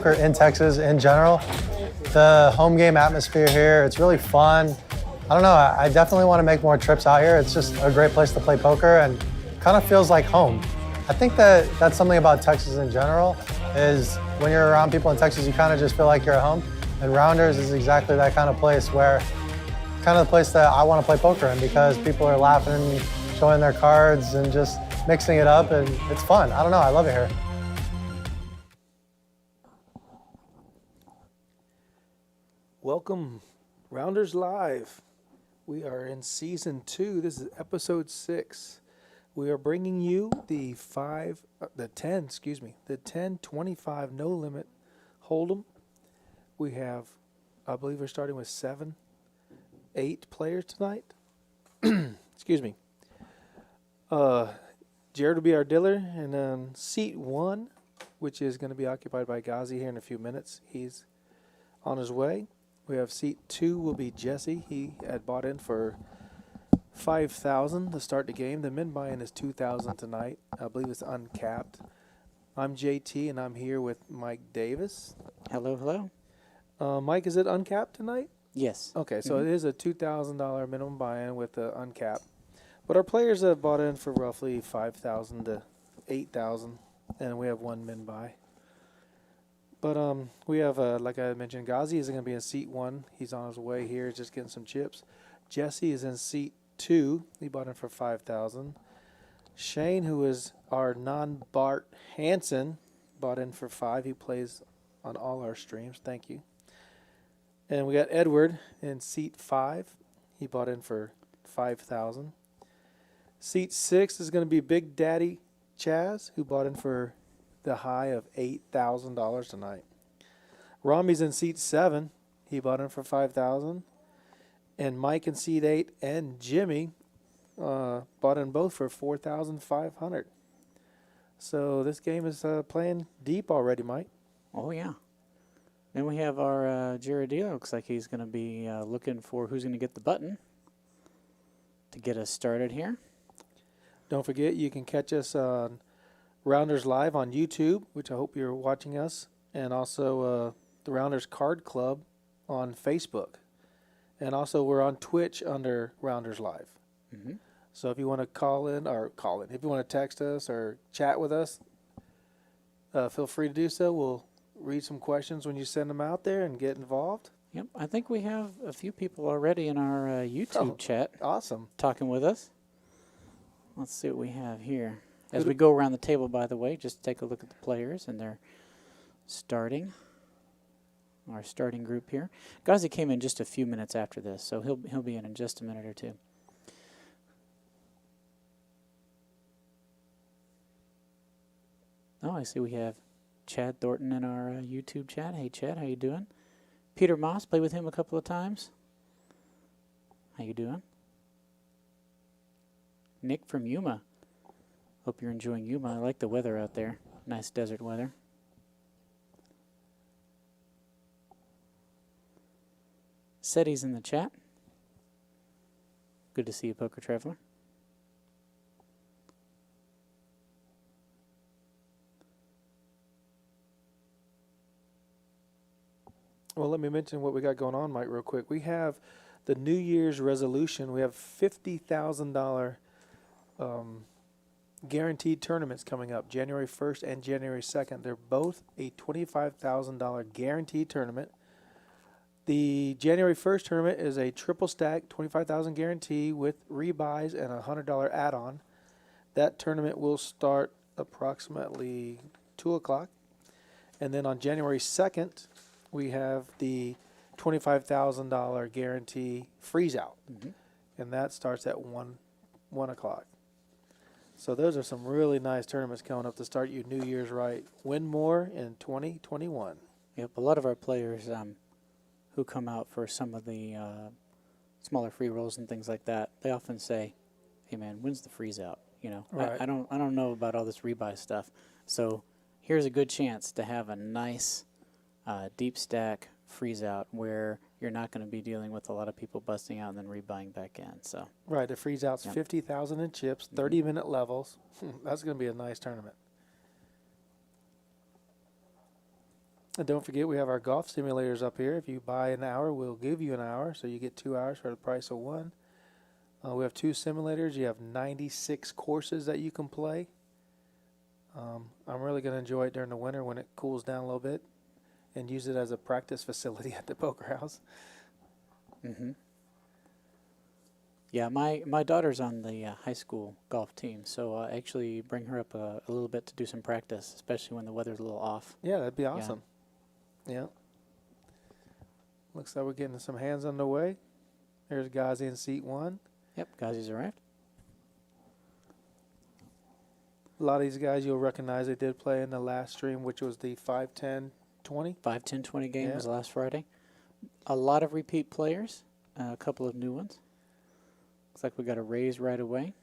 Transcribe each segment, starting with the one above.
In Texas in general. The home game atmosphere here, it's really fun. I don't know, I definitely want to make more trips out here. It's just a great place to play poker and kind of feels like home. I think that's something about Texas in general, is when you're around people in Texas, you kind of just feel like you're at home. And Rounders is exactly that kind of place where, kind of the place that I want to play poker in, because people are laughing, showing their cards and just mixing it up, and it's fun. I don't know, I love it here. Welcome, Rounders Live. We are in season 2. This is episode 6. We are bringing you the 10-25 no limit hold'em. We have, I believe we're starting with 8 players tonight. Excuse me. Jared will be our dealer, and then seat 1, which is going to be occupied by Ghazi here in a few minutes. He's on his way. We have seat 2 will be Jesse. He had bought in for $5,000 to start the game. The min buy-in is $2,000 tonight. I believe it's uncapped. I'm JT, and I'm here with Mike Davis. Hello, hello. Mike, is it uncapped tonight? Yes. Okay, so it is a $2,000 minimum buy-in with the uncapped. But our players have bought in for roughly $5,000 to $8,000, and we have one min buy. But we have, like I mentioned, Ghazi is going to be in seat 1. He's on his way here, just getting some chips. Jesse is in seat 2. He bought in for $5,000. Shane, who is our non-Bart Hansen, bought in for $5,000. He plays on all our streams. Thank you. And we got Edward in seat 5. He bought in for $5,000. Seat 6 is going to be Big Daddy Chaz, who bought in for the high of $8,000 tonight. Rami's in seat 7. He bought in for $5,000. And Mike in seat 8 and Jimmy bought in both for $4,500. So this game is playing deep already, Mike. Oh, yeah. Then we have our Jared dealer. Looks like he's going to be looking for who's going to get the button to get us started here. Don't forget, you can catch us on Rounders Live on YouTube, which I hope you're watching us, and also the Rounders Card Club on Facebook. And also we're on Twitch under Rounders Live. Mm-hmm. So if you want to if you want to text us or chat with us, feel free to do so. We'll read some questions when you send them out there and get involved. Yep, I think we have a few people already in our YouTube chat. Awesome. Talking with us. Let's see what we have here. As we go around the table, by the way, just take a look at the players and their starting. Our starting group here. Ghazi came in just a few minutes after this, so he'll be in just a minute or two. Oh, I see we have Chad Thornton in our YouTube chat. Hey, Chad, how you doing? Peter Moss, played with him a couple of times. How you doing? Nick from Yuma. Hope you're enjoying Yuma. I like the weather out there. Nice desert weather. Seti's in the chat. Good to see you, Poker Traveler. Well, let me mention what we got going on, Mike, real quick. We have the New Year's resolution. We have $50,000 guaranteed tournaments coming up, January 1st and January 2nd. They're both a $25,000 guaranteed tournament. The January 1st tournament is a triple stack, $25,000 guarantee with rebuys and a $100 add-on. That tournament will start approximately 2 o'clock. And then on January 2nd, we have the $25,000 guarantee freeze-out. Mm-hmm. And that starts at 1 o'clock. So those are some really nice tournaments coming up to start your New Year's right. Win more in 2021. Yep, a lot of our players who come out for some of the smaller free rolls and things like that, they often say, "Hey man, when's the freeze out?" You know, right. I don't know about all this rebuy stuff. So here's a good chance to have a nice deep stack freeze out where you're not going to be dealing with a lot of people busting out and then rebuying back in. So right, the freeze out's 50,000 in chips, 30-minute levels. That's going to be a nice tournament. And don't forget, we have our golf simulators up here. If you buy an hour, we'll give you an hour, so you get 2 hours for the price of one. We have 2 simulators. You have 96 courses that you can play. I'm really going to enjoy it during the winter when it cools down a little bit, and use it as a practice facility at the poker house. Mm-hmm. Yeah, my daughter's on the high school golf team, so I actually bring her up a little bit to do some practice, especially when the weather's a little off. Yeah, that'd be awesome. Yeah. Looks like we're getting some hands underway. There's Ghazi in seat 1. Yep, Ghazi's arrived. A lot of these guys you'll recognize. They did play in the last stream, which was the 5-10-20. 5-10-20 game Yeah. was last Friday. A lot of repeat players, a couple of new ones. Looks like we got a raise right away.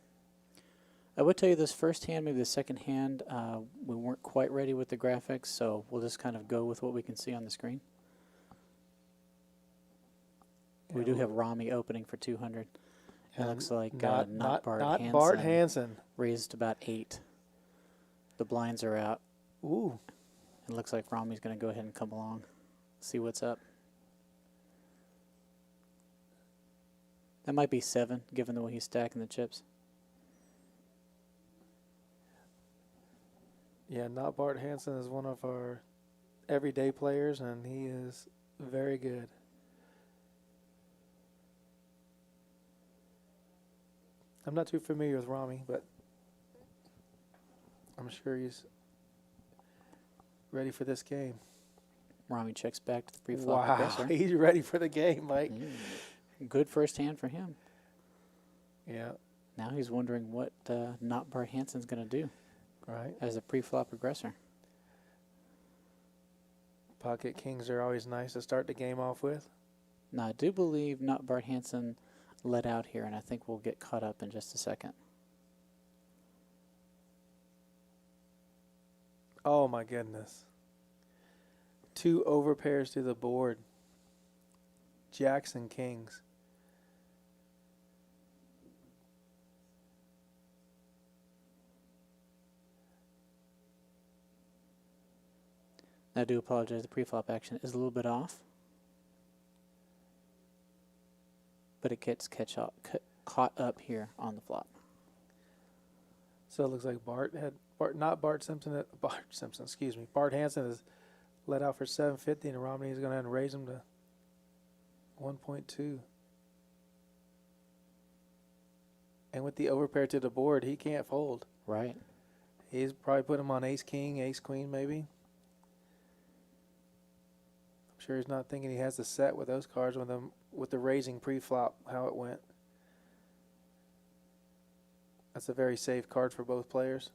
I would tell you this first hand, maybe the second hand, we weren't quite ready with the graphics, so we'll just kind of go with what we can see on the screen. We Yeah, do have Rami opening for 200. It looks like not Bart Bart Hansen. raised about 8. The blinds are out. Ooh. It looks like Rami's going to go ahead and come along, see what's up. That might be 7, given the way he's stacking the chips. Yeah, not Bart Hansen is one of our everyday players, and he is very good. I'm not too familiar with Rami, but I'm sure he's ready for this game. Rami checks back to the pre-flop Wow, aggressor. he's ready for the game, Mike. Good first hand for him. Yeah, Now he's wondering what not Bart Hansen's going to do right. as a pre-flop aggressor. Pocket kings are always nice to start the game off with. Now I do believe not Bart Hansen let out here, and I think we'll get caught up in just a second. Oh my goodness. 2 overpairs to the board. Jacks and kings. I do apologize, the pre-flop action is a little bit off. But it gets caught up here on the flop. So it looks like Bart Hansen is let out for 750, and Romney is going to raise him to 1.2. And with the overpair to the board, he can't fold. Right. He's probably put him on ace king, ace queen maybe. I'm sure he's not thinking he has the set with those cards with the raising pre-flop, how it went. That's a very safe card for both players.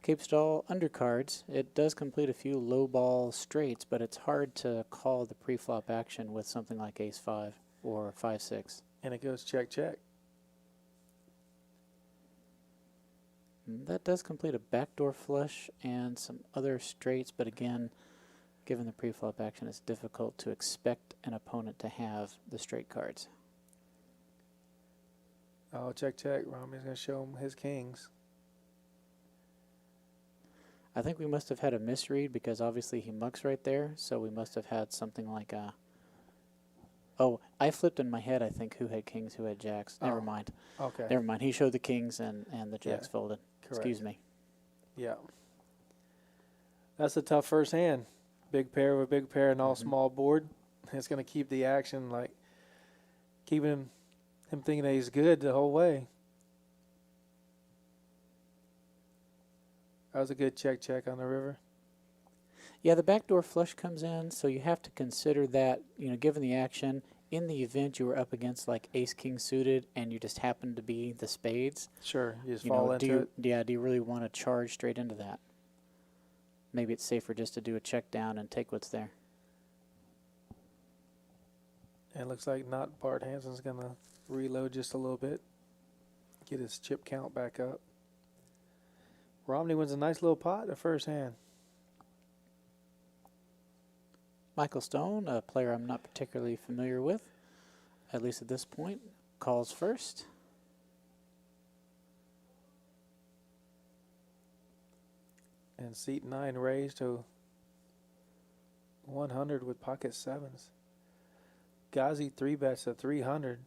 Cape Stall undercards. It does complete a few low ball straights, but it's hard to call the pre-flop action with something like ace-5 or 5-6. And it goes check, check. That does complete a backdoor flush and some other straights, but again, given the pre-flop action, it's difficult to expect an opponent to have the straight cards. Oh, check, check. Romney's going to show him his kings. I think we must have had a misread because obviously he mucks right there, so we must have had something like a... Oh, I flipped in my head, I think, who had kings, who had jacks. Never mind. Okay. Never mind. He showed the kings and the jacks folded. Correct. Excuse me. Yeah. That's a tough first hand. Big pair with big pair and all small board. It's going to keep the action, like, keeping him thinking that he's good the whole way. That was a good check, check on the river. Yeah, the backdoor flush comes in, so you have to consider that, you know, given the action, in the event you were up against like ace-king suited and you just happened to be the spades. Sure, you just You fall know, into it. Yeah, do you really want to charge straight into that? Maybe it's safer just to do a check down and take what's there. And it looks like not Bart Hansen's going to reload just a little bit. Get his chip count back up. Romney wins a nice little pot the first hand. Michael Stone, a player I'm not particularly familiar with, at least at this point, calls first. And seat 9 raised to 100 with pocket sevens. Ghazi 3-bets at 300.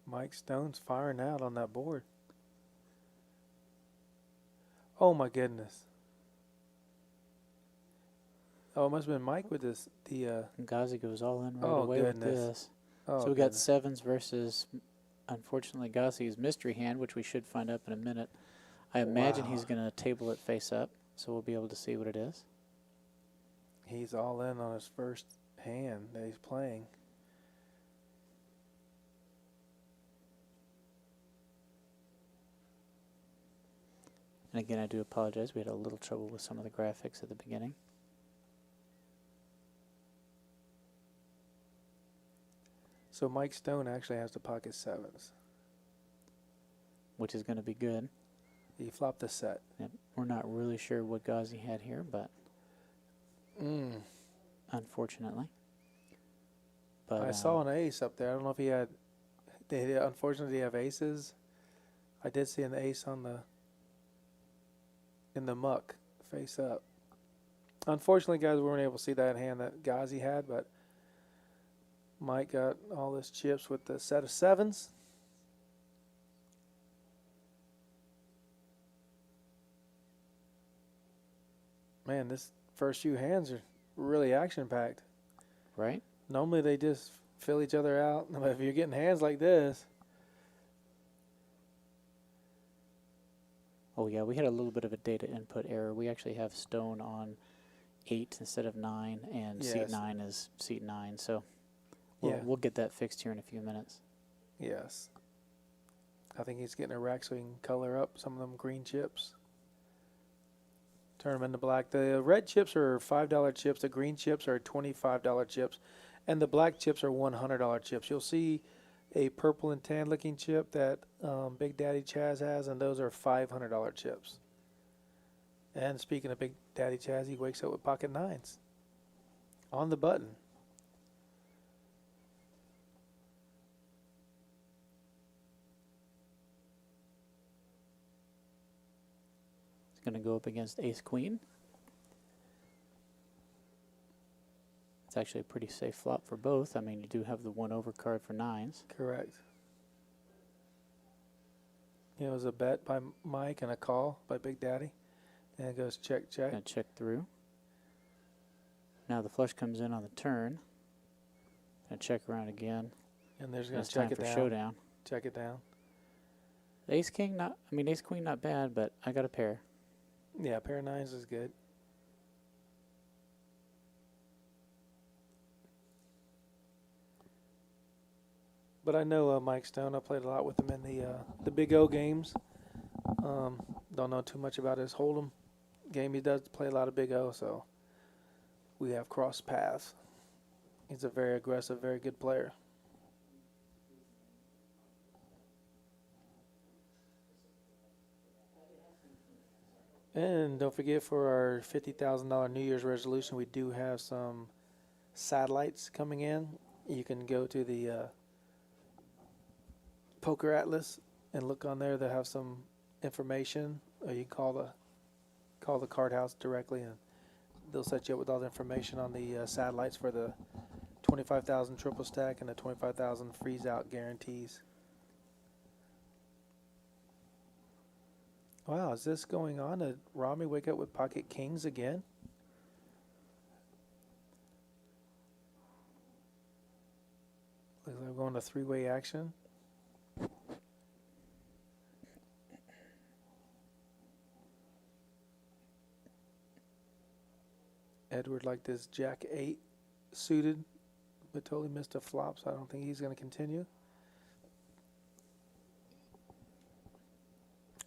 Mike Stone's firing out on that board. Oh my goodness. Oh, it must have been Mike with this. Ghazi goes all in right Oh, away goodness. with this. Oh, So we got goodness. sevens versus, unfortunately, Ghazi's mystery hand, which we should find out in a minute. I imagine Wow. he's going to table it face up, so we'll be able to see what it is. He's all in on his first hand that he's playing. And again, I do apologize. We had a little trouble with some of the graphics at the beginning. So Mike Stone actually has the pocket sevens. Which is going to be good. He flopped the set. Yep. We're not really sure what Ghazi had here, but unfortunately. But I saw an ace up there. I don't know if he had. Unfortunately, he have aces. I did see an ace on in the muck, face up. Unfortunately, guys, we weren't able to see that hand that Ghazi had, but Mike got all his chips with the set of sevens. Man, this first few hands are really action-packed. right? Normally they just fill each other out, but if you're getting hands like this, Oh, yeah, we had a little bit of a data input error. We actually have Stone on 8 instead of 9, and seat Yes. 9 is seat 9. So Yeah. we'll get that fixed here in a few minutes. yes. I think he's getting a rack so he can color up some of them green chips. Turn them into black. The red chips are $5 chips. The green chips are $25 chips. And the black chips are $100 chips. You'll see a purple and tan looking chip that Big Daddy Chaz has, and those are $500 chips. And speaking of Big Daddy Chaz, he wakes up with pocket nines on the button. It's going to go up against Ace Queen. It's actually a pretty safe flop for both. I mean, you do have the 1-over card for 9s. Correct. It was a bet by Mike and a call by Big Daddy. And it goes check, check. Going to check through. Now the flush comes in on the turn. Going to check around again. And there's going It's to check time it for down. showdown. Check it down. Ace King, Ace Queen not bad, but I got a pair. Yeah, pair of nines is good. But I know Mike Stone. I played a lot with him in the Big O games. Don't know too much about his Hold'em game. He does play a lot of Big O, so we have crossed paths. He's a very aggressive, very good player. And don't forget, for our $50,000 New Year's resolution, we do have some satellites coming in. You can go to the Poker Atlas and look on there. They'll have some information. Or you call the card house directly, and they'll set you up with all the information on the satellites for the 25,000 triple stack and the 25,000 freeze out guarantees. Wow, is this going on? Did Rami wake up with pocket kings again? Looks like we're going to three-way action. Edward like this Jack 8 suited, but totally missed a flop, so I don't think he's going to continue.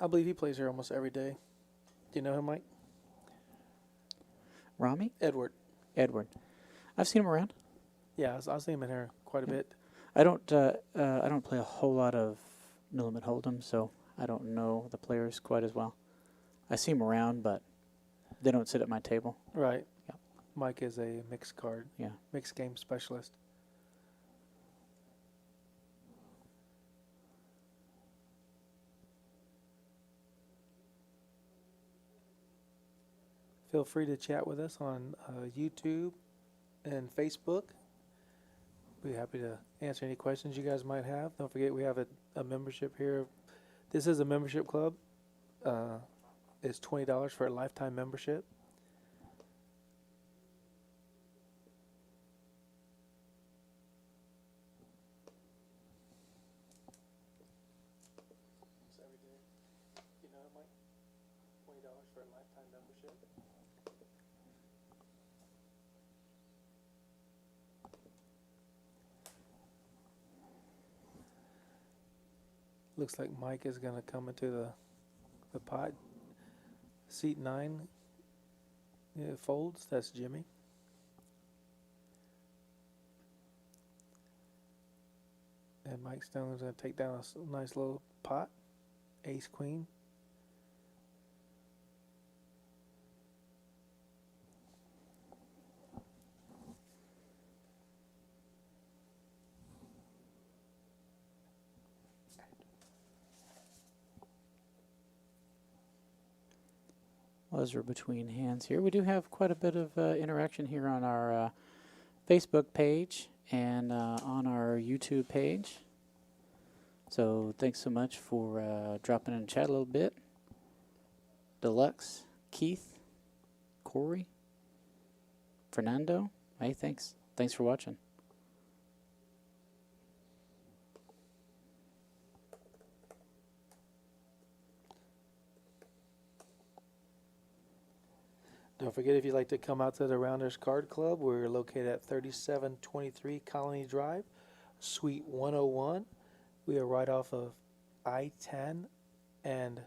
I believe he plays here almost every day. Do you know him, Mike? Rami? Edward. Edward. I've seen him around. Yeah, I've seen him in here quite a bit. I don't play a whole lot of no limit hold'em, so I don't know the players quite as well. I see them around, but they don't sit at my table. Right. Yep. Mike is a mixed card, Yeah. mixed game specialist. Feel free to chat with us on YouTube and Facebook. Be happy to answer any questions you guys might have. Don't forget we have a membership here. This is a membership club. It's $20 for a lifetime membership. You know, Mike, $20 for a lifetime membership. Looks like Mike is going to come into the pot. Seat 9 folds. That's Jimmy. And Mike Stone's going to take down a nice little pot. Ace Queen. Those are between hands here. We do have quite a bit of interaction here on our Facebook page and on our YouTube page. So thanks so much for dropping in and chat a little bit. Deluxe, Keith, Corey, Fernando. Hey, thanks. Thanks for watching. Don't forget, if you'd like to come out to the Rounders Card Club, we're located at 3723 Colony Drive, Suite 101. We are right off of I-10 and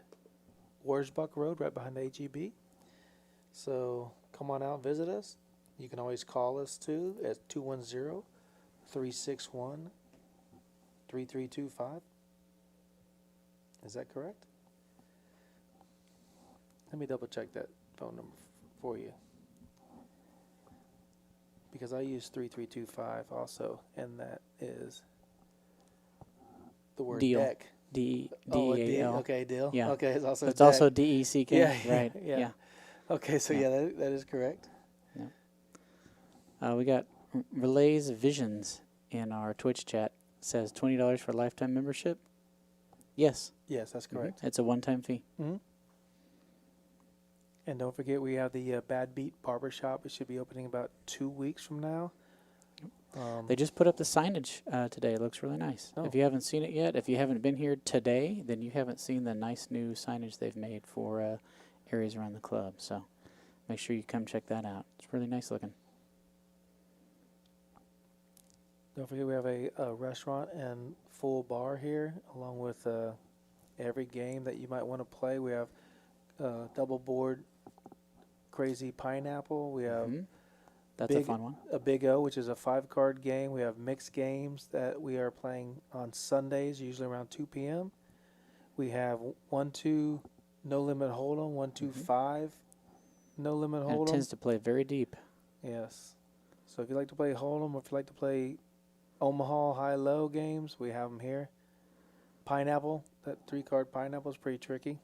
Warsbuck Road, right behind the HEB. So come on out and visit us. You can always call us too at 210-361-3325. Is that correct? Let me double check that phone number for you, because I use 3325 also, and that is the word Deal. deck. D-E-A-L. Okay, deal. Yeah. Okay, it's also It's deck. also D-E-C-K. Yeah, Right. yeah. Yeah. Okay, so Yeah. that is correct. We got Relays Visions in our Twitch chat. Says $20 for a lifetime membership. Yes. Yes, that's correct. It's a one-time fee. Mm-hmm. And don't forget, we have the Bad Beat Barbershop. It should be opening about 2 weeks from now. They just put up the signage today. It looks really nice. Oh. If you haven't seen it yet, if you haven't been here today, then you haven't seen the nice new signage they've made for areas around the club. So make sure you come check that out. It's really nice looking. Don't forget, we have a restaurant and full bar here, along with every game that you might want to play. We have double board Crazy Pineapple. We have That's a fun one. a Big O, which is a 5-card game. We have mixed games that we are playing on Sundays, usually around 2 p.m. We have 1-2 No Limit Hold'em, 1-2-5 No Limit And it Hold'em. tends to play very deep. Yes. So if you like to play Hold'em, or if you like to play Omaha high-low games, we have them here. Pineapple, that 3-card Pineapple is pretty tricky.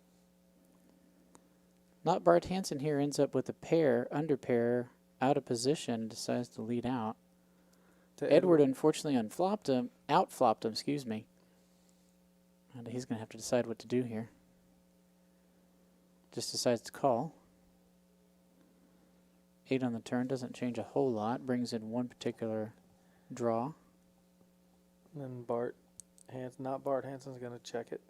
Not Bart Hansen here ends up with a pair, under pair, out of position, decides to lead out. To Edward unfortunately outflopped him, excuse me. And he's going to have to decide what to do here. Just decides to call. 8 on the turn, doesn't change a whole lot, brings in one particular draw. And then Bart Hansen's going to check it.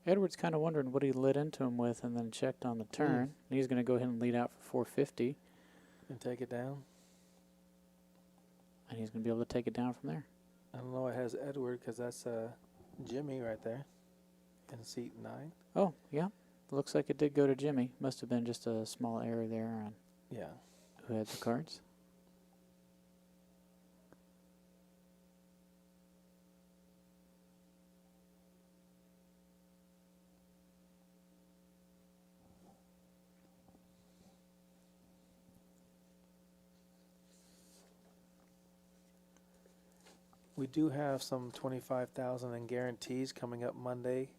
Edward's kind of wondering what he lit into him with and then checked on the turn. He's going to go ahead and lead out for 450. And take it down. And he's going to be able to take it down from there. I don't know, it has Edward, because that's Jimmy right there in seat 9. Oh, yeah. Looks like it did go to Jimmy. Must have been just a small error there on Yeah. who had the cards. We do have some 25,000 in guarantees coming up Monday,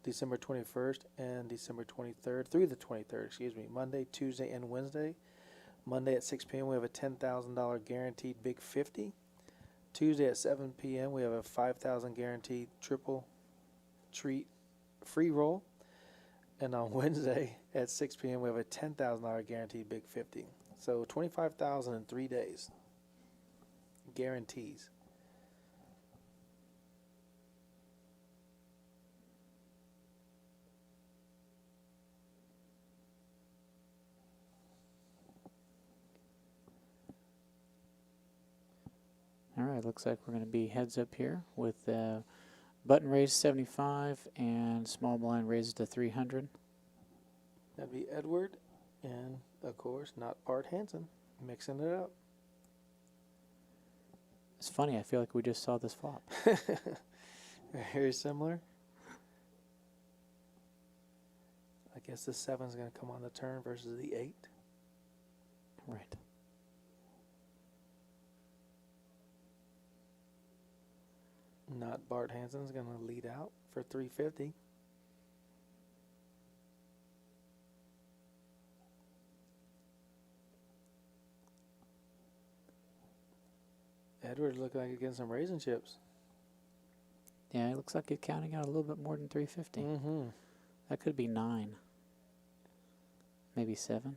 December 21st and December 23rd, through the 23rd, excuse me, Monday, Tuesday, and Wednesday. Monday at 6 p.m. we have a $10,000 guaranteed Big 50. Tuesday at 7 p.m. we have a 5,000 guaranteed triple treat free roll. And on Wednesday at 6 p.m. we have a $10,000 guaranteed Big 50. So 25,000 in 3 days. Guarantees. All right, looks like we're going to be heads up here with button raise 75 and small blind raises to 300. That'd be Edward and, of course, not Bart Hansen, mixing it up. It's funny, I feel like we just saw this flop. Very similar. I guess the 7's going to come on the turn versus the 8. Right. Not Bart Hansen's going to lead out for 350. Edward looked like he's getting some raisin chips. Yeah, it looks like it's counting out a little bit more than 350. Mm-hmm. That could be 9. Maybe 7.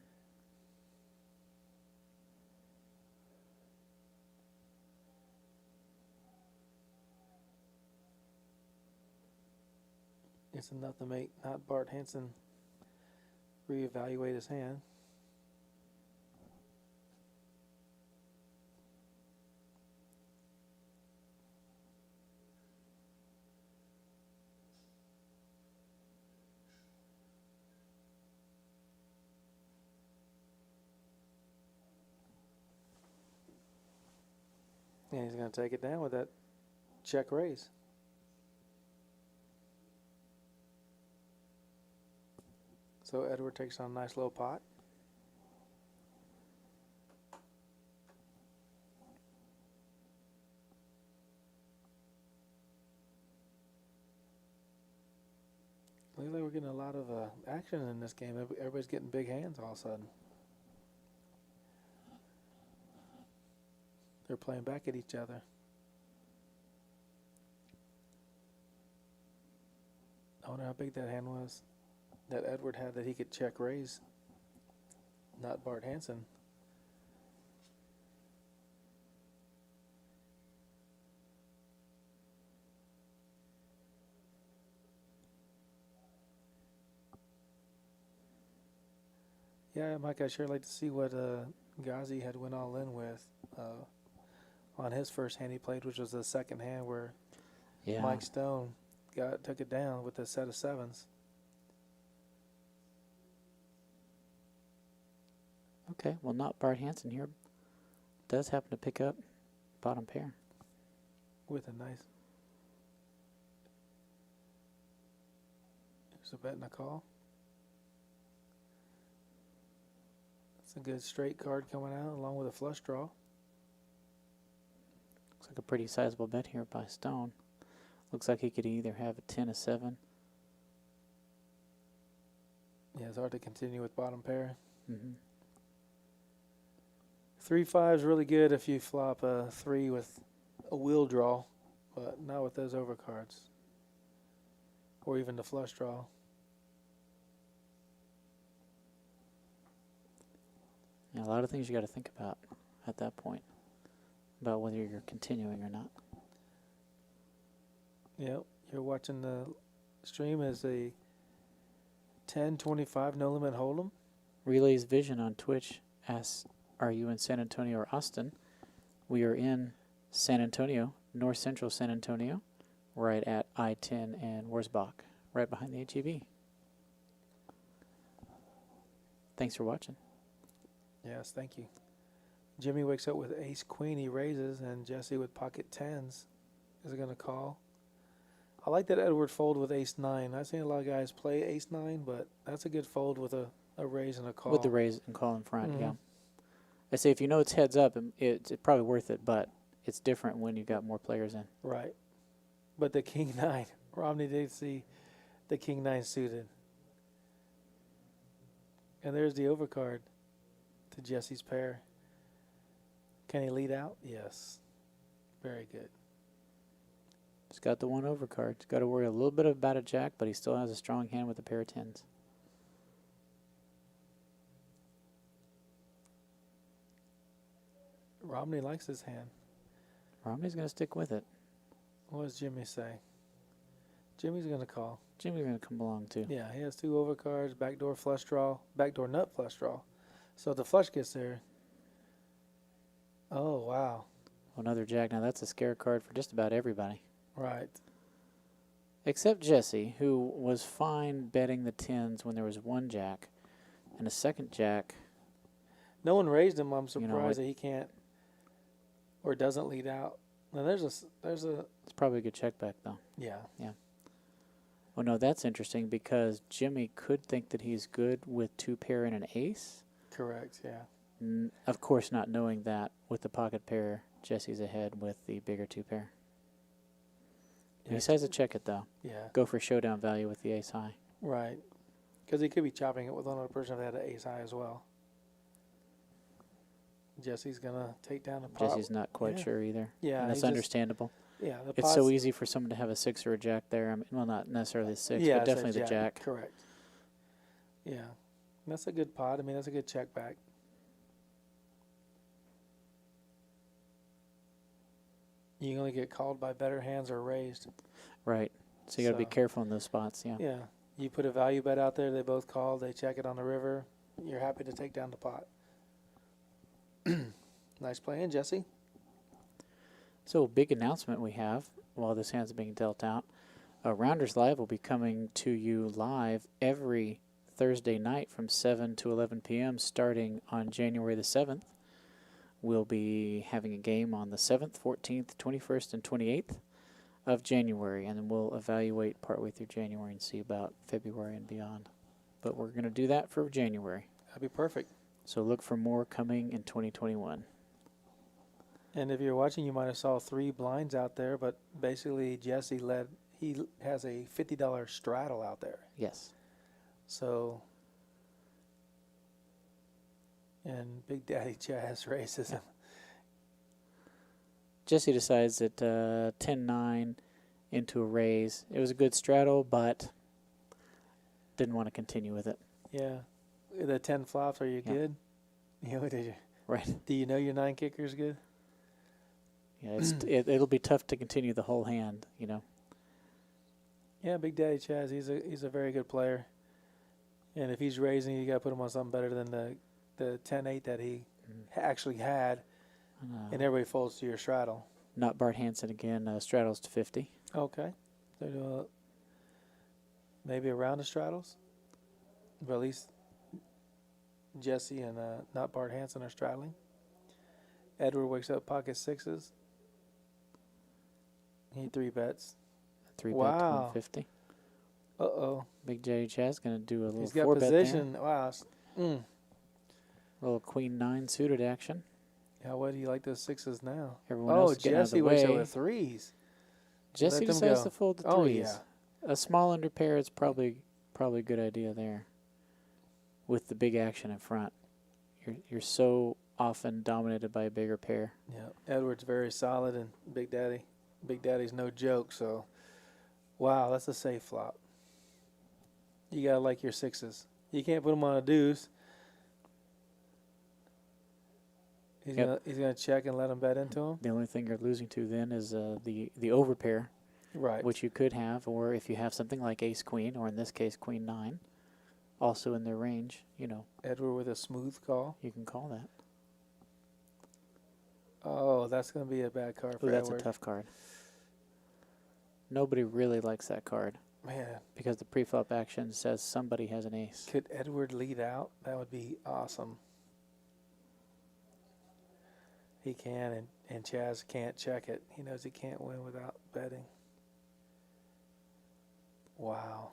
It's enough to make not Bart Hansen reevaluate his hand. And he's going to take it down with that check raise. So Edward takes on a nice little pot. Looks like we're getting a lot of action in this game. Everybody's getting big hands all of a sudden. They're playing back at each other. I wonder how big that hand was that Edward had that he could check raise. Not Bart Hansen. Yeah, Mike, I'd sure like to see what Ghazi had went all in with on his first hand he played, which was the second hand where Mike Stone took it down with a set of 7s. Okay, well, not Bart Hansen here. Does happen to pick up bottom pair. With a nice. There's a bet and a call. That's a good straight card coming out along with a flush draw. Looks like a pretty sizable bet here by Stone. Looks like he could either have a 10, a 7. Yeah, it's hard to continue with bottom pair. Mm-hmm. 3-5 is really good if you flop a 3 with a wheel draw, but not with those overcards. Or even the flush draw. Yeah, a lot of things you got to think about at that point, about whether you're continuing or not. Yep, you're watching the stream as a 10-25 no limit hold'em. Relays Vision on Twitch asks, are you in San Antonio or Austin? We are in San Antonio, north central San Antonio, right at I-10 and Wurzbach, right behind the HEB. Thanks for watching. Yes, thank you. Jimmy wakes up with ace queen, he raises, and Jesse with pocket 10s is going to call. I like that Edward fold with ace 9. I've seen a lot of guys play ace 9, but that's a good fold with a raise and a call. With the raise and call in front, yeah. I say if you know it's heads up, it's probably worth it, but it's different when you've got more players in. Right. But the king nine, Romney did see the king nine suited. And there's the overcard to Jesse's pair. Can he lead out? Yes. Very good. He's got the one overcard. He's got to worry a little bit about a jack, but he still has a strong hand with a pair of tens. Romney likes his hand. Romney's going to stick with it. What does Jimmy say? Jimmy's going to call. Jimmy's going to come along too. Yeah, he has 2 overcards, backdoor flush draw, backdoor nut flush draw. So if the flush gets there. Oh, wow. Another jack. Now that's a scare card for just about everybody. Right. Except Jesse, who was fine betting the tens when there was 1 jack and a second jack. No one raised him. I'm You know, surprised that he can't or doesn't lead out. Now there's a It's probably a good check back though. yeah. Well, no, that's interesting because Jimmy could think that he's good with 2 pair and an ace. Correct, yeah. Of course, not knowing that with the pocket pair, Jesse's ahead with the bigger 2 pair. He decides to check it though. Yeah. Go for showdown value with the ace high. Right. Because he could be chopping it with another person that had an ace high as well. Jesse's going to take down the pot. Jesse's not quite sure either. Yeah. And that's he's just- understandable. Yeah. The It's so pot's- easy for someone to have a 6 or a jack there. I mean, well, not necessarily the 6, Yeah, but it's a definitely the jack. Correct. Yeah. That's a good pot. I mean, that's a good check back. You only get called by better hands or raised. Right. So you got to be So- careful in those spots. Yeah. Yeah. You put a value bet out there, they both call, they check it on the river. You're happy to take down the pot. Nice play in, Jesse. So big announcement we have while this hand's being dealt out. Rounders Live will be coming to you live every Thursday night from 7 to 11 p.m. starting on January the 7th. We'll be having a game on the 7th, 14th, 21st, and 28th of January, and then we'll evaluate partway through January and see about February and beyond. But we're going to do that for January. That'd be perfect. So look for more coming in 2021. And if you're watching, you might have saw 3 blinds out there, but basically Jesse led. He has a $50 straddle out there. Yes. So, and Big Daddy Chaz races him. Jesse decides that 10-9 into a raise. It was a good straddle, but didn't want to continue with it. Yeah. The 10 flops, are you Yeah. good? You know, did you, Right. do you know your 9 kicker's good? Yeah, it'll be tough to continue the whole hand, you know. Yeah, Big Daddy Chaz, he's a very good player. And if he's raising, you got to put him on something better than the 10-8 that he actually had. And everybody folds to your straddle. Not Bart Hansen again. Straddles to 50. Okay. So maybe a round of straddles. But at least Jesse and not Bart Hansen are straddling. Edward wakes up pocket 6s. He 3 bets. 3 bet to Wow. 150. Uh-oh. Big J Chaz going to do a little He's got 4 bet there. position. Wow. A little Queen 9 suited action. Yeah, what do you like those 6s now? Everyone else is getting out of the Jesse wakes up way. with 3s. Jesse Let them decides go. to fold the 3s. Oh, yeah. A small under pair is probably a good idea there. With the big action in front. You're so often dominated by a bigger pair. Yeah, Edward's very solid, and Big Daddy's no joke. So, wow, that's a safe flop. You gotta like your 6s. You can't put them on a deuce. He's gonna check and let him bet into him. The only thing you're losing to then is the overpair, Right. which you could have, or if you have something like Ace Queen, or in this case Queen 9, also in their range, you know, Edward with a smooth call. you can call that. Oh, that's gonna be a bad card for Ooh, that's Edward. a tough card. Nobody really likes that card Man, because the preflop action says somebody has an ace. could Edward lead out? That would be awesome. He can, and Chaz can't check it. He knows he can't win without betting. Wow.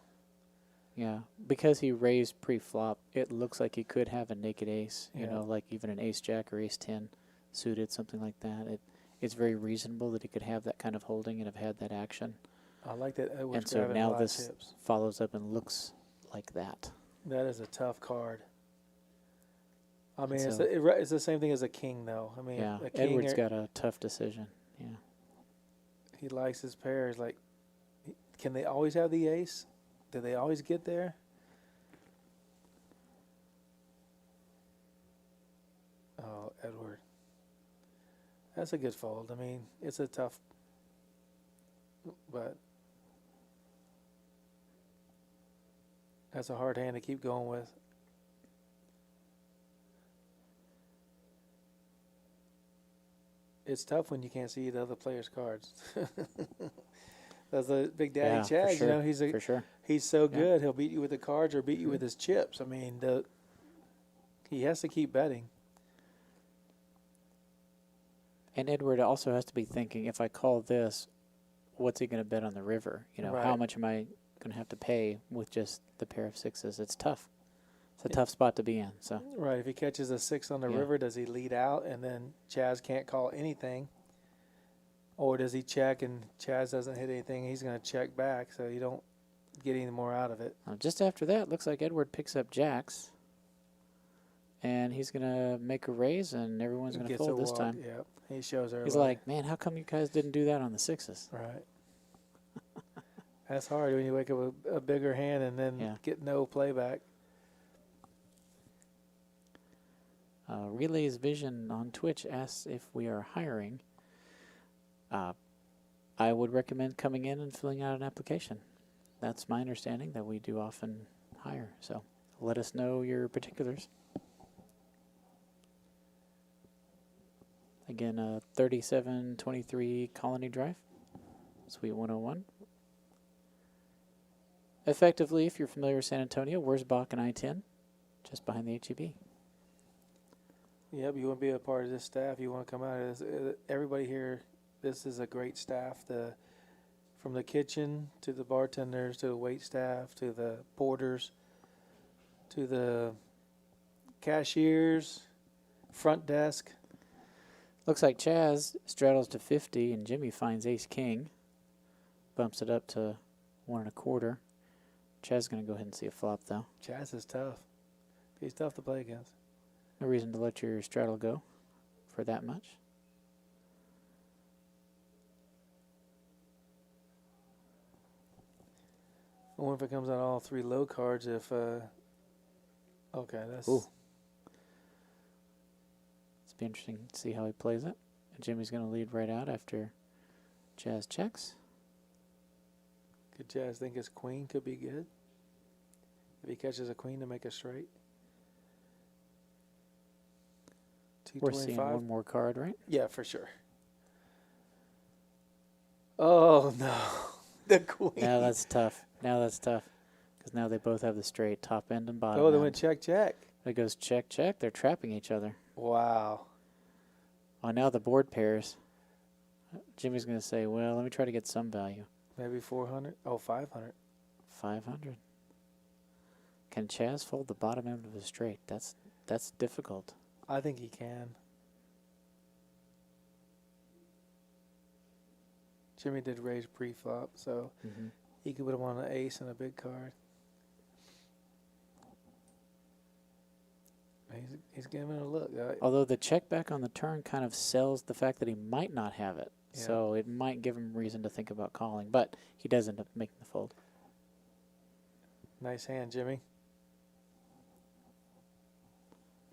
Yeah, because he raised pre-flop, it looks like he could have a naked ace, you Yeah. know, like even an ace-jack or ace-10 suited, something like that. It's very reasonable that he could have that kind of holding and have had that action. I like that Edwards And so grabbing a now lot this of chips. follows up and looks like that. That is a tough card. I mean, So- it's the same thing as a king, though. I mean, Yeah, a king, Edwards got a tough decision. Yeah. he likes his pairs. Like, can they always have the ace? Do they always get there? Oh, Edward. That's a good fold. I mean, it's a tough, but that's a hard hand to keep going with. It's tough when you can't see the other player's cards. That's a Big Daddy Yeah, Chad. for sure. You know, For sure. he's so Yeah. good. He'll beat you with the cards or beat you Mhm. with his chips. I mean, he has to keep betting. And Edward also has to be thinking, if I call this, what's he going to bet on the river? You know, how Right. much am I going to have to pay with just the pair of sixes? It's tough. It's a tough spot to be in. So Right. If he catches a 6 on the Yeah. river, does he lead out and then Chaz can't call anything? Or does he check and Chaz doesn't hit anything? He's going to check back, so you don't get any more out of it. just after that, looks like Edward picks up jacks. And he's going to make a raise, and everyone's going to Gets a fold this walk. time. Yep. He shows everybody. He's like, man, how come you guys didn't do that on the sixes? Right. That's hard when you wake up with a bigger hand and then Yeah. get no playback. Relay's Vision on Twitch asks if we are hiring. I would recommend coming in and filling out an application. That's my understanding that we do often hire. So let us know your particulars. Again, 3723 Colony Drive, Suite 101. Effectively, if you're familiar with San Antonio, where's Bach and I-10? Just behind the HEB. Yep, you want to be a part of this staff. You want to come out. Everybody here, this is a great staff. From the kitchen to the bartenders to the wait staff to the porters to the cashiers, front desk. Looks like Chaz straddles to 50 and Jimmy finds ace-king. Bumps it up to 1 1/4. Chaz is going to go ahead and see a flop, though. Chaz is tough. He's tough to play against. No reason to let your straddle go for that much. I wonder if it comes out all 3 low cards. Okay, that's. Ooh. It's be interesting to see how he plays it. And Jimmy's going to lead right out after Chaz checks. Could Chaz think his queen could be good? If he catches a queen to make a straight. We're seeing 225. one more card, right? Yeah, for sure. Oh no, the queen. Now that's tough. Now that's tough. Because now they both have the straight, top end and bottom Oh, they end. went check, check. It goes check, check. They're trapping each other. Wow. Oh, now the board pairs. Jimmy's going to say, well, let me try to get some value. Maybe 400. Oh, 500. 500. Can Chaz fold the bottom end of the straight? That's difficult. I think he can. Jimmy did raise pre-flop, so Mm-hmm. he could put him on an ace and a big card. He's giving it a look. Although the check back on the turn kind of sells the fact that he might not have it. Yeah. So it might give him reason to think about calling. But he does end up making the fold. Nice hand, Jimmy.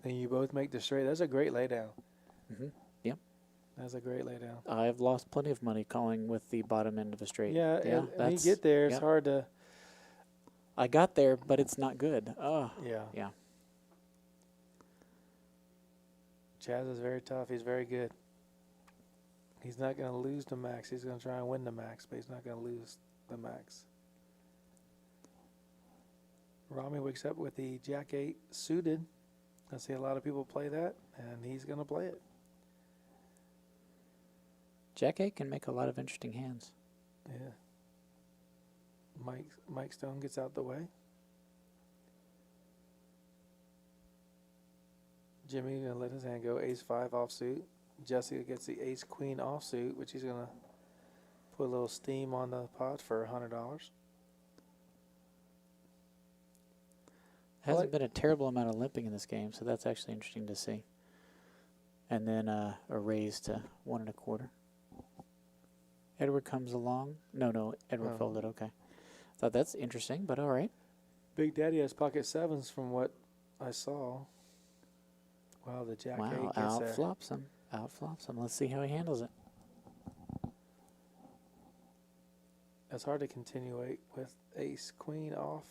And you both make the straight. That's a great laydown. Mm-hmm. Yep. That's a great laydown. I've lost plenty of money calling with the bottom end of a straight. Yeah, and when you that's- get there, it's yep. hard to. I got there, but it's not good. Oh, Yeah. yeah. Chaz is very tough. He's very good. He's not going to lose the max. He's going to try and win the max, but he's not going to lose the max. Rami wakes up with the Jack 8 suited. I see a lot of people play that, and he's going to play it. Jack 8 can make a lot of interesting hands. Yeah. Mike Stone gets out the way. Jimmy gonna let his hand go. Ace 5 offsuit. Jesse gets the ace queen offsuit, which he's gonna put a little steam on the pot for $100. Hasn't been a terrible amount of limping in this game, so that's actually interesting to see. And then a raise to 1 1/4. Edward comes along. No, Edward folded. Okay. Thought that's interesting, but all right. Big Daddy has pocket sevens from what I saw. Wow, the Jack 8 gets out there. flops him. Out flops him. Let's see how he handles it. It's hard to continuate with ace queen off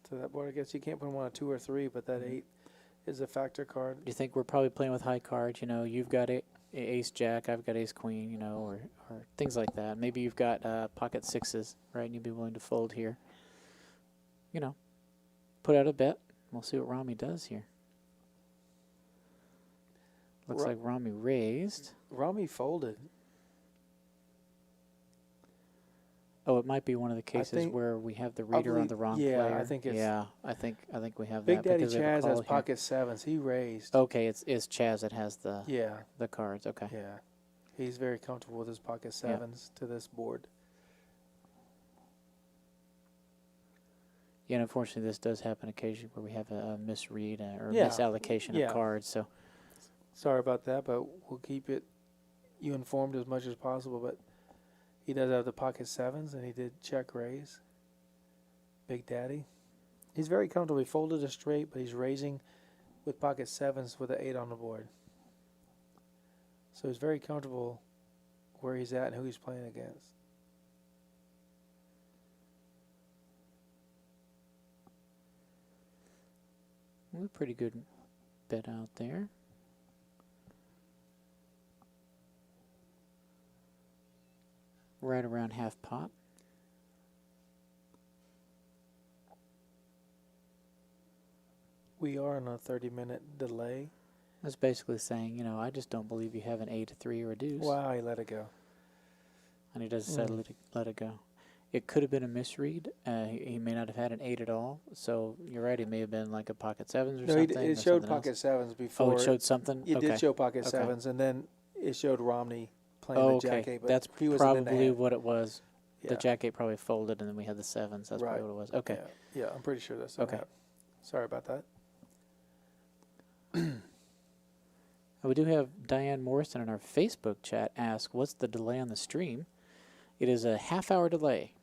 to that board. I guess you can't put him on a 2 or 3, but that 8 is a factor card. Do you think we're probably playing with high cards? You know, you've got ace jack, I've got ace queen, you know, or things like that. Maybe you've got pocket sixes, right? And you'd be willing to fold here. You know, put out a bet. We'll see what Rami does here. Looks like Rami raised. Rami folded. Oh, it might be one of the cases where we have the reader on the wrong player. I think it's. Yeah, I think we have Big that. Daddy because we have a Chaz call has here. pocket sevens. He raised. Okay, it's Chaz that has the Yeah, the cards. Okay. yeah. He's very comfortable with his pocket sevens to this board. Yeah, and unfortunately, this does happen occasionally where we have a misread or Yeah. misallocation Yeah. of cards. So Sorry about that, but we'll keep you informed as much as possible. But he does have the pocket sevens, and he did check raise. Big Daddy. He's very comfortable. He folded a straight, but he's raising with pocket sevens with an 8 on the board. So he's very comfortable where he's at and who he's playing against. a pretty good bet out there. Right around half pot. We are on a 30-minute delay. That's basically saying, you know, I just don't believe you have an 8, a 3, or a deuce. Wow, he let it go. And he does settle it, let it go. It could have been a misread. He may not have had an 8 at all. So you're right. It may have been like a pocket sevens or No, something. it showed pocket sevens before. Oh, it showed something? It Okay. did show pocket Okay. sevens, and then it showed Romney playing Oh, the jack okay. 8. But That's he wasn't in the probably hand. what it was. Yeah. The jack 8 probably folded, and then we had the sevens. That's Right. probably what it was. Okay. Yeah, I'm pretty sure that's Okay. okay. Sorry about that. We do have Diane Morrison in our Facebook chat ask, what's the delay on the stream? It is a half-hour delay.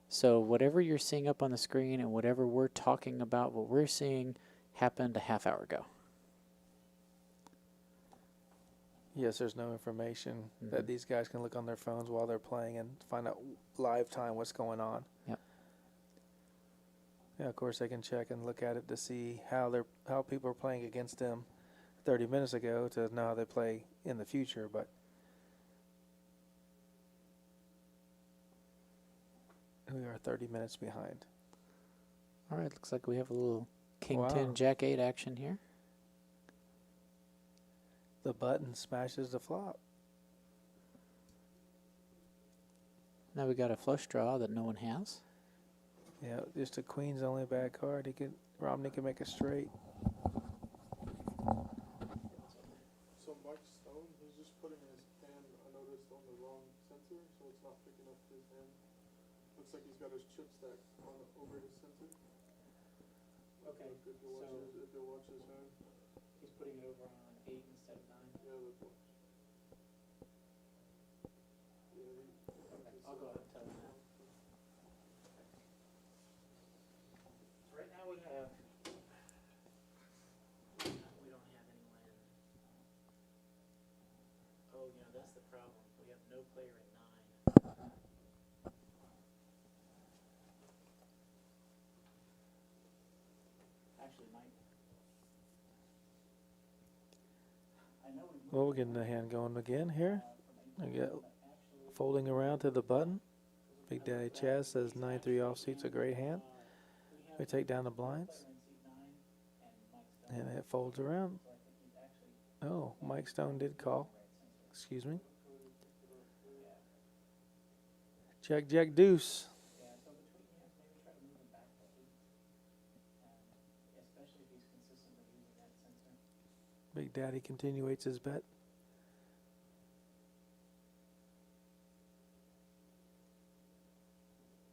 So whatever you're seeing up on the screen and whatever we're talking about, what we're seeing happened a half hour ago. Yes, there's no information that these guys can look on their phones while they're playing and find out live time what's going on. Yep. Yeah, of course they can check and look at it to see how people are playing against them 30 minutes ago to know how they play in the future, but we are 30 minutes behind. All right, looks like we have a little King Wow. 10, Jack 8 action here. The button smashes the flop. Now we got a flush draw that no one has. Yeah, just a queen's only a bad card. Romney can make a straight. So Mike Stone, he's just putting his hand, I noticed, on the wrong sensor, so it's not picking up his hand. Looks like he's got his chip stack over his sensor. Okay, If you'll watch his hand. he's putting it over on 8 instead of 9. Yeah, let's watch. Yeah, I'll go ahead and tell him that. So right now we have, we don't have anyone. Oh, you know, that's the problem. We have no player at 9. Actually, Mike. I know we Well, we're getting the hand going again here. I get folding around to the button. Big Daddy Chaz says 9-3 offsuit's a great hand. We take down the blinds, and it folds around. Oh, Mike Stone did call. Excuse me. Jack, Jack, deuce. Daddy continuates his bet.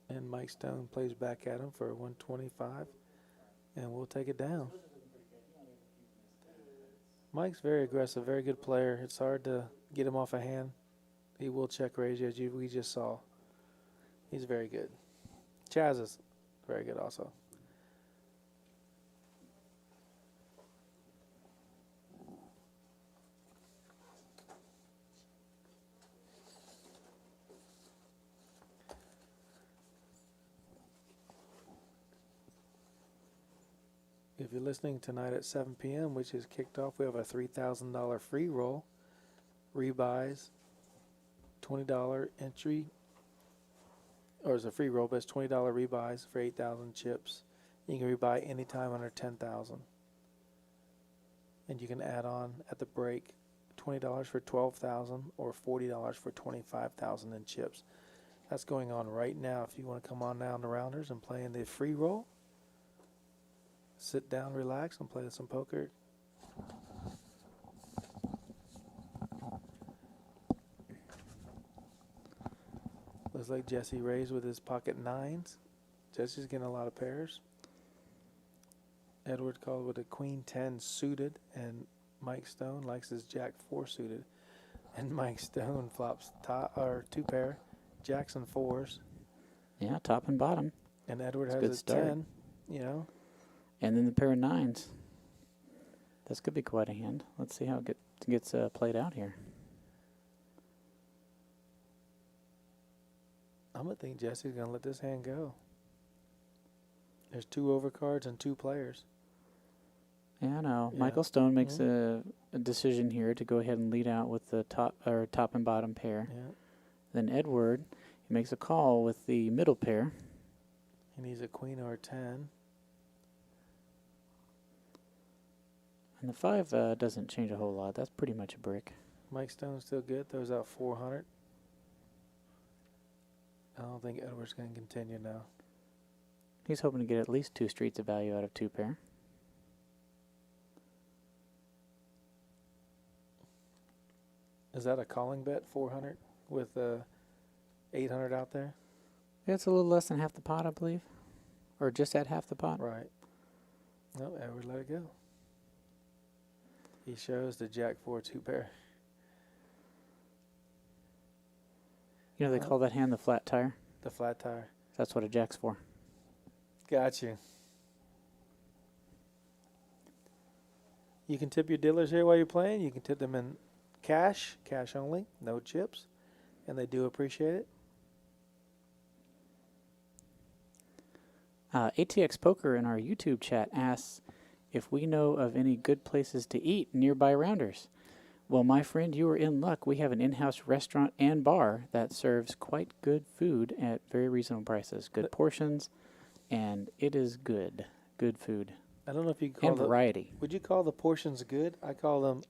And Mike Stone plays back at him for 125, and we'll take it down. Mike's very aggressive, very good player. It's hard to get him off a hand. He will check raise you, as we just saw. He's very good. Chaz is very good also. If you're listening tonight at 7 p.m., which is kicked off, we have a $3,000 free roll, rebuys, $20 entry, or it's a free roll, but it's $20 rebuys for 8,000 chips. You can rebuy anytime under 10,000. And you can add on at the break $20 for 12,000 or $40 for 25,000 in chips. That's going on right now. If you want to come on down to Rounders and play in the free roll, sit down, relax, and play some poker. Looks like Jesse raised with his pocket nines. Jesse's getting a lot of pairs. Edward called with a queen 10 suited, and Mike Stone likes his jack 4 suited. And Mike Stone flops two pair, jacks and 4s. Yeah, top and bottom. And Edward That's has a good a start. 10, you know. And then the pair of nines. This could be quite a hand. Let's see how it gets played out here. I'm going to think Jesse's going to let this hand go. There's 2 overcards and 2 players. Yeah, I know. Yeah. Michael Stone makes a decision here to go ahead and lead out with the top and bottom pair. Yeah. Then Edward, he makes a call with the middle pair. He needs a queen or a 10. And the 5 doesn't change a whole lot. That's pretty much a brick. Mike Stone's still good. Throws out 400. I don't think Edward's going to continue now. He's hoping to get at least 2 streets of value out of 2 pair. Is that a calling bet, 400, with 800 out there? Yeah, it's a little less than half the pot, I believe. Or just at half the pot. Right. No, Edward let it go. He shows the jack 4 2 pair. You know, they call that hand the flat tire. The flat tire. That's what a jack's for. Got you. You can tip your dealers here while you're playing. You can tip them in cash only, no chips, and they do appreciate it. ATX Poker in our YouTube chat asks if we know of any good places to eat nearby Rounders. Well, my friend, you are in luck. We have an in-house restaurant and bar that serves quite good food at very reasonable prices. Good portions, and it is good. Good food. I don't know if you call And variety. Would you call the portions good? I call them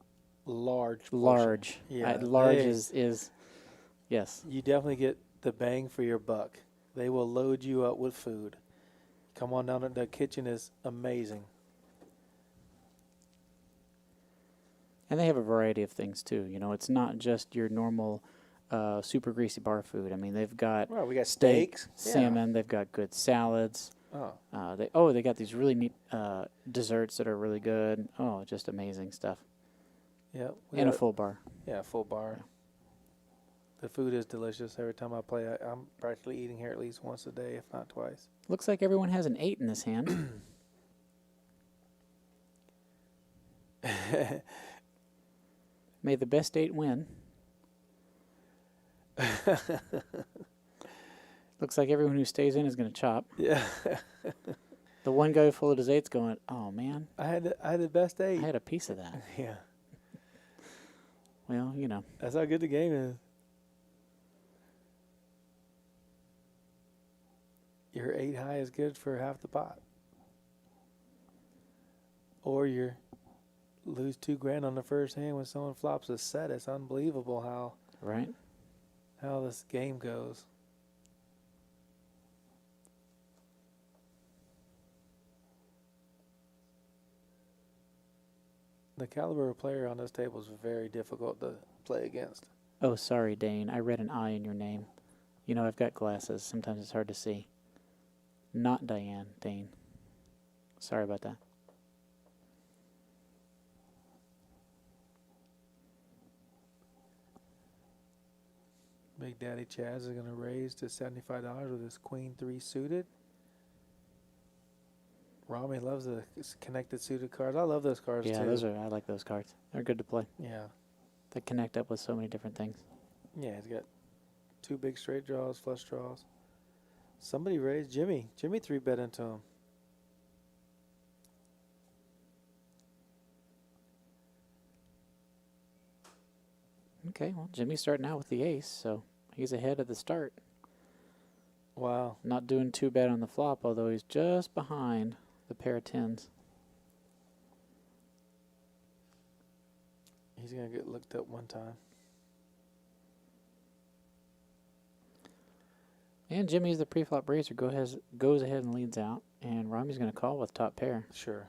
large. Large. Yeah, large is, yes. You definitely get the bang for your buck. They will load you up with food. Come on down to the kitchen is amazing. And they have a variety of things, too. You know, it's not just your normal super greasy bar food. I mean, they've got Well, we got steak, steaks, salmon. They've got good salads. Oh, They got these really neat desserts that are really good. Oh, just amazing stuff. yeah. And a full bar. Yeah, full bar. Yeah. The food is delicious. Every time I play, I'm practically eating here at least once a day, if not twice. Looks like everyone has an 8 in this hand. May the best 8 win. Looks like everyone who stays in is going to chop. Yeah. The one guy who folded his 8's going, oh, man, I had the best 8. I had a piece of that. Yeah. Well, you know. That's how good the game is. Your 8 high is good for half the pot. Or you lose $2,000 on the first hand when someone flops a set. It's unbelievable how this game goes. The caliber of player on this table is very difficult to play against. Oh, sorry, Dane. I read an I in your name. You know, I've got glasses. Sometimes it's hard to see. Not Diane, Dane. Sorry about that. Big Daddy Chaz is going to raise to $75 with his Queen 3 suited. Rami loves the connected suited cards. I love those cards Yeah, too. I like those cards. They're good to play. Yeah. They connect up with so many different things. Yeah, he's got 2 big straight draws, flush draws. Somebody raised Jimmy. Jimmy 3-bet into him. Okay, well, Jimmy's starting out with the ace, so he's ahead at the start. Wow. Not doing too bad on the flop, although he's just behind the pair of tens. He's going to get looked up one time. And Jimmy's the pre-flop raiser, goes ahead and leads out, and Rami's going to call with top pair. Sure.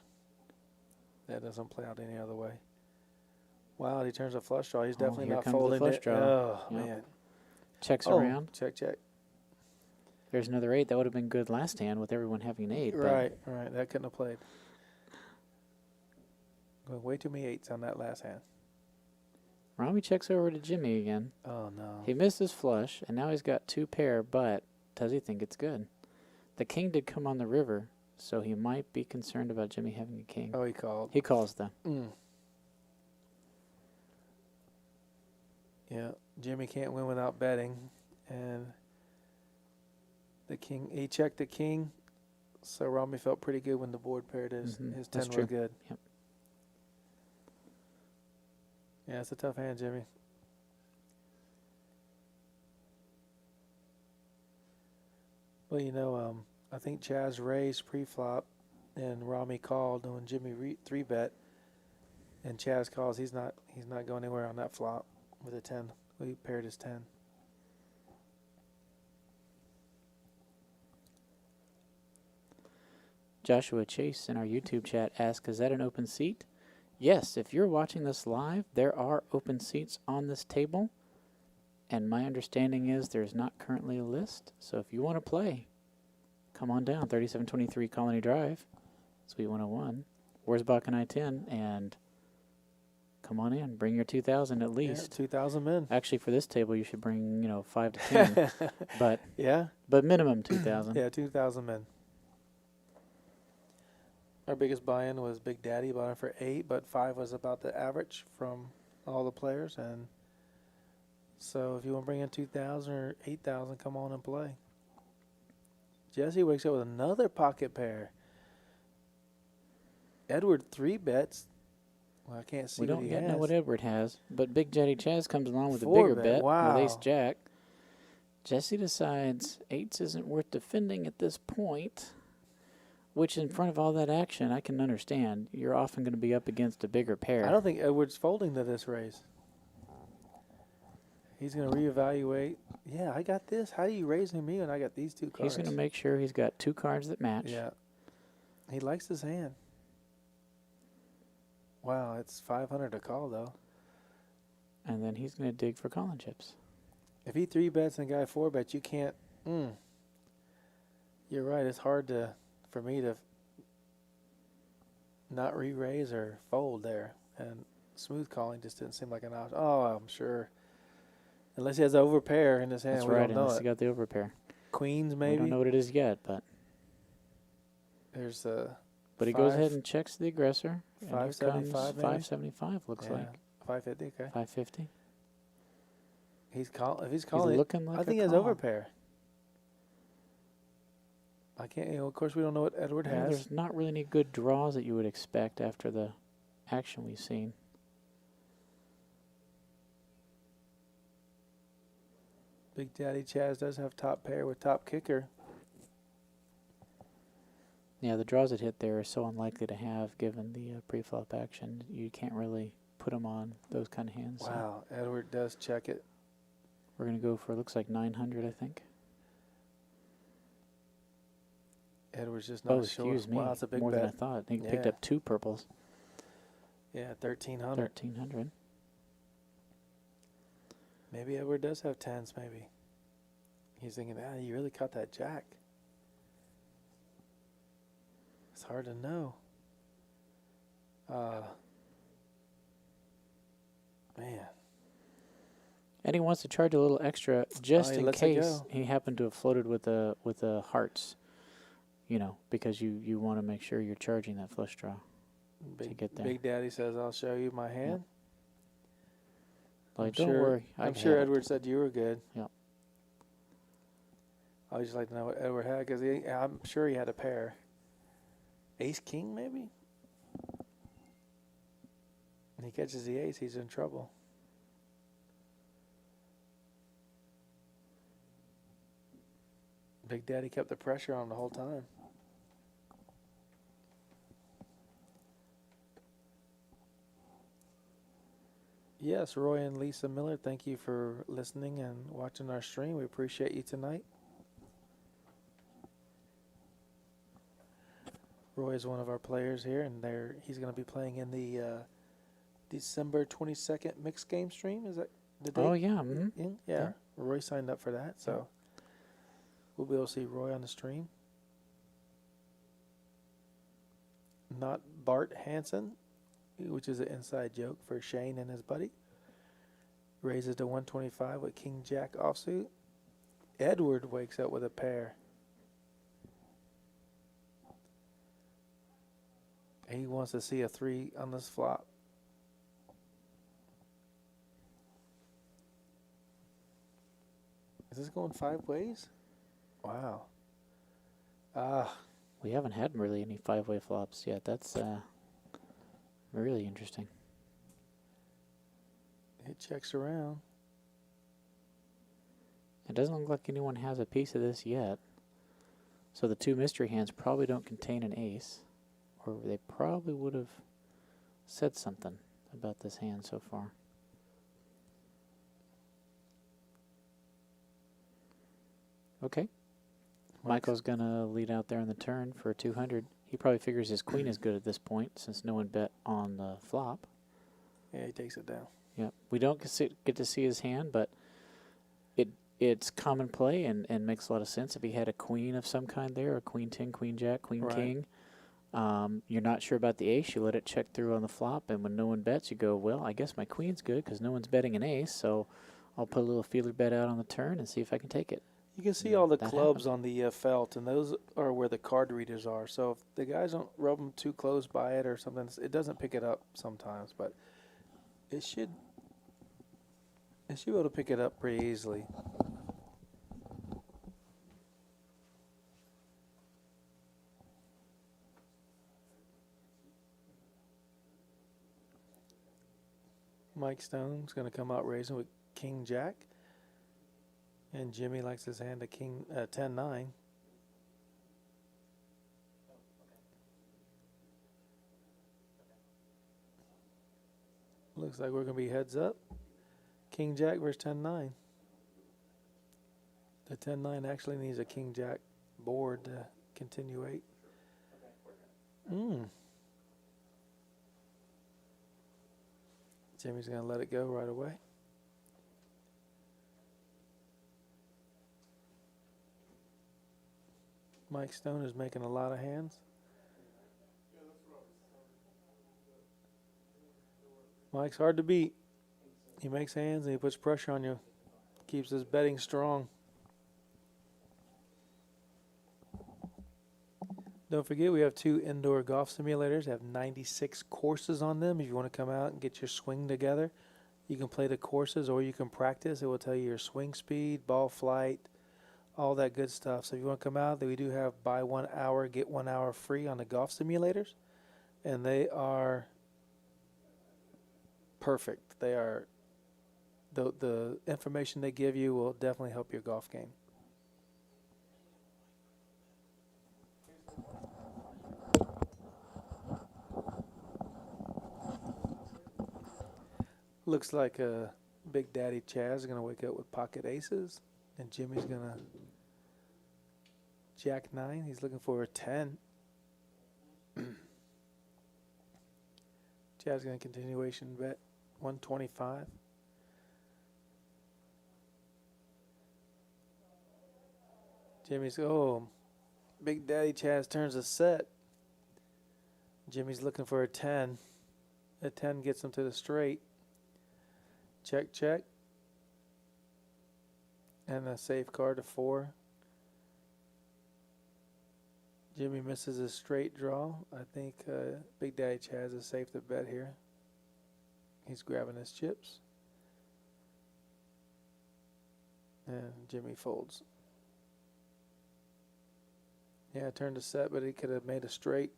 That doesn't play out any other way. Wow, he turns a flush draw. He's definitely here not comes the folding flush it. draw. Oh, Yep. man. Checks Oh, around. check, check. There's another 8. That would have been good last hand with everyone having an 8. Right. That couldn't have played. Going way too many 8s on that last hand. But Rami checks over to Jimmy again. Oh, no. He missed his flush, and now he's got 2 pair, but does he think it's good? The king did come on the river, so he might be concerned about Jimmy having a king. Oh, he called. He calls them. Yeah, Jimmy can't win without betting. And the king, he checked the king, so Rami felt pretty good when the board paired his 10 That's was true. good. Yep. Yeah, it's a tough hand, Jimmy. Well, you know, I think Chaz raised pre-flop, and Rami called when Jimmy 3-bet, and Chaz calls. He's not going anywhere on that flop with a 10. We paired his 10. Joshua Chase in our YouTube chat asks, is that an open seat? Yes, if you're watching this live, there are open seats on this table. And my understanding is there's not currently a list. So if you want to play, come on down. 3723 Colony Drive, Suite 101. Wurzbach and I-10. And come on in. Bring your 2,000 at least. Yeah, 2,000 men. Actually, for this table, you should bring, 5 to 10. but Yeah? but minimum 2,000. Yeah, 2,000 men. Our biggest buy-in was Big Daddy, bought in for 8, but 5 was about the average from all the players. And so if you want to bring in 2,000 or 8,000, come on and play. Jesse wakes up with another pocket pair. Edward 3-bets. Well, I can't see We what don't he yet has. know what Edward has, but Big Jetty Chaz comes along with a 4-bet, bigger bet wow. with Ace Jack. Jesse decides 8s isn't worth defending at this point, which in front of all that action, I can understand. You're often going to be up against a bigger pair. I don't think Edward's folding to this raise. He's going to reevaluate. Yeah, I got this. How are you raising me when I got these 2 cards? He's going to make sure he's got 2 cards that match. Yeah. He likes his hand. Wow, it's 500 to call, though. And then he's going to dig for calling chips. If he 3-bets and guy 4-bets, you can't. You're right. It's hard for me to not re-raise or fold there. And smooth calling just didn't seem like an option. Oh, I'm sure. Unless he has an overpair in his hand, That's we right, don't know unless it. he got the overpair. Queens, We maybe. don't know what it is yet, but There's he goes ahead and checks the aggressor. And here comes 575 maybe? 575 looks like. 550. Okay. 550. If he's calling, looking like I think he a has call. overpair. I can't. Of course, we don't know what Edward Yeah, has. there's not really any good draws that you would expect after the action we've seen. Big Daddy Chaz does have top pair with top kicker. Yeah, the draws that hit there are so unlikely to have given the pre-flop action. You can't really put them on those kind of hands. So Wow, Edward does check it. we're going to go for, looks like 900, I think. Edward's just not Oh, sure. excuse me. Wow, that's a big More bet. than I thought. He picked Yeah. up 2 purples. Yeah, 1,300. 1,300. Maybe Edward does have tens, maybe. He's thinking, you really caught that jack. It's hard to know. Man. And he wants to charge a little extra just in lets it case go. he happened to have floated with the hearts, you know, because you want to make sure you're charging that flush draw to get there. Big Daddy says, I'll show you my hand. Like, I'm don't sure, worry. I'm sure Edward said you were good. Yep. I would just like to know what Edward had because I'm sure he had a pair. Ace King, maybe? And he catches the ace, he's in trouble. Big Daddy kept the pressure on the whole time. Yes, Roy and Lisa Miller, thank you for listening and watching our stream. We appreciate you tonight. Roy is one of our players here, and he's going to be playing in the December 22nd mixed game stream. Is that the date? Oh, yeah. Mm-hmm. Yeah. Roy signed up for that, so we'll be able to see Roy on the stream. Not Bart Hansen, which is an inside joke for Shane and his buddy. Raises to 125 with King Jack offsuit. Edward wakes up with a pair. He wants to see a 3 on this flop. Is this going 5 ways? Wow. We haven't had really any 5-way flops yet. That's really interesting. It checks around. It doesn't look like anyone has a piece of this yet. So the 2 mystery hands probably don't contain an ace. Or they probably would have said something about this hand so far. Okay. Michael's going to lead out there on the turn for 200. He probably figures his queen is good at this point since no one bet on the flop. Yeah, he takes it down. Yeah, we don't get to see his hand, but it's common play and makes a lot of sense. If he had a queen of some kind there, a queen 10, queen jack, queen king, you're not sure about the ace, you let it check through on the flop, and when no one bets, you go, well, I guess my queen's good because no one's betting an ace, so I'll put a little feeler bet out on the turn and see if I can take it. You can see all the That clubs happened. on the felt, and those are where the card readers are. So if the guys don't rub them too close by it or something, it doesn't pick it up sometimes, but it should be able to pick it up pretty easily. Mike Stone's going to come out raising with King Jack. And Jimmy likes his hand to King 10-9. Looks like we're going to be heads up. King Jack versus 10-9. The 10-9 actually needs a King Jack board to continuate. Jimmy's going to let it go right away. Mike Stone is making a lot of hands. Mike's hard to beat. He makes hands and he puts pressure on you. Keeps his betting strong. Don't forget, we have 2 indoor golf simulators. They have 96 courses on them. If you want to come out and get your swing together, you can play the courses or you can practice. It will tell you your swing speed, ball flight, all that good stuff. So if you want to come out, we do have buy 1 hour, get 1 hour free on the golf simulators. And they are perfect. They are, the information they give you will definitely help your golf game. Looks like Big Daddy Chaz is going to wake up with pocket aces. And Jimmy's going to jack 9. He's looking for a 10. Chad's going to continuation bet 125. Jimmy's, oh, Big Daddy Chaz turns a set. Jimmy's looking for a 10. A 10 gets him to the straight. Check, check. And a safe card to 4. Jimmy misses a straight draw. I think Big Daddy Chaz is safe to bet here. He's grabbing his chips. And Jimmy folds. Yeah, turned a set, but he could have made a straight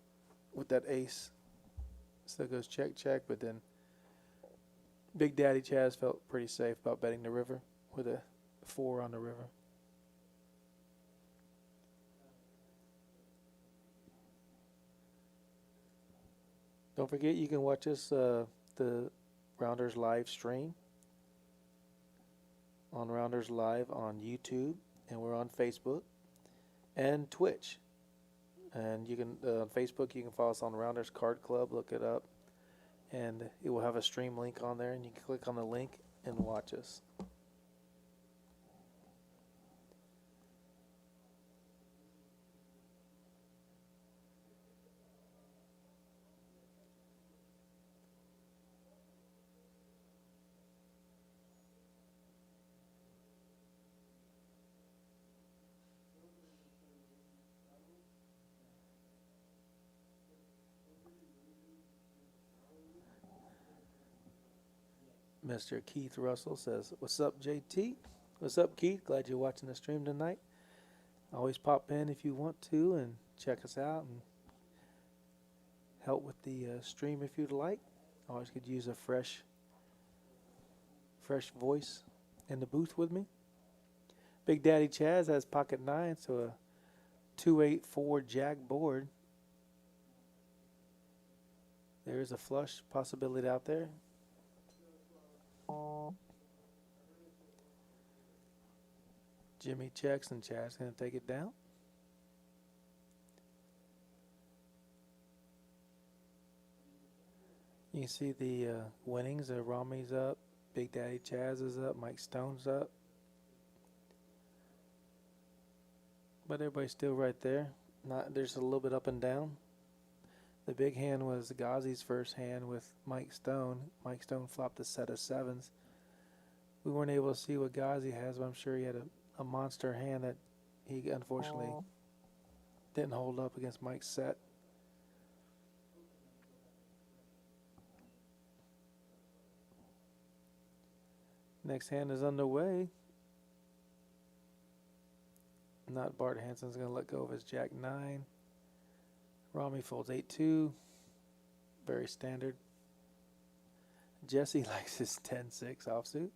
with that ace. Still goes check, check, but then Big Daddy Chaz felt pretty safe about betting the river with a 4 on the river. Don't forget you can watch us the Rounders Live stream on Rounders Live on YouTube, and we're on Facebook and Twitch. And you can on Facebook you can follow us on Rounders Card Club. Look it up, and it will have a stream link on there, and you can click on the link and watch us. Mr. Keith Russell says, "What's up, JT? What's up, Keith? Glad you're watching the stream tonight. Always pop in if you want to and check us out and help with the stream if you'd like. Always could use a fresh voice in the booth with me." Big Daddy Chaz has pocket 9, so a 2-8-4 jack board. There is a flush possibility out there. Jimmy checks and Chad's going to take it down. You can see the winnings. Rami's up, Big Daddy Chaz is up, Mike Stone's up. But everybody's still right there. There's a little bit up and down. The big hand was Ghazi's first hand with Mike Stone. Mike Stone flopped a set of 7s. We weren't able to see what Ghazi has, but I'm sure he had a monster hand that he unfortunately didn't hold up against Mike's set. Next hand is underway. Not Bart Hansen's going to let go of his jack 9. Rami folds 8-2. Very standard. Jesse likes his 10-6 offsuit.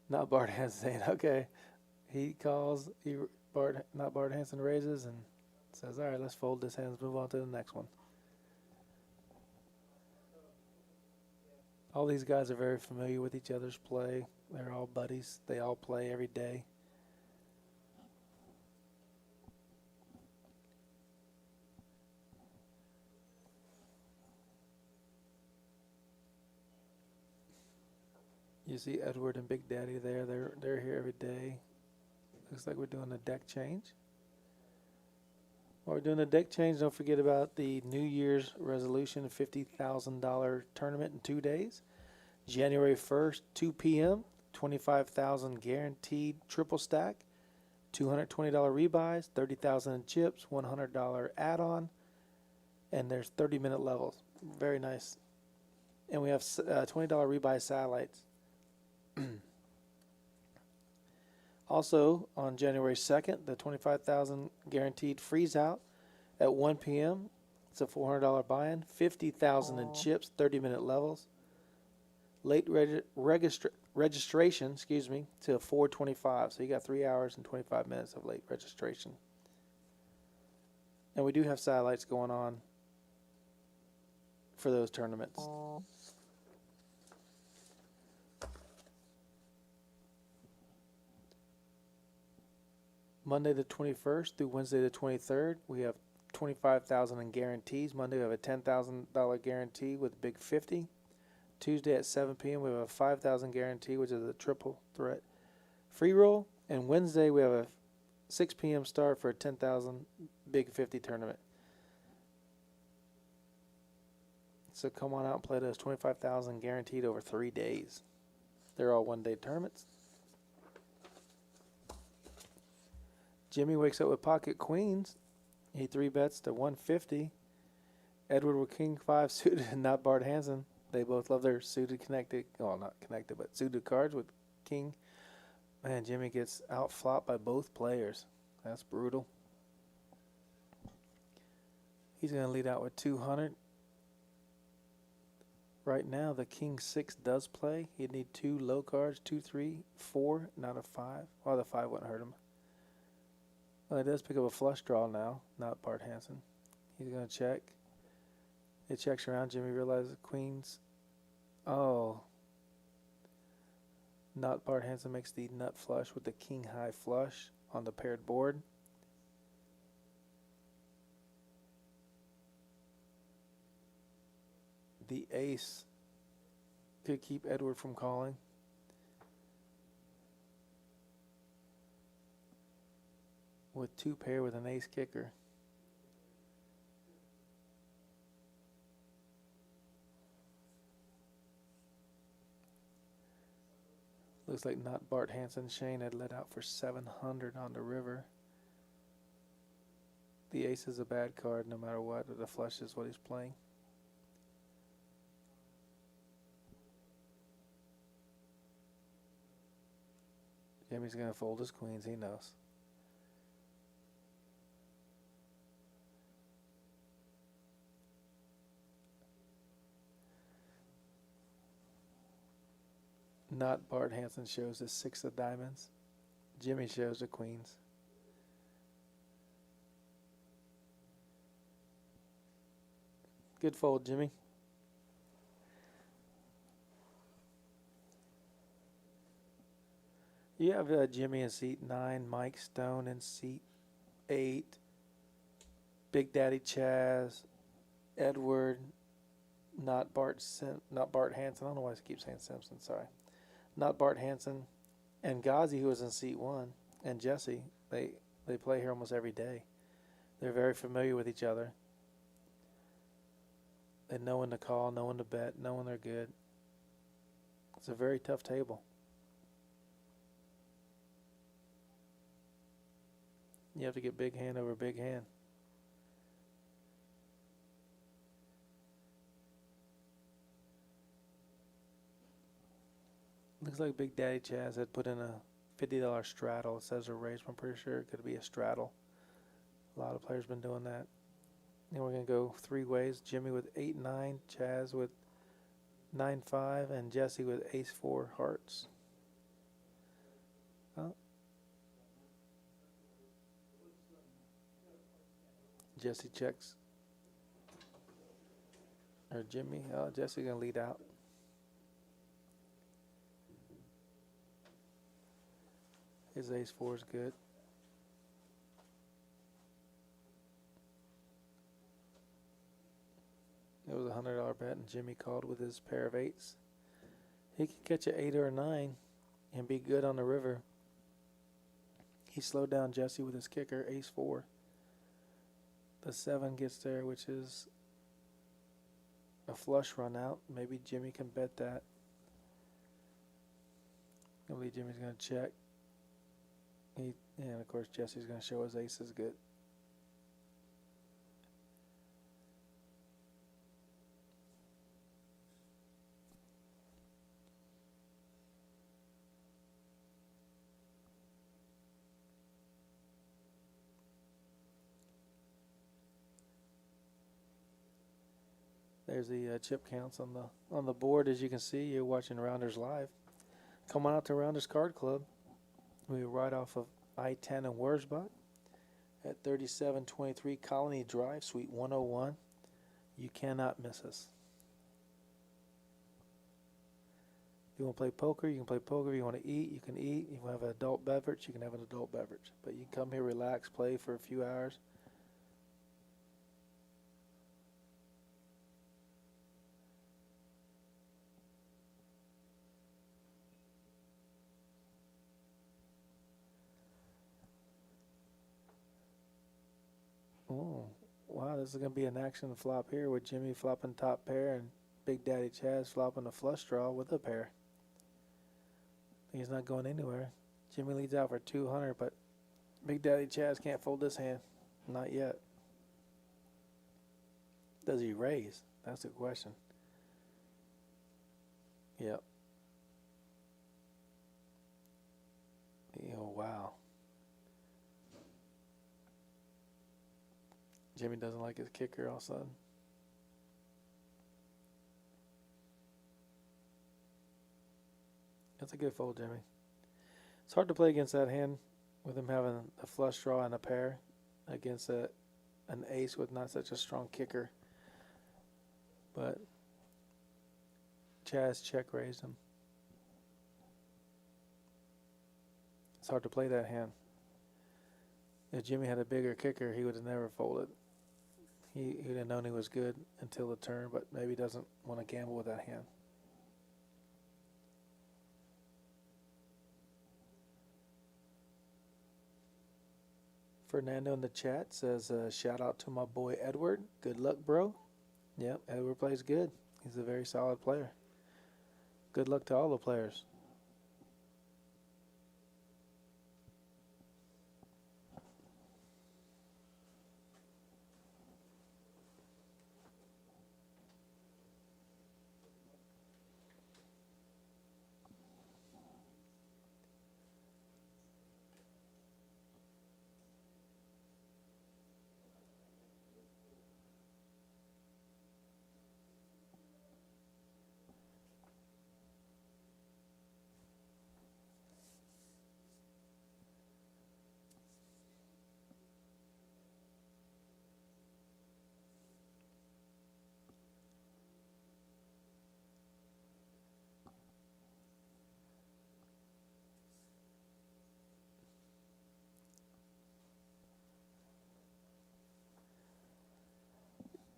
Not Bart Hansen saying, okay. He calls, not Bart Hansen raises and says, all right, let's fold this hand. Let's move on to the next one. All these guys are very familiar with each other's play. They're all buddies. They all play every day. You see Edward and Big Daddy there. They're here every day. Looks like we're doing a deck change. While we're doing the deck change, don't forget about the New Year's resolution $50,000 tournament in 2 days. January 1st, 2 p.m., $25,000 guaranteed triple stack, $220 rebuys, $30,000 in chips, $100 add-on, and there's 30-minute levels. Very nice. And we have $20 rebuy satellites. Also, on January 2nd, the $25,000 guaranteed freeze out at 1 p.m. It's a $400 buy-in, $50,000 in chips, 30-minute levels. Late registration, to 4:25. So you got 3 hours and 25 minutes of late registration. And we do have satellites going on for those tournaments. Monday the 21st through Wednesday the 23rd, we have $25,000 in guarantees. Monday we have a $10,000 guarantee with a big 50. Tuesday at 7 p.m. we have a $5,000 guarantee, which is a triple threat free roll. And Wednesday we have a 6 p.m. start for a $10,000 big 50 tournament. So come on out and play those. $25,000 guaranteed over 3 days. They're all one-day tournaments. Jimmy wakes up with pocket queens. He 3-bets to 150. Edward with king 5 suited and not Bart Hansen. They both love their suited connected, well, not connected, but suited cards with king. Man, Jimmy gets out-flopped by both players. That's brutal. He's going to lead out with 200. Right now, the king 6 does play. He'd need 2 low cards, 2, 3, 4, not a 5. Oh, the 5 wouldn't hurt him. Well, he does pick up a flush draw now, not Bart Hansen. He's going to check. It checks around. Jimmy realizes the queens. Oh. Not Bart Hansen makes the nut flush with the king high flush on the paired board. The ace could keep Edward from calling. With 2 pair with an ace kicker. Looks like not Bart Hansen. Shane had let out for 700 on the river. The ace is a bad card no matter what, but the flush is what he's playing. Jimmy's going to fold his queens, he knows. Not Bart Hansen shows the 6 of diamonds. Jimmy shows the queens. Good fold, Jimmy. You have Jimmy in seat 9, Mike Stone in seat 8, Big Daddy Chaz, Edward, not Bart Hansen. I don't know why I keep saying Simpson. Sorry. Not Bart Hansen, and Ghazi, who was in seat 1, and Jesse. They play here almost every day. They're very familiar with each other. They know when to call, know when to bet, know when they're good. It's a very tough table. You have to get big hand over big hand. Looks like Big Daddy Chaz had put in a $50 straddle. It says a raise, but I'm pretty sure it could be a straddle. A lot of players been doing that. And we're going to go 3 ways. Jimmy with 8-9, Chaz with 9-5, and Jesse with ace-4 hearts. Oh. Jesse checks. Or Jimmy. Oh, Jesse's going to lead out. His ace-4 is good. It was a $100 bet, and Jimmy called with his pair of 8s. He could catch an 8 or a 9 and be good on the river. He slowed down Jesse with his kicker, ace-4. The 7 gets there, which is a flush run out. Maybe Jimmy can bet that. I believe Jimmy's going to check. And of course Jesse's going to show his ace is good. There's the chip counts on the board. As you can see, you're watching Rounders Live. Come on out to Rounders Card Club. We ride off of I-10 in Wurzbach at 3723 Colony Drive, Suite 101. You cannot miss us. If you want to play poker, you can play poker. If you want to eat, you can eat. If you want to have an adult beverage, you can have an adult beverage. But you can come here, relax, play for a few hours. Oh, wow, this is going to be an action flop here with Jimmy flopping top pair and Big Daddy Chaz flopping a flush draw with a pair. He's not going anywhere. Jimmy leads out for 200, but Big Daddy Chaz can't fold this hand. Not yet. Does he raise? That's the question. Yep. Oh, wow. Jimmy doesn't like his kicker all of a sudden. That's a good fold, Jimmy. It's hard to play against that hand with him having a flush draw and a pair against an ace with not such a strong kicker. But Chaz check raised him. It's hard to play that hand. If Jimmy had a bigger kicker, he would have never folded. He would have known he was good until the turn, but maybe doesn't want to gamble with that hand. Fernando in the chat says, shout out to my boy Edward. Good luck, bro. Yep, Edward plays good. He's a very solid player. Good luck to all the players.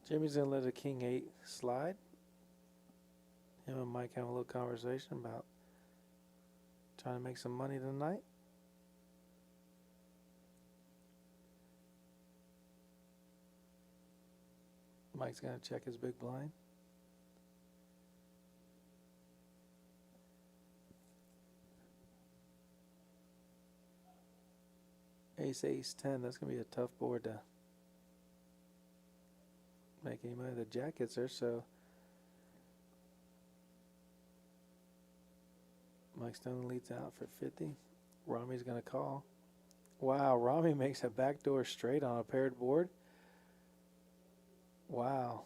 Jimmy's going to let a king 8 slide. Him and Mike have a little conversation about trying to make some money tonight. Mike's going to check his big blind. Ace, ace, 10. That's going to be a tough board to make any money. The jack hits her, so Mike Stone leads out for 50. Rami's going to call. Wow, Rami makes a backdoor straight on a paired board. Wow.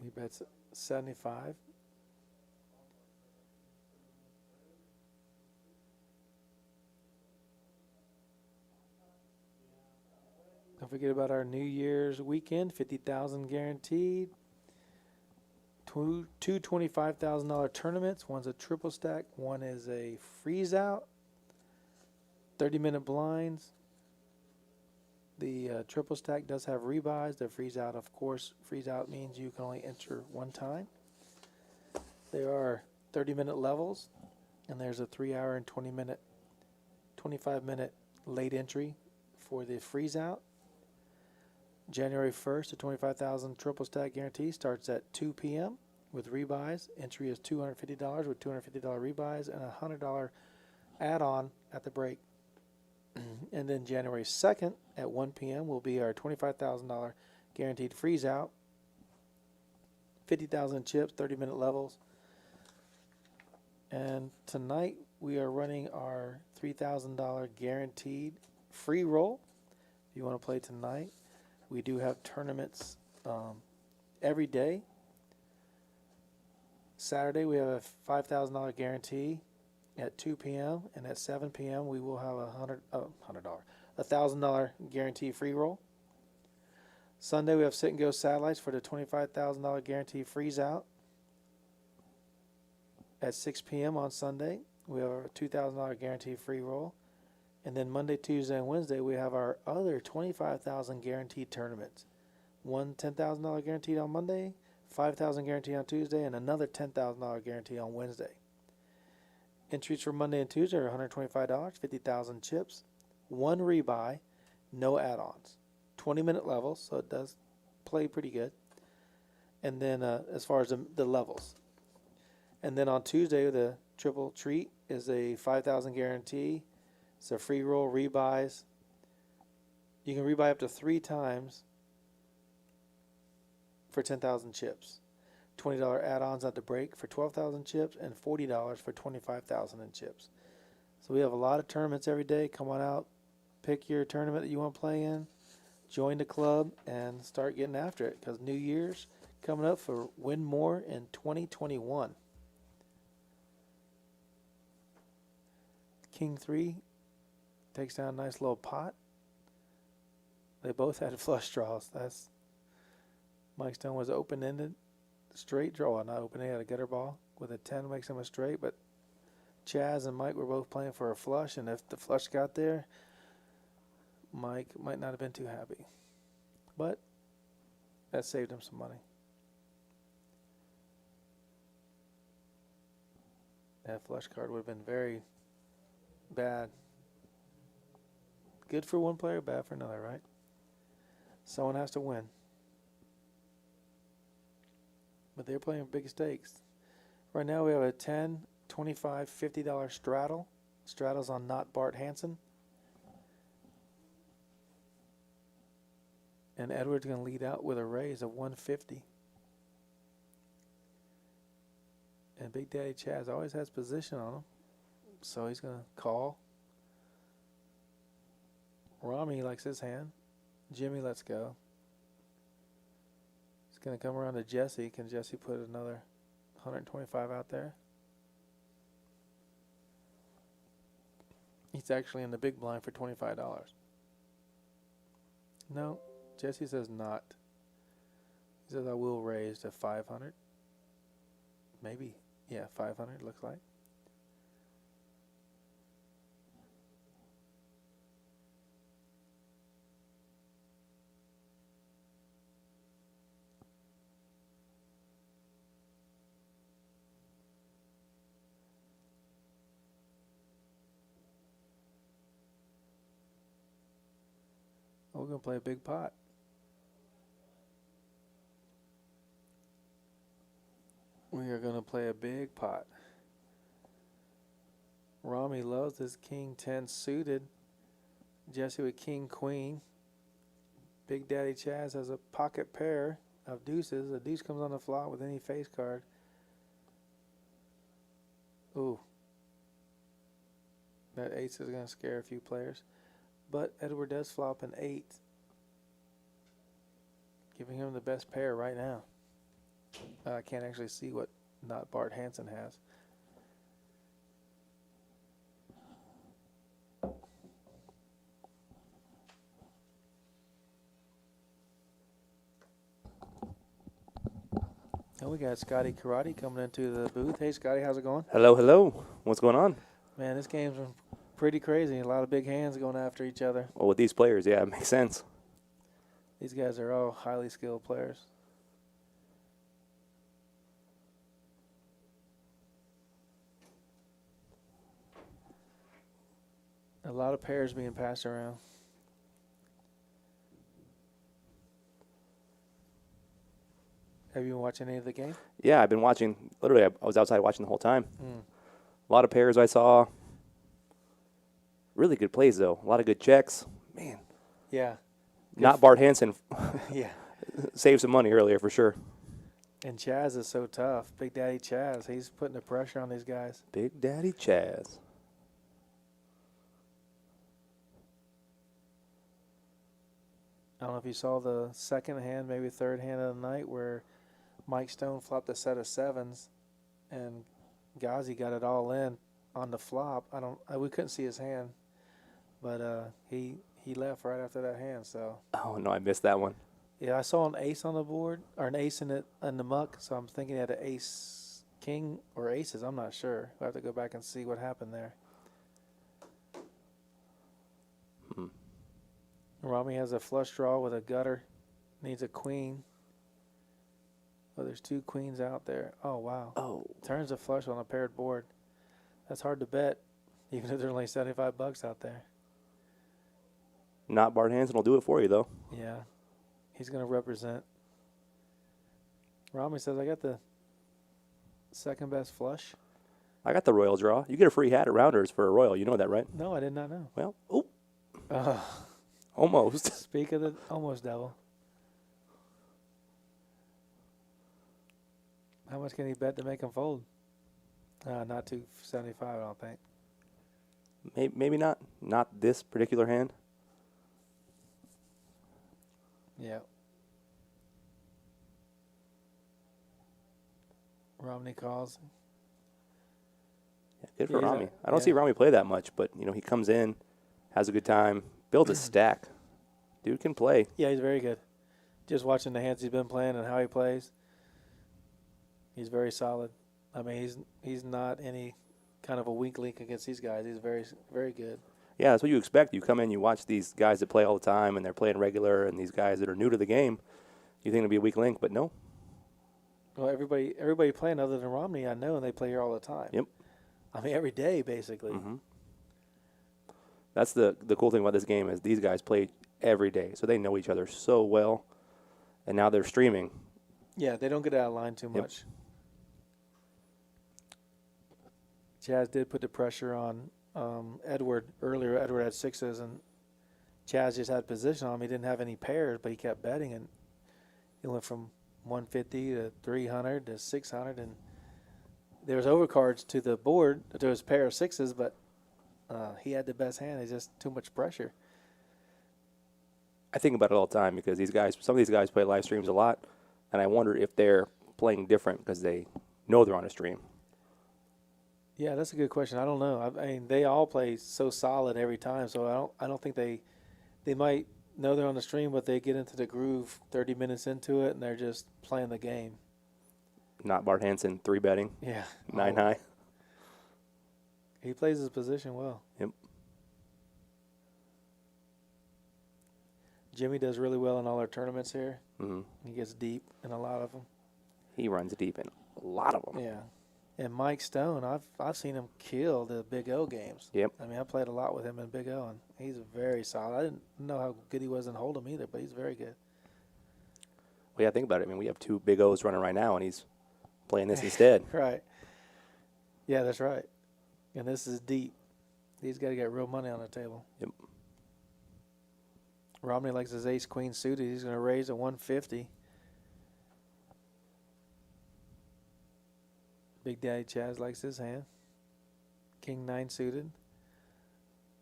He bets 75. Don't forget about our New Year's weekend, $50,000 guaranteed. Two $25,000 tournaments. One's a triple stack. One is a freeze out. 30-minute blinds. The triple stack does have rebuys. The freeze out, of course, freeze out means you can only enter one time. There are 30-minute levels, and there's a 3-hour and 25-minute late entry for the freeze out. January 1st, the 25,000 triple stack guarantee starts at 2 p.m. with rebuys. Entry is $250 with $250 rebuys and a $100 add-on at the break. And then January 2nd at 1 p.m. will be our $25,000 guaranteed freeze out. 50,000 chips, 30-minute levels. And tonight we are running our $3,000 guaranteed free roll. If you want to play tonight, we do have tournaments every day. Saturday we have a $5,000 guarantee at 2 p.m. and at 7 p.m. we will have a $1,000 guarantee free roll. Sunday, we have Sit and Go Satellites for the $25,000 guarantee freeze out. At 6 p.m. on Sunday, we have our $2,000 guarantee free roll. And then Monday, Tuesday, and Wednesday, we have our other $25,000 guaranteed tournaments. One $10,000 guaranteed on Monday, $5,000 guaranteed on Tuesday, and another $10,000 guarantee on Wednesday. Entries for Monday and Tuesday are $125, 50,000 chips, one rebuy, no add-ons. 20-minute levels, so it does play pretty good. And then as far as the levels. And then on Tuesday, the triple treat is a 5,000 guarantee. It's a free roll, rebuys. You can rebuy up to 3 times for 10,000 chips. $20 add-ons at the break for 12,000 chips and $40 for 25,000 in chips. So we have a lot of tournaments every day. Come on out, pick your tournament that you want to play in, join the club, and start getting after it because New Year's coming up for Win More in 2021. King 3 takes down a nice little pot. They both had flush draws. That's Mike Stone was open-ended, straight draw, not open-ended, had a gutter ball with a 10 makes him a straight, but Chaz and Mike were both playing for a flush, and if the flush got there, Mike might not have been too happy. But that saved him some money. That flush card would have been very bad. Good for one player, bad for another, right? Someone has to win. But they're playing big stakes. Right now we have a $10, $25, $50 straddle. Straddle's on not Bart Hansen. And Edward's going to lead out with a raise of $150. And Big Daddy Chaz always has position on him. So he's going to call. Rami likes his hand. Jimmy, let's go. He's going to come around to Jesse. Can Jesse put another 125 out there? He's actually in the big blind for $25. No, Jesse says not. He says I will raise to 500. Maybe, yeah, 500 looks like. We're going to play a big pot. We are going to play a big pot. Rami loves his King 10 suited. Jesse with King Queen. Big Daddy Chaz has a pocket pair of deuces. A deuce comes on the flop with any face card. Ooh. That ace is going to scare a few players. But Edward does flop an 8. Giving him the best pair right now. I can't actually see what not Bart Hansen has. And we got Scotty Karate coming into the booth. Hey, Scotty, how's it going? Hello, hello. What's going on? Man, this game's been pretty crazy. A lot of big hands going after each other. Well, with these players, yeah, it makes sense. These guys are all highly skilled players. A lot of pairs being passed around. Have you been watching any of the game? Yeah, I've been watching. Literally, I was outside watching the whole time. A lot of pairs I saw. Really good plays, though. A lot of good checks. Man. Yeah. Not Bart Hansen. Yeah. Saved some money earlier, for sure. And Chaz is so tough. Big Daddy Chaz. He's putting the pressure on these guys. Big Daddy Chaz. I don't know if you saw the second hand, maybe third hand of the night where Mike Stone flopped a set of 7s and Ghazi got it all in on the flop. We couldn't see his hand, but he left right after that hand. So Oh, no, I missed that one. Yeah, I saw an ace on the board, or an ace in the muck, so I'm thinking he had an ace, king, or aces. I'm not sure. We'll have to go back and see what happened there. Rami has a flush draw with a gutter. Needs a queen. Oh, there's 2 queens out there. Oh, wow. Oh. Turns a flush on a paired board. That's hard to bet, even if there's only $75 out there. Not Bart Hansen will do it for you, though. Yeah. He's going to represent. Rami says, I got the second best flush. I got the royal draw. You get a free hat at Rounders for a royal. You know that, right? No, I did not know. Well, oh, Oh, almost. speak of the almost devil. How much can he bet to make him fold? Not 275, I don't think. Maybe not. Not this particular hand. Yeah. Romney calls. Yeah, good for Yeah, he's Rami. a- I don't see yeah. Rami play that much, but he comes in, has a good time, builds a stack. Dude can play. Yeah, he's very good. Just watching the hands he's been playing and how he plays, he's very solid. I mean, he's not any kind of a weak link against these guys. He's very, very good. Yeah, that's what you expect. You come in, you watch these guys that play all the time, and they're playing regular, and these guys that are new to the game, you think it'll be a weak link, but no. Well, everybody playing other than Romney, I know, and they play here all the time. Yep. I mean, every day, basically. Mm-hmm. That's the cool thing about this game is these guys play every day, so they know each other so well, and now they're streaming. Yeah, they don't get out of line too Yep. much. Chaz did put the pressure on Edward earlier. Edward had 6s, and Chaz just had position on him. He didn't have any pairs, but he kept betting, and it went from 150 to 300 to 600, and there was overcards to the board. There was a pair of 6s, but he had the best hand. It's just too much pressure. I think about it all the time because some of these guys play live streams a lot, and I wonder if they're playing different because they know they're on a stream. Yeah, that's a good question. I don't know. I mean, they all play so solid every time, so I don't think they might know they're on the stream, but they get into the groove 30 minutes into it, and they're just playing the game. Not Bart Hansen 3-betting, Yeah. 9 high. He plays his position well. Yep. Jimmy does really well in all our tournaments here. Mm-hmm. He gets deep in a lot of them. He runs deep in a lot of them. Yeah. And Mike Stone, I've seen him kill the Big O games. Yep. I mean, I played a lot with him in Big O, and he's very solid. I didn't know how good he was in Hold'em either, but he's very good. Well, yeah, think about it. I mean, we have 2 big O's running right now, and he's playing this instead. Right. Yeah, that's right. And this is deep. He's got to get real money on the table. Yep. Romney likes his ace queen suited. He's going to raise a 150. Big Daddy Chaz likes his hand. King 9 suited.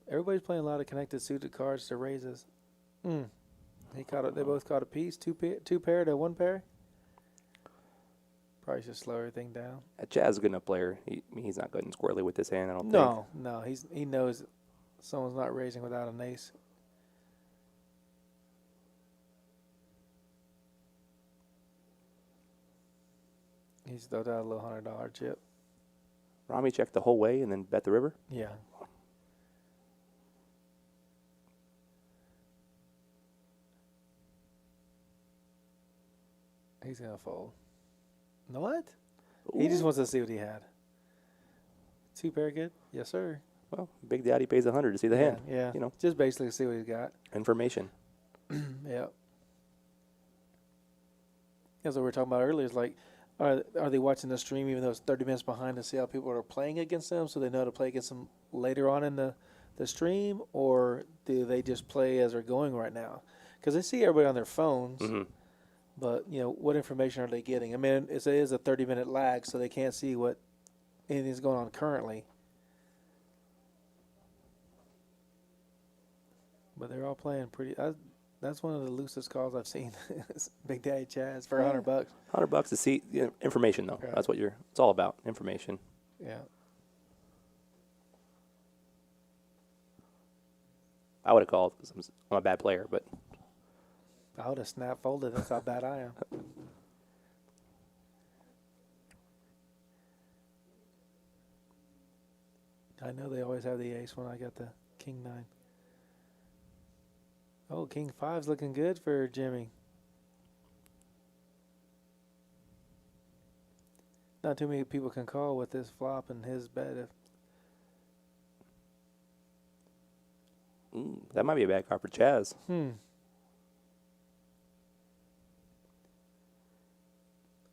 Everybody's playing a lot of connected suited cards to raises. He caught it. They both caught a piece. Two pair to 1 pair. Probably should slow everything down. Chaz is a good enough player. He's not good and squirrely with this hand, I don't think. No. He knows someone's not raising without an ace. He's thrown out a little $100 chip. Rami checked the whole way and then bet the river. Yeah. He's going to fold. What? He just wants to see what he had. 2 pair good? Yes, sir. Well, Big Daddy pays $100 to see the hand. Yeah. You know, Just basically see what he's got. information. Yeah. That's what we were talking about earlier. Is like, are they watching the stream even though it's 30 minutes behind to see how people are playing against them, so they know to play against them later on in the stream, or do they just play as they're going right now? Because they see everybody on their phones, Mm-hmm. but what information are they getting? I mean, it is a 30-minute lag, so they can't see what anything's going on currently. But they're all playing pretty. That's one of the loosest calls I've seen. Big Daddy Chaz for $100. $100 to see information, though. Right. That's what it's all about, information. Yeah. I would have called because I'm a bad player, but I would have snap folded. That's how bad I am. I know they always have the ace when I got the king 9. Oh, king 5's looking good for Jimmy. Not too many people can call with this flop and his bet. That might be a bad card for Chaz.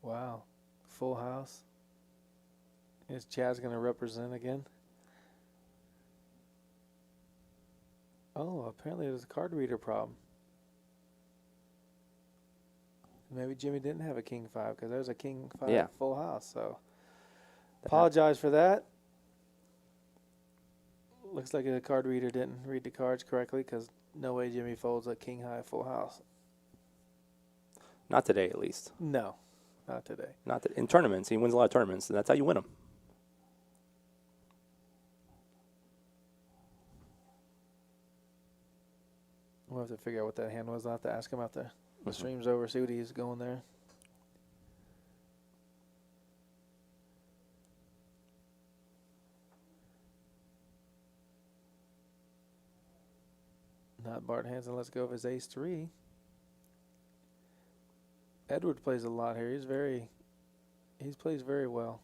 Wow. Full house. Is Chaz going to represent again? Oh, apparently there's a card reader problem. Maybe Jimmy didn't have a king 5 because there's a king 5 full house. So apologize for that. Looks like the card reader didn't read the cards correctly because no way Jimmy folds a king high full house. Not today, at least. No, not today. Not in tournaments. He wins a lot of tournaments, and that's how you win them. We'll have to figure out what that hand was. I'll have to ask him after the stream's over, see what he's going there. Not Bart Hansen. Let's go with his ace 3. Edward plays a lot here. He plays very well.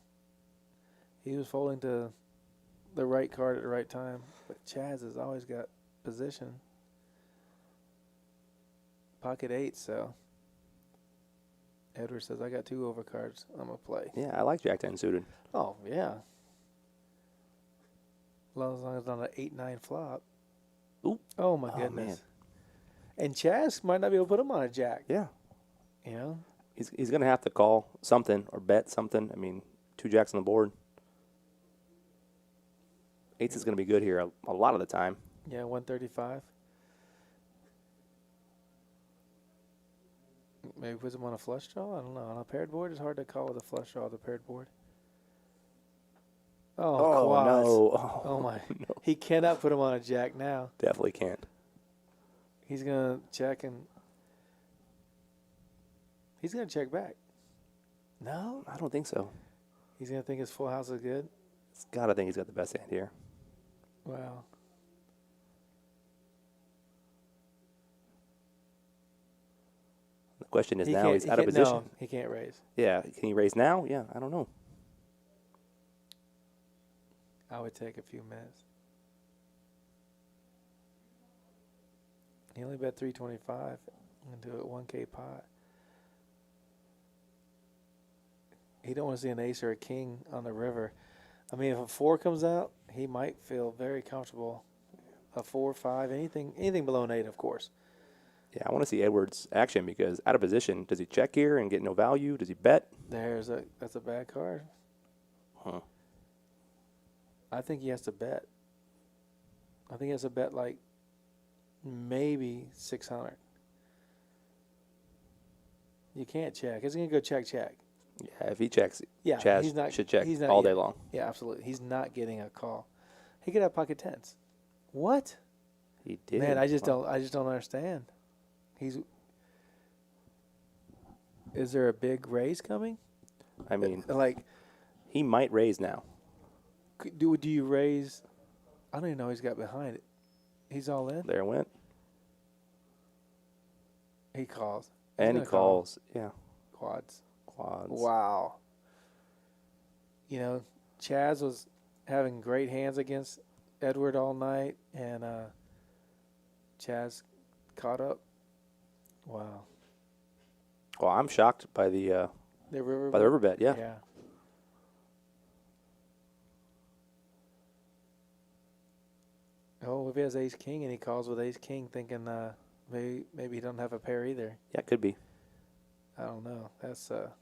He was folding to the right card at the right time, but Chaz has always got position. Pocket 8, so Edward says, I got 2 overcards. I'm going to play. Yeah, I like Jack 10 suited. Oh, yeah. As long as it's on an 8-9 flop. Ooh. Oh, my goodness. Man. And Chaz might not be able to put him on a jack. Yeah. You know? He's going to have to call something or bet something. I mean, 2 jacks on the board. 8s is going to be good here a lot of the time. Yeah, 135. Maybe puts him on a flush draw? I don't know. On a paired board, it's hard to call with a flush draw with a paired board. Oh, quads. No. Oh, my. No. He cannot put him on a jack now. Definitely can't. He's going to check and he's going to check back. No? I don't think so. He's going to think his full house is good? He's got to think he's got the best hand here. Wow. The question is now he's out of position. No, he can't raise. Yeah, can he raise now? Yeah, I don't know. I would take a few minutes. He only bet 325 and do it 1K pot. He don't want to see an ace or a king on the river. I mean, if a 4 comes out, he might feel very comfortable. A 4, 5, anything below an 8, of course. Yeah, I want to see Edwards' action because out of position, does he check here and get no value? Does he bet? That's a bad card. Huh. I think he has to bet. I think he has to bet like maybe 600. You can't check. He's going to go check. Yeah, if he checks, Yeah, Chaz should check all day long. Yeah, absolutely. He's not getting a call. He could have pocket 10s. What? He did. Man, I just don't understand. Is there a big raise coming? I mean, like he might raise now. Do you raise? I don't even know he's got behind it. He's all in. There it went. He calls. And he calls. Yeah. Quads. Quads. Wow. You know, Chaz was having great hands against Edward all night, and Chaz caught up. Wow. Well, I'm shocked by the river bet. Yeah. Yeah. Oh, if he has ace king and he calls with ace king, thinking maybe he don't have a pair either. Yeah, it could be. I don't know. That's that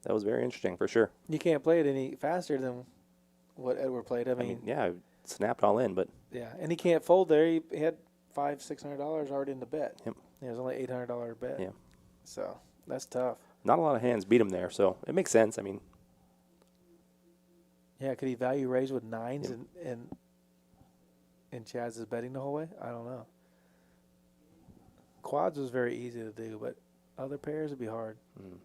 was very interesting for sure. you can't play it any faster than what Edward played. I mean, yeah, snapped all in, but yeah, and he can't fold there. He had $500-600 already in the bet. Yep. It was only $800 bet. Yeah. So that's tough. not a lot of hands beat him there, so it makes sense. I mean, yeah, could he value raise with 9s and Chaz is betting the whole way? I don't know. Quads was very easy to do, but other pairs would be hard. Mm.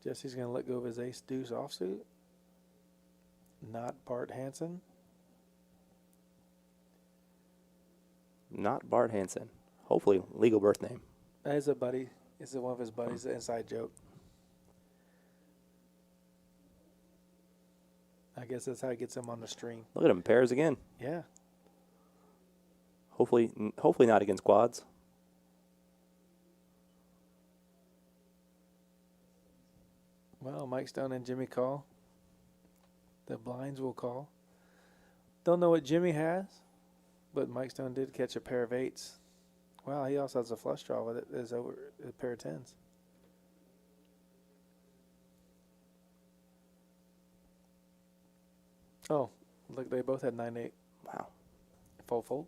Jesse's going to let go of his ace deuce offsuit. Not Bart Hansen. Not Bart Hansen. Hopefully, legal birth name. That is a buddy. It's one of his buddies, the inside joke. I guess that's how he gets him on the stream. Look at him, pairs again. Yeah. Hopefully not against quads. Well, Mike Stone and Jimmy call. The blinds will call. Don't know what Jimmy has, but Mike Stone did catch a pair of eights. Wow, he also has a flush draw with it. There's over a pair of tens. Oh, look, they both had 9-8. Wow. Fold.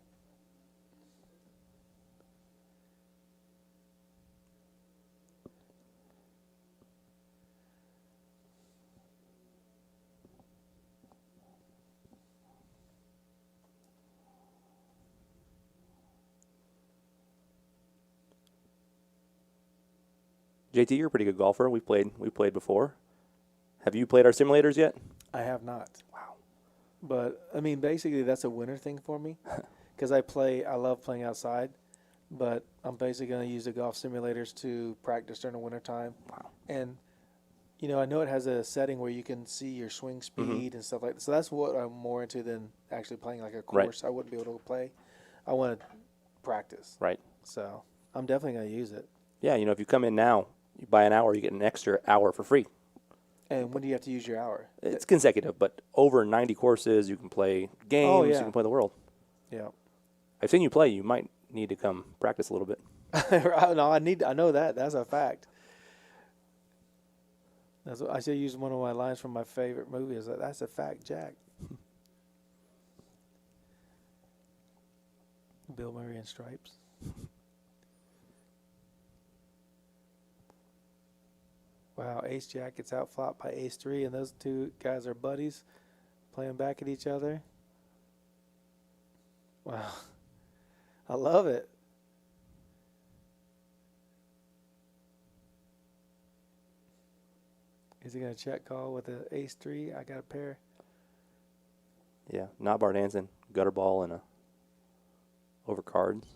JT, you're a pretty good golfer. We played before. Have you played our simulators yet? I have not. Wow. But, I mean, basically that's a winter thing for me because I love playing outside, but I'm basically going to use the golf simulators to practice during the winter time. Wow. And, you know, I know it has a setting where you can see your swing speed and stuff like that. So that's what I'm more into than actually playing like a course. Right. I wouldn't be able to play. I want to practice. Right. So I'm definitely going to use it. Yeah, you know, if you come in now, you buy an hour, you get an extra hour for free. And when do you have to use your hour? It's consecutive, but over 90 courses, you can play games, you can play the world. Yeah. I've seen you play. You might need to come practice a little bit. No, I know that. That's a fact. I should use one of my lines from my favorite movie. Is that's a fact, Jack. Bill Murray in Stripes. Wow, ace jack gets out flopped by ace three, and those two guys are buddies playing back at each other. Wow. I love it. Is he going to check call with the ace three? I got a pair. Yeah, not Bart Hansen. Gutter ball and a over cards.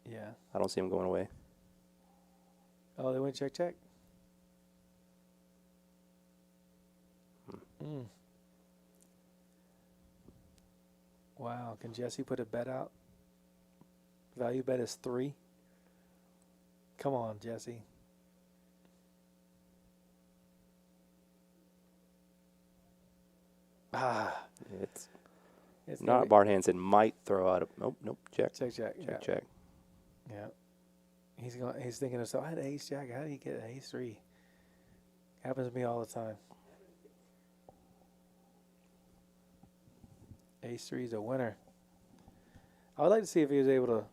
Yeah. I don't see him going away. Oh, they went check. Mm. Wow, can Jesse put a bet out? Value bet is 3. Come on, Jesse. It's It's not Bart Hansen. Might throw out a nope. Check. Check. Check. Yeah. He's thinking to himself, I had ace jack. How do you get an ace 3? Happens to me all the time. Ace 3 is a winner. I would like to see if he was able to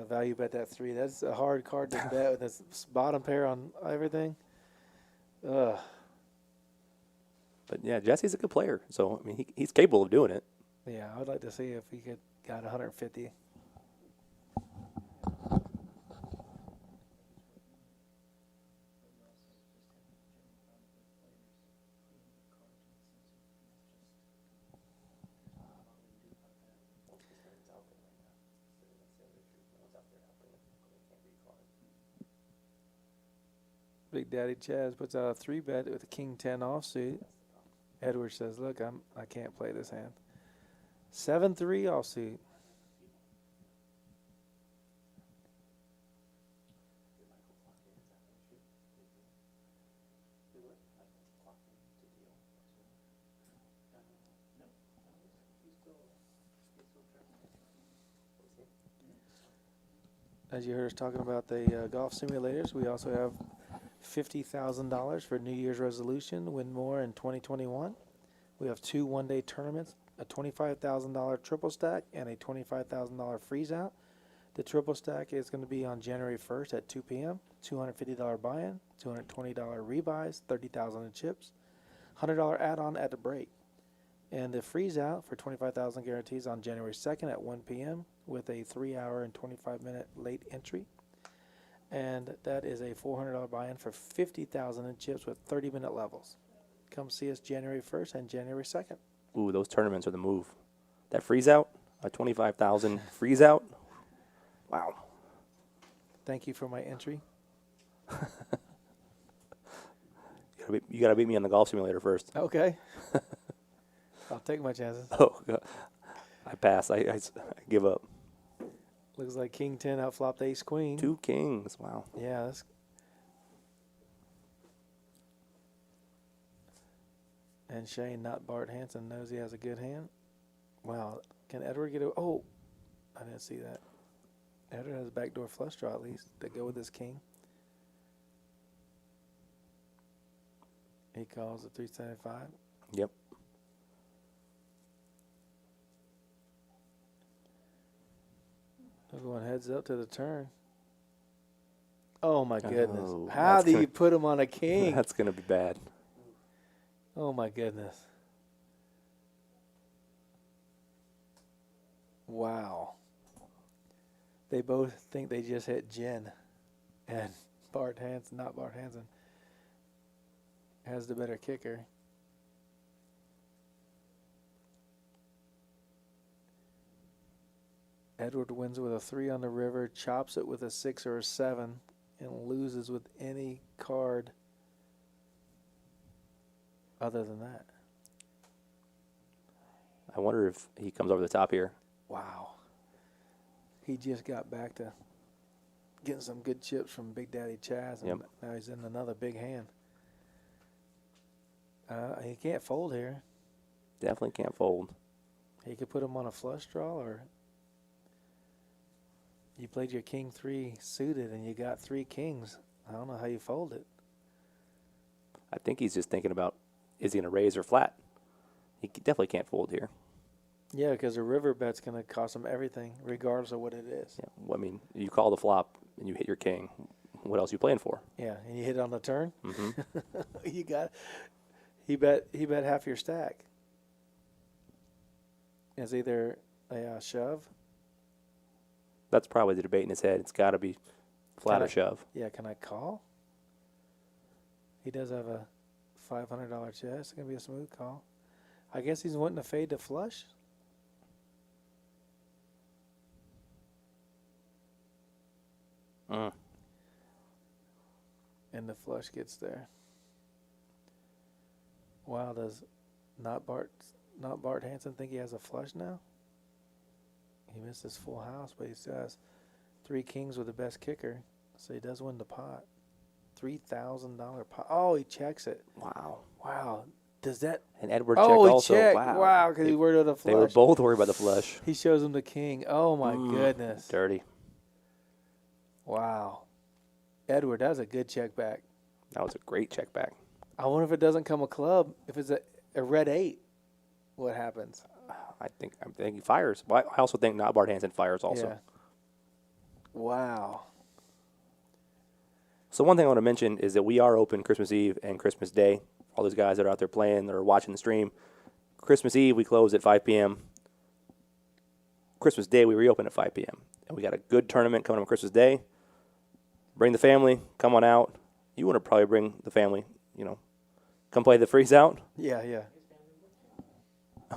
value bet that 3. That's a hard card to bet with this bottom pair on everything. Ugh. But yeah, Jesse's a good player, so I mean he's capable of doing it. Yeah, I would like to see if he got 150. Big Daddy Chaz puts out a 3-bet with a king 10 offsuit. Edward says, "Look, I can't play this hand." 7-3 offsuit. As you heard us talking about the golf simulators, we also have $50,000 for New Year's resolution, win more in 2021. We have 2 one-day tournaments, a $25,000 triple stack and a $25,000 freeze out. The triple stack is going to be on January 1st at 2 p.m. $250 buy-in, $220 rebuys, $30,000 in chips, $100 add-on at the break. And the freeze out for 25,000 guarantees on January 2nd at 1 p.m. with a 3-hour and 25-minute late entry. And that is a $400 buy-in for 50,000 in chips with 30-minute levels. Come see us January 1st and January 2nd. Ooh, those tournaments are the move. That freeze out, a 25,000 freeze out. Wow. Thank you for my entry. You gotta beat me on the golf simulator first. Okay. I'll take my chances. Oh, God. I pass. I give up. Looks like King 10 outflopped Ace Queen. 2 kings. Wow. Yeah, that's. And Shane, not Bart Hansen, knows he has a good hand. Wow. Can Edward get a. Oh, I didn't see that. Edward has a backdoor flush draw at least to go with his king. He calls at 375. Yep. We're going heads up to the turn. Oh, my goodness. Oh, How that's do gonna- you put him on a king? That's going to be bad. Oh, my goodness. Wow. They both think they just hit Jen. And Bart Hansen, not Bart Hansen, has the better kicker. Edward wins with a 3 on the river, chops it with a 6 or a 7, and loses with any card other than that. I wonder if he comes over the top here. Wow. He just got back to getting some good chips from Big Daddy Chaz, and Yep. now he's in another big hand. He can't fold here. Definitely can't fold. He could put him on a flush draw, or you played your king 3 suited and you got 3 kings. I don't know how you fold it. I think he's just thinking about, is he going to raise or flat? He definitely can't fold here. Yeah, because a river bet's going to cost him everything, regardless of what it is. Yeah. Well, I mean, you call the flop and you hit your king. What else are you playing for? Yeah, and you hit it on the turn. Mm-hmm. You got. He bet half your stack. It's either a shove. That's probably the debate in his head. It's got to be flat Can or I- shove. Yeah, can I call? He does have a $500 chest. It's going to be a smooth call. I guess he's wanting to fade to flush. Mm. And the flush gets there. Wow, does not Bart Hansen think he has a flush now? He missed his full house, but he still has 3 kings with the best kicker, so he does win the pot. $3,000 pot. Oh, he checks it. Wow. Wow. Does that? And Edward Oh, checked he also. checked. Wow. Wow, because he worried about the flush. They were both worried about the flush. He shows him the king. Oh my goodness. Dirty. Wow. Edward, that was a good check back. That was a great check back. I wonder if it doesn't come a club. If it's a red 8, what happens? I think he fires. Well, I also think not Bart Hansen fires also. Yeah. Wow. So one thing I want to mention is that we are open Christmas Eve and Christmas Day. All those guys that are out there playing or watching the stream. Christmas Eve, we close at 5 p.m. Christmas Day, we reopen at 5 p.m. And we got a good tournament coming up on Christmas Day. Bring the family. Come on out. You want to probably bring the family, come play the freeze out. Yeah, yeah.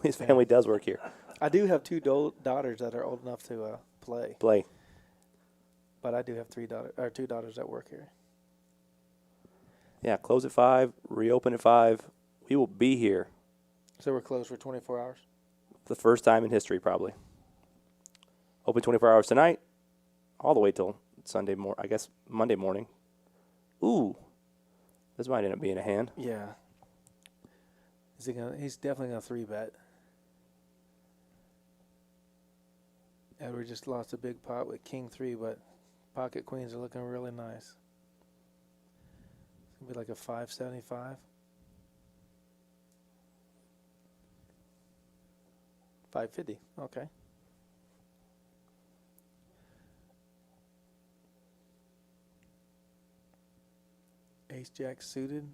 His family does work here. I do have 2 daughters that are old enough to play, Play. but I do have 2 daughters that work here. Yeah, close at 5, reopen at 5. We will be here So we're closed for 24 hours? for the first time in history, probably. Open 24 hours tonight, all the way till Monday morning. Ooh, this might end up being a hand. Yeah. He's definitely going to 3-bet. Edward just lost a big pot with king 3, but pocket queens are looking really nice. It's going to be like a 575. 550. Okay. Ace Jack suited.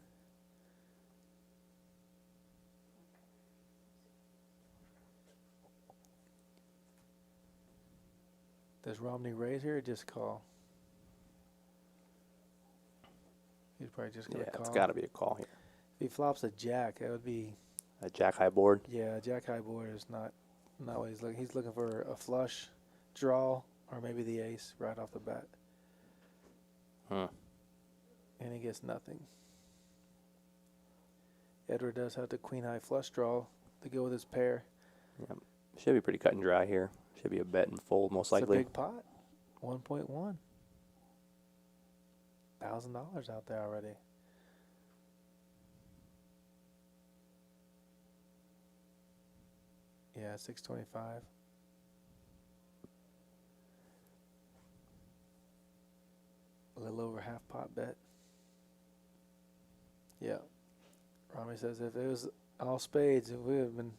Does Romney raise here or just call? He's probably just going Yeah, to call. it's got to be a call here. If he flops a jack, that would be, A jack high board. yeah, a jack high board is not what he's looking. He's looking for a flush draw or maybe the ace right off the bat. And he gets nothing. Edward does have the queen high flush draw to go with his pair. Yep. Should be pretty cut and dry here. Should be a bet and fold most It's likely. a big pot. 1.1. $1,000 out there already. Yeah, 625. A little over half pot bet. Yeah. Rami says if it was all spades, it would have been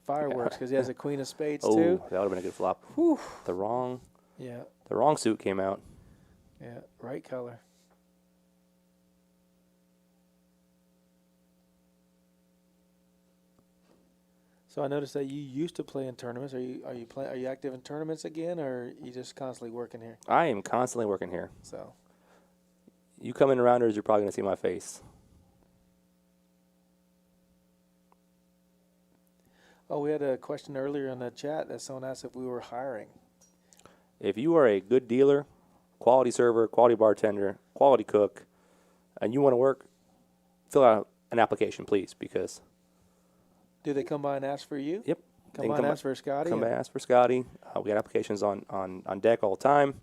fireworks because he has a queen of spades Oh, too. that would have been a good flop. Whew. The wrong suit came out. Yeah, right color. So I noticed that you used to play in tournaments. Are you active in tournaments again, or are you just constantly working here? I am constantly working here. So You come in Rounders, you're probably going to see my face. oh, we had a question earlier in the chat that someone asked if we were hiring. If you are a good dealer, quality server, quality bartender, quality cook, and you want to work, fill out an application, please, because Do they come by and ask for you? Yep. Come They by can and ask for Scotty? come by and ask for Scotty. We got applications on deck all the time.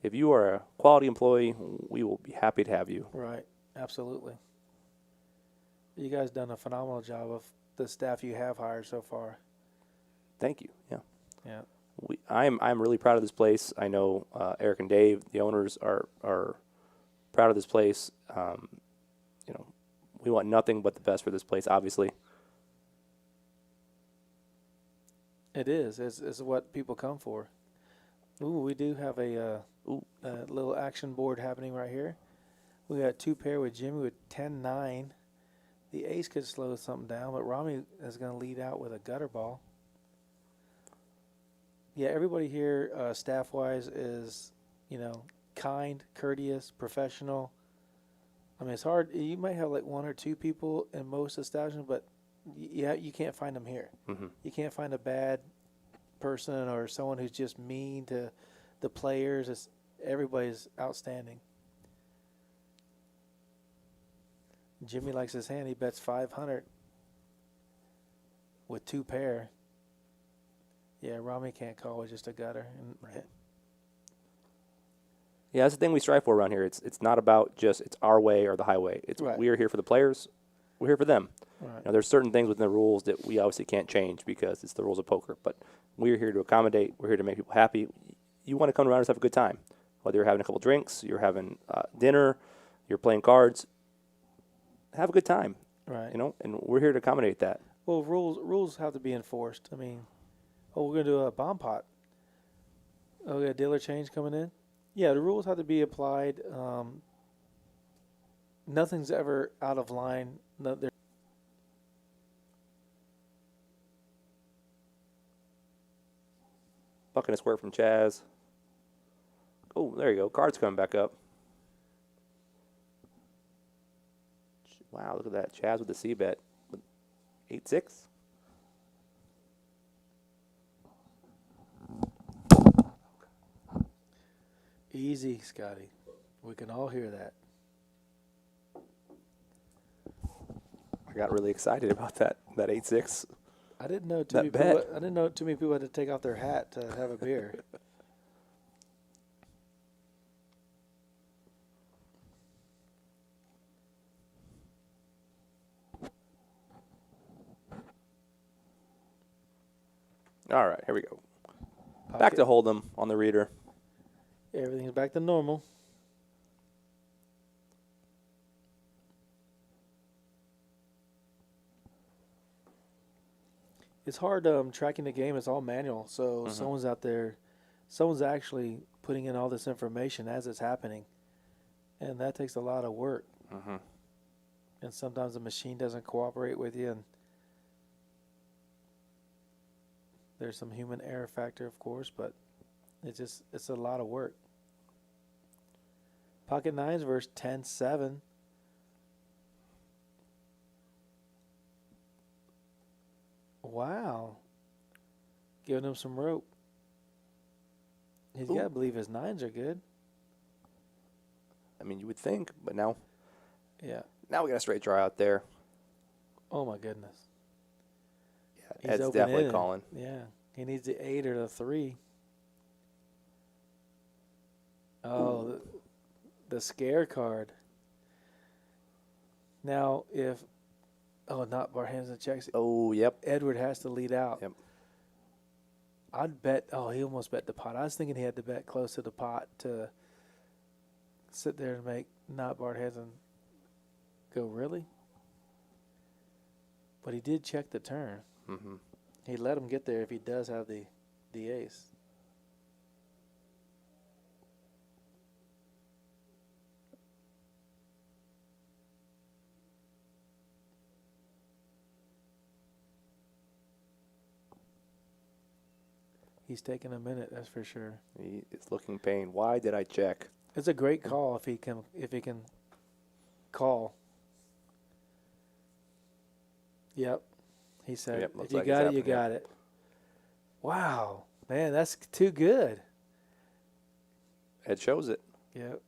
If you are a quality employee, we will be happy to have you. Right, absolutely. You guys done a phenomenal job of the staff you have hired so far. Thank you. Yeah. Yeah. I'm really proud of this place. I know Eric and Dave, the owners, are proud of this place. You know, we want nothing but the best for this place, obviously. It is. It's what people come for. Ooh, we do have a little action board happening right here. We got two pair with Jimmy with 10-9. The ace could slow something down, but Rami is going to lead out with a gutter ball. Yeah, everybody here, staff-wise, is, kind, courteous, professional. I mean, it's hard. You might have like one or two people in most establishments, but you can't find them here. Mm-hmm. You can't find a bad person or someone who's just mean to the players. Everybody's outstanding. Jimmy likes his hand. He bets 500 with two pair. Yeah, Rami can't call with just a gutter. Right. Yeah, that's the thing we strive for around here. It's not about just it's our way or the highway. It's Right. We are here for the players. We're here for them. Right. There's certain things within the rules that we obviously can't change because it's the rules of poker. But we're here to accommodate. We're here to make people happy. You want to come around and have a good time. Whether you're having a couple drinks, you're having dinner, you're playing cards, have a good time. Right. And we're here to accommodate that. Well, rules have to be enforced. I mean, we're going to do a bomb pot. Oh, we got a dealer change coming in? Yeah, the rules have to be applied. Nothing's ever out of line. Buck and a square from Chaz. Oh, there you go. Cards coming back up. Wow, look at that. Chaz with the C bet. 8-6. Easy, Scotty. We can all hear that. I got really excited about that 8-6. I didn't know too That many bet. people. I didn't know too many people had to take off their hat to have a beer. All right, here we go. Back to Hold'em on the reader. Everything's back to normal. It's hard tracking the game. It's all manual. So someone's out there, someone's actually putting in all this information as it's happening. And that takes a lot of work. Mm-hmm. And sometimes the machine doesn't cooperate with you. And there's some human error factor, of course, but It's a lot of work. Pocket nines versus 10-7. Wow. Giving him some rope. He's got to believe his nines are good. I mean, you would think, but now Yeah. we got a straight draw out there. Oh, my goodness. Yeah, He's Ed's open definitely in. calling. Yeah. He needs the 8 or the 3. Oh, the scare card. Now, if not Barhands and checks. Oh, yep. Edward has to lead out. Yep. I'd bet. Oh, he almost bet the pot. I was thinking he had to bet close to the pot to sit there and make not Bart Hansen go, really? But he did check the turn. Mm-hmm. He let him get there if he does have the ace. He's taking a minute, that's for sure. He is looking pain. Why did I check? It's a great call if he can call. Yep. He said, Yep, if looks you like got it's it, you happening, got it. Wow. Man, that's too good. Ed shows it. Yep.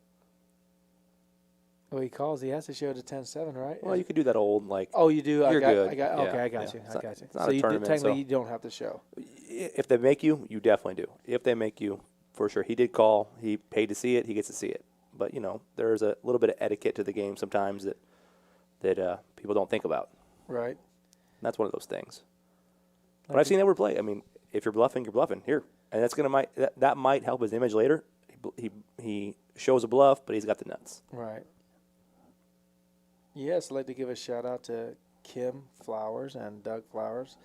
Well, he calls. He has to show the 10-7, right? Well, you could do that old, like, Oh, you do? You're good. Okay, Yeah, I got yeah. you. It's I not- got you. it's not So a you tournament, technically so- you don't have to show. if they make you, you definitely do. If they make you, for sure. He did call. He paid to see it. He gets to see it. But, there's a little bit of etiquette to the game sometimes that people don't think about. Right. And that's one of those things. But Like I've seen Edward play. I mean, if you're bluffing, you're bluffing. Here. And that might help his image later. He shows a bluff, but he's got the nuts. Right. Yes, I'd like to give a shout out to Kim Flowers and Doug Flowers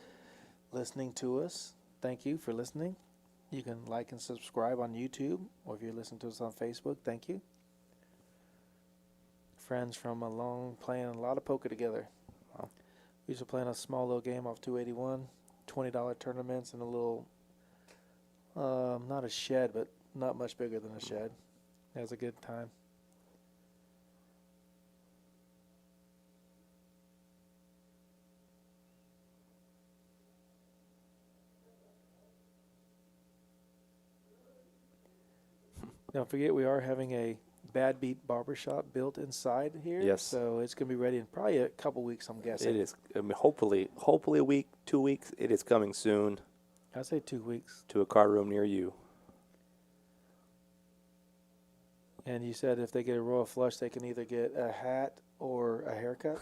listening to us. Thank you for listening. You can like and subscribe on YouTube, or if you're listening to us on Facebook, thank you. Friends from playing a lot of poker together. Wow. We used to play in a small little game off 281, $20 tournaments in a little, not a shed, but not much bigger than a shed. It was a good time. Don't forget, we are having a Bad Beat Barbershop built inside here. Yes. So it's going to be ready in probably a couple weeks, I'm guessing. It is. I mean, hopefully a week, 2 weeks. It is coming soon I'd say 2 weeks. to a card room near you. And you said if they get a royal flush, they can either get a hat or a haircut.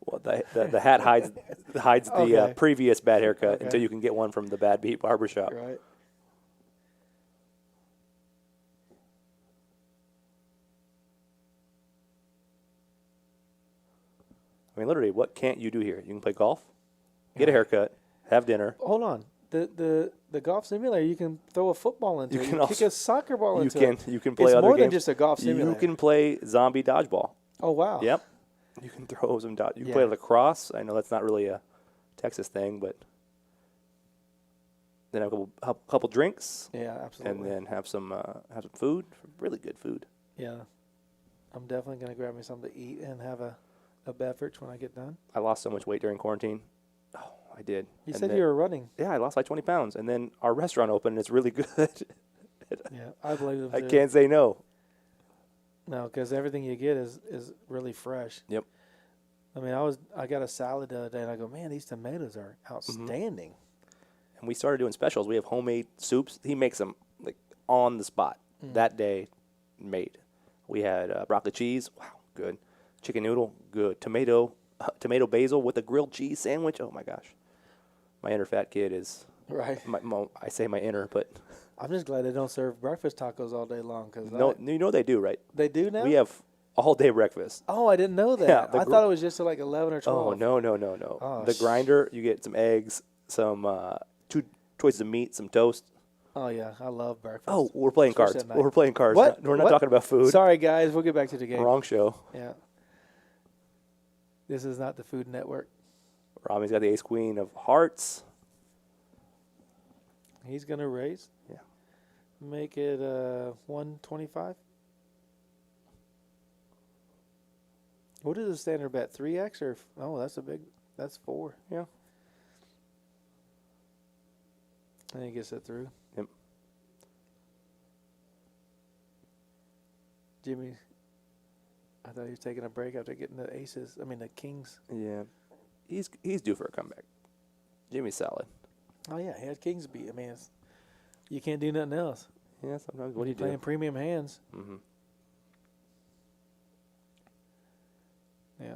Well, the hat hides the Okay. previous bad haircut Okay. until you can get one from the Bad Beat Barbershop. Right. I mean, literally, what can't you do here? You can play golf, get a haircut, have dinner. Hold on. The golf simulator, you can throw a football into You it. can You kick also- a soccer ball You into can it. you can play It's other more games. than just a golf simulator. You can play zombie dodgeball. Oh, wow. Yep. You can throw some dodge. You can Yeah. play lacrosse. I know that's not really a Texas thing, but then have a couple drinks, Yeah, absolutely. and then have some food. Really good food. Yeah. I'm definitely going to grab me something to eat and have a beverage when I get done. I lost so much weight during quarantine. Oh, I did. You And said then- you were running. Yeah, I lost like 20 pounds, and then our restaurant opened, and it's really good. Yeah, I believe them I too. can't say no. No, because everything you get is really fresh. Yep. I mean, I got a salad the other day, and I go, man, these tomatoes are outstanding. And we started doing specials. We have homemade soups. He makes them like on the spot that day, made. We had broccoli cheese. Wow, good. Chicken noodle, good. Tomato basil with a grilled cheese sandwich. Oh my gosh, my inner fat kid is. Right. I say my inner, but I'm just glad they don't serve breakfast tacos all day long. Cause no, you know they do, right? they do now? We have all day breakfast. Oh, I didn't know that. Yeah, the I thought it was just at like 11 or 12. Oh no. Oh, The grinder, you get some eggs, some 2 choices of meat, some toast. Oh, yeah. I love breakfast. Oh, we're playing Especially cards. at night. We're playing cards. What? We're not What? talking about food. Sorry, guys. We'll get back to the game. Wrong show. Yeah. This is not the Food Network. Rami's got the ace queen of hearts. He's going to raise. Yeah. Make it 125. What is the standard bet? 3x or oh, that's 4. Yeah. I think he gets it through. Yep. Jimmy, I thought he was taking a break after getting the aces. I mean the kings. Yeah. He's due for a comeback. Jimmy's solid. Oh yeah, he had kings beat. I mean, you can't do nothing else. Yeah, sometimes what do you Playing do? premium hands. Mm-hmm. Yeah.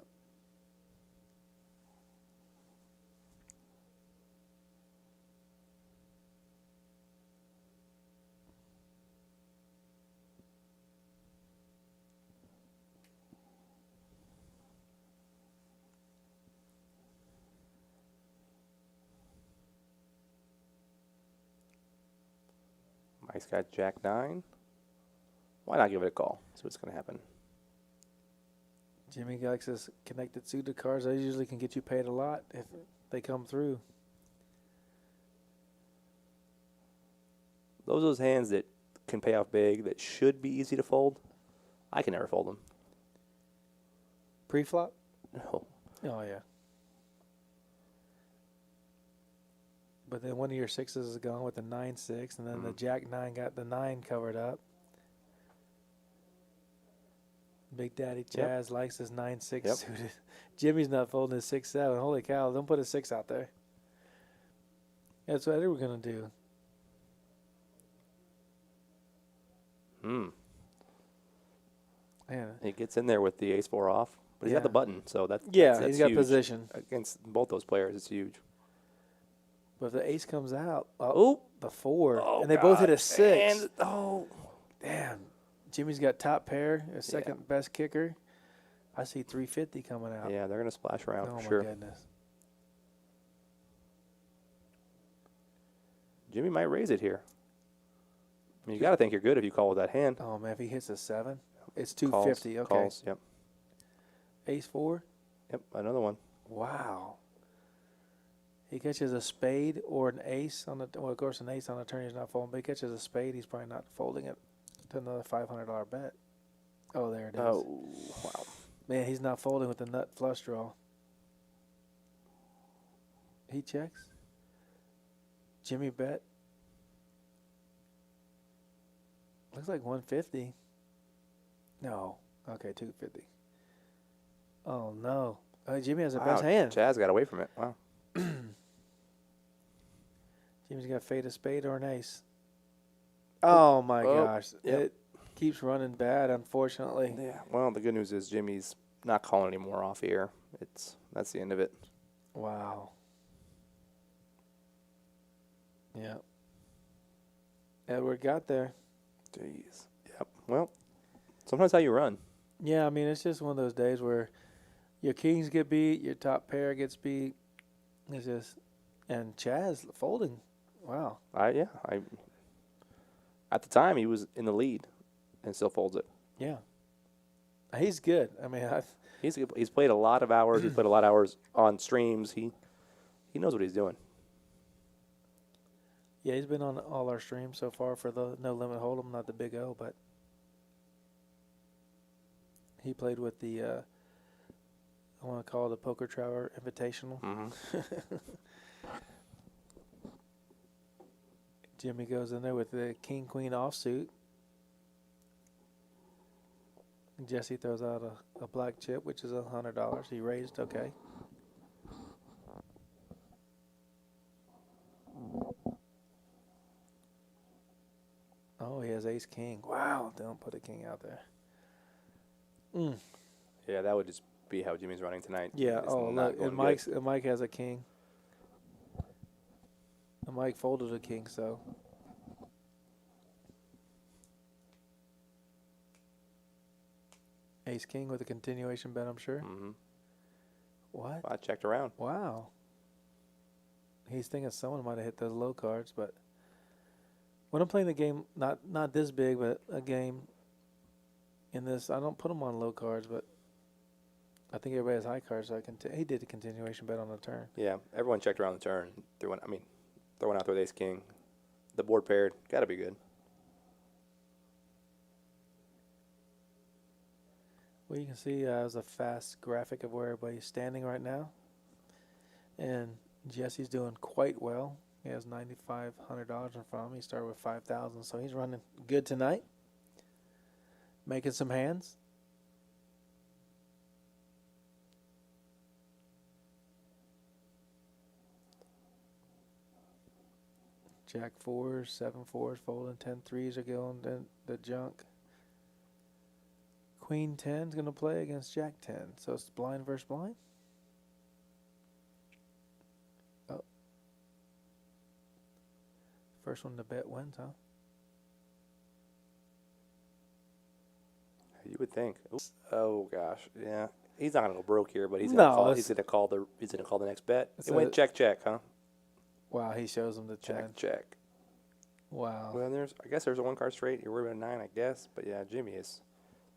Mike's got Jack 9. Why not give it a call? See what's going to happen. Jimmy likes his connected suited cards. They usually can get you paid a lot if they come through. Those are those hands that can pay off big, that should be easy to fold. I can never fold them. Pre-flop? No. Oh, yeah. But then one of your sixes is gone with the 9-6, and then the Jack 9 got the 9 covered up. Big Daddy Chaz likes his 9-6 Yep. suited. Jimmy's not folding his 6-7. Holy cow, don't put a 6 out there. That's what they were going to do. Man. He gets in there with the ace-4 off, but he's got the button, so that's he's got huge. position. Against both those players, it's huge. But if the ace comes out, Oh. the 4, Oh, and they both hit a God. 6. And, oh. Damn. Jimmy's got top pair, his second best kicker. I see 350 coming out. Yeah, they're going to splash around Oh, for my sure. goodness. Jimmy might raise it here. I mean, you got to think you're good if you call with that hand. Oh, man, if he hits a 7, it's Calls, 250. Okay. Calls, yep. Ace 4. Yep, another one. Wow. He catches a spade or an ace on the. Well, of course, an ace on the turn he's not folding. But he catches a spade, he's probably not folding it to another $500 bet. Oh, there it is. Oh, wow. Man, he's not folding with the nut flush draw. He checks. Jimmy bet. Looks like 150. No. Okay, 250. Oh, no. Jimmy has the best hand. Chaz got away from it. Wow. Jimmy's got fade a spade or an ace. Oh, my gosh. Yep. It keeps running bad, unfortunately. Yeah. Well, the good news is Jimmy's not calling anymore off here. That's the end of it. Wow. Yeah. Edward got there. Jeez. Yep. Well, sometimes how you run. Yeah, I mean, it's just one of those days where your kings get beat, your top pair gets beat. It's just, and Chaz folding. Wow. At the time he was in the lead, and still folds it. Yeah. He's good. I mean, He's played a lot of hours. He's played a lot of hours on streams. He knows what he's doing. yeah, he's been on all our streams so far for the No Limit Hold'em, not the Big O, but he played with the I want to call it the Poker Traveler Invitational. Mm-hmm. Jimmy goes in there with the King Queen offsuit. Jesse throws out a black chip, which is $100. He raised, okay. Oh, he has ace king. Wow, don't put a king out there. Yeah, that would just be how Jimmy's running tonight. Yeah, It's oh, not look, going and Mike has a king. And Mike folded a king, so. Ace king with a continuation bet, I'm sure. Mm-hmm. What? I checked around. Wow. He's thinking someone might have hit those low cards, but when I'm playing the game, not this big, but a game in this, I don't put them on low cards, but I think everybody has high cards, so he did a continuation bet on the turn. Yeah, everyone checked around the turn. Throwing out there with ace king. The board paired. Got to be good. Well, you can see there's a fast graphic of where everybody's standing right now. And Jesse's doing quite well. He has $9,500 in front of him. He started with 5,000, so he's running good tonight. Making some hands. Jack 4s, 7 4s folding, 10 3s are going to the junk. Queen 10 is going to play against Jack 10. So it's blind versus blind. Oh. First one to bet wins, huh? You would think. Oops. Oh gosh, yeah. He's not gonna go broke here, but he's No, gonna call. it's- He's gonna call the next bet. It's It went check, huh? Wow, he shows him the 10. Check. Wow. Well, I guess there's a 1 card straight. You're worried about a 9, I guess. But yeah, Jimmy is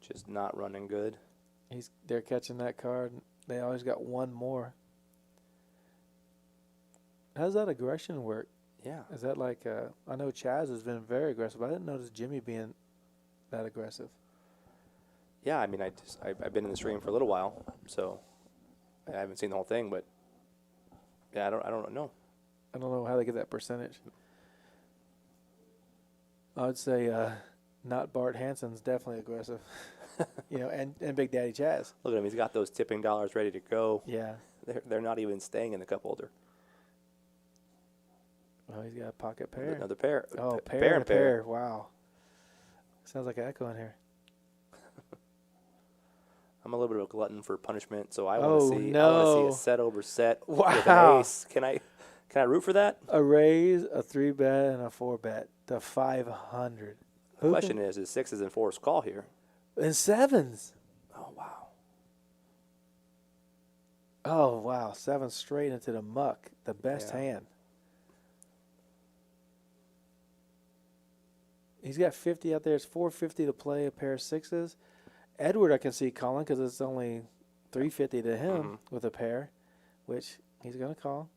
just not running good. They're catching that card. They always got one more. How does that aggression work? Yeah. Is that like I know Chaz has been very aggressive. I didn't notice Jimmy being that aggressive. Yeah, I mean, I've been in the stream for a little while, so I haven't seen the whole thing, but yeah, I don't know. I don't know how they get that percentage. I would say not Bart Hansen's definitely aggressive. And Big Daddy Chaz. Look at him; he's got those tipping dollars ready to go. Yeah. They're not even staying in the cup holder. Oh, he's got a pocket pair. Another pair. Oh, P- pair and and pair. Wow. Sounds like an echo in here. I'm a little bit of a glutton for punishment, so I Oh, want to see. I want to no. see a set over set with Wow. an ace. Can I root for that? A raise, a 3-bet, and a 4-bet to 500. The question is 6s and 4s call here? And 7s. Oh wow. Oh, wow. 7 straight into the muck. The best Yeah. hand. He's got 50 out there. It's 450 to play a pair of 6s. Edward, I can see calling because it's only 350 to him with a pair, which he's going to call.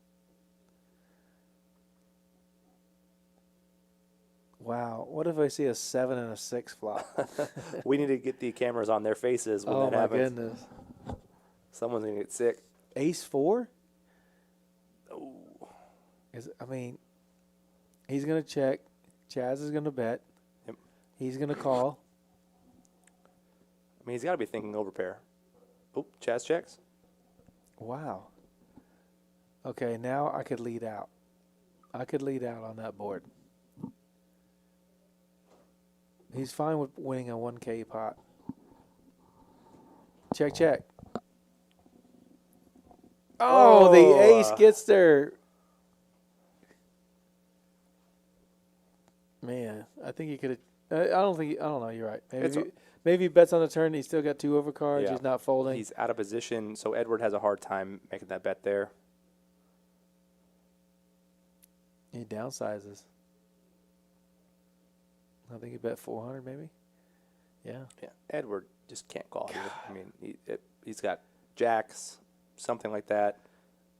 Wow. What if I see a 7 and a 6 flop? We need to get the cameras on their faces when Oh, that my happens. goodness. Someone's gonna get sick. Ace 4? Oh. He's going to check. Chaz is going to bet. Yep. He's going to call. I mean, he's got to be thinking overpair. Oh, Chaz checks. Wow. Okay, now I could lead out. I could lead out on that board. He's fine with winning a 1K pot. Check, check. Oh, the ace gets there. Man, I think he could have. I don't know. You're right. Maybe he bets on the turn. He's still got 2 overcards. Yeah. He's not folding. He's out of position, so Edward has a hard time making that bet there. He downsizes. I think he bet 400 maybe. Yeah. Yeah, Edward just can't call here. I mean, he's got jacks, something like that.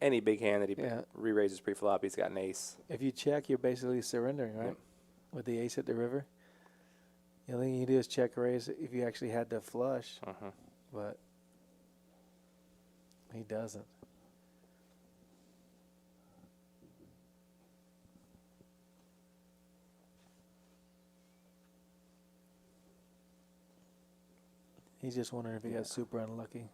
Any big hand that he re-raises pre-flop, he's got an ace. If you check, you're basically surrendering, right? Yep. With the ace at the river. The only thing you do is check raise if you actually had to flush, but he doesn't. He's just wondering if he got super unlucky.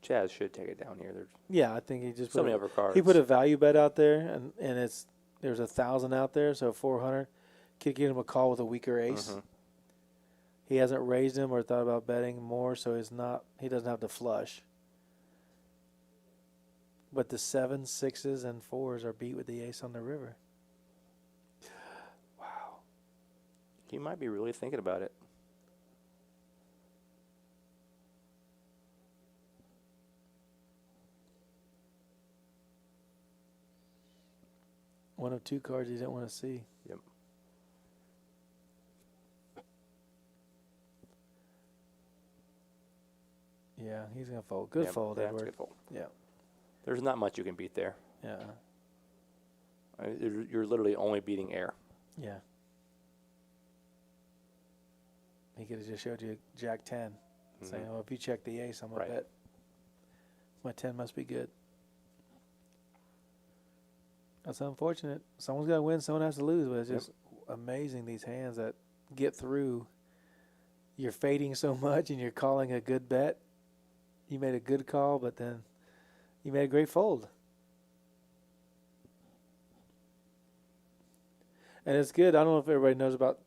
Chaz should take it down here. There's Yeah, I think he just so many overcards. He put a value bet out there, and there's 1,000 out there, so 400 could get him a call with a weaker ace. He hasn't raised him or thought about betting more, so he doesn't have to flush. But the 7s, 6s, and 4s are beat with the ace on the river. Wow. He might be really thinking about it. One of 2 cards he didn't want to see. Yep. Yeah, he's going to fold. Good fold, that's Edward. a good fold. Yeah. There's not much you can beat there. Yeah. You're literally only beating air. Yeah. He could have just showed you Jack 10, saying, "Oh, if you check the ace, I'm gonna Right. bet my 10 must be good." That's unfortunate. Someone's got to win, someone has to lose, but it's just amazing these hands that get through. You're fading so much and you're calling a good bet. You made a good call, but then you made a great fold. And it's good. I don't know if everybody knows about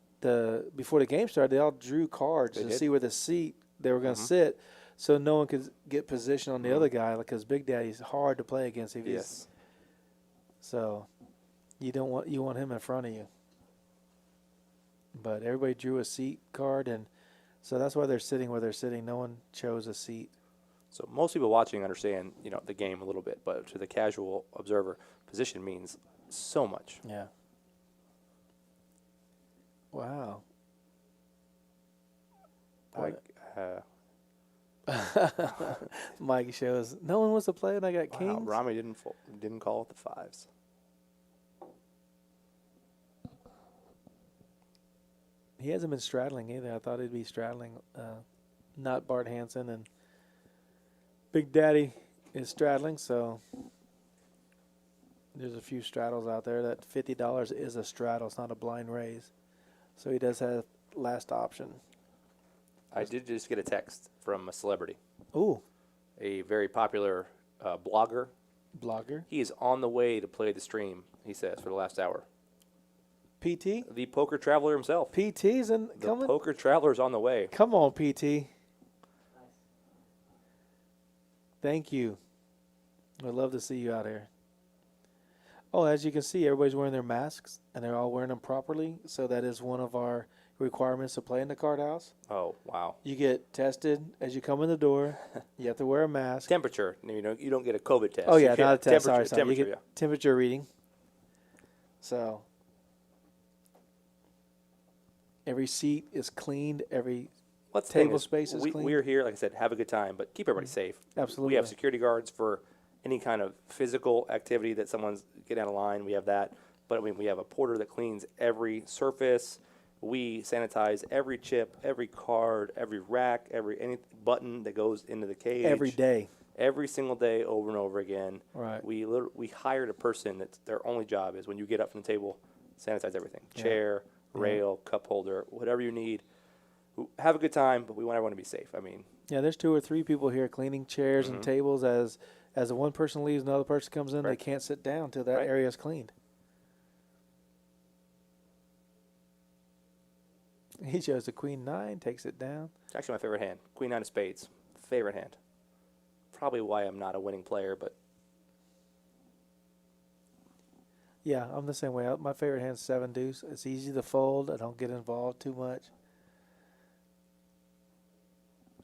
before the game started, they all drew cards They to did. see where the seat they were going to sit, so no one could get position on the other guy, because Big Daddy's hard to play against. If Yes. So you want him in front of you. But everybody drew a seat card, and so that's why they're sitting where they're sitting. No one chose a seat. So most people watching understand, the game a little bit, but to the casual observer, position means so much. Yeah. Wow. Like, Mike shows no one wants to play, and I got wow, kings. Rami didn't call with the fives. He hasn't been straddling either. I thought he'd be straddling, not Bart Hansen, and Big Daddy is straddling, so there's a few straddles out there. That $50 is a straddle. It's not a blind raise. So he does have last option. I did just get a text from a celebrity, Ooh, a very popular blogger. blogger. He is on the way to play the stream, he says, for the last hour. PT? The poker traveler himself. PT's in The coming? poker traveler is on the way. Come on, PT. Thank you. I'd love to see you out here. Oh, as you can see, everybody's wearing their masks, and they're all wearing them properly. So that is one of our requirements to play in the card house. Oh, wow. You get tested as you come in the door. You have to wear a mask. Temperature. You don't get a COVID test. Oh, You yeah, get not a test. Sorry. You Temperature, get temperature reading. So every seat is cleaned. Every Let's table space is clean. We're here, like I said, have a good time, but keep everybody safe. Absolutely. We have security guards for any kind of physical activity that someone's getting out of line. We have that. But, I mean, we have a porter that cleans every surface. We sanitize every chip, every card, every rack, any button that goes into the cage. every day. Every single day, over and over again. Right. We hired a person that their only job is when you get up from the table, sanitize everything. Yeah. Chair, rail, cup holder, whatever you need. Have a good time, but we want everyone to be safe. I mean, Yeah, there's 2 or 3 people here cleaning chairs and tables. As the one person leaves, another person comes in. Right. They can't sit down until that Right. area is cleaned. He shows the Queen 9, takes it down. it's actually my favorite hand. Queen 9 of spades. Favorite hand. Probably why I'm not a winning player, but Yeah, I'm the same way. My favorite hand's 7 deuce. It's easy to fold. I don't get involved too much.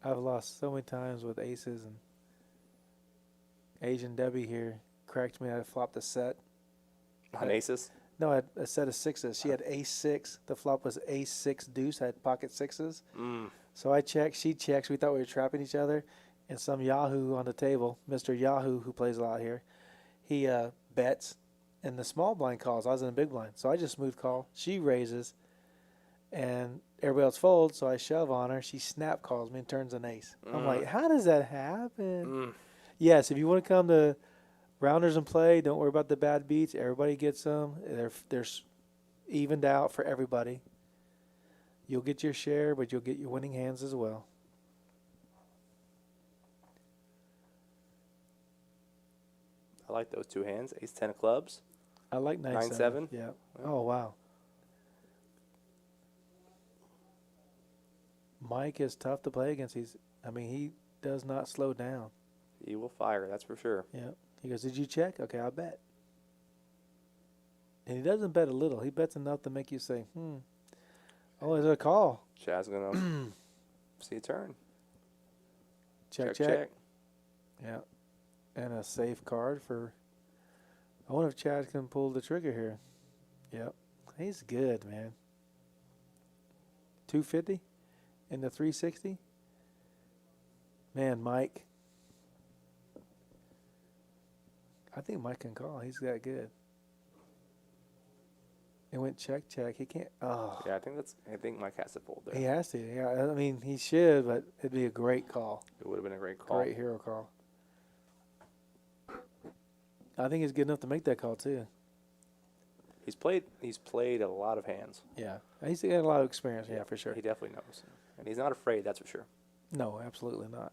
I've lost so many times with aces, and Asian Debbie here cracked me. I flopped a set. on aces. No, I had a set of sixes. She had ace 6. The flop was ace 6 deuce. I had pocket sixes. So I checked. She checks. We thought we were trapping each other. And some Yahoo on the table, Mr. Yahoo, who plays a lot here, he bets. And the small blind calls. I was in the big blind. So I just smooth call. She raises. And everybody else folds. So I shove on her. She snap calls me and turns an ace. I'm like, how does that happen? Yes, if you want to come to Rounders and play, don't worry about the bad beats. Everybody gets them. They're evened out for everybody. You'll get your share, but you'll get your winning hands as well. I like those 2 hands. Ace 10 of clubs. I like 9-7. 9-7? Yeah. Oh, wow. Mike is tough to play against. He does not slow down. He will fire, that's for sure. Yeah. He goes, did you check? Okay, I'll bet. And he doesn't bet a little. He bets enough to make you say, oh, is it a call? Chad's going to see a turn. Check. Yeah. And a safe card for. I wonder if Chad can pull the trigger here. Yep. He's good, man. 250 in the 360. Man, Mike. I think Mike can call. He's that good. It went check. He can't. Oh, Yeah, I think Mike has to fold there. he has to. Yeah, I mean he should, but it'd be a great call. It would have been a great call. Great hero call. I think he's good enough to make that call too. He's played a lot of hands. Yeah, he's got a lot of experience. Yeah, for sure. He definitely knows, and he's not afraid. That's for sure. No, absolutely not.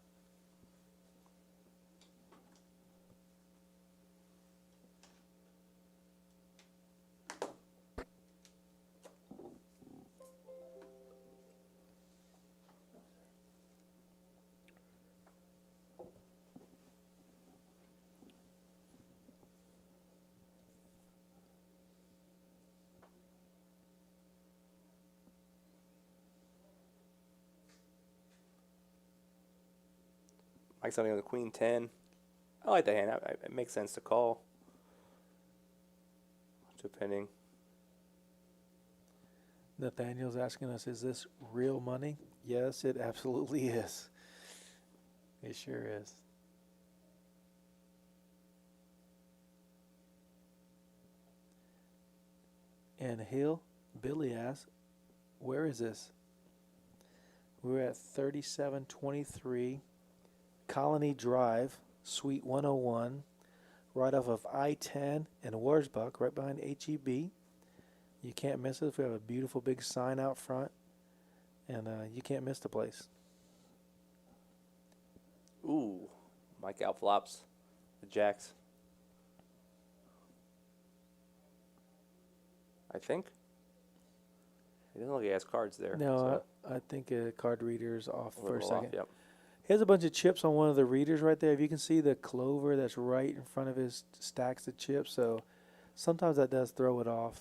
Mike's something on the Queen 10. I like that hand. It makes sense to call. Depending. Nathaniel's asking us, is this real money? Yes, it absolutely is. It sure is. And Billy asks, where is this? We're at 3723 Colony Drive, Suite 101, right off of I-10 in Warsbuck, right behind HEB. You can't miss it. We have a beautiful big sign out front, and you can't miss the place. Ooh, Mike outflops the jacks. I think. He doesn't look like he has cards there. No, I think a card reader's off for a second. Yep. He has a bunch of chips on one of the readers right there. If you can see the clover that's right in front of his stacks of chips, so sometimes that does throw it off.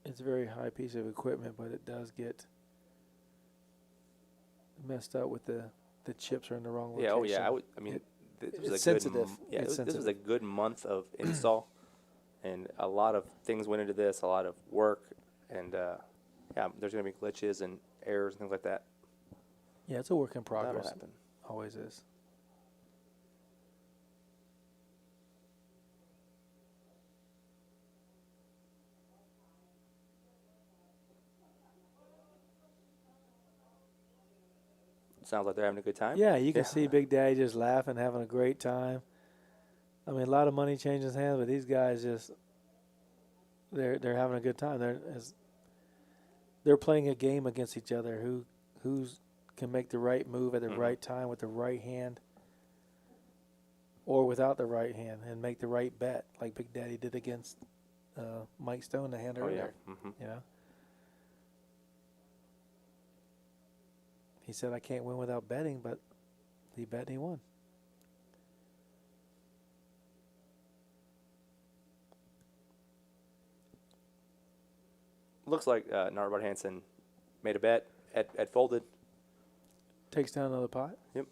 It's a very high piece of equipment, but it does get messed up with the chips are in the wrong location. Yeah, oh yeah. I mean, this was it's a good sensitive. This was a good month of install, and a lot of things went into this, a lot of work, and yeah, there's going to be glitches and errors and things like that. Yeah, it's a work in That'll progress. happen. Always is. Sounds like they're having a good time. Yeah, you can see Big Daddy just laughing, having a great time. I mean, a lot of money changes hands, but these guys just they're having a good time. They're playing a game against each other. Who's can make the right move at the right time with the right hand, or without the right hand, and make the right bet, like Big Daddy did against Mike Stone the hand earlier. Oh, yeah. You know. He said, I can't win without betting, but he bet and he won. Looks like Norbert Hansen made a bet at folded. Takes down another pot. Yep.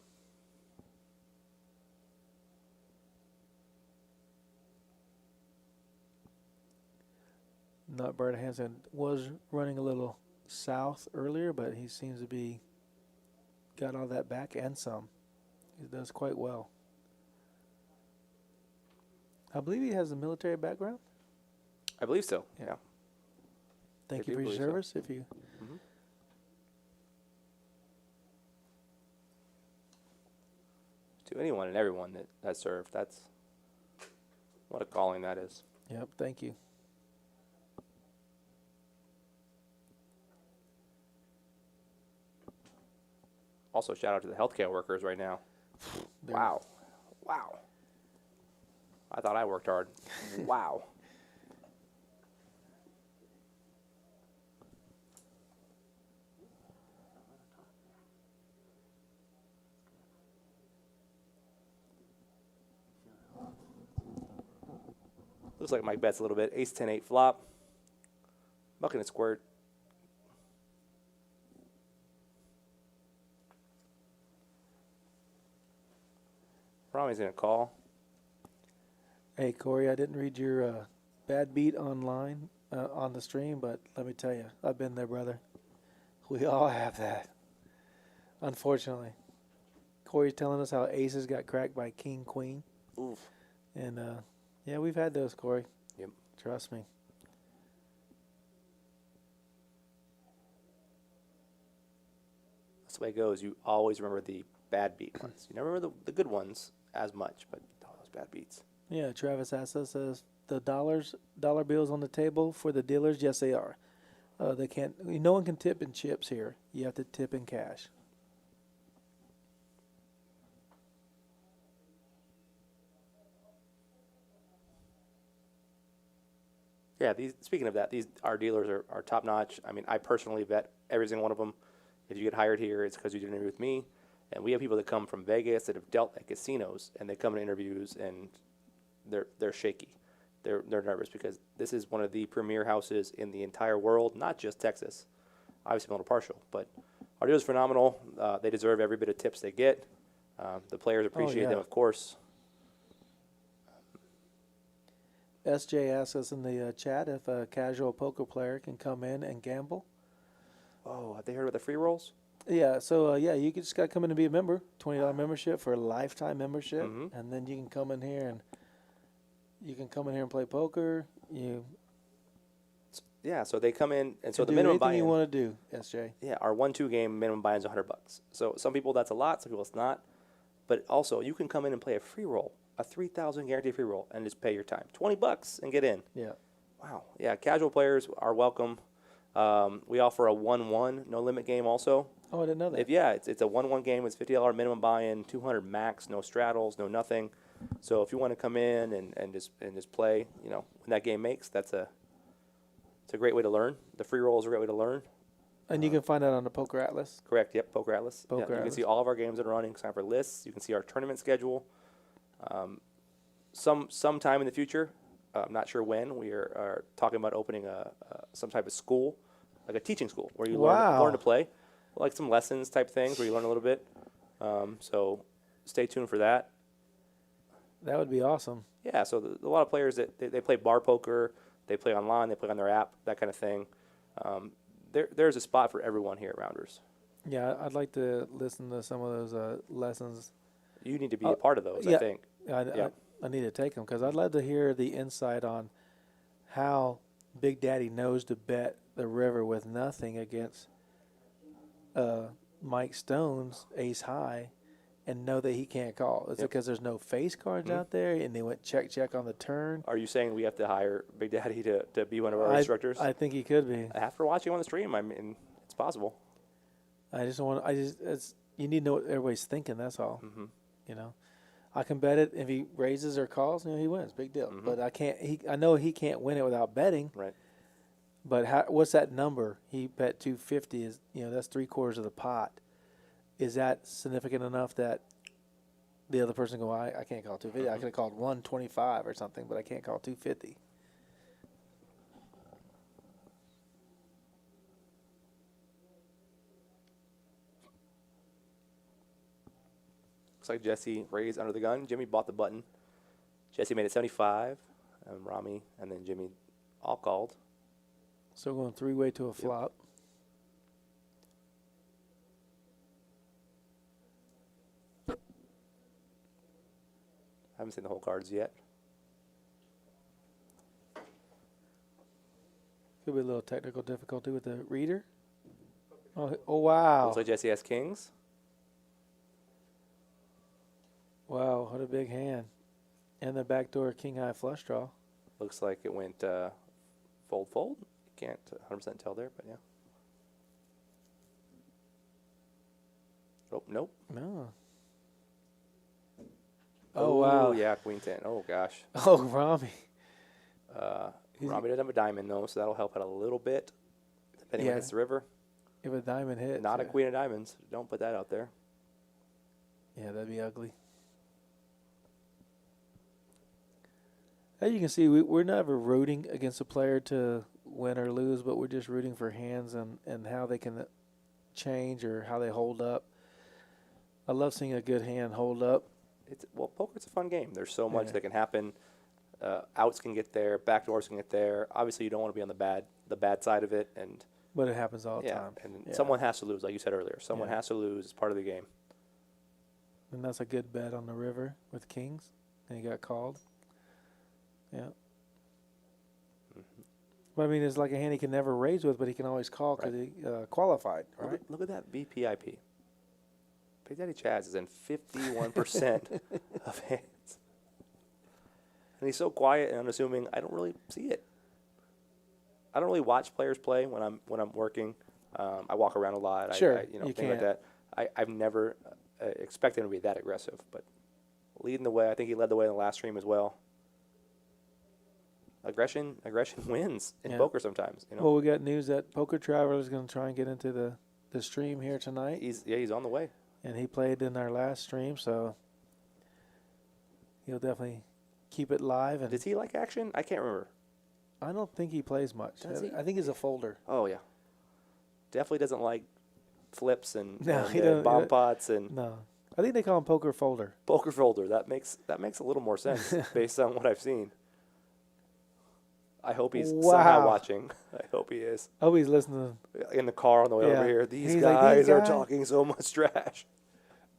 Norbert Hansen was running a little south earlier, but he seems to be got all that back and some. He does quite well. I believe he has a military background. I believe so. Yeah. Yeah. Thank I you do for your believe so. service. If you To anyone and everyone that has served, that's what a calling that is. Yep, thank you. Also, shout out to the healthcare workers right now. Wow. I thought I worked hard. Wow. Looks like Mike bets a little bit. Ace 10-8 flop. Bucking and squirt. Rami's going to call. Hey, Corey, I didn't read your bad beat online on the stream, but let me tell you, I've been there, brother. We all have that, unfortunately. Corey's telling us how aces got cracked by king, queen. Oof. And, yeah, we've had those, Corey. Yep. Trust me. That's the way it goes. You always remember the bad beat ones. You never remember the good ones as much, but those bad beats. Yeah, Travis asked us, says the dollar bills on the table for the dealers? Yes, they are. They can't. No one can tip in chips here. You have to tip in cash. Yeah, speaking of that, our dealers are top notch. I mean, I personally vet every single one of them. If you get hired here, it's because you did an interview with me. And we have people that come from Vegas that have dealt at casinos, and they come to interviews, and they're shaky. They're nervous because this is one of the premier houses in the entire world, not just Texas. Obviously, Mona Partial, but our dealers are phenomenal. They deserve every bit of tips they get. The players appreciate them, of course. SJ asked us in the chat if a casual poker player can come in and gamble. Oh, have they heard about the free rolls? Yeah, so yeah, you just got to come in and be a member. $20 membership for a lifetime membership, and then you can come in here and play poker. Yeah, so they come in, and so the do minimum anything buy-in. you want to do, SJ. Yeah, our 1-2 game minimum buy-in is $100. So some people that's a lot, some people it's not. But also, you can come in and play a free roll, a 3,000 guaranteed free roll, and just pay your time. $20 and get in. Yeah. Wow. Yeah, casual players are welcome. We offer a 1-1 no limit game also. Oh, I didn't know that. It's a 1-1 game with $50 minimum buy-in, 200 max, no straddles, no nothing. So if you want to come in and just play, when that game makes, it's a great way to learn. The free roll is a great way to learn. And you can find that on the Poker Atlas. Correct. Yep. Poker Atlas. Poker You can Atlas. see all of our games that are running. Sign up for lists. You can see our tournament schedule. Sometime in the future, I'm not sure when, we are talking about opening some type of school, like a teaching school where you learn to play, like some lessons type things where you learn a little bit. So stay tuned for that. That would be awesome. Yeah. So a lot of players that they play bar poker, they play online, they play on their app, that kind of thing. There's a spot for everyone here at Rounders. Yeah, I'd like to listen to some of those lessons. You need to be a part of those, I think. I need to take them because I'd love to hear the insight on how Big Daddy knows to bet the river with nothing against Mike Stone's ace high and know that he can't call. Is it because there's no face cards out there and they went check on the turn? Are you saying we have to hire Big Daddy to be one of our instructors? I think he could be. After watching him on the stream, I mean, it's possible. You need to know what everybody's thinking, that's all. I can bet it if he raises or calls, he wins, big deal. But I know he can't win it without betting. Right. But what's that number? He bet 250 is, that's 3/4 of the pot. Is that significant enough that the other person go, I can't call 250. I could have called 125 or something, but I can't call 250. Looks like Jesse raised under the gun. Jimmy bought the button. Jesse made it 75. And Rami and then Jimmy all called. So we're going 3-way to a flop. I haven't seen the whole cards yet. Could be a little technical difficulty with the reader. Oh wow. Looks like Jesse has kings. Wow, what a big hand. And the backdoor king high flush draw. Looks like it went fold. You can't 100% tell there, but yeah. Oh, nope. No. Oh, wow. Yeah, queen 10. Oh, gosh. Oh, Rami. Rami doesn't have a diamond, though, so that'll help out a little bit, depending on hits the river. If a diamond hits. Not a queen of diamonds. Don't put that out there. Yeah, that'd be ugly. As you can see, we're never rooting against a player to win or lose, but we're just rooting for hands and how they can change or how they hold up. I love seeing a good hand hold up. Poker's a fun game. There's so much that can happen. Outs can get there, backdoors can get there. Obviously, you don't want to be on the bad side of it, But it happens all the time. And someone has to lose, like you said earlier. Someone has to lose. It's part of the game. And that's a good bet on the river with kings. And he got called. Yeah. But I mean, it's like a hand he can never raise with, but he can always call because he qualified, right? Look at that BPIP. Big Daddy Chaz is in 51% of hands. And he's so quiet and unassuming, I don't really see it. I don't really watch players play when I'm working. I walk around a lot. Sure, you know, you things like can't. that. I've never expected him to be that aggressive, but leading the way. I think he led the way in the last stream as well. Aggression wins in Yeah. poker sometimes. You know, Well, we got news that Poker Traveler is going to try and get into the stream here tonight. he's on the way. And he played in our last stream, so he'll definitely keep it live. And Does he like action? I can't remember. I don't think he plays much. Does he? I think he's a folder. Oh yeah, definitely doesn't like flips and, No, he doesn't- bomb pots and No, I think they call him Poker Folder. poker folder. That makes a little more sense based on what I've seen. I hope he's somehow Wow. watching. I hope he is Oh, he's listening. in the car on the way Yeah. over here. These He's like, guys "These are guys." talking so much trash.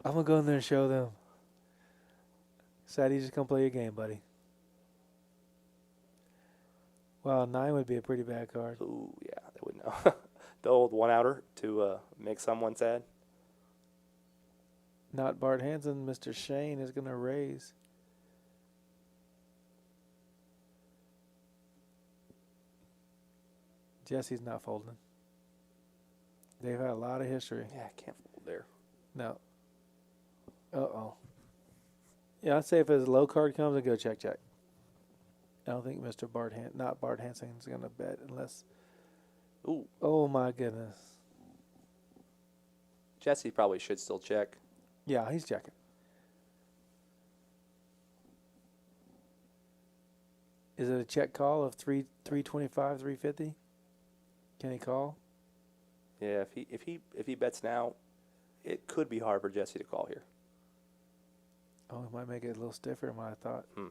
I'm gonna go in there and show them. Sadie, just come play your game, buddy. Wow, 9 would be a pretty bad card. Ooh, yeah, they would know. The old one-outer to make someone sad. Not Bart Hansen. Mr. Shane is gonna raise. Jesse's not folding. They've had a lot of history. Yeah, I can't fold there. No. Uh-oh. Yeah, I'd say if his low card comes, I'd go check. I don't think Mr. not Bart Hansen's going to bet unless... Ooh, Oh, my goodness. Jesse probably should still check. Yeah, he's checking. Is it a check call of 325, 350? Can he call? Yeah, if he bets now, it could be hard for Jesse to call here. Oh, he might make it a little stiffer than what I thought. Hmm.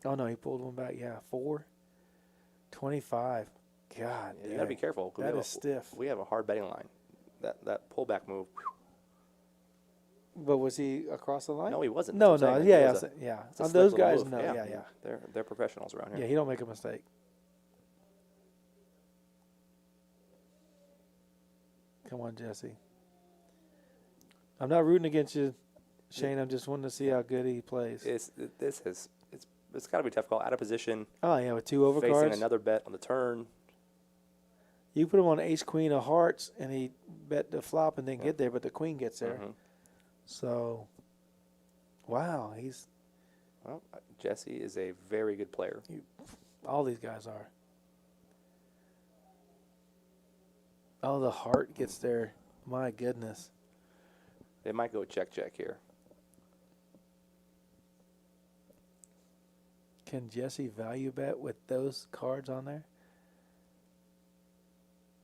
Oh, no, he pulled one back. Yeah, 425. God, Yeah, you dang. gotta be careful. 'cause That is stiff. We have a hard betting line. That pullback move. But was he across the line? No, he wasn't. No, That's what I'm no, saying. yeah, It yeah, was a- yeah. it's a On slick those little guys, move. no, yeah. They're professionals around here. Yeah, he don't make a mistake. Come on, Jesse. I'm not rooting against you, Shane. I'm just wanting to see how good he plays. It's got to be a tough call. Out of position, Oh, yeah, with 2 facing overcards. another bet on the turn. You put him on ace queen of hearts, and he bet the flop and didn't get there, but the queen gets there. Mhm. So, wow, Well, Jesse is a very good player. all these guys are. Oh, the heart gets there. My goodness. They might go check here. Can Jesse value bet with those cards on there?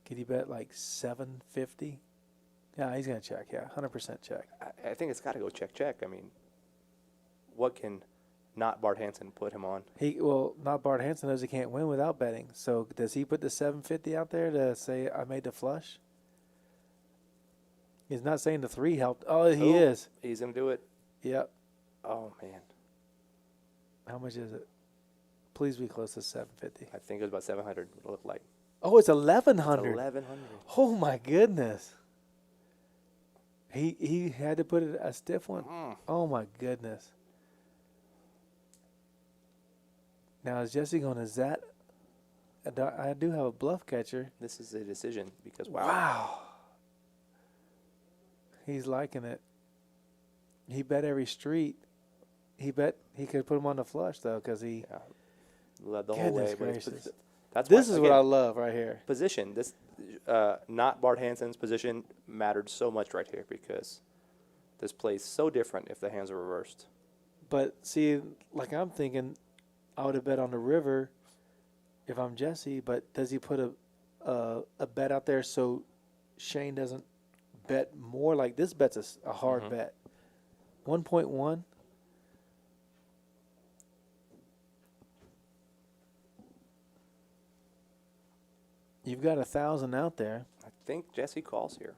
Could he bet like 750? Yeah, he's gonna check. Yeah, 100% check. I think it's got to go check. I mean, what can not Bart Hansen put him on? Not Bart Hansen knows he can't win without betting. So does he put the 750 out there to say I made the flush? He's not saying the 3 helped. Oh, he Oh, is. He's gonna do it. Yep. Oh man, How much is it? Please be close to 750. I think it was about 700. It looked like Oh, it's 1100. 1100. Oh my goodness. He had to put it a stiff one. Mm. Oh my goodness. Now is Jesse going to zat? I do have a bluff catcher. This is a decision because wow. Wow. He's liking it. He bet every street. He bet he could put him on the flush though, because he. Yeah, led the whole way. Goodness But it's- gracious. that's This why, is what I again, love right here. position. This not Bart Hansen's position mattered so much right here because this plays so different if the hands are reversed. But see, like I'm thinking, I would have bet on the river if I'm Jesse. But does he put a bet out there so Shane doesn't bet more? Like this bet's a hard Mhm. bet. 1.1. You've got 1,000 out there. I think Jesse calls here.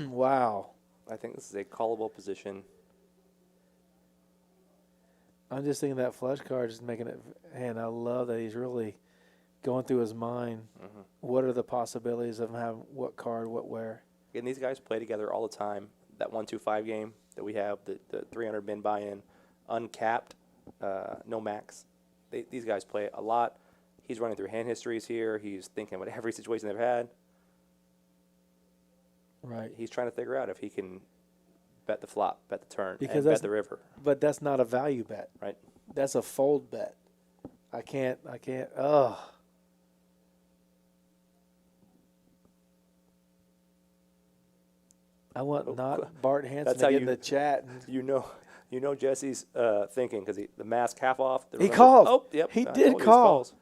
Wow. I think this is a callable position. I'm just thinking that flush card is making it, and I love that he's really going through his mind. Mm-hmm. What are the possibilities of him having what card, what where? And these guys play together all the time. That 1-2-5 game that we have, the 300 min buy-in, uncapped, no max. These guys play a lot. He's running through hand histories here. He's thinking about every situation they've had. Right. He's trying to figure out if he can bet the flop, bet the turn, Because and that's- bet the river. But that's not a value bet. Right. That's a fold bet. I can't, ugh. I want Oh, not Bart Hansen that's to how get in you- the chat. You know Jesse's thinking because the mask half off. He called. Oh, yep. He I did told you, call. calls.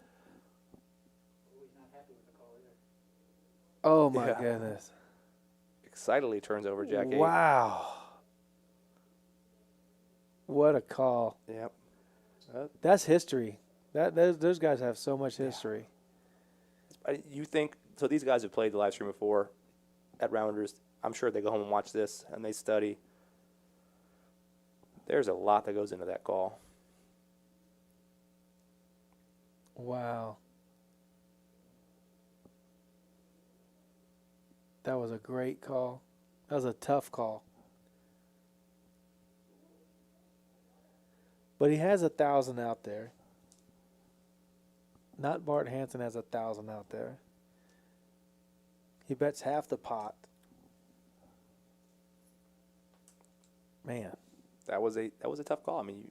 Oh, my Yeah. goodness. Excitedly turns over Jack 8. Wow. What a call. Yep. That's history. Those guys have so much history. You think so? These guys have played the live stream before at Rounders. I'm sure they go home and watch this and they study. There's a lot that goes into that call. Wow. That was a great call. That was a tough call. But he has 1,000 out there. Not Bart Hansen has 1,000 out there. He bets half the pot. Man. That was a tough call. I mean,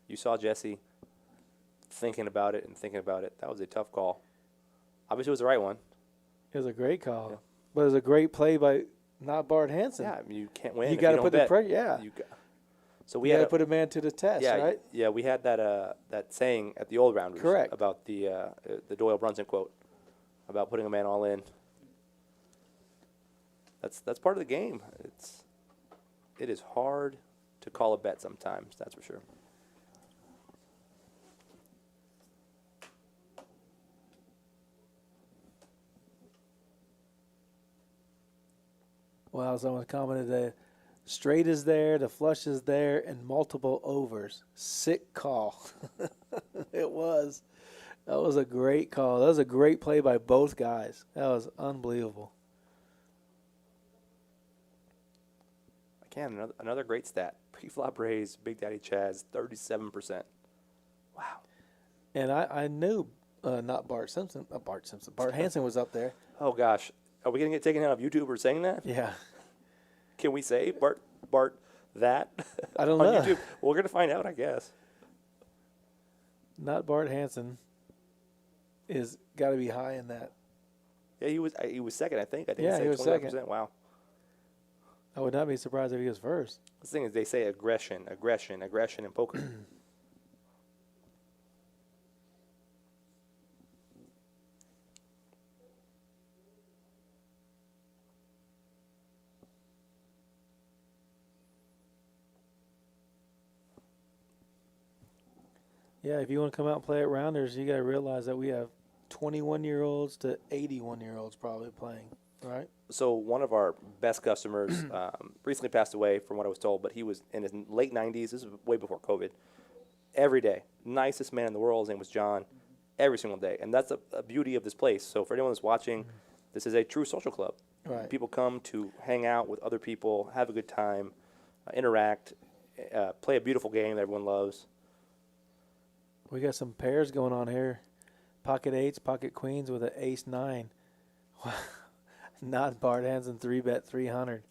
you saw Jesse thinking about it and thinking about it. That was a tough call. Obviously, it was the right one. It was a great call. Yeah. But it was a great play by not Bart Hansen. Yeah, I mean, you can't win. You if got to don't put the bet. pressure. Yeah. So we You got had to put a man to the test, yeah, right? Yeah, we had that saying at the old Rounders. Correct. About the Doyle Brunson quote about putting a man all in. That's part of the game. It is hard to call a bet sometimes. That's for sure. Well, someone commented that straight is there, the flush is there, and multiple overs. Sick call. It was. That was a great call. That was a great play by both guys. That was unbelievable. Again, another great stat. Pre-flop raise, Big Daddy Chaz, 37%. Wow. And I knew not Bart Simpson. Bart Hansen was up there. Oh, gosh. Are we going to get taken out of YouTube for saying that? Yeah. Can we say Bart that I don't on know. YouTube? We're going to find out, I guess. Not Bart Hansen is got to be high in that. Yeah, he was second, I think. Yeah, he was 25%. second. Wow. I would not be surprised if he was first. The thing is, they say aggression in poker. Yeah, if you want to come out and play at Rounders, you got to realize that we have 21-year-olds to 81-year-olds probably playing, right? So one of our best customers recently passed away, from what I was told, but he was in his late 90s. This is way before COVID. Every day, nicest man in the world. His name was John. Every single day, and that's a beauty of this place. So for anyone that's watching, this is a true social club. Right. People come to hang out with other people, have a good time, interact, play a beautiful game that everyone loves. We got some pairs going on here. Pocket eights, pocket queens with an ace nine. Not Bart Hansen 3-bet 300.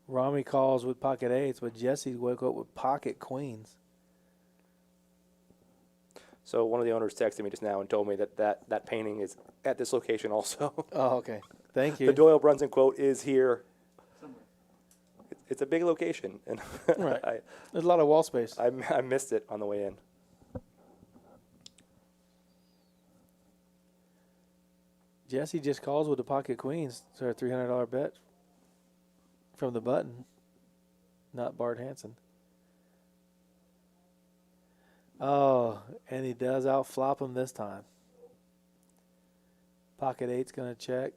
Rami calls with pocket eights, but Jesse woke up with pocket queens. So one of the owners texted me just now and told me that painting is at this location also. Oh, okay. Thank you. The Doyle Brunson quote is here. It's a big location, and Right. There's a lot of wall space. I missed it on the way in. Jesse just calls with the pocket queens. So a $300 bet from the button. Not Bart Hansen. Oh, and he does outflop him this time. Pocket eight's going to check.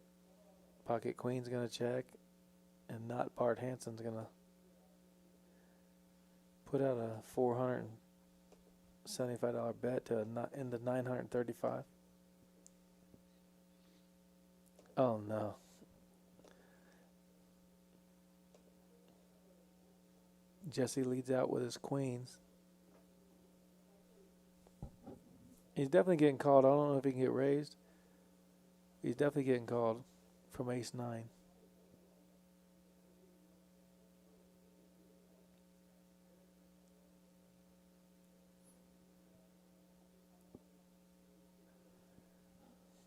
Pocket queen's going to check. And not Bart Hansen's going to Put out a $475 bet to in the 935. Oh no. Jesse leads out with his queens. He's definitely getting called. I don't know if he can get raised. He's definitely getting called from ace-9.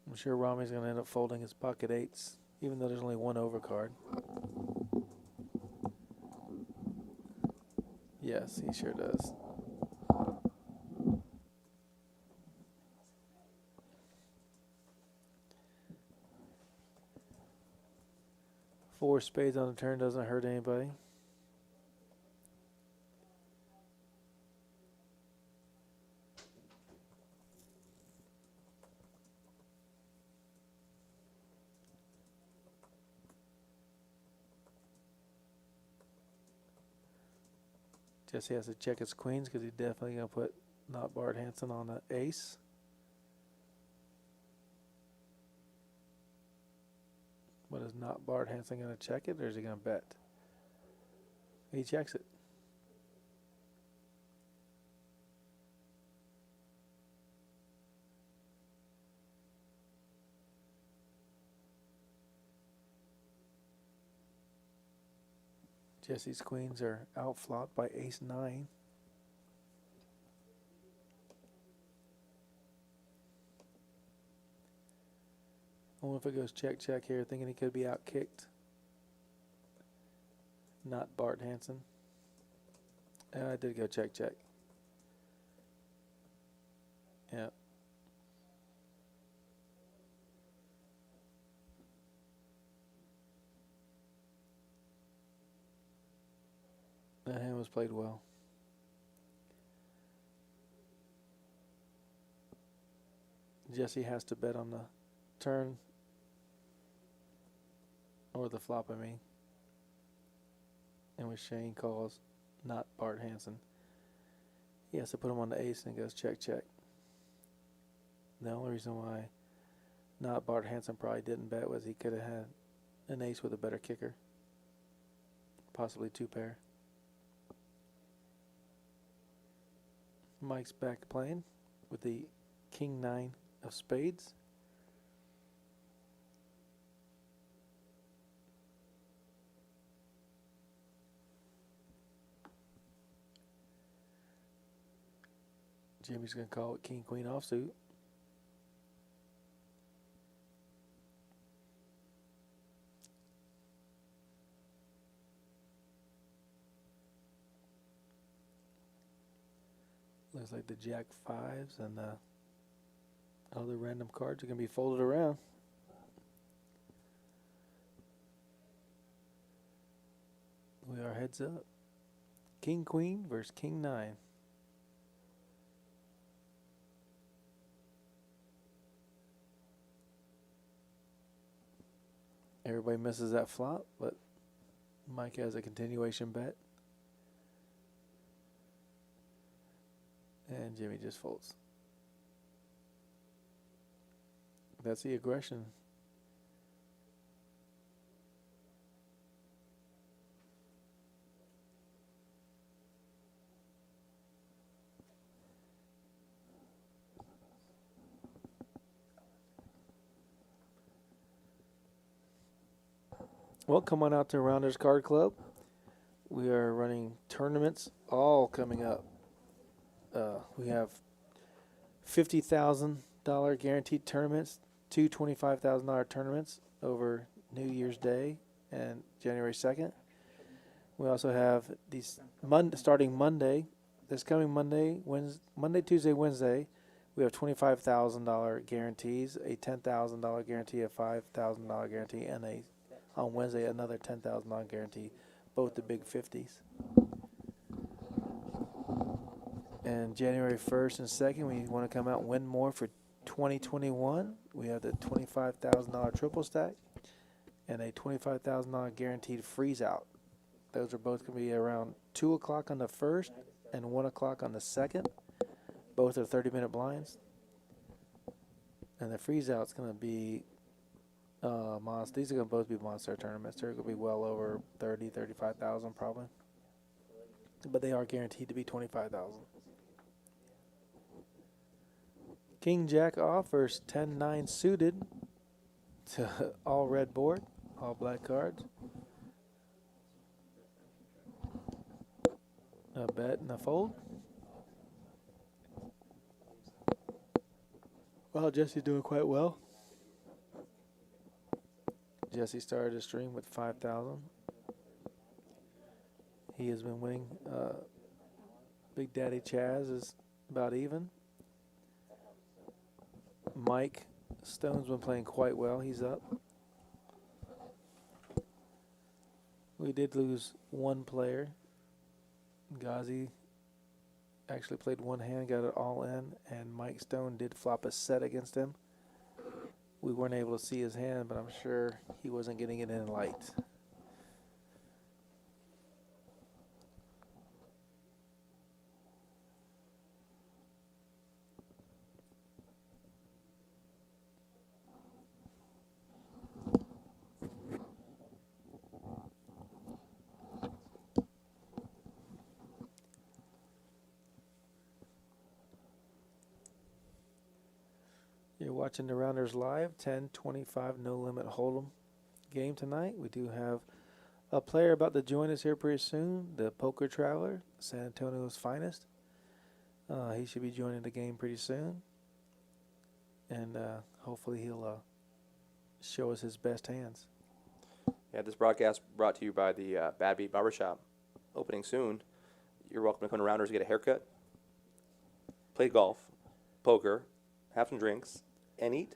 I'm sure Rami's going to end up folding his pocket eights, even though there's only one overcard. Yes, he sure does. Four spades on the turn doesn't hurt anybody. Jesse has to check his queens because he's definitely going to put not Bart Hansen on the ace. But is not Bart Hansen going to check it, or is he going to bet? He checks it. Jesse's queens are outflopped by ace-9. I wonder if it goes check here, thinking he could be out-kicked. Not Bart Hansen. I did go check. Yeah. That hand was played well. Jesse has to bet on the turn. Or the flop, I mean. And when Shane calls not Bart Hansen, he has to put him on the ace and it goes check. The only reason why not Bart Hansen probably didn't bet was he could have had an ace with a better kicker. Possibly two pair. Mike's back playing with the king-9 of spades. Jimmy's going to call it king-queen offsuit. Looks like the jack fives and the other random cards are going to be folded around. We are heads up. King-queen versus king-9. Everybody misses that flop, but Mike has a continuation bet. And Jimmy just folds. That's the aggression. Well, come on out to Rounders Card Club. We are running tournaments all coming up. We have $50,000 guaranteed tournaments, two $25,000 tournaments over New Year's Day and January 2nd. We also have these starting Monday, this coming Monday, Tuesday, Wednesday. We have $25,000 guarantees, a $10,000 guarantee, a $5,000 guarantee, and on Wednesday another $10,000 guarantee, both the big 50s. And January 1st and 2nd, we want to come out and win more for 2021. We have the $25,000 triple stack and a $25,000 guaranteed freeze out. Those are both going to be around 2 o'clock on the 1st and 1 o'clock on the 2nd. Both are 30-minute blinds. And the freeze out's going to be monster. These are going to both be monster tournaments. They're going to be well over 30, 35,000 probably. But they are guaranteed to be 25,000. King Jack off versus 10-9 suited to all red board, all black cards. A bet and a fold. Well, Jesse's doing quite well. Jesse started his stream with 5,000. He has been winning. Big Daddy Chaz is about even. Mike Stone's been playing quite well. He's up. We did lose one player. Ghazi actually played one hand, got it all in, and Mike Stone did flop a set against him. We weren't able to see his hand, but I'm sure he wasn't getting it in light. You're watching the Rounders Live 10-25 No Limit Hold'em game tonight. We do have a player about to join us here pretty soon, the Poker Traveler, San Antonio's finest. He should be joining the game pretty soon. And hopefully he'll show us his best hands. Yeah, this broadcast brought to you by the Bad Beat Barbershop. Opening soon. You're welcome to come to Rounders, get a haircut, play golf, poker, have some drinks, and eat.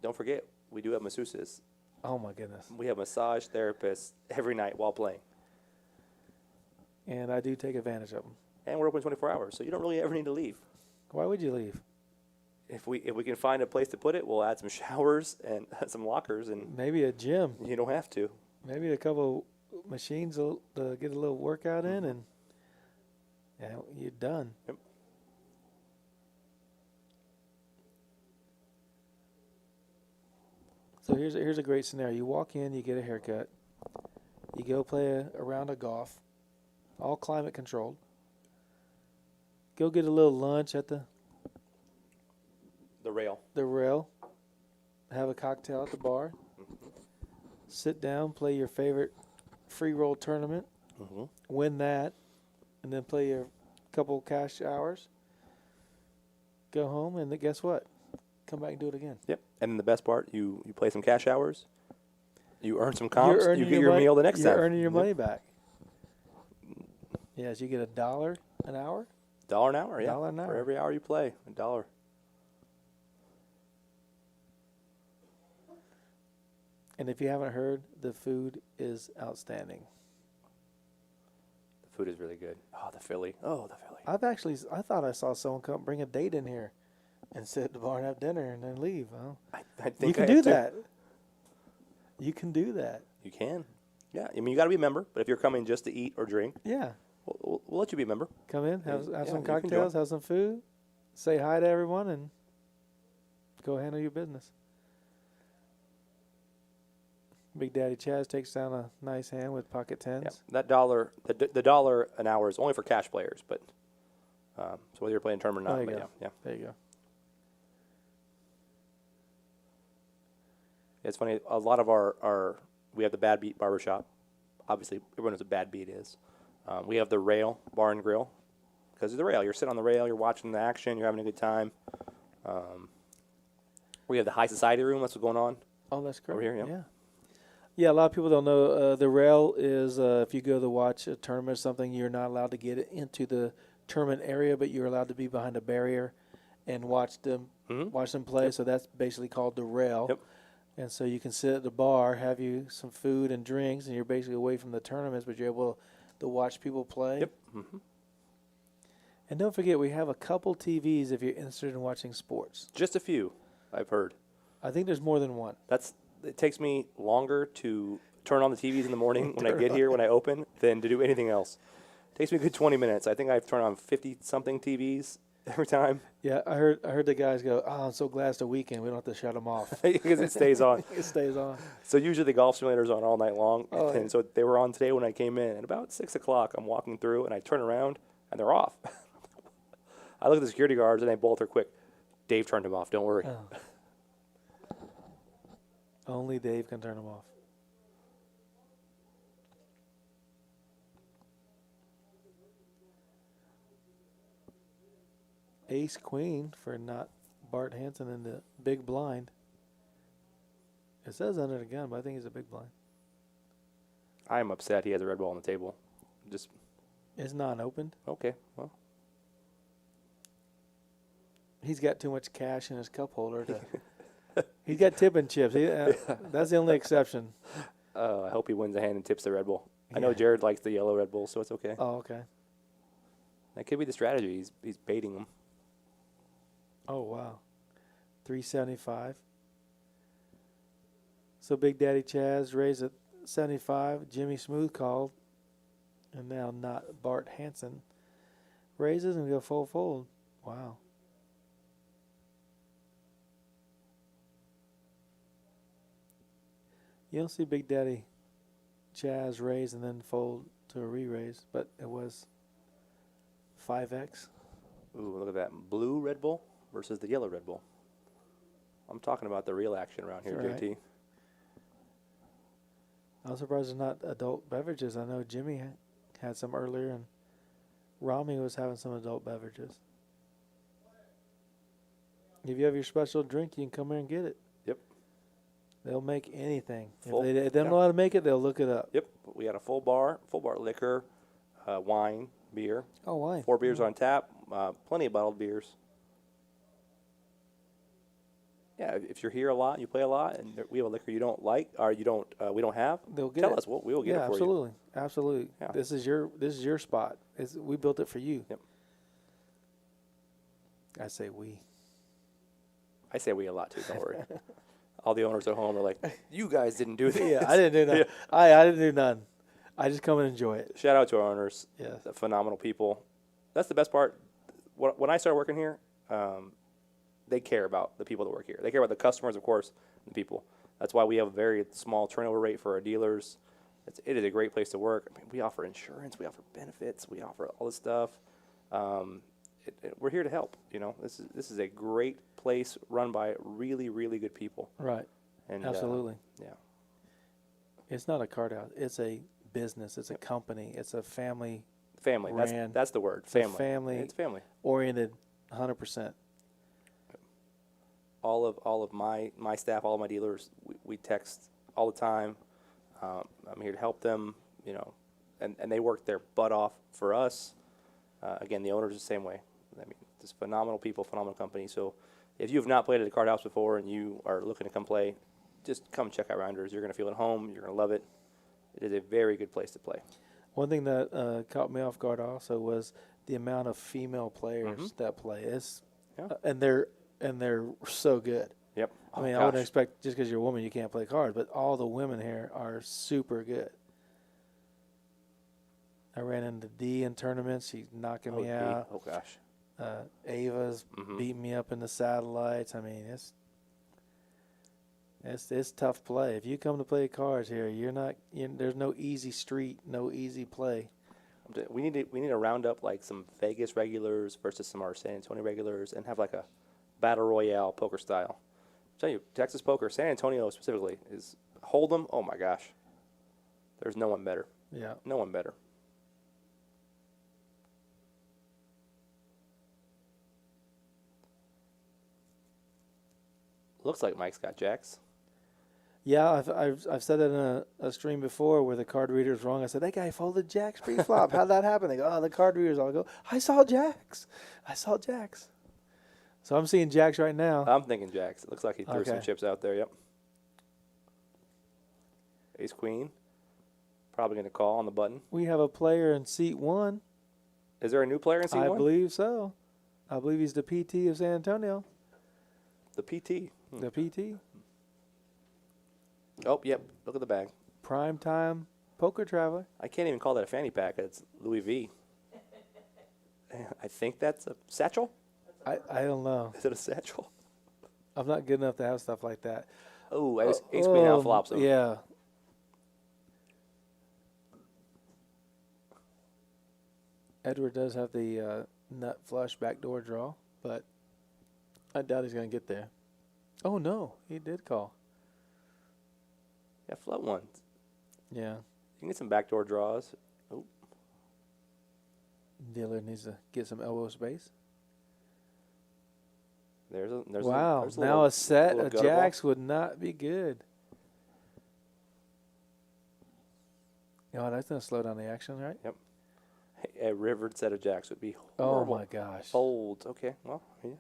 Don't forget, we do have masseuses. Oh, my goodness. We have massage therapists every night while playing. And I do take advantage of them. And we're open 24 hours, so you don't really ever need to leave. Why would you leave? If we can find a place to put it, we'll add some showers and some lockers, and Maybe a gym. you don't have to. Maybe a couple machines to get a little workout in, and yeah, you're done. Yep. So here's a great scenario. You walk in, you get a haircut, you go play a round of golf, all climate controlled. Go get a little lunch at the rail. Have a cocktail at the bar. Sit down, play your favorite free roll tournament, win that, and then play your couple cash hours. Go home, and then guess what? Come back and do it again. Yep. And then the best part, you play some cash hours, you earn some comps, You're you earning get your money- meal the next time. You're earning your money back. Yes, you get $1 an hour. $1 an hour, yeah. $1 an hour. For every hour you play, $1. And if you haven't heard, the food is outstanding. The food is really good. Oh, the Philly. I thought I saw someone come bring a date in here and sit at the bar and have dinner and then leave. Well, I think you can I do have to. that. You can do that. You can. Yeah. I mean, you got to be a member, but if you're coming just to eat or drink, Yeah. we'll let you be a member. Come in, have Yeah, some you can cocktails, join. have some food, say hi to everyone, and go handle your business. Big Daddy Chaz takes down a nice hand with pocket tens. Yeah. That $1, the $1 an hour is only for cash players, but so whether you're playing tournament or There not, you but go. yeah. There you go. It's funny. A lot of our we have the Bad Beat Barbershop. Obviously, everyone knows what Bad Beat is. We have the Rail Bar and Grill because of the rail. You're sitting on the rail. You're watching the action. You're having a good time. We have the High Society Room. That's what's going on. Oh, that's correct. Over here, yeah. Yeah, a lot of people don't know. The rail is if you go to watch a tournament or something, you're not allowed to get into the tournament area, but you're allowed to be behind a barrier and watch them play. Yep. So that's basically called the rail. Yep. And so you can sit at the bar, have you some food and drinks, and you're basically away from the tournaments, but you're able to watch people play. Yep. And don't forget, we have a couple TVs if you're interested in watching sports. Just a few, I've heard. I think there's more than one. It takes me longer to turn on the TVs in the morning when I get here, when I open, than to do anything else. Takes me a good 20 minutes. I think I've turned on 50-something TVs every time Yeah, I heard the guys go, "Oh, I'm so glad it's the weekend. We don't have to shut them off." because it stays on. It stays on. So usually the golf simulators on all night long. Oh, And yeah. so they were on today when I came in. And about 6 o'clock, I'm walking through, and I turn around, and they're off. I look at the security guards, and they both are quick. Dave turned them off. Don't worry. Oh. Only Dave can turn them off. Ace Queen for not Bart Hansen in the big blind. It says under the gun, but I think he's a big blind. I'm upset he has a red ball on the table. Just, It's non-opened. okay, well. He's got too much cash in his cup holder. He's got tipping chips. That's the only exception. I hope he wins the hand and tips the Red Bull. I know Yeah. Jared likes the yellow Red Bull, so it's okay. Oh, okay. That could be the strategy. He's baiting them. Oh, wow. 375. So Big Daddy Chaz raised at 75. Jimmy Smooth called. And now not Bart Hansen. Raises and go full fold. Wow. You don't see Big Daddy Chaz raise and then fold to a re-raise, but it was 5X. Ooh, look at that. Blue Red Bull versus the yellow Red Bull. I'm talking about the real action around here, Right. JT. I'm surprised there's not adult beverages. I know Jimmy had some earlier, and Rami was having some adult beverages. If you have your special drink, you can come here and get it. Yep. They'll make anything. Full- If they don't know how to make it, they'll look it up. Yep. We got a full bar liquor, wine, beer. Oh, why? 4 beers on tap, plenty of bottled beers. Yeah, if you're here a lot, you play a lot, and we have a liquor you don't like or we don't have, They'll get tell it. us. We will get Yeah, it for absolutely, absolutely. Yeah. This is your spot. We built it for you. Yep. I say we. you. I say we a lot too. Don't worry. All the owners at home are like, "You guys didn't do this." Yeah, I didn't do nothing. Yeah. I didn't do nothing. I just come and enjoy it. Shout out to our owners. Yes. They're phenomenal people. That's the best part. When I started working here, they care about the people that work here. They care about the customers, of course, and the people. That's why we have a very small turnover rate for our dealers. It is a great place to work. I mean, we offer insurance, we offer benefits, we offer all this stuff. We're here to help. You know, this is a great place run by really, really good people. Right. And Absolutely. yeah. It's not a card house. It's a business. It's a company. It's a family Family. Ran. That's the word. It's a Family. family. It's family. oriented 100%. All of my staff, all of my dealers, we text all the time. I'm here to help them, you know, and they work their butt off for us. Again, the owners the same way. I mean, just phenomenal people, phenomenal company. So if you have not played at a card house before and you are looking to come play, just come check out Rounders. You're going to feel at home. You're going to love it. It is a very good place to play. One thing that caught me off guard also was the amount of female players that play. It's Yeah. and they're so good. Yep. I mean, I wouldn't expect just because you're a woman you can't play cards, but all the women here are super good. I ran into Dee in tournaments. She's knocking me out. Oh, gosh. Ava's beating me up in the satellites. I mean, it's tough play. If you come to play cards here, there's no easy street, no easy play. We need to round up like some Vegas regulars versus some of our San Antonio regulars and have like a battle royale poker style. I'm telling you, Texas poker, San Antonio specifically, is Hold'em. Oh my gosh, there's no one better. Yeah. No one better. Looks like Mike's got jacks. Yeah, I've said it in a stream before where the card reader's wrong. I said, that guy folded jacks pre-flop. How'd that happen? They go, oh, the card reader's all go, I saw jacks. So I'm seeing jacks right now. I'm thinking jacks. It looks like he threw some Okay. chips out there. Yep. Ace queen. Probably going to call on the button. We have a player in seat 1. Is there a new player in seat I one? believe so. I believe he's the PT of San Antonio. The PT. The PT. Oh, yep. Look at the bag. Prime time poker traveler. I can't even call that a fanny pack. It's Louis V. I think that's a satchel. I don't know. Is it a satchel? I'm not good enough to have stuff like that. Oh, ace queen out flops him. Yeah. Edward does have the nut flush backdoor draw, but I doubt he's going to get there. Oh, no. He did call. Yeah, float ones. Yeah. You can get some backdoor draws. Oh, Dealer needs to get some elbow space. there's Wow. there's Now a set little of gutter ball. jacks would not be good. Oh, that's going to slow down the action, right? Yep. A rivered set of jacks would be Oh, horrible. my gosh. Folds. Okay, well, yeah.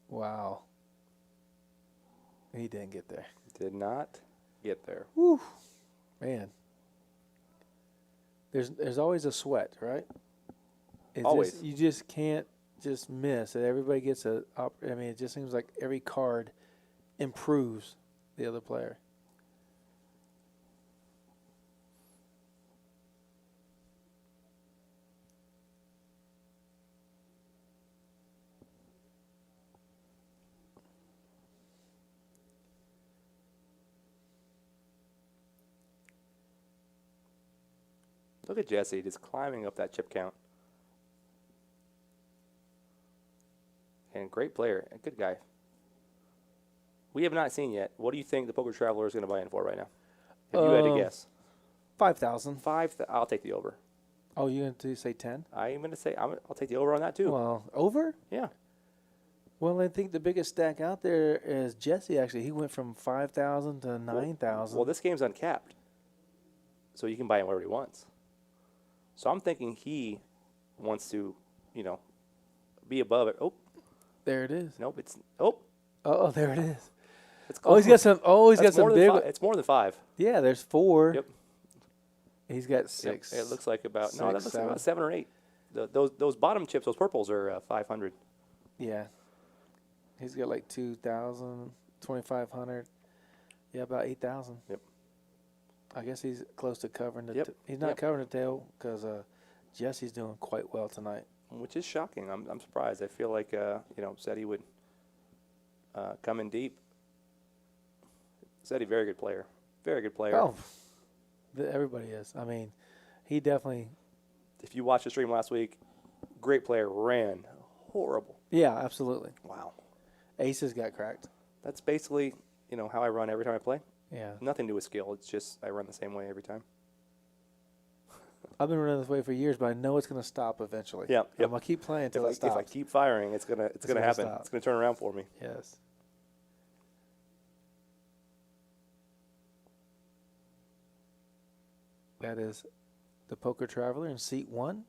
Wow. He didn't get there. Did not get there. Whew. Man. There's always a sweat, right? It's Always. Just, you just can't just miss. Everybody gets a. I mean, it just seems like every card improves the other player. Look at Jesse just climbing up that chip count. And great player, and good guy. We have not seen yet. What do you think the Poker Traveler is going to buy in for right now? If you had to guess. 5,000. I'll take the over. Oh, you going to say 10? I'm going to say I'll take the over on that too. Well, over? Yeah. Well, I think the biggest stack out there is Jesse. Actually, he went from 5,000 to 9,000. Well, this game's uncapped, so you can buy him whatever he wants. So I'm thinking he wants to, be above it. Oh, there it is. nope. It's Oh, there it is. It's Oh, he's got some. Oh, he's got That's some more than big. five. It's more than 5. Yeah, there's 4. Yep. He's got 6. Yep. It looks like about Six, that looks like seven. about 7 or 8. Those bottom chips, those purples are 500. Yeah. He's got like 2,000, 2,500. Yeah, about 8,000. Yep. I guess he's close to covering the. Yep. He's not Yep. covering the tail because Jesse's doing quite well tonight. Which is shocking. I'm surprised. I feel like said he would come in deep. Said he very good player. Very good player. Oh, everybody is. I mean, he definitely. If you watched the stream last week, great player, ran horrible. Yeah, absolutely. Wow. Aces got cracked. That's basically, how I run every time I play. Yeah. Nothing to do with skill. It's just I run the same way every time. I've been running this way for years, but I know it's going to stop eventually. Yeah, I'm going to keep playing until it If stops. I keep firing, it's gonna gonna happen. stop. It's gonna turn around for me. Yes. That is the Poker Traveler in seat 1.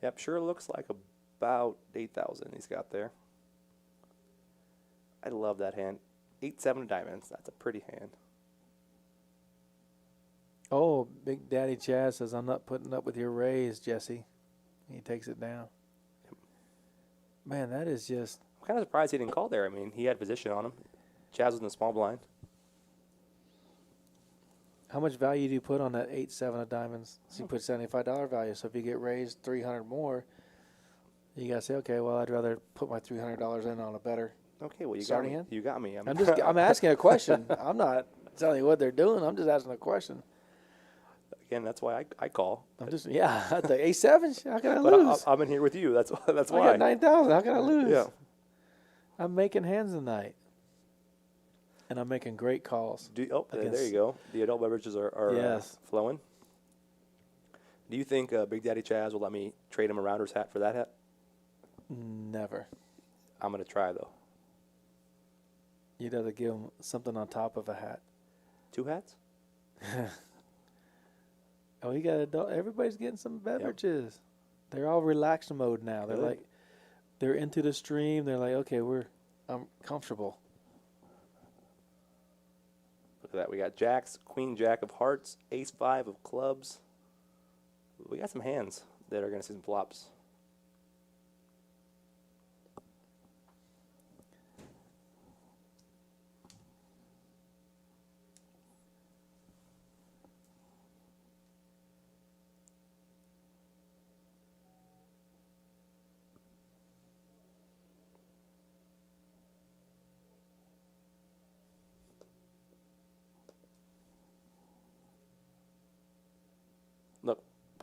Yep, sure looks like about 8,000 he's got there. I love that hand. 8-7 of diamonds. That's a pretty hand. Oh, Big Daddy Chaz says, I'm not putting up with your raise, Jesse. He takes it down. Man, that is just. I'm kind of surprised he didn't call there. I mean, he had position on him. Chaz was in the small blind. How much value do you put on that 8-7 of diamonds? So you put $75 value. So if you get raised 300 more, you got to say, okay, well, I'd rather put my $300 in on a better. Okay, well, you Starting got me. hand? You got me. I'm asking a question. I'm not telling you what they're doing. I'm just asking a question. Again, that's why I call. I'm just, yeah, at the A7, how can I But lose? I'm in here with you. That's I why. got 9,000. How can I lose? Yeah. I'm making hands tonight. And I'm making great calls. There Against- you go. The adult beverages are Yes. flowing. Do you think Big Daddy Chaz will let me trade him a Rounders hat for that hat? Never. I'm going to try, though. You'd have to give them something on top of a hat. 2 hats? Oh, you got adult. Everybody's getting some beverages. They're all relaxed mode now. They're Good. like, they're into the stream. They're like, okay, I'm comfortable. Look at that. We got jacks, queen, jack of hearts, ace 5 of clubs. We got some hands that are going to see some flops.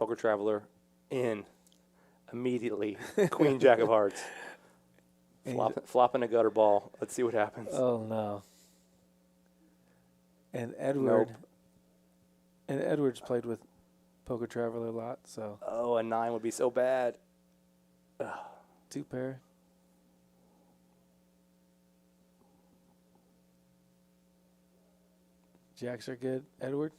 Poker Traveler in immediately. Queen Jack of Hearts. Flopping a gutter ball. Let's see what happens. Oh no. And Edward. Nope. And Edward's played with Poker Traveler a lot, so Oh, a 9 would be so bad. 2 pair. Jacks are good. Edward.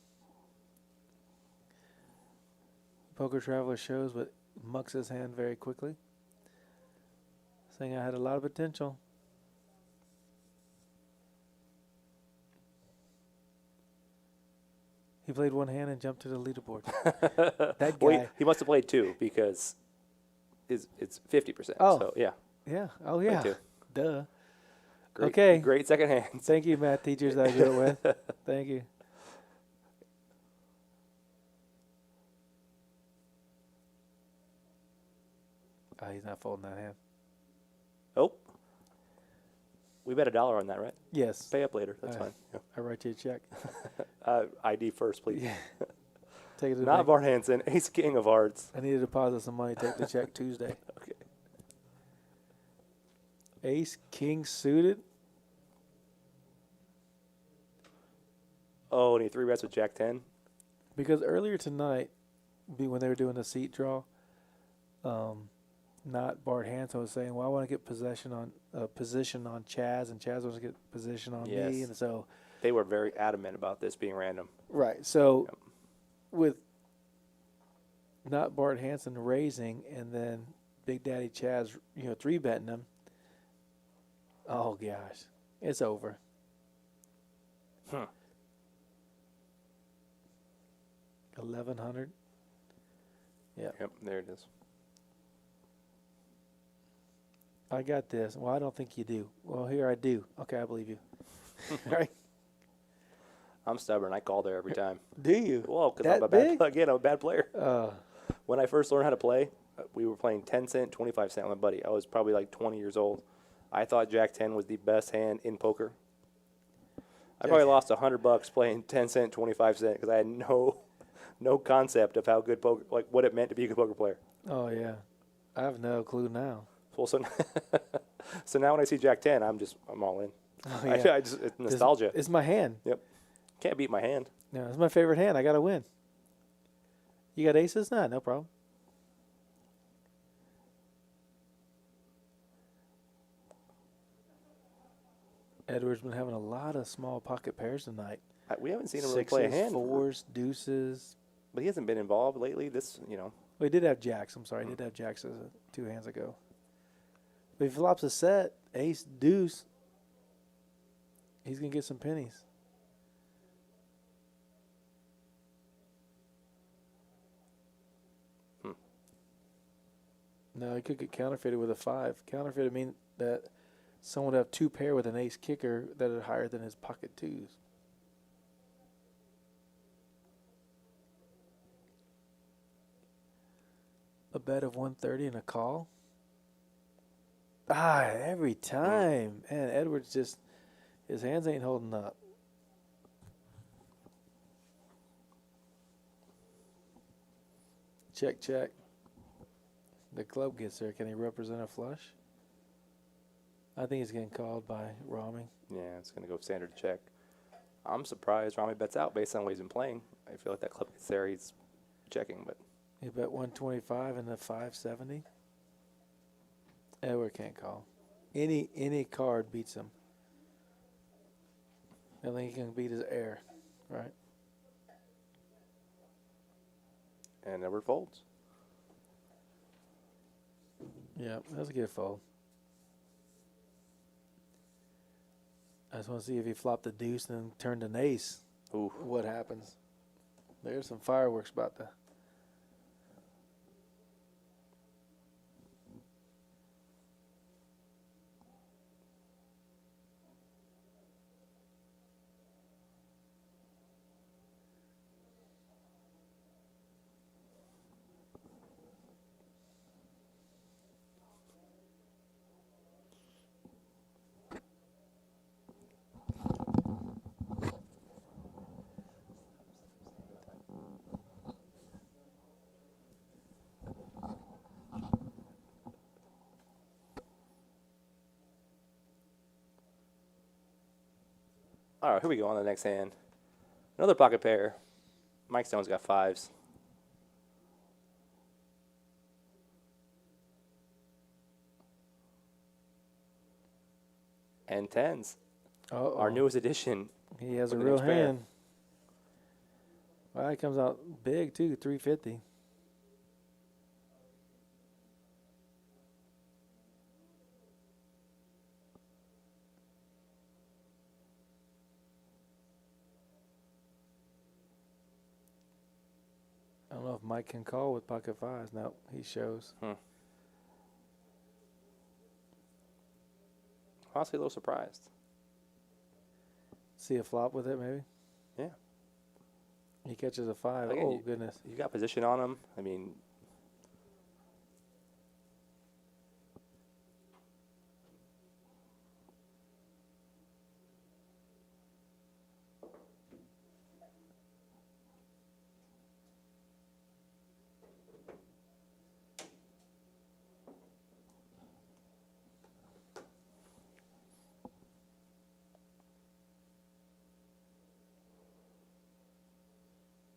Poker Traveler shows, but mucks his hand very quickly. Saying I had a lot of potential. He played one hand and jumped to the leaderboard. That guy. Well, he must have played 2 because it's 50%. Oh. So, yeah. Yeah. Oh, yeah. Played 2. Duh. Great, Okay. Great second hand. Thank you, math teachers that I do it with. Thank you. Oh, he's not folding that hand. Oh. We bet $1 on that, right? Yes. Pay up later. That's fine. Yeah. I write you a check. ID first, please. Yeah. Take it to the Not bank. Bart Hansen. Ace King of Hearts. I need to deposit some money. Take the check Tuesday. Okay. Ace, king suited. Oh, and he 3 bets with Jack 10. Because earlier tonight, when they were doing the seat draw, not Bart Hansen was saying, "Well, I want to get position on Chaz, and Chaz wants to get position on Yes. me," and so They were very adamant about this being random. right. So Yep. with not Bart Hansen raising, and then Big Daddy Chaz, 3-betting him. Oh gosh, it's over. 1100. Yeah, Yep, there it is. I got this. Well, I don't think you do. Well, here I do. Okay, I believe you. Right? I'm stubborn. I call there every time. Do you? Well, because That I'm a bad big? again, I'm a bad player. Uh, When I first learned how to play, we were playing 10 cent, 25 cent with my buddy. I was probably like 20 years old. I thought Jack 10 was the best hand in poker. I probably lost $100 playing 10 cent, 25 cent because I had no concept of how good poker, like what it meant to be a good poker player. oh yeah, I have no clue now. Well, so, so now when I see Jack 10, I'm all in. Oh, I yeah. just it's nostalgia. It's my hand. Yep. Can't beat my hand. No, it's my favorite hand. I gotta win. You got aces? Nah, no problem. Edward's been having a lot of small pocket pairs tonight. We haven't seen him really Sixes, play a hand. fours, deuces. But he hasn't been involved lately. Well, he did have jacks. I'm sorry, he did have jacks 2 hands ago. But if he flops a set, ace, deuce, he's going to get some pennies. No, he could get counterfeited with a 5. Counterfeited mean that someone would have 2 pair with an ace kicker that are higher than his pocket 2s. A bet of 130 and a call. Every time. Man, Edwards just, his hands ain't holding up. Check, check. The club gets there. Can he represent a flush? I think he's getting called by Rami. Yeah, it's going to go standard check. I'm surprised Rami bets out based on what he's been playing. I feel like that club gets there, he's checking, but He bet 125 and the 570. Edward can't call. Any card beats him. I think he can beat his air, right? and never folds. Yeah, that's a good fold. I just want to see if he flopped the deuce and then turned an ace. Ooh. What happens? There's some fireworks about to. All right, here we go on the next hand. Another pocket pair. Mike Stone's got 5s. And 10s. Uh-oh. Our newest addition. He has a with the real next pair. hand. Well, it comes out big, too, 350. I don't know if Mike can call with pocket 5s. No, he shows. Honestly, a little surprised. See a flop with it, maybe? Yeah. He catches a 5. Again, Oh, goodness. You got position on him. I mean,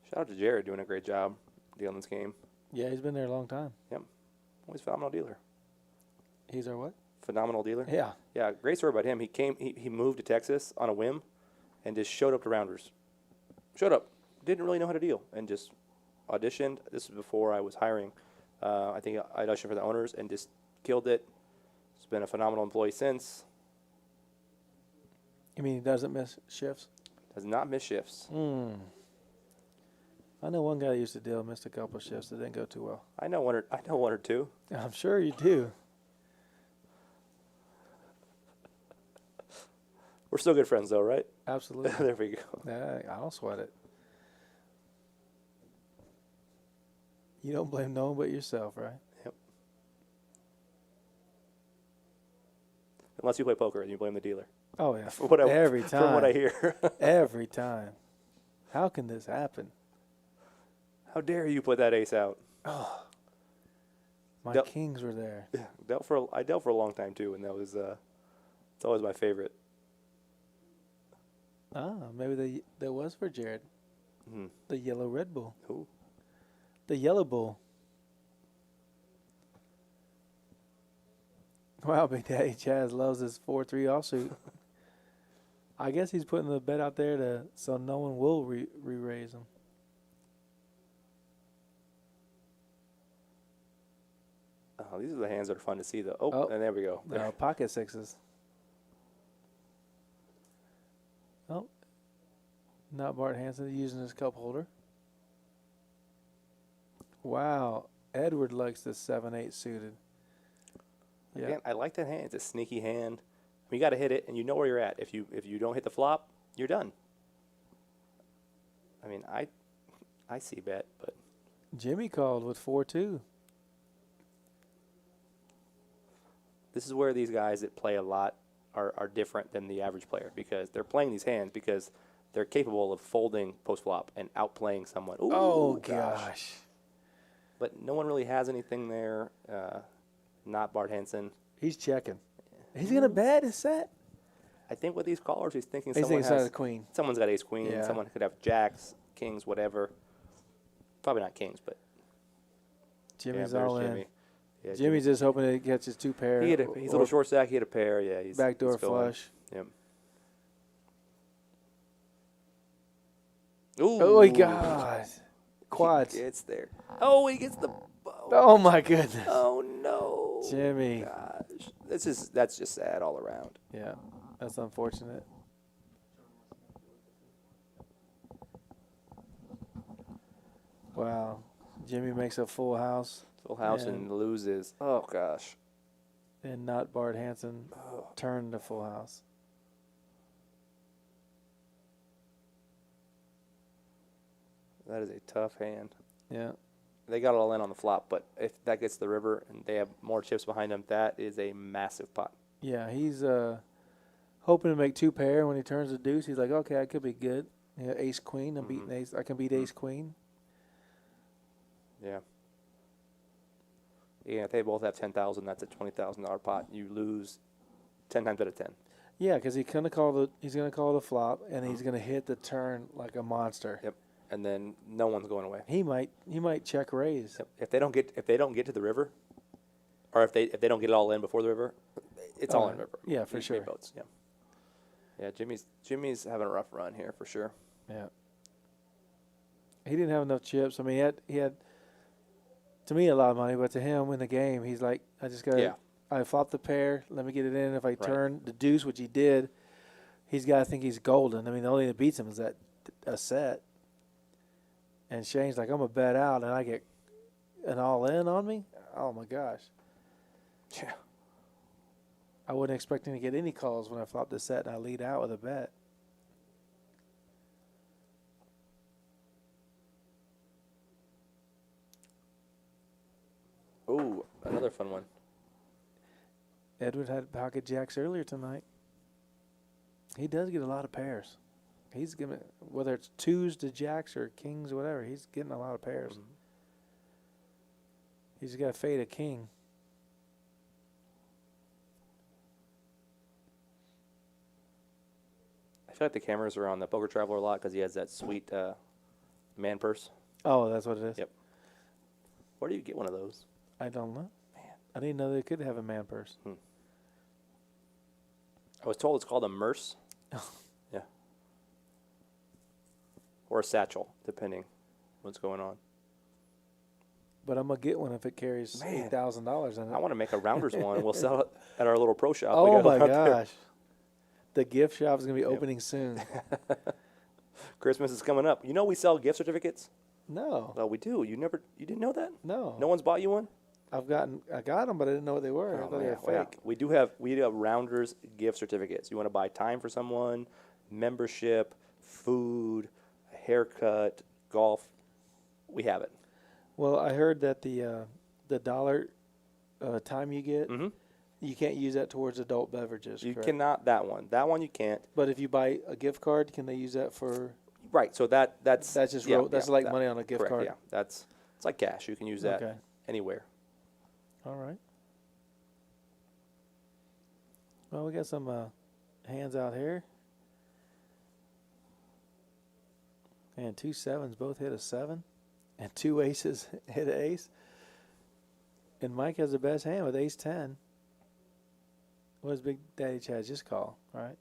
shout out to Jared doing a great job dealing this game. Yeah, he's been there a long time. Always phenomenal dealer. He's our what? Phenomenal dealer. Yeah. Yeah, great story about him. He moved to Texas on a whim and just showed up to Rounders. Showed up. Didn't really know how to deal and just auditioned. This was before I was hiring. I think I auditioned for the owners and just killed it. He's been a phenomenal employee since. You mean he doesn't miss shifts? Does not miss shifts. I know one guy that used to deal, missed a couple of shifts that didn't go too well. I know one or two. I'm sure you do. We're still good friends though, right? Absolutely. There we go. Yeah, I don't sweat it. You don't blame no one but yourself, right? Yep. Unless you play poker and you blame the dealer. Oh, yeah. Every time. From what I hear. Every time. How can this happen? How dare you put that ace out? Oh. My Del- kings were there. Yeah, I dealt for a long time too, and that was it's always my favorite. Maybe that was for Jared. Mm-hmm. The yellow Red Bull. Who? The yellow bull. Wow, Big Daddy Chaz loves his 4-3 offsuit. I guess he's putting the bet out there so no one will re-raise him. Oh, these are the hands that are fun to see, though. Oh, and there we go. Pocket 6s. Oh, not Bart Hansen using his cup holder. Wow, Edward likes the 7-8 suited. Yeah, Again, I like that hand. It's a sneaky hand. You got to hit it, and you know where you're at. If you don't hit the flop, you're done. I mean, I see bet, but Jimmy called with 4-2. this is where these guys that play a lot are different than the average player because they're playing these hands because they're capable of folding post flop and outplaying someone. Ooh, Oh, gosh. But no one really has anything there. Not Bart Hansen. He's checking. He's going to bet his set. I think with these callers, he's thinking He's someone thinking has the queen. Someone's got ace queen. Yeah. Someone could have jacks, kings, whatever. Probably not kings, but Jimmy's there's all in. Jimmy. Yeah, Jimmy's just hoping to catch his 2 pair. he's a little short stack. He had a pair. Yeah, he's Backdoor he's going. flush. Yep. Ooh. Oh, my God. Quads. He gets there. Oh, he gets the. Oh, my goodness. Oh no. Jimmy. Gosh, that's just sad all around. Yeah, that's unfortunate. Wow. Jimmy makes a full house Full house Yeah. and loses. Oh gosh. and not Bart Hansen turned to full house. That is a tough hand. Yeah. They got all in on the flop, but if that gets the river and they have more chips behind them, that is a massive pot. Yeah, he's hoping to make 2 pair. When he turns the deuce, he's like, okay, I could be good. Yeah, ace queen. I'm beating ace. I can beat ace queen. Yeah. Yeah, if they both have 10,000, that's a $20,000 pot. You lose 10 times out of 10. Yeah, because he's gonna call the flop, and he's gonna hit the turn like a monster. Yep. And then no one's going away. He might check raise. Yep. If they don't get to the river, or if they don't get it all in before the river, it's all in river. Yeah, for sure. Boats. Yeah. Yeah. Jimmy's having a rough run here for sure. Yeah. He didn't have enough chips. I mean, he had to me a lot of money, but to him in the game, he's like, I just got. Yeah. I flopped the pair. Let me get it in. If I turn the deuce, which he did, he's got to think he's golden. I mean, the only thing that beats him is that a set. And Shane's like, I'm a bet out, and I get an all in on me. Oh my gosh. Yeah. I wasn't expecting to get any calls when I flopped the set and I lead out with a bet. Ooh, another fun one. Edward had pocket jacks earlier tonight. He does get a lot of pairs. He's giving, whether it's twos to jacks or kings or whatever, he's getting a lot of pairs. Mm-hmm. He's got to fade a king. I feel like the cameras are on the Poker Traveler a lot because he has that sweet man purse. Oh, that's what it is? Yep. Where do you get one of those? I don't know. Man, I didn't know they could have a man purse. I was told it's called a merce. Yeah. Or a satchel, depending what's going on. But I'm going to get one if it carries $8,000 in it. I want to make a Rounders one. We'll sell it at our little pro shop. Oh, my gosh. The gift shop is going to be opening soon. Christmas is coming up. You know we sell gift certificates? No. Well, we do. You didn't know that? No. No one's bought you one? I got them, but I didn't know what they were. I thought they were fake. We do have Rounders gift certificates. You want to buy time for someone, membership, food, a haircut, golf. We have it. Well, I heard that the dollar time you get, you can't use that towards adult beverages. You correct? cannot. That one you can't. But if you buy a gift card, can they use that for? Right. So that's just like money on a gift card. Yeah. It's like cash. You can use that anywhere. All right. Well, we got some hands out here. And 2 sevens both hit a 7. And 2 aces hit an ace. And Mike has the best hand with ace 10. What does Big Daddy Chad just call, right?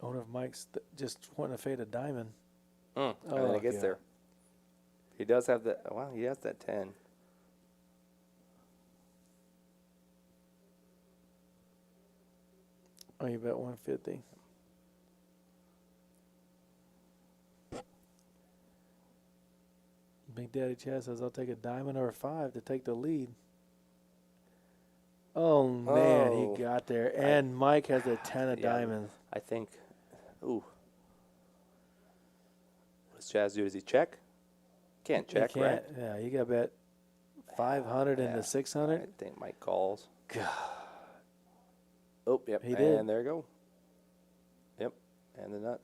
I wonder if Mike's just wanting to fade a diamond. And then it gets there. He does have that. Well, he has that 10. Oh, you bet 150. Big Daddy Chad says, I'll take a diamond or a 5 to take the lead. Oh, man, he got there. And Mike has a 10 of diamonds. I think. Ooh. What does Chaz do? Does he check? Can't check, right? Yeah, you got to bet 500 into 600. I think Mike calls. God. Oh, yep. He did. And there you go. Yep. And the nuts.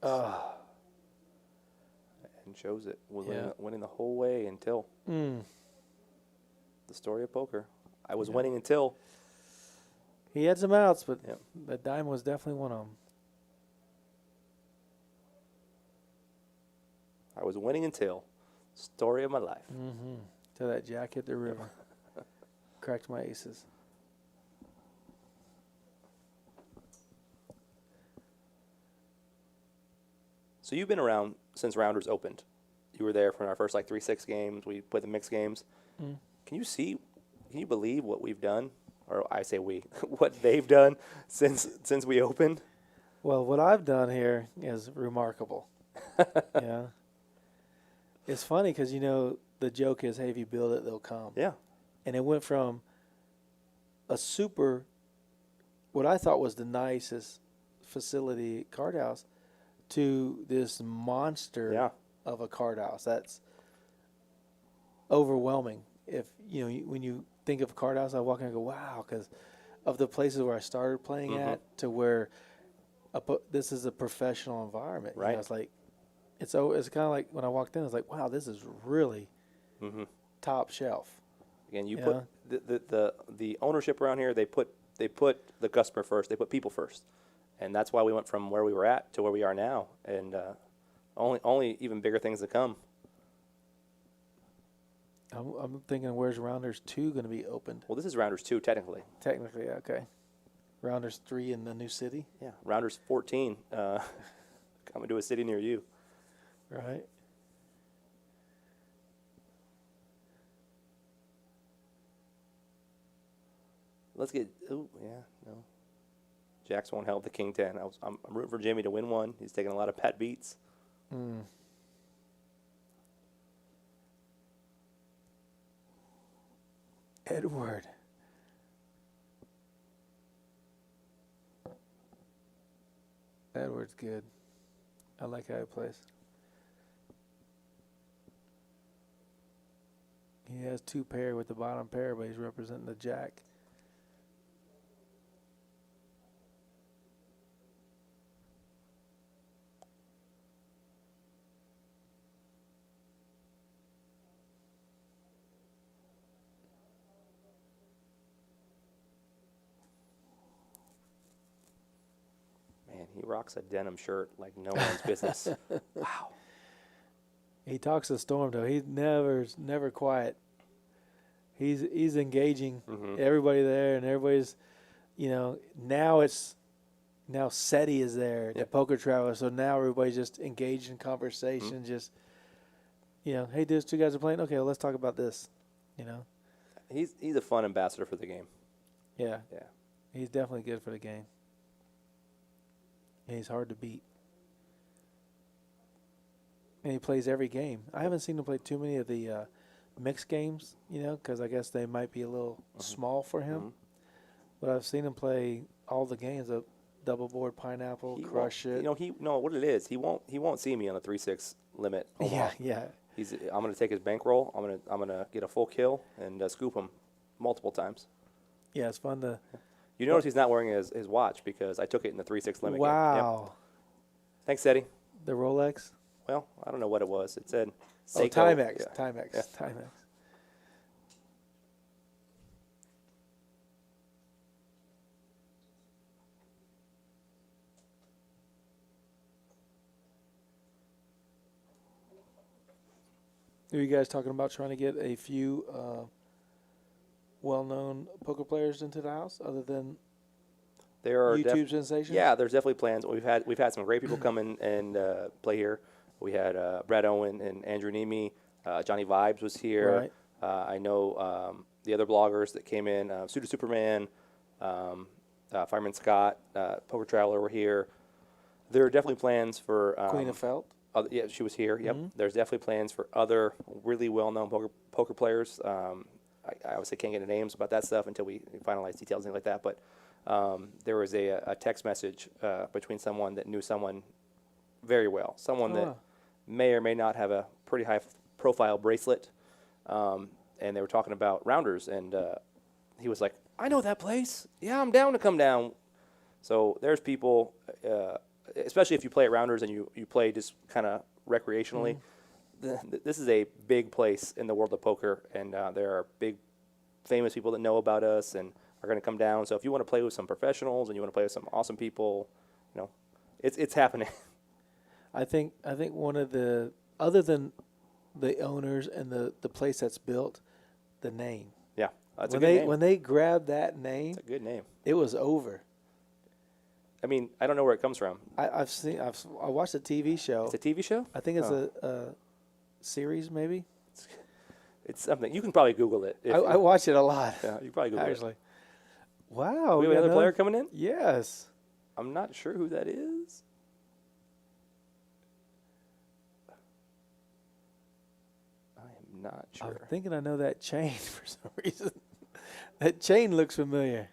And shows it. Winning the whole way until. The story of poker. I was winning until. He had some outs, but the diamond was definitely one of them. I was winning until. Story of my life. Till that jack hit the river. Cracked my aces. So you've been around since Rounders opened. You were there for our first 3-6 games. We played the mixed games. Can you believe what we've done? Or I say we, what they've done since we opened? Well, what I've done here is remarkable. Yeah. It's funny because, the joke is, hey, if you build it, they'll come. Yeah. And it went from what I thought was the nicest facility card house, to this monster of a card house. That's overwhelming. If when you think of a card house, I walk in and go, wow, because of the places where I started playing at to where this is a professional environment. Right. It's like It's kind of like when I walked in, I was like, wow, this is really Mm-hmm. top shelf. Again, you Yeah. put the ownership around here. They put the customer first. They put people first, and that's why we went from where we were at to where we are now, and only even bigger things to come. I'm thinking, where's Rounders 2 going to be opened? Well, this is Rounders 2 technically. Technically, okay. Rounders 3 in the new city, Yeah, Rounders 14 coming to a city near you. right? Let's get. Oh yeah, no. Jax won't help the King 10. I'm rooting for Jimmy to win one. He's taking a lot of pat beats. Mm. Edward. Edward's good. I like how he plays. He has 2 pair with the bottom pair, but he's representing the jack. Man, he rocks a denim shirt like no one's business. Wow. He talks to Storm though. He's never quiet. He's engaging everybody there, and everybody's, now SETI is there, the poker traveler. So now everybody's just engaged in conversation. Just, hey, these 2 guys are playing. Okay, well, let's talk about this. He's a fun ambassador for the game. Yeah, Yeah. he's definitely good for the game. And he's hard to beat. And he plays every game. I haven't seen him play too many of the mixed games, because I guess they might be a little small for him. But I've seen him play all the games of double board, pineapple, crush it. What it is. He won't see me on the 3-6 limit. Yeah. I'm gonna take his bankroll. I'm gonna get a full kill and scoop him multiple times. Yeah, it's fun to. You notice he's not wearing his watch because I took it in the 3-6 limit game. Wow. Yep. Thanks, Eddie. The Rolex. Well, I don't know what it was. It said Oh, Seiko. Timex. Yeah. Timex. Yeah. Timex. Are you guys talking about trying to get a few well-known poker players into the house, other than There are YouTube sensations? Yeah, there's definitely plans. We've had some great people come in and play here. We had Brad Owen and Andrew Nemi. Johnny Vibes was here. Right. I know the other bloggers that came in. Pseudo Superman, Fireman Scott, Poker Traveler were here. There are definitely plans for Queen of Felt. yeah, she was here. Yep. There's definitely plans for other really well-known poker players. I obviously can't get into names about that stuff until we finalize details and things like that. But there was a text message between someone that knew someone very well, someone that may or may not have a pretty high-profile bracelet, and they were talking about Rounders, and he was like, "I know that place. Yeah, I'm down to come down." So there's people. Especially if you play at Rounders and you play just kind of recreationally, this is a big place in the world of poker, and there are big, famous people that know about us and are going to come down. So if you want to play with some professionals and you want to play with some awesome people, it's happening. I think one of the, other than the owners and the place that's built, the name. Yeah, that's a good name. When they grabbed that name, It's a good name. it was over. I mean, I don't know where it comes from. I watched a TV show. It's a TV show? I think it's a series, maybe. It's something. You can probably Google it. I watch it a lot. Yeah, you can probably Google Actually. it. Wow. We have another player coming in? Yes. I'm not sure who that is. I am not sure. I'm thinking I know that chain for some reason. That chain looks familiar.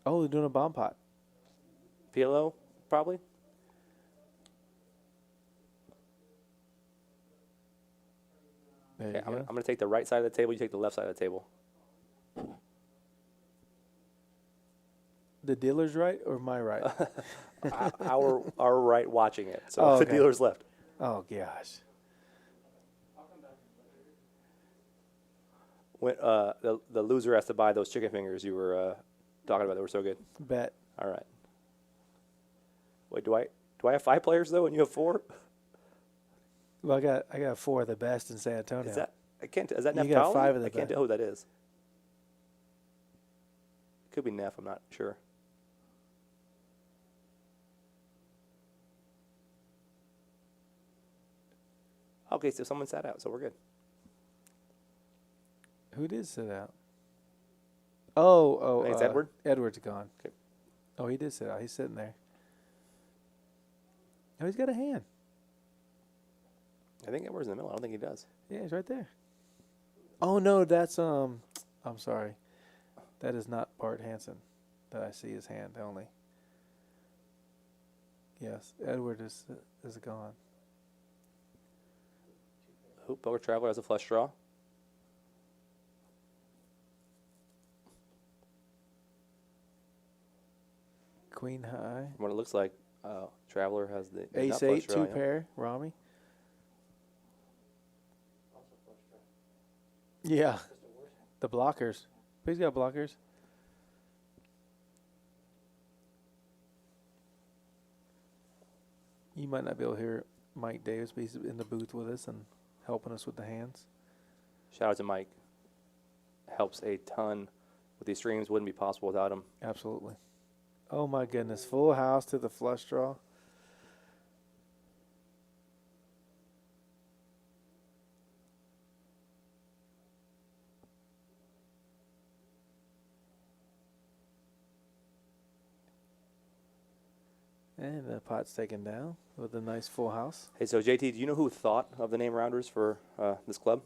Oh, they're doing a bomb pot. PLO, probably? There Okay, you I'm go. going to take the right side of the table. You take the left side of the table. The dealer's right or my right? our right watching it. So Oh, the okay. dealer's left. Oh gosh. When the loser has to buy those chicken fingers you were talking about that were so good. Bet. All right. Wait, do I have 5 players though, and you have 4? Well, I got 4 of the best in San Antonio. Is that is that You Neff got Powell? 5 of the I can't best. tell who that is. Could be Neff. I'm not sure. Okay, so someone sat out, so we're good. Who did sit out? Oh, I think it's Edward. Edward's gone. Okay. Oh, he did sit out. He's sitting there. Oh, he's got a hand. I think Edward's in the middle. I don't think he does. Yeah, he's right there. Oh no, that's I'm sorry. That is not Bart Hansen. That I see his hand only. Yes, Edward is gone. Who? Poker Traveler has a flush draw. Queen high. From what it looks like, Traveler has the not Ace flush 8, draw, 2 yeah. pair. Rami. Yeah. The blockers. But he's got blockers. You might not be able to hear Mike Davis, but he's in the booth with us and helping us with the hands. Shout out to Mike. Helps a ton with these streams. Wouldn't be possible without him. Absolutely. Oh my goodness. Full house to the flush draw. And the pot's taken down with a nice full house. Hey, so JT, do you know who thought of the name Rounders for this club?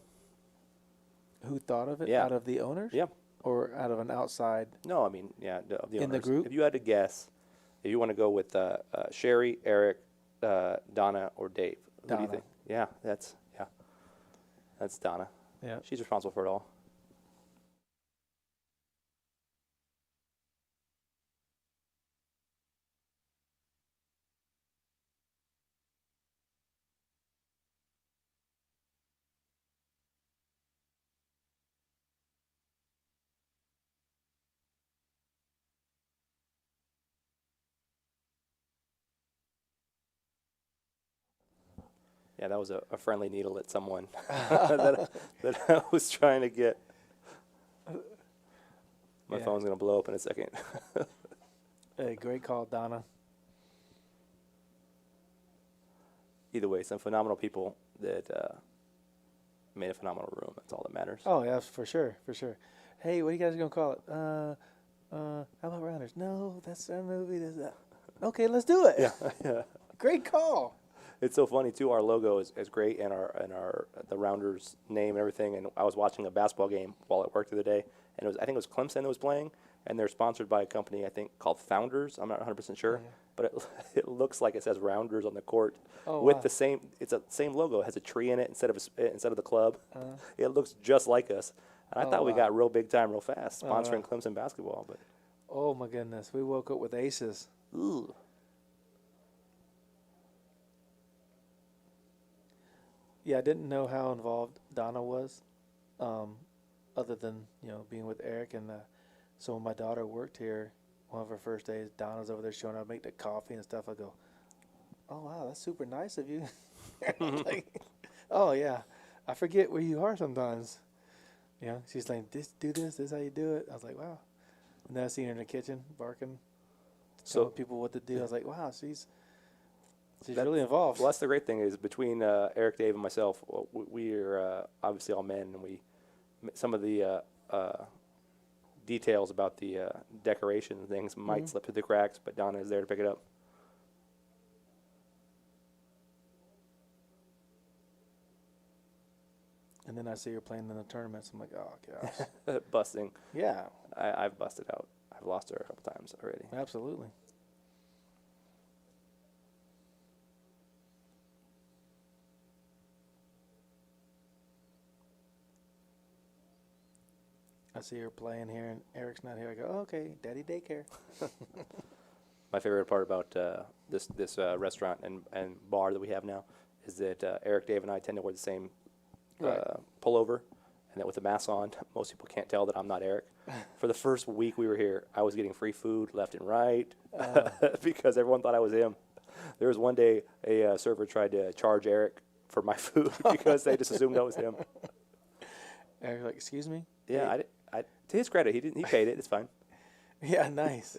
Who thought of it? Yeah. Out of the owners? Yeah. Or out of an outside? No, I mean, yeah, the In the owners. group? If you had to guess, if you want to go with Sherry, Eric, Donna, or Dave, who do you Donna. think? Yeah, that's Donna. Yeah. She's responsible for it all. Yeah, that was a friendly needle at someone that I was trying to get. My Yeah. phone's going to blow up in a second. Hey, great call, Donna. Either way, some phenomenal people that made a phenomenal room. That's all that matters. Oh, yeah, for sure, for sure. Hey, what are you guys going to call it? How about Rounders? No, that's our movie. That's that. Okay, let's do it. Yeah. Great call. It's so funny too. Our logo is great, and our the Rounders name and everything. And I was watching a basketball game while at work the other day, and I think it was Clemson that was playing, and they're sponsored by a company I think called Founders. I'm not 100% sure, but it looks like it says Rounders on the court with wow. the same. It's a same logo. It has a tree in it instead of the club. It looks just like us. And I thought we wow. got real big time real fast wow. sponsoring Clemson basketball, but Oh, my goodness. We woke up with aces. ooh. Yeah, I didn't know how involved Donna was, other than, being with Eric. And so when my daughter worked here, one of her first days, Donna's over there showing her how to make the coffee and stuff. I go, oh, wow, that's super nice of you. Like, oh, yeah. I forget where you are sometimes. She's like, do this is how you do it. I was like, wow. And then I seen her in the kitchen barking, telling people what to do. I was like, wow, she's really involved. Well, that's the great thing is between Eric, Dave, and myself, we are obviously all men, and some of the details about the decoration and things might slip through the cracks, but Donna is there to pick it up. And then I see her playing in the tournaments. I'm like, oh, gosh. Busting. Yeah, I've busted out. I've lost her a couple times already. absolutely. I see her playing here, and Eric's not here. I go, oh, okay, daddy daycare. My favorite part about this restaurant and bar that we have now is that Eric, Dave, and I tend to wear the same Right. pullover, and that with the mask on, most people can't tell that I'm not Eric. For the first week we were here, I was getting free food left and right because everyone thought I was him. There was one day a server tried to charge Eric for my food because they just assumed I was him. Eric's like, excuse me? Yeah, to his credit, he paid it. It's fine. Yeah, nice.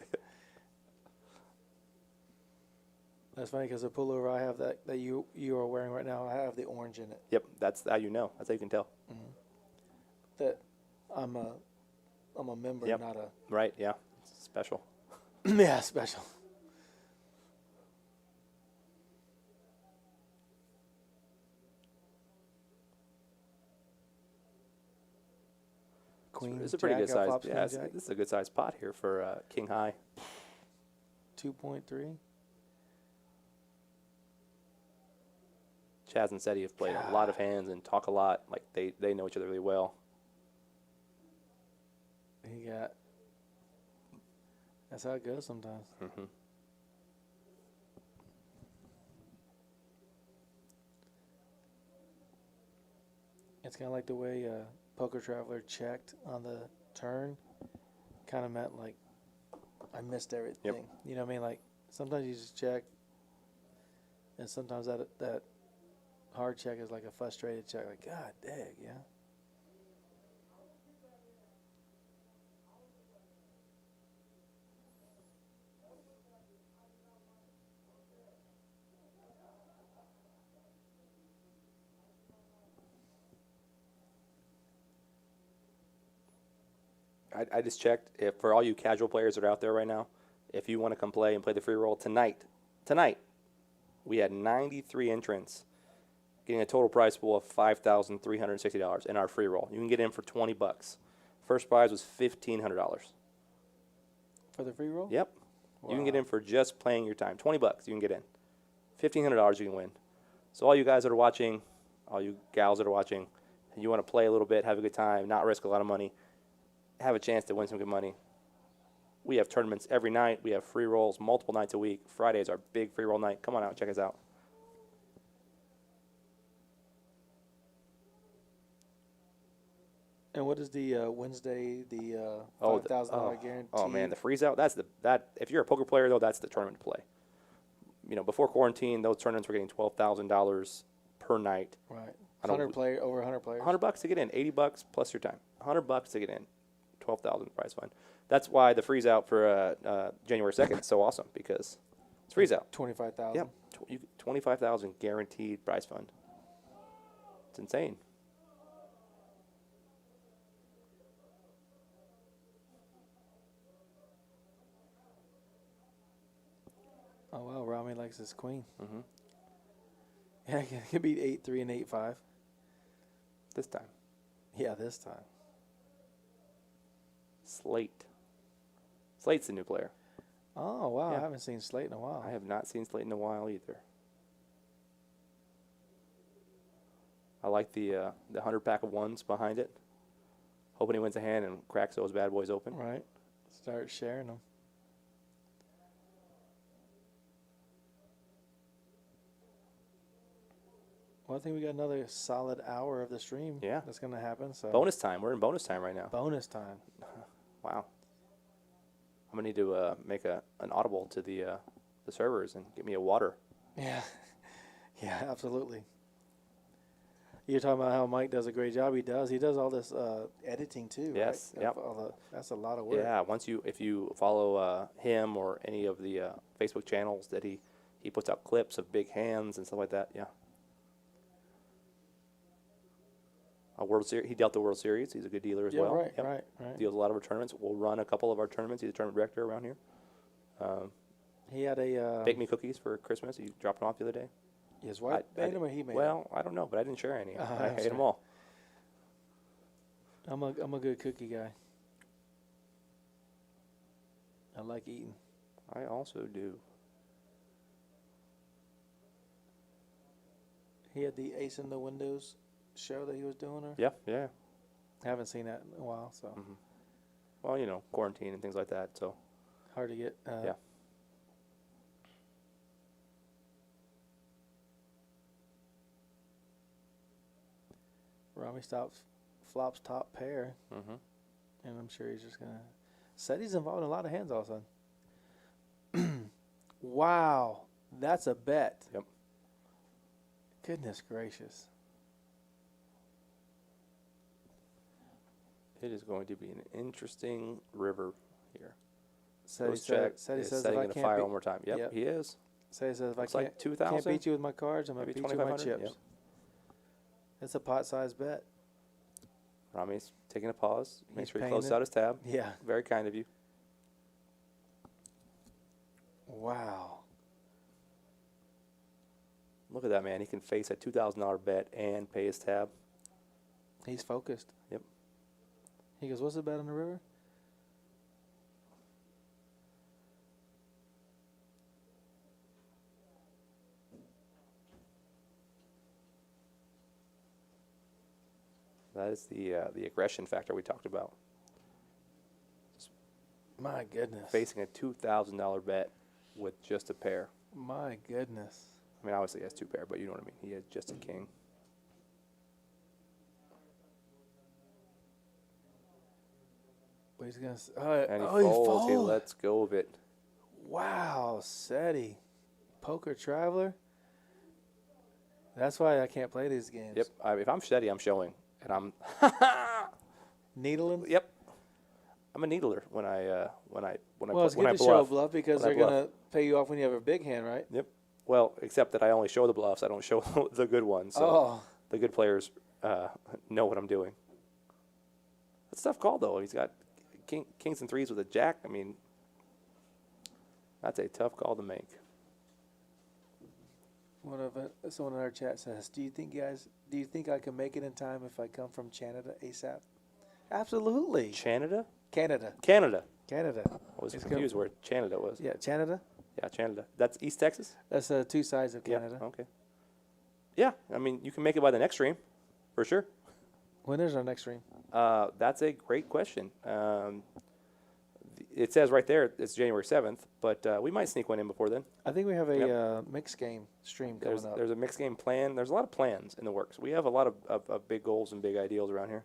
That's funny because the pullover I have that you are wearing right now, I have the orange in it. Yep, that's how you know. That's how you can tell. That I'm a member, Yep. not a Right? Yeah, it's special. yeah special. Queen. It's a pretty Jack, good size. flops Yeah, Queen this is a good size pot here for King High. 2.3. Chaz and Seti have played a lot of hands and talk a lot. Like they know each other really well. He got. That's how it goes sometimes. Mm-hmm. It's kind of like the way Poker Traveler checked on the turn. Kind of meant like I missed everything. You know what I mean? Like sometimes you just check, and sometimes that hard check is like a frustrated check. Like God dang, yeah. I just checked. If for all you casual players that are out there right now, if you want to come play and play the free roll tonight, we had 93 entrants, getting a total prize pool of $5,360 in our free roll. You can get in for $20. First prize was $1,500. For the free roll? Yep. You can get Wow. in for just playing your time. $20 you can get in. $1,500 you can win. So all you guys that are watching, all you gals that are watching, and you want to play a little bit, have a good time, not risk a lot of money, have a chance to win some good money. We have tournaments every night. We have free rolls multiple nights a week. Friday is our big free roll night. Come on out, check us out. And what is the Wednesday, the Oh, $5,000 guarantee? Oh man, the freeze out. That. If you're a poker player though, that's the tournament to play. You know, before quarantine, those tournaments were getting $12,000 per night. Right. I don't 100 player, over 100 players. $100 to get in, $80 plus your time. $100 to get in, $12,000 prize fund. That's why the freeze out for January 2nd is so awesome because it's freeze out. 25,000. Yep, 25,000 guaranteed prize fund. It's insane. Oh wow, Rami likes his queen. Mm-hmm. Yeah, it could be 8-3 and 8-5. This time, Yeah, this time. Slate. Slate's the new player. Oh wow, Yeah. I haven't seen Slate in a while. I have not seen Slate in a while either. I like the 100 pack of ones behind it. Hoping he wins a hand and cracks those bad boys open. Right. Start sharing them. Well, I think we got another solid hour of the stream. Yeah. That's going to happen. So Bonus time. We're in bonus time right now. bonus time. Wow. I'm gonna need to make an audible to the servers and get me a water. Yeah. Yeah, absolutely. You're talking about how Mike does a great job. He does. He does all this editing too. Yes, Right? yep. That's a lot of work. Yeah. If you follow him or any of the Facebook channels that he puts out clips of big hands and stuff like that. Yeah. A World Series. He dealt the World Series. He's a good dealer as Yeah, well. right, Yep. right. Deals a lot of our tournaments. We'll run a couple of our tournaments. He's a tournament director around here. He had a Bake me cookies for Christmas. He dropped them off the other day. his wife made him or he made Well, I don't know, but I didn't share any. I ate sure. them all. him? I'm a good cookie guy. I like eating. I also do. He had the Ace in the Windows show that he was doing, or Yeah, yeah. I haven't seen that in a while. So Mhm. Well, you know, quarantine and things like that. So Hard to get. yeah. Rami flops top pair, Mm-hmm. and I'm sure he's just gonna. Said he's involved in a lot of hands all of a sudden. Wow, that's a bet. Yep. Goodness gracious. It is going to be an interesting river here. Said he Post check said he is says if setting I in a can't fire beat, one more time. Yep, Yep. he is. said he says if I Looks like can't 2,000. beat you with my cards, I'm gonna Maybe beat you with my 2,500, chips. It's a pot-sized bet. Rami's taking a pause. Make He's sure he paying closes it. out his tab. Yeah. Very kind of you. Wow. Look at that, man. He can face a $2,000 bet and pay his tab. He's focused. Yep. He goes, "What's the bet on the river?" That is the aggression factor we talked about. My goodness. Facing a $2,000 bet with just a pair. My goodness. I mean, obviously he has two pair, but you know what I mean. He has just a king. But he's gonna. And he he folds. He folded. lets go of it. Wow, Seti. Poker Traveler. That's why I can't play these games. Yep. If I'm steady, I'm showing. And I'm Needling. Yep. I'm a needler when I Well, it's when good I to show a bluff. bluff because When I they're gonna pay you off when you have a big hand, right? Yep. Well, except that I only show the bluffs. I don't show the good ones. So Oh, the good players know what I'm doing. That's a tough call, though. He's got kings and threes with a jack. I mean, that's a tough call to make. someone in our chat says, "Do you think I can make it in time if I come from Canada ASAP?" Absolutely. Canada? Canada. Canada. Canada. I was It's confused where Canada was. Yeah, Canada. Yeah, Canada. That's East Texas? That's two sides of Canada. Yeah, okay. Yeah, I mean, you can make it by the next stream, for sure. When is our next stream? That's a great question. It says right there it's January 7th, but we might sneak one in before then. I think we have a Yep. mixed game stream coming up. There's a mixed game plan. There's a lot of plans in the works. We have a lot of big goals and big ideals around here.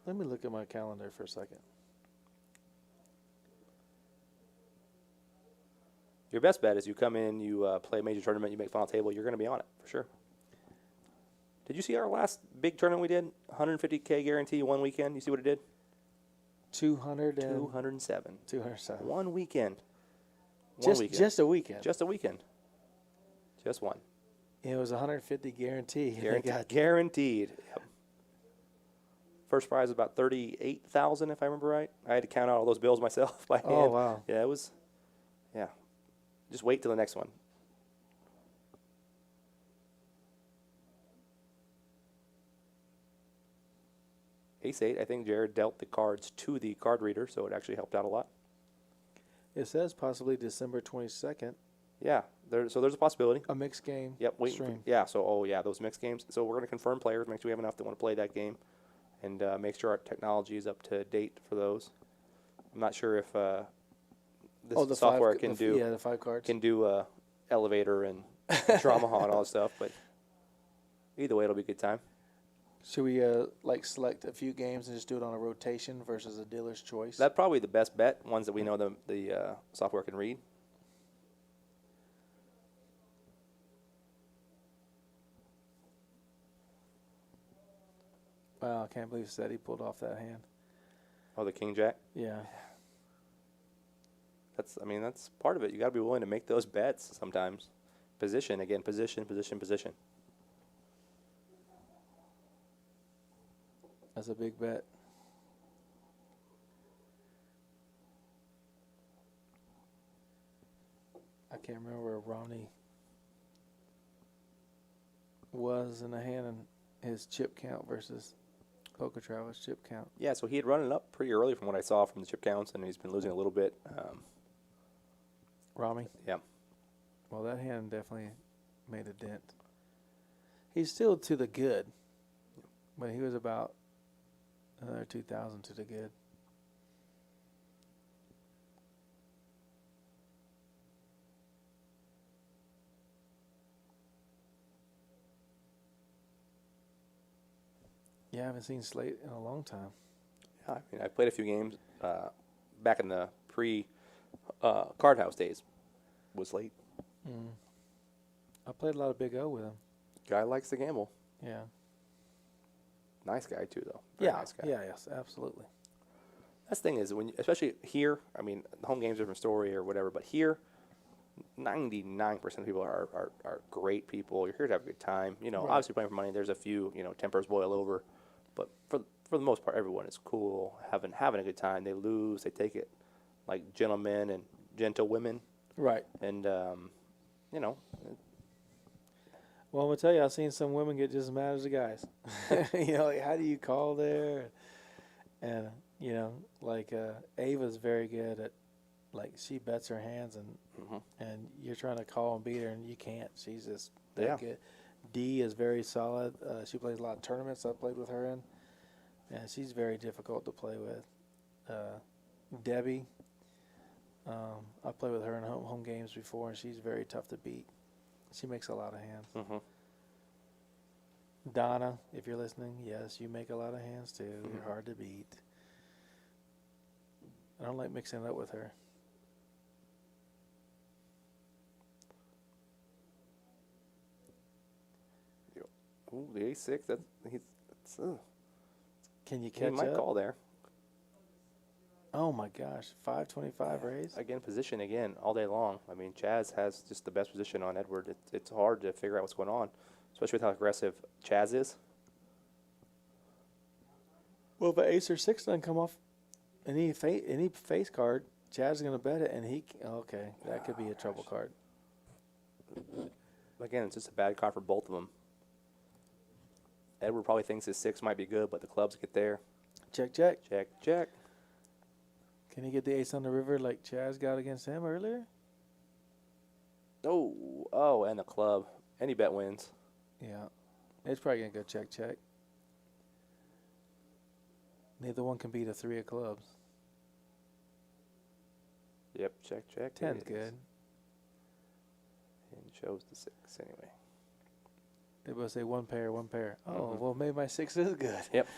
Let me look at my calendar for a second. Your best bet is you come in, you play a major tournament, you make final table, you're going to be on it, for sure. Did you see our last big tournament we did? 150K guarantee, one weekend. You see what it did? 207. 207. One weekend. Just a weekend. Just a weekend. Just one. It was 150 guarantee. Guaranteed. Yep. First prize was about 38,000, if I remember right. I had to count out all those bills myself by hand. Oh, wow. Yeah, it was. Yeah. Just wait till the next one. Ace-8, I think Jared dealt the cards to the card reader, so it actually helped out a lot. It says possibly December 22nd. Yeah, so there's a possibility. A mixed game Yep, stream. those mixed games. So we're going to confirm players, make sure we have enough that want to play that game, and make sure our technology is up to date for those. I'm not sure if this software can do the 5 cards. can do elevator and drama hall and all that stuff, but either way, it'll be a good time. Should we select a few games and just do it on a rotation versus a dealer's choice? That's probably the best bet. Ones that we know the software can read. Wow, I can't believe Seti pulled off that hand. Oh, the King Jack. Yeah. That's part of it. You got to be willing to make those bets sometimes. Position again, position. That's a big bet. I can't remember where Romney was in the hand and his chip count versus Poker Traveler's chip count. Yeah, so he had run it up pretty early from what I saw from the chip counts, and he's been losing a little bit. Rami? Yeah. Well, that hand definitely made a dent. He's still to the good, but he was about another 2,000 to the good. Yeah, I haven't seen Slate in a long time. Yeah, I mean, I played a few games back in the pre-Card House days. Was late. I played a lot of Big O with him. Guy likes to gamble. Yeah. Nice guy too, though. Very Yeah. nice guy. Yeah. Yes. Absolutely. That's the thing is when, especially here. I mean, the home game's a different story or whatever, but here, 99% of people are great people. You're here to have a good time. You know, Right. obviously playing for money. There's a few, tempers boil over, but for the most part, everyone is cool, having a good time. They lose, they take it like gentlemen and gentlewomen, Right. and Well, I'm gonna tell you, I've seen some women get just as mad as the guys. Like, how do you call there? And Ava's very good at, like, she bets her hands, and you're trying to call and beat her, and you can't. She's just that good. Dee is very solid. She plays a lot of tournaments I've played with her in, and she's very difficult to play with. Debbie, I've played with her in home games before, and she's very tough to beat. She makes a lot of hands. Donna, if you're listening, yes, you make a lot of hands too. You're hard to beat. I don't like mixing it up with her. Ooh, the A6. Can you He catch might up? call there Oh my gosh, 525 raise. again. Position again all day long. I mean, Chaz has just the best position on Edward. It's hard to figure out what's going on, especially with how aggressive Chaz is. Well, if an ace or six doesn't come off any face card, Chad's is gonna bet it, and okay, that could be a trouble card. Again, it's just a bad card for both of them. Edward probably thinks his 6 might be good, but the clubs get there. Check. Check. Can he get the ace on the river like Chaz got against him earlier? Oh, and the club. Any bet wins. Yeah, it's probably gonna go check. Neither one can beat a 3 of clubs. Yep, check. 10's it good. is. And chose the 6 anyway. They both say one pair. Oh, well, maybe my 6 is good. Yep.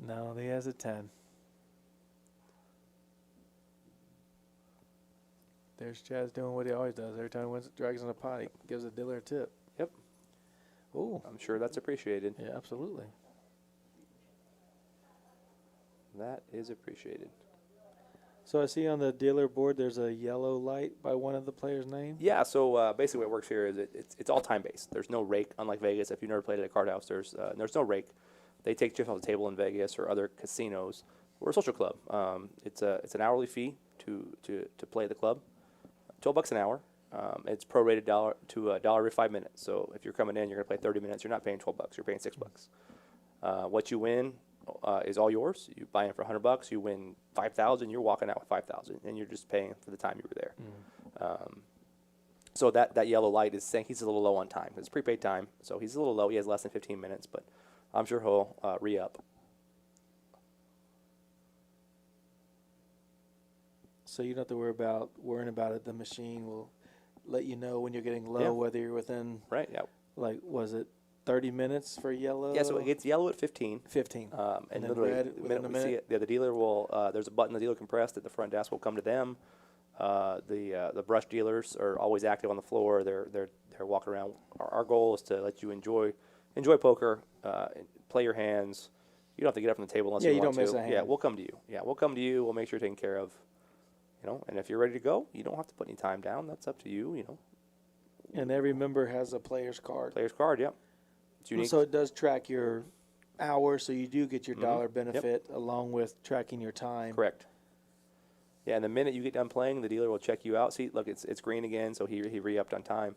No, he has a 10. There's Chaz doing what he always does. Every time he wins, drags on a pot, he gives a dealer a tip. Yep. Ooh. I'm sure that's appreciated. Yeah, absolutely. That is appreciated. So I see on the dealer board there's a yellow light by one of the players' name. Yeah, so basically what works here is it's all time-based. There's no rake, unlike Vegas. If you've never played at a card house, there's no rake. They take chips off the table in Vegas or other casinos. We're a social club. It's an hourly fee to play the club, $12 an hour. It's prorated to $1 every 5 minutes. So if you're coming in, you're going to play 30 minutes. You're not paying $12. You're paying $6. What you win is all yours. You buy in for $100. You win $5,000. You're walking out with $5,000, and you're just paying for the time you were there. So that yellow light is saying he's a little low on time. It's prepaid time, so he's a little low. He has less than 15 minutes, but I'm sure he'll re-up. So you don't have to worrying about it. The machine will let you know when you're getting low, Yeah. whether you're within, Right? Yeah. like, was it 30 minutes for yellow? Yeah. So it gets yellow at 15. 15. And then literally, red the within minute a we see minute? it, the dealer will. There's a button the dealer can press that the front desk will come to them. The brush dealers are always active on the floor. They're walking around. Our goal is to let you enjoy poker, play your hands. You don't have to get up from the table unless Yeah, you you want don't miss to. a hand. Yeah, we'll come to you. We'll make sure you're taken care of. And if you're ready to go, you don't have to put any time down. That's up to you. And every member has a player's card. Player's card. Yep. It's unique. So it does track your hours, so you do get your dollar Yep. benefit along with tracking your time. Correct. Yeah, and the minute you get done playing, the dealer will check you out. See, look, it's green again, so he re-upped on time.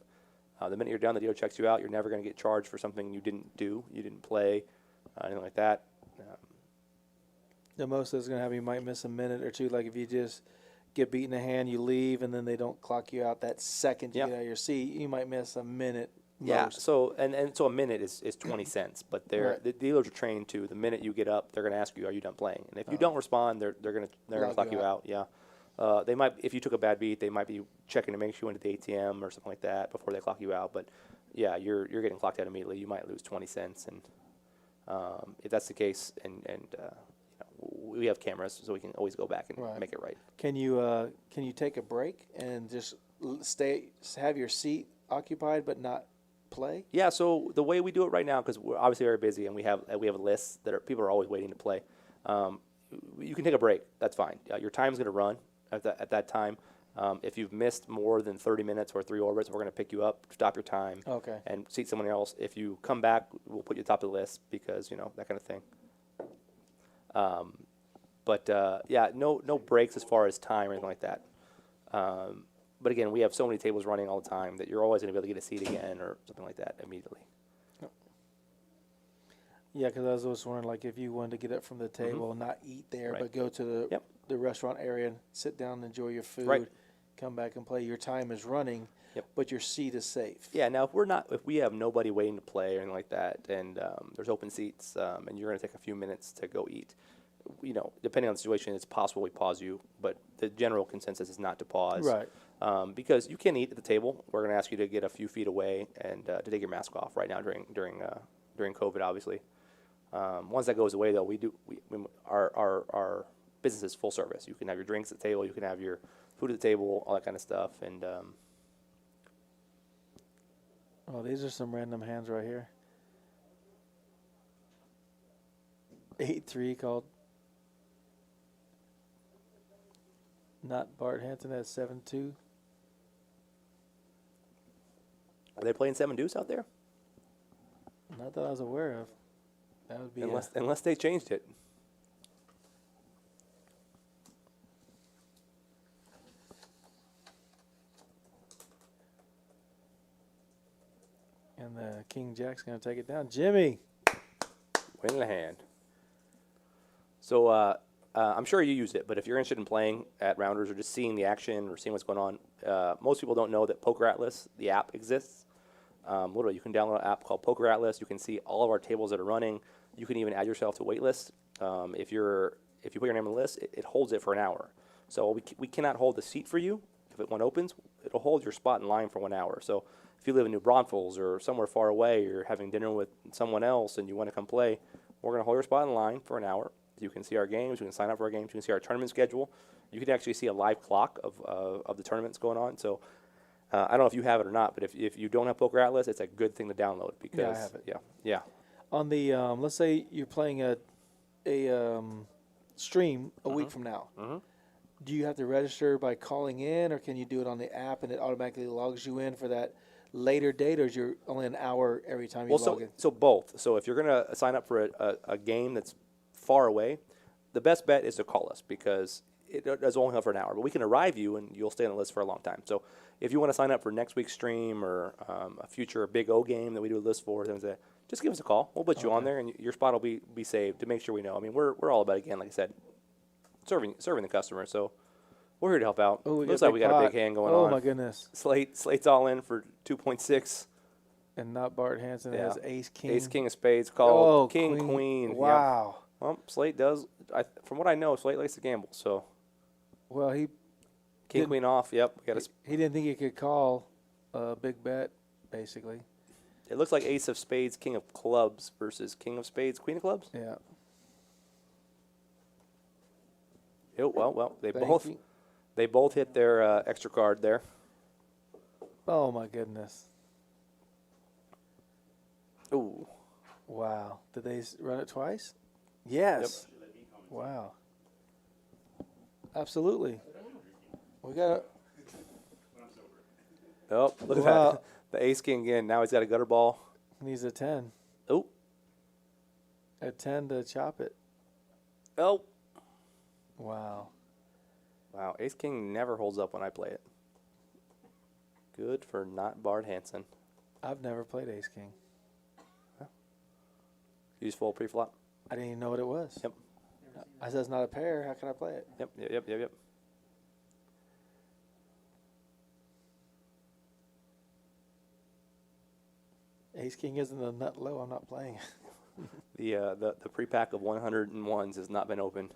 The minute you're done, the dealer checks you out. You're never going to get charged for something you didn't do, you didn't play, anything like that. The most that's going to happen, you might miss a minute or two. Like if you just get beat in the hand, you leave, and then they don't clock you out that second you Yep. get out of your seat, you might miss a minute. Yeah, most. so so a minute is 20 cents, but Right. the dealers are trained to the minute you get up, they're going to ask you, are you done playing? And if you don't respond, they're going to clock you out. Yeah, they might, if you took a bad beat, they might be checking to make sure you went to the ATM or something like that before they clock you out. But yeah, you're getting clocked out immediately. You might lose 20 cents, and If that's the case, and we have cameras, so we can always go back and Right. make it right. Can you take a break and just have your seat occupied but not play? Yeah, so the way we do it right now, because we're obviously very busy and we have lists that people are always waiting to play. You can take a break. That's fine. Your time's going to run at that time. If you've missed more than 30 minutes or 3 orbits, we're going to pick you up, stop your time, Okay. and seat someone else. If you come back, we'll put you top of the list because that kind of thing. Yeah, no breaks as far as time or anything like that. But again, we have so many tables running all the time that you're always going to be able to get a seat again or something like that immediately. Yeah, because I was always wondering, like, if you wanted to get up from the table and not eat there, Right. but go to the restaurant area and sit down and enjoy your food, Right. come back and play. Your time is running, but your seat is safe. Yeah. Now, if we have nobody waiting to play or anything like that, and there's open seats, and you're going to take a few minutes to go eat, depending on the situation, it's possible we pause you, but the general consensus is not to pause. Right. Because you can eat at the table. We're going to ask you to get a few feet away and to take your mask off right now during COVID, obviously. Once that goes away, though, our business is full service. You can have your drinks at the table, you can have your food at the table, all that kind of stuff, and Oh, these are some random hands right here. 8-3 called. Not Bart Hanson at 7-2. are they playing 7 deuce out there? Not that I was aware of. That would be Unless they changed it. and the King Jack's going to take it down. Jimmy. Win in the hand. So I'm sure you used it, but if you're interested in playing at Rounders or just seeing the action or seeing what's going on, most people don't know that Poker Atlas, the app, exists. Literally, you can download an app called Poker Atlas. You can see all of our tables that are running. You can even add yourself to wait lists. If you put your name on the list, it holds it for an hour. So we cannot hold the seat for you. If one opens, it'll hold your spot in line for 1 hour. So if you live in New Braunfels or somewhere far away, or you're having dinner with someone else and you want to come play, we're going to hold your spot in line for an hour. You can see our games. You can sign up for our games. You can see our tournament schedule. You can actually see a live clock of the tournaments going on. So I don't know if you have it or not, but if you don't have Poker Atlas, it's a good thing to download because Yeah, I have it. Yeah. On the let's say you're playing a stream a week from now. Do you have to register by calling in, or can you do it on the app and it automatically logs you in for that later date, or is you only an hour every time you log in? So both. So if you're going to sign up for a game that's far away, the best bet is to call us because it does only have for an hour. But we can arrive you and you'll stay on the list for a long time. So if you want to sign up for next week's stream or a future Big O game that we do a list for, things like that, just give us a call. We'll put you on there and your spot will be saved to make sure we know. I mean, we're all about, again, like I said, serving the customer. So we're here to help out. Looks like we got a big hand going on. Oh my goodness! Slate's all in for 2.6. And not Bart Hanson has Ace King. Ace King of Spades called. Oh, King Queen. Wow. Yep. Well, Slate does. From what I know, Slate likes to gamble. So Well, King Didn't- Queen off. Yep. We got he didn't think he could call a big bet, basically. It looks like Ace of Spades, King of Clubs versus King of Spades, Queen of Clubs. Yeah. Oh, well, they Thank you. both hit their extra card there. Oh my goodness! Ooh. Wow. Did they run it twice? Yes. Wow. Absolutely. We got. Oh, look at Wow. that. The Ace King again. Now he's got a gutter ball. Needs a 10. Oh. A 10 to chop it. Oh. Wow. Wow. Ace King never holds up when I play it. Good for not Bart Hanson. I've never played Ace King. Useful pre-flop. I didn't even know what it was. Yep. I said it's not a pair. How can I play it? Yep. Ace King isn't a nut low. I'm not playing. The pre-pack of 101s has not been opened.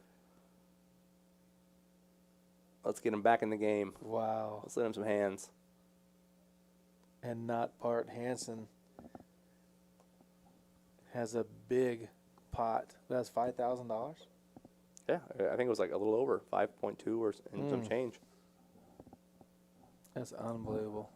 Let's get him back in the game. Wow. Let's let him some hands. And not Bart Hanson has a big pot. That's $5,000. Yeah, I think it was like a little over 5.2 or and some change. That's unbelievable.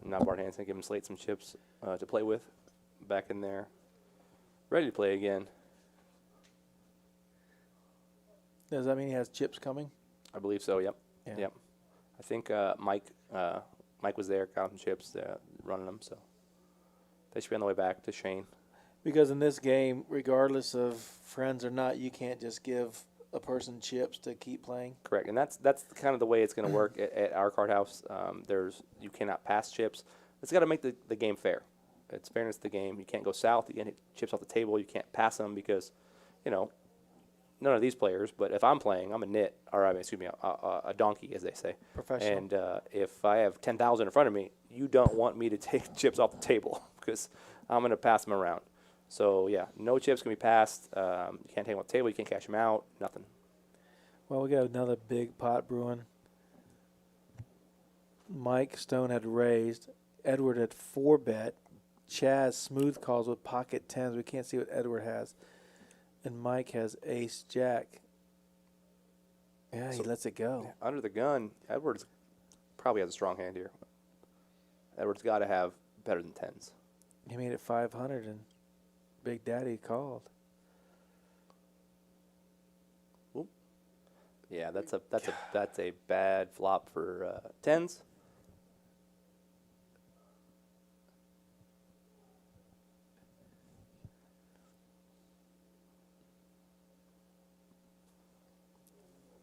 Now Bart Hansen giving Slate some chips to play with, back in there, ready to play again. Does that mean he has chips coming? I believe so. Yep. Yeah. Yep. I think Mike was there counting chips, running them. So they should be on the way back to Shane. Because in this game, regardless of friends or not, you can't just give a person chips to keep playing. Correct, and that's kind of the way it's going to work at our card house. You cannot pass chips. It's got to make the game fair. It's fairness to the game. You can't go south. You can't hit chips off the table. You can't pass them because, none of these players. But if I'm playing, I'm a donkey, as they say. Professional. And if I have 10,000 in front of me, you don't want me to take chips off the table because I'm going to pass them around. So, yeah, no chips can be passed. You can't take them off the table. You can't cash them out. Nothing. Well, we got another big pot brewing. Mike Stone had raised. Edward had 4-bet. Chaz smooth calls with pocket tens. We can't see what Edward has. And Mike has ace jack. Yeah, he lets it go. Under the gun, Edwards probably has a strong hand here. Edwards got to have better than tens. He made it 500 and Big Daddy called. Yeah, that's a bad flop for tens.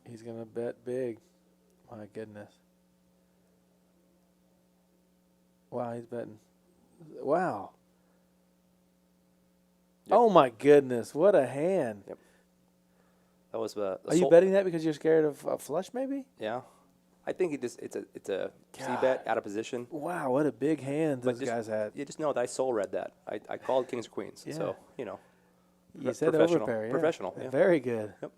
He's going to bet big. My goodness. Wow, he's betting. Wow. Yep. Oh, my goodness. What a hand. Yep. That was the Are you betting that because you're scared of a flush, maybe? Yeah. I think it's a C-bet out of position. Wow, what a big hand those guys had. You just know that I soul read that. I called kings or queens. Yeah. So, You said professional. overpair, yeah. Professional, yeah. Very good. Yep.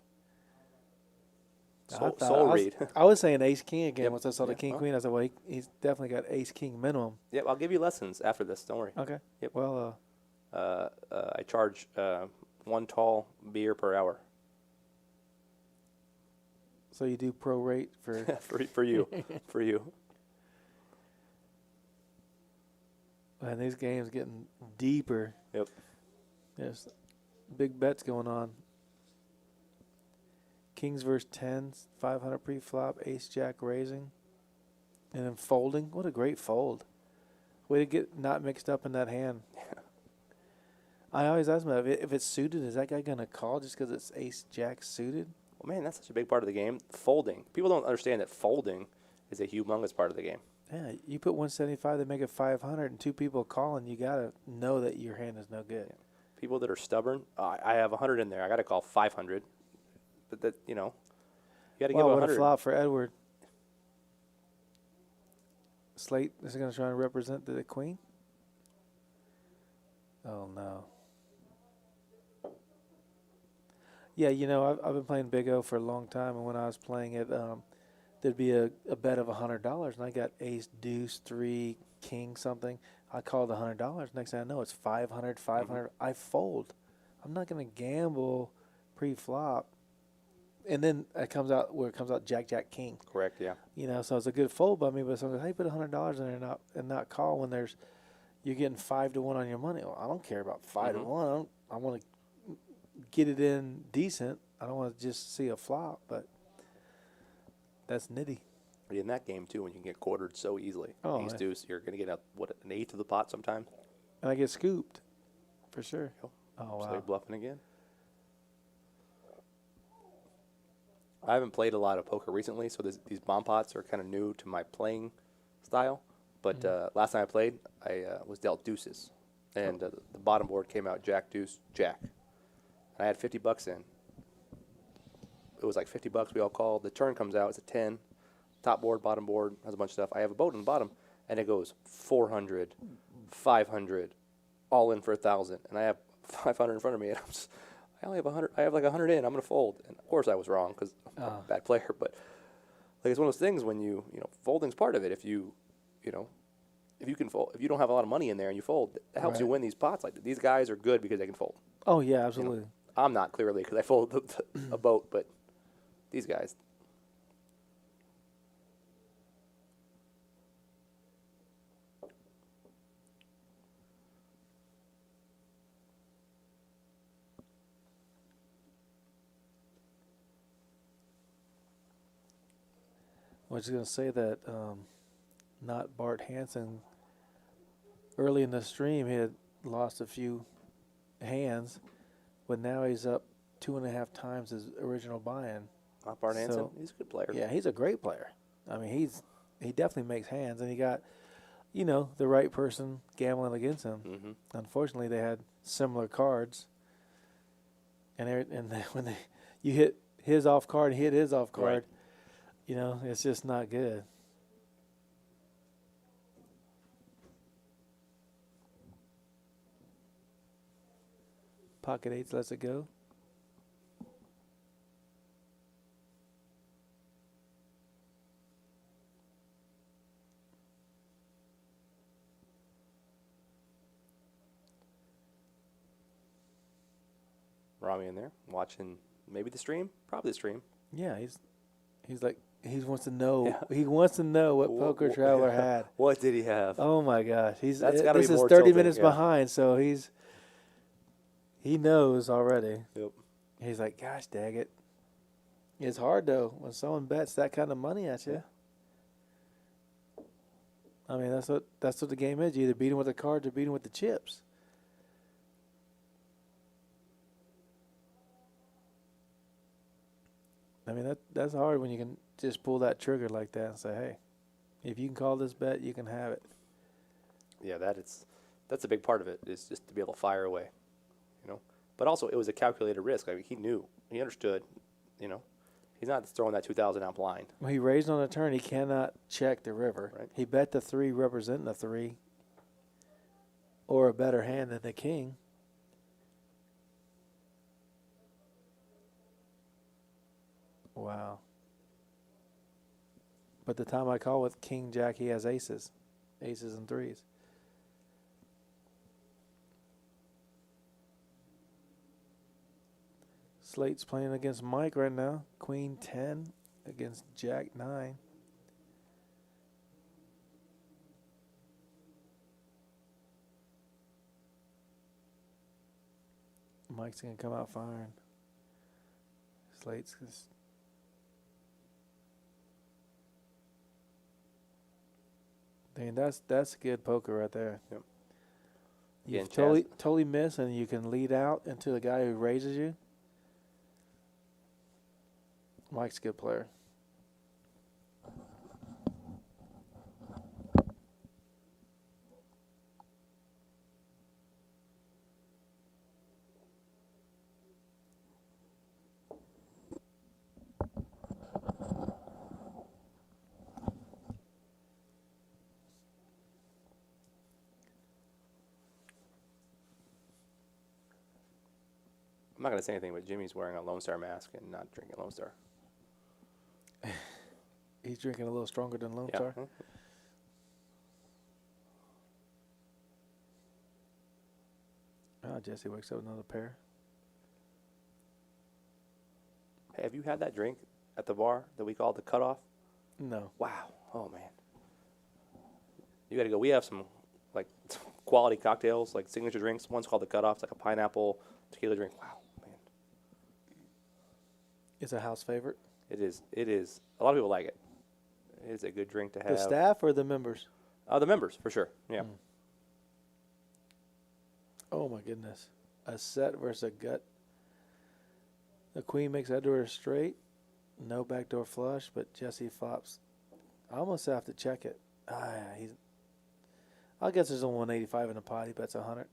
I Soul read. I was saying ace king again. Yep. Once I saw the king queen, I said, well, he's definitely got ace king minimum. Yep, I'll give you lessons after this. Don't worry. Okay. Yep. Well, I charge 1 tall beer per hour. so you do prorate for for you. For you. Man, these games getting deeper. Yep. There's big bets going on. Kings versus tens, 500 pre-flop, ace jack raising, and then folding. What a great fold! Way to get not mixed up in that hand. Yeah. I always ask myself, if it's suited, is that guy gonna call just because it's ace jack suited? Well, man, that's such a big part of the game. Folding. People don't understand that folding is a humongous part of the game. Yeah, you put 175, they make it 500, and 2 people calling. You gotta know that your hand is no good. Yeah. People that are stubborn, I have 100 in there. I got to call 500. But that, you got to give Wow, what 100. a flop for Edward. Slate is going to try and represent the queen. Oh, no. Yeah, I've been playing Big O for a long time, and when I was playing it, there'd be a bet of $100, and I got ace, deuce, 3, king, something. I called $100. Next thing I know, it's 500, 500. Mm-hmm. I fold. I'm not going to gamble pre-flop. And then it comes out Jack, Jack, King. Correct, yeah. So it's a good fold by me, but someone goes, hey, put $100 in there and not call when you're getting 5-1 on your money. Well, I don't care about 5-1. I want to get it in decent. I don't want to just see a flop, but that's nitty. In that game, too, when you can get quartered so easily. Oh, Ace deuce, you're going to get an eighth of the pot sometimes. And I get scooped, for sure. Yep. Oh, wow. So you're bluffing again. I haven't played a lot of poker recently, so these bomb pots are kind of new to my playing style. But last time I played, I was dealt deuces. And the bottom board came out jack, deuce, jack. And I had $50 in. It was like $50 we all called. The turn comes out, it's a 10. Top board, bottom board, has a bunch of stuff. I have a boat on the bottom, and it goes 400, 500, all in for 1,000. And I have 500 in front of me, and I only have 100. I have like 100 in. I'm gonna fold. And of course I was wrong because I'm a bad player. But like it's one of those things when you know folding's part of it. If you know if you can fold, if you don't have a lot of money in there and you fold, that helps you Right. win these pots. Like these guys are good because they can fold. Oh yeah, You know, absolutely. I'm not clearly because I folded a boat, but these guys. I was going to say that not Bart Hansen. Early in the stream, he had lost a few hands, but now he's up 2.5 times his original buy-in. Not Bart Hansen. So, He's a good player. Yeah, he's a great player. I mean, he definitely makes hands, and he got, the right person gambling against him. Mm-hmm. Unfortunately, they had similar cards, and when you hit his off card, and he hit his off card, it's just not good. Pocket eights lets it go. Rami in there watching maybe the stream, probably the stream. Yeah, he's like he wants to know. Yeah. He wants to know what Poker Traveler had. What did he have? Oh my gosh, That's gotta this be is more 30 tilting, minutes yeah. behind, so he knows already. Yep. He's like, gosh, dang it. It's hard though when someone bets that kind of money at you. I mean, that's what the game is. You either beat him with the cards or beat him with the chips. I mean, that's hard when you can just pull that trigger like that and say, hey, if you can call this bet, you can have it. Yeah, that's a big part of it is just to be able to fire away, But also, it was a calculated risk. I mean, he understood, He's not throwing that 2,000 out blind. When he raised on a turn, he cannot check the river. Right. He bet the 3 representing the 3 or a better hand than the king. Wow. But the time I call with king jack, he has aces and 3s. Slate's playing against Mike right now. Queen 10 against Jack 9. Mike's going to come out firing. Slate's going to... Dang, that's good poker right there. Yep. You Again, totally miss, and you can lead out into the guy who raises you. Mike's a good player. I'm not going to say anything, but Jimmy's wearing a Lone Star mask and not drinking Lone Star. He's drinking a little stronger than Lone Yeah. Star. Jesse wakes up with another pair. Hey, have you had that drink at the bar that we called the cutoff? No. Wow. Oh, man. You got to go. We have some, quality cocktails, signature drinks. One's called the cutoff. It's like a pineapple tequila drink. Wow, man. It's a house favorite. It is. It is. A lot of people like it. It is a good drink to have. The staff or the members? The members, for sure. Yeah. Mm. Oh, my goodness. A set versus a gut. The queen makes that door straight. No backdoor flush, but Jesse flops. I almost have to check it. I guess there's a 185 in the pot. He bets 100.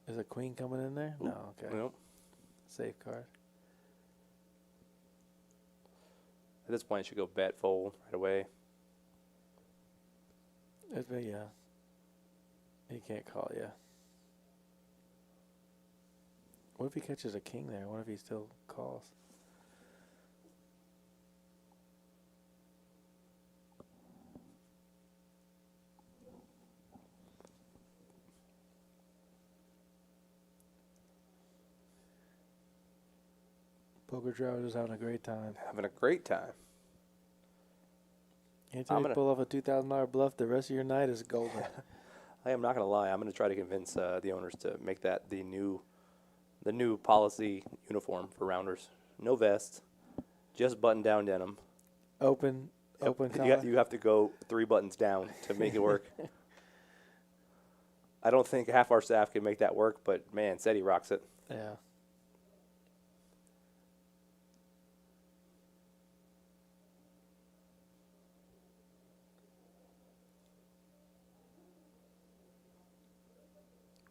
Is a queen coming in there? Ooh. No, okay. Nope. Safe card. At this point, you should go bet, fold right away. Yeah. He can't call, yeah. What if he catches a king there? What if he still calls? Poker Travis is having a great time. Having a great time. Anytime you pull off a $2,000 bluff, the rest of your night is golden. I am not going to lie. I'm going to try to convince the owners to make that the new policy uniform for Rounders. No vest, just button-down denim. Open collar. You have to go 3 buttons down to make it work. I don't think half our staff can make that work, but, man, Seti rocks it. Yeah.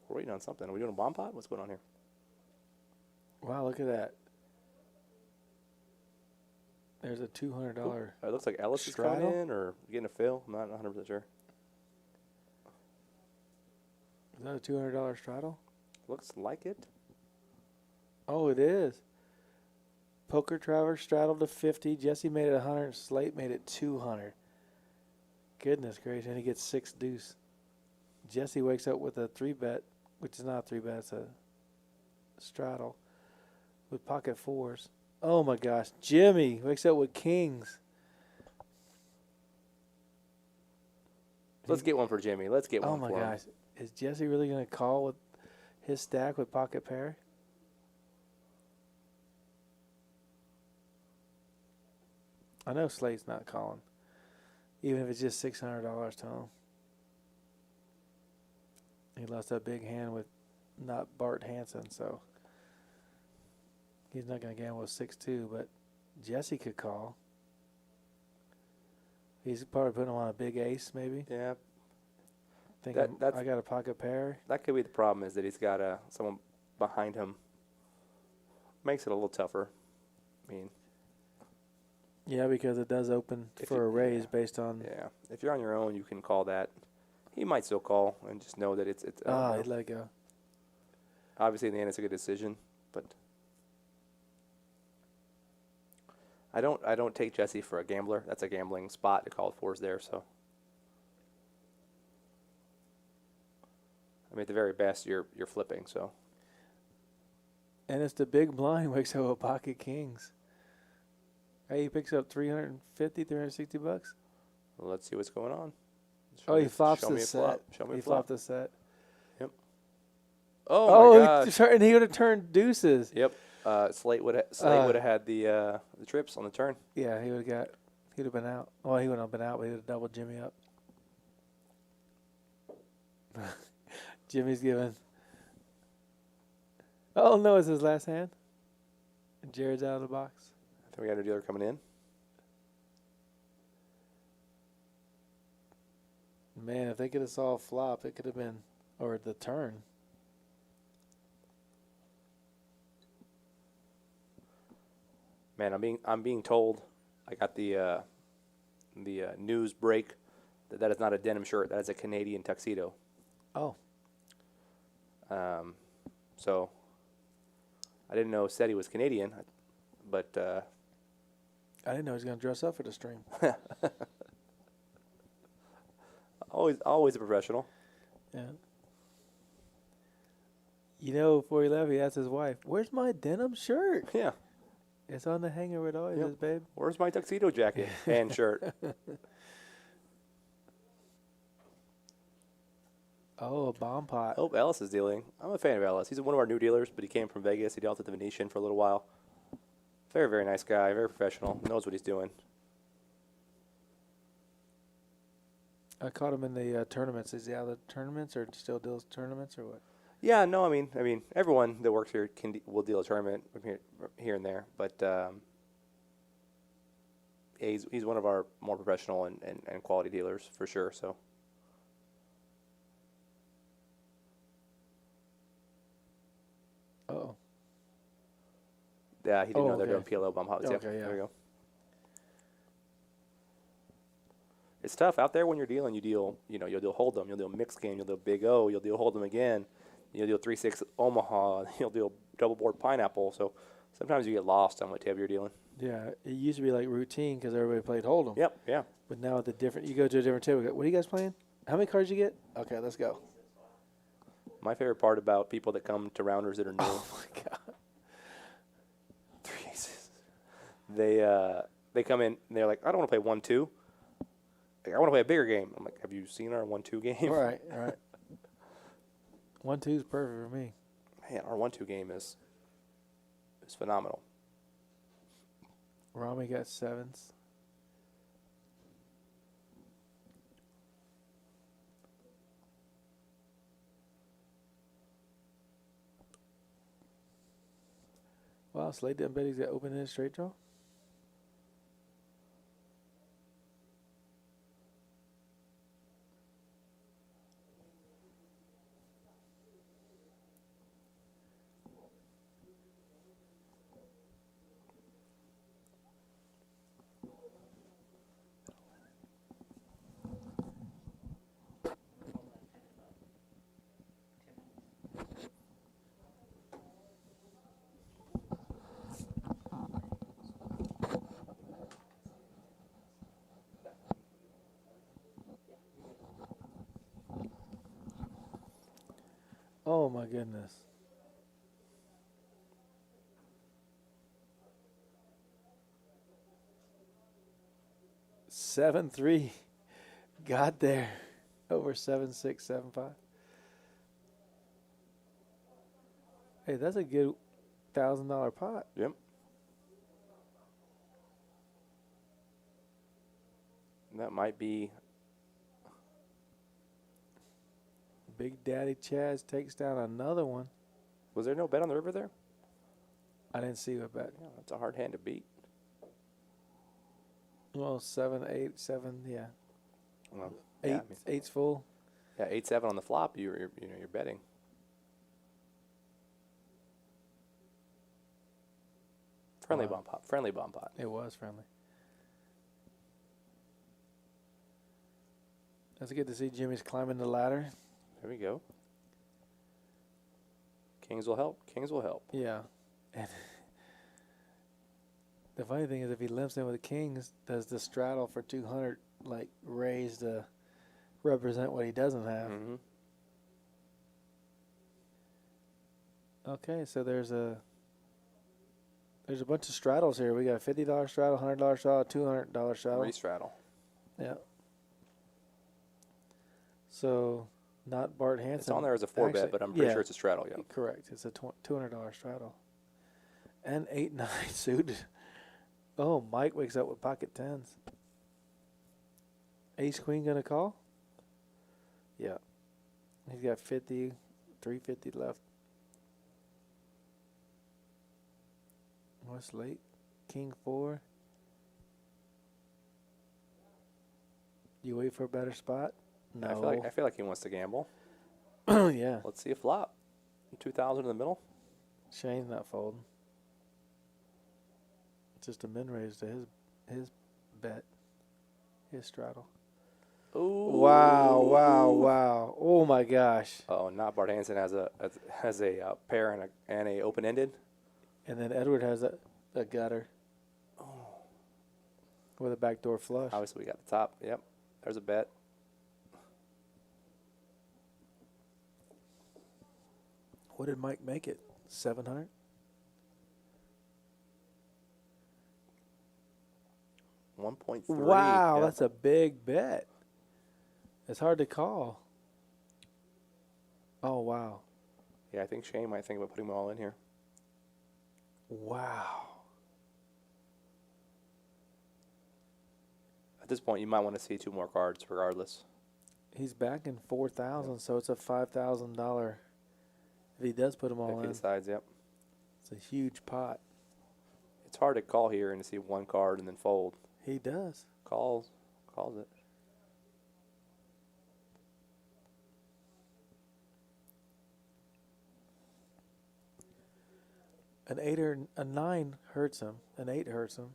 We're waiting on something. Are we doing a bomb pot? What's going on here? Wow, look at that. There's a $200. It looks like Ellis is coming in or getting a fill. I'm not 100% sure. Is that a $200 straddle? Looks like it. Oh, it is. Poker Travers straddled to 50. Jesse made it 100. Slate made it 200. Goodness gracious. And he gets 6 deuce. Jesse wakes up with a 3-bet, which is not a 3-bet. It's a straddle with pocket 4s. Oh, my gosh. Jimmy wakes up with kings. Let's get one for Jimmy. Let's get one Oh, my for gosh. him. Is Jesse really going to call with his stack with pocket pair? I know Slate's not calling, even if it's just $600 to him. He lost that big hand with not Bart Hansen, so he's not going to gamble with 6-2, but Jesse could call. He's probably putting him on a big ace, maybe. Yeah. Thinking, I got a pocket pair. That could be the problem, is that he's got someone behind him. Makes it a little tougher. I mean, Yeah, because it does open for a raise based on. Yeah. If you're on your own, you can call that. He might still call and just know that it's. He'd let it go. Obviously, in the end, it's a good decision, but I don't take Jesse for a gambler. That's a gambling spot to call with 4s there. So, I mean, at the very best, you're flipping. So, And it's the big blind wakes up with pocket kings. Hey, he picks up $350, $360. well, let's see what's going on. He flops the set. Show me He a flop. flopped the set. Yep. Oh my gosh. And he would have turned deuces. Yep. Slate would have had the trips on the turn. Yeah, he'd have been out. Well, he wouldn't have been out, but he'd have doubled Jimmy up. Jimmy's giving. Oh, no, it's his last hand. And Jared's out of the box. I think we got a dealer coming in. Man, if they could have saw a flop, it could have been, or the turn. Man, I'm being told, I got the news break that is not a denim shirt. That is a Canadian tuxedo. Oh. So I didn't know Seti was Canadian, but I didn't know he was going to dress up for the stream. always a professional. Yeah. You know, before he left, he asked his wife, "Where's my denim shirt?" Yeah. It's on the hanger with always is, babe. Where's my tuxedo jacket and shirt? Oh, a bomb pot. Oh, Ellis is dealing. I'm a fan of Ellis. He's one of our new dealers, but he came from Vegas. He dealt at the Venetian for a little while. Very, very nice guy. Very professional. Knows what he's doing. I caught him in the tournaments. Is he out of the tournaments or still deals tournaments or what? Yeah, no, I mean, everyone that works here will deal a tournament here and there, but he's one of our more professional and quality dealers for sure. So. Oh. Yeah, he didn't know they're okay. doing PLO bomb hots. Okay, Yep, yeah. There we go. It's tough out there when you're dealing. You'll deal hold'em, you'll deal mixed game, you'll deal big O, you'll deal hold'em again. You'll deal 3-6 Omaha. You'll deal double board pineapple. So sometimes you get lost on what table you're dealing. Yeah, it used to be like routine because everybody played Hold'em. Yep, yeah. But now with the different, you go to a different table. What are you guys playing? How many cards you get? Okay, let's go. My favorite part about people that come to Rounders that are new. Oh my god. 3 aces. They come in and they're like, I don't want to play 1-2. Like, I want to play a bigger game. I'm like, have you seen our 1-2 game? Right. 1-2 is perfect for me. Man, our 1-2 game is phenomenal. Rami got 7s. Wow, Slade didn't bet he's got open in straight draw. Oh my goodness. Seven three, got there over 7-6, 7-5. Hey, that's a good $1,000 pot. Yep. That might be. Big Daddy Chaz takes down another one. Was there no bet on the river there? I didn't see a bet. Yeah, that's a hard hand to beat. Well, 7, 8, 7, yeah. Well, Eight, yeah, eight's full. yeah, 8-7 on the flop. You're betting. Friendly Wow. bomb pot. Friendly bomb pot. It was friendly. That's good to see Jimmy's climbing the ladder. There we go. Kings will help. Kings will help. Yeah. And the funny thing is, if he limps in with the kings, does the straddle for 200 like raise to represent what he doesn't have? Mm-hmm. Okay, so there's a bunch of straddles here. We got a $50 straddle, $100 straddle, $200 straddle. Re-straddle. Yeah. So not Bart Hansen. It's on there as a 4 bet, Actually, but I'm pretty yeah, sure it's a straddle. Yeah. correct. It's a $200 straddle. And 8-9 suited. Oh, Mike wakes up with pocket tens. Ace Queen gonna call? Yeah. He's got 50, 350 left. What's late? King 4. You wait for a better spot? No. I feel like he wants to gamble. Yeah. Let's see a flop. 2,000 in the middle. Shane's not folding. Just a min raise to his bet. His straddle. Ooh. Wow. Oh my gosh. Oh, not Bart Hansen has a pair and a open ended. And then Edward has a gutter. Oh. With a backdoor flush. Obviously, we got the top. Yep. There's a bet. What did Mike make it? 700? $1.3. Wow, yeah. that's a big bet. It's hard to call. Oh, wow. Yeah, I think Shane might think about putting them all in here. Wow. At this point, you might want to see 2 more cards regardless. He's back in 4,000, so it's a $5,000. If he does put them all If he in, decides, yep. it's a huge pot. It's hard to call here and to see 1 card and then fold. He does. Calls it. An 8 or a 9 hurts him. An 8 hurts him.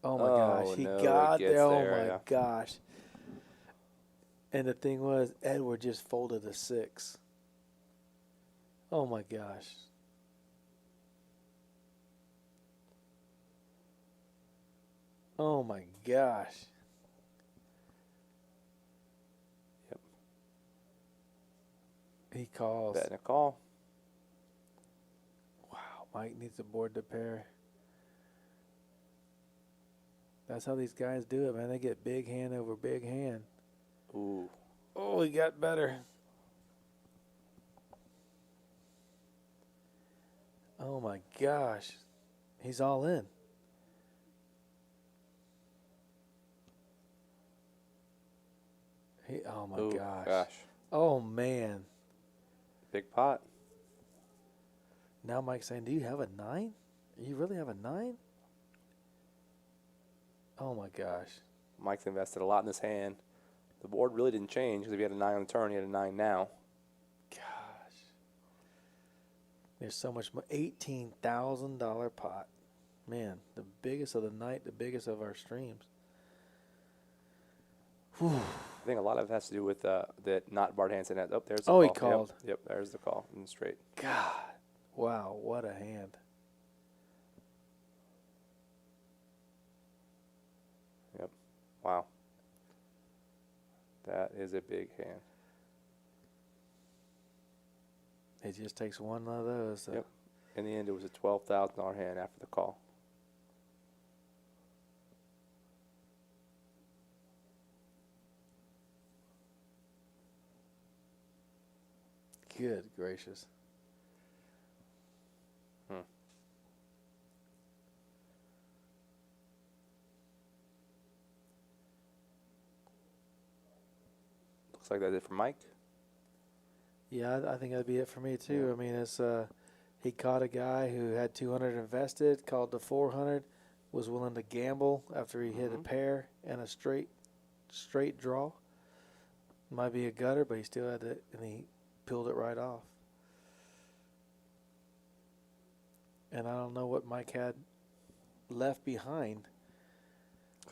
Oh my Oh, gosh. He no, got it gets there. Oh there, my yeah. gosh. And the thing was, Edward just folded a 6. Oh my gosh. Oh my gosh. Yep. He calls. Betting a call. Wow, Mike needs to board the pair. That's how these guys do it, man. They get big hand over big hand. Ooh. Oh, he got better. Oh my gosh. He's all in. Oh my Ooh, gosh. Oh man. Big pot. Now Mike's saying, do you have a 9? You really have a 9? Oh my gosh. Mike's invested a lot in this hand. The board really didn't change because if he had a 9 on the turn, he had a 9 now. Gosh. There's so much more. $18,000 pot. Man, the biggest of the night, the biggest of our streams. Whew. I think a lot of it has to do with that not Bart Hansen had. Oh, there's the Oh, call. he called. Yep, there's the call in the straight. God. Wow, what a hand. Yep. Wow. That is a big hand. It just takes one of those. Yep. In the end, it was a $12,000 hand after the call. Good gracious. Looks like that's it for Mike. Yeah, I think that'd be it for me too. Yeah. I mean, it's he caught a guy who had 200 invested, called the 400, was willing to gamble after he hit a pair and a straight draw. Might be a gutter, but he still had it, and he peeled it right off. And I don't know what Mike had left behind.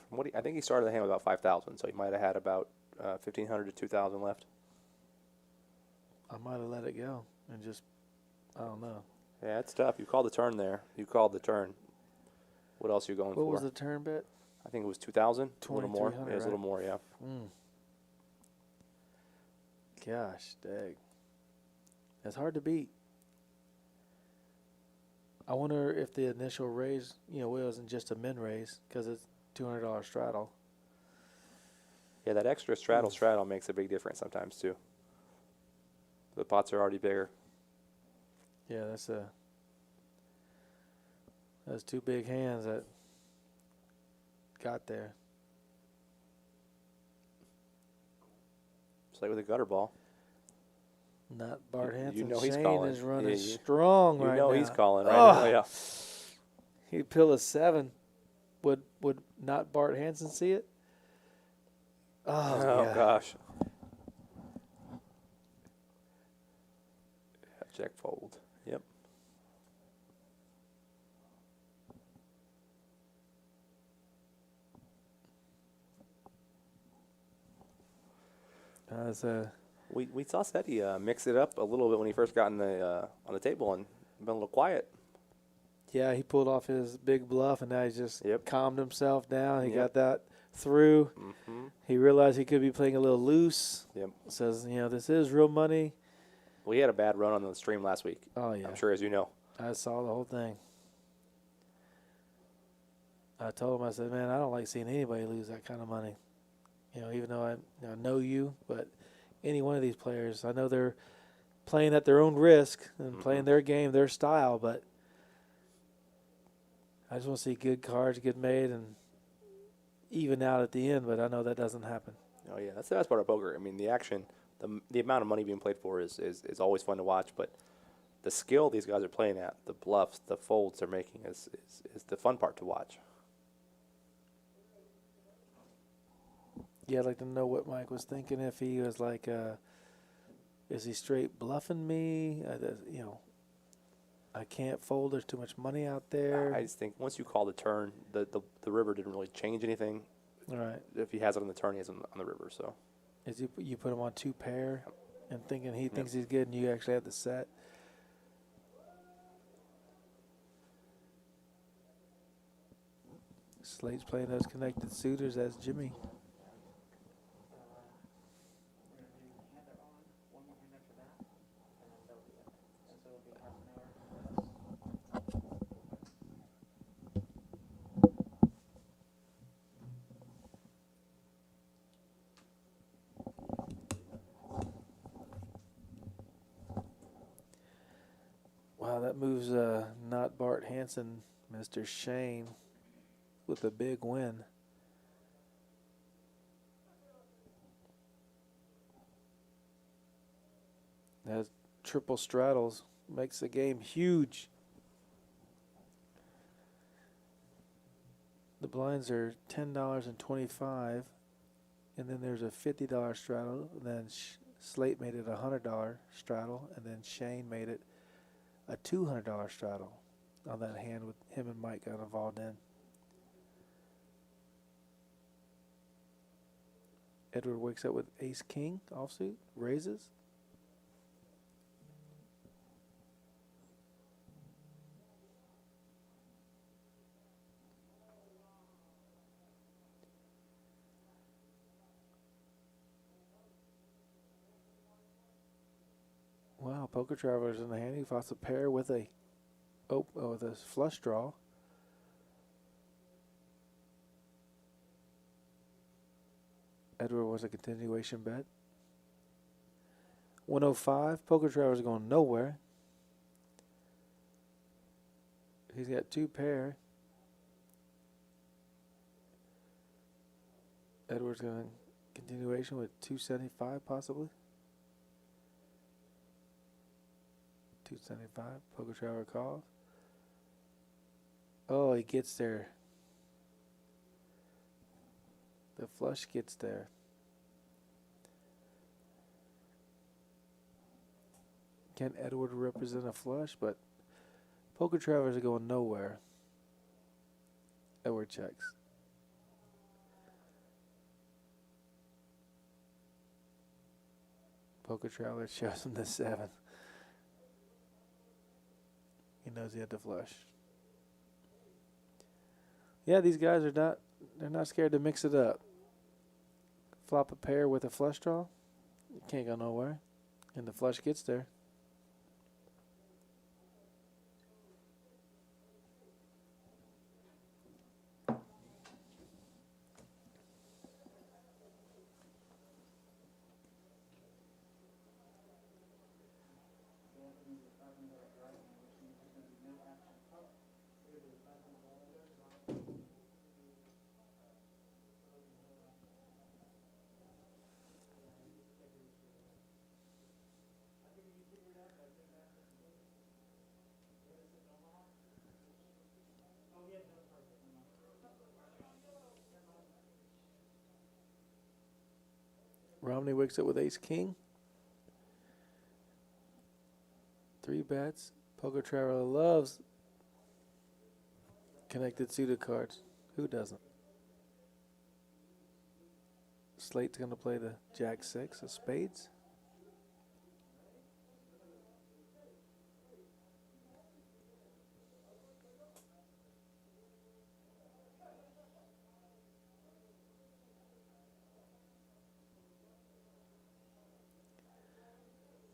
From what I think he started the hand with about 5,000, so he might have had about 1,500 to 2,000 left. I might have let it go and just, I don't know. Yeah, it's tough. You called the turn there. You called the turn. What else are you going for? What was the turn bet? I think it was 2,000. A little more. 2,300, Yeah, it was a little right? more. Yeah. Gosh, dang. That's hard to beat. I wonder if the initial raise, it wasn't just a min raise because it's $200 straddle. Yeah, that extra straddle makes a big difference sometimes too. The pots are already bigger. Yeah, that's two big hands that got there. Just like with a gutter ball. Not Bart Hansen. You know he's Shane calling. is running Yeah, strong right now. You know he's calling, right? Oh. Oh, yeah. He'd pill a 7. Would not Bart Hansen see it? Oh, yeah. Gosh. Check fold. Yep. We saw Scotty mix it up a little bit when he first got on the table and been a little quiet. Yeah, he pulled off his big bluff, and now he's just calmed himself down. He got Yep. that through. Mm-hmm. He realized he could be playing a little loose. Yep. Says, this is real money. We had a bad run on the stream last week. Oh, yeah. I'm sure, as you know. I saw the whole thing. I told him, I said, man, I don't like seeing anybody lose that kind of money. Even though I know you, but any one of these players, I know they're playing at their own risk and playing their game, their style, but I just want to see good cards get made and even out at the end, but I know that doesn't happen. Oh, yeah. That's the best part of poker. I mean, the action, the amount of money being played for is always fun to watch, but the skill these guys are playing at, the bluffs, the folds they're making is the fun part to watch. Yeah, I'd like to know what Mike was thinking, if he was like, is he straight bluffing me? I can't fold. There's too much money out there. I just think once you call the turn, the river didn't really change anything. All right. If he has it on the turn, he has it on the river. So Is you put him on 2 pair and thinking he thinks he's good, and you actually have the set. Slate's playing those connected suitors as Jimmy. Wow, that moves not Bart Hansen, Mr. Shane, with a big win. That triple straddles makes the game huge. The blinds are $10.25, and then there's a $50 straddle. And then Slate made it a $100 straddle, and then Shane made it a $200 straddle on that hand with him and Mike got involved in. Edward wakes up with ace king offsuit, raises. Wow, Poker Traveler's in the hand. He fights a pair with a with a flush draw. Edward was a continuation bet. 105. Poker Traveler's going nowhere. He's got two pair. Edward's going continuation with 275 possibly. 275. Poker Traveler calls. Oh, he gets there. The flush gets there. Can Edward represent a flush? But Poker Travelers are going nowhere. Edward checks. Poker Traveler shows him the 7. He knows he had to flush. Yeah, these guys are they're not scared to mix it up. Flop a pair with a flush draw. You can't go nowhere. And the flush gets there. Romney wakes up with ace king. 3 bets. Poker Traveler loves connected suited cards. Who doesn't? Slate's going to play the Jack 6 of spades.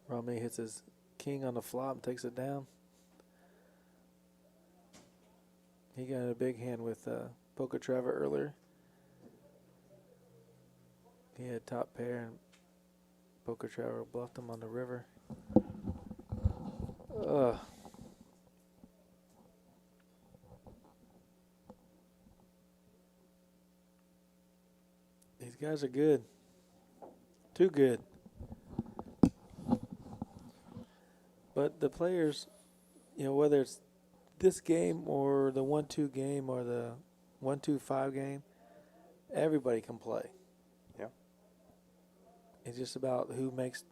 Romney hits his king on the flop and takes it down. He got in a big hand with Poker Traveler earlier. He had top pair and Poker Traveler bluffed him on the river. Ugh. These guys are good. Too good. But the players, you know, whether it's this game or the 1-2 game or the 1-2-5 game, everybody can play. Yeah. It's just about who makes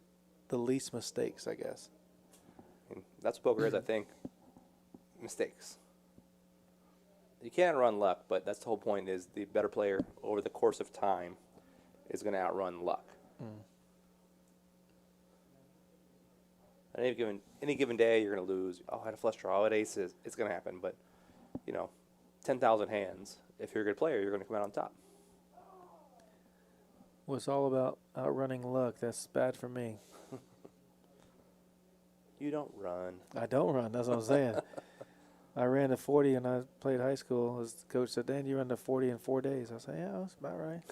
the least mistakes, I guess. And that's what poker is, I think. Mistakes. You can't run luck, but that's the whole point is the better player over the course of time is going to outrun luck. Any given day, you're going to lose. Oh, I had a flush draw. I had aces. It's going to happen. But, you know, 10,000 hands. If you're a good player, you're going to come out on top. Well, it's all about outrunning luck. That's bad for me. You don't run. I don't run. That's what I'm saying. I ran to 40 and I played high school. As the coach said, Dan, you run to 40 in 4 days. I said, yeah, that's about right.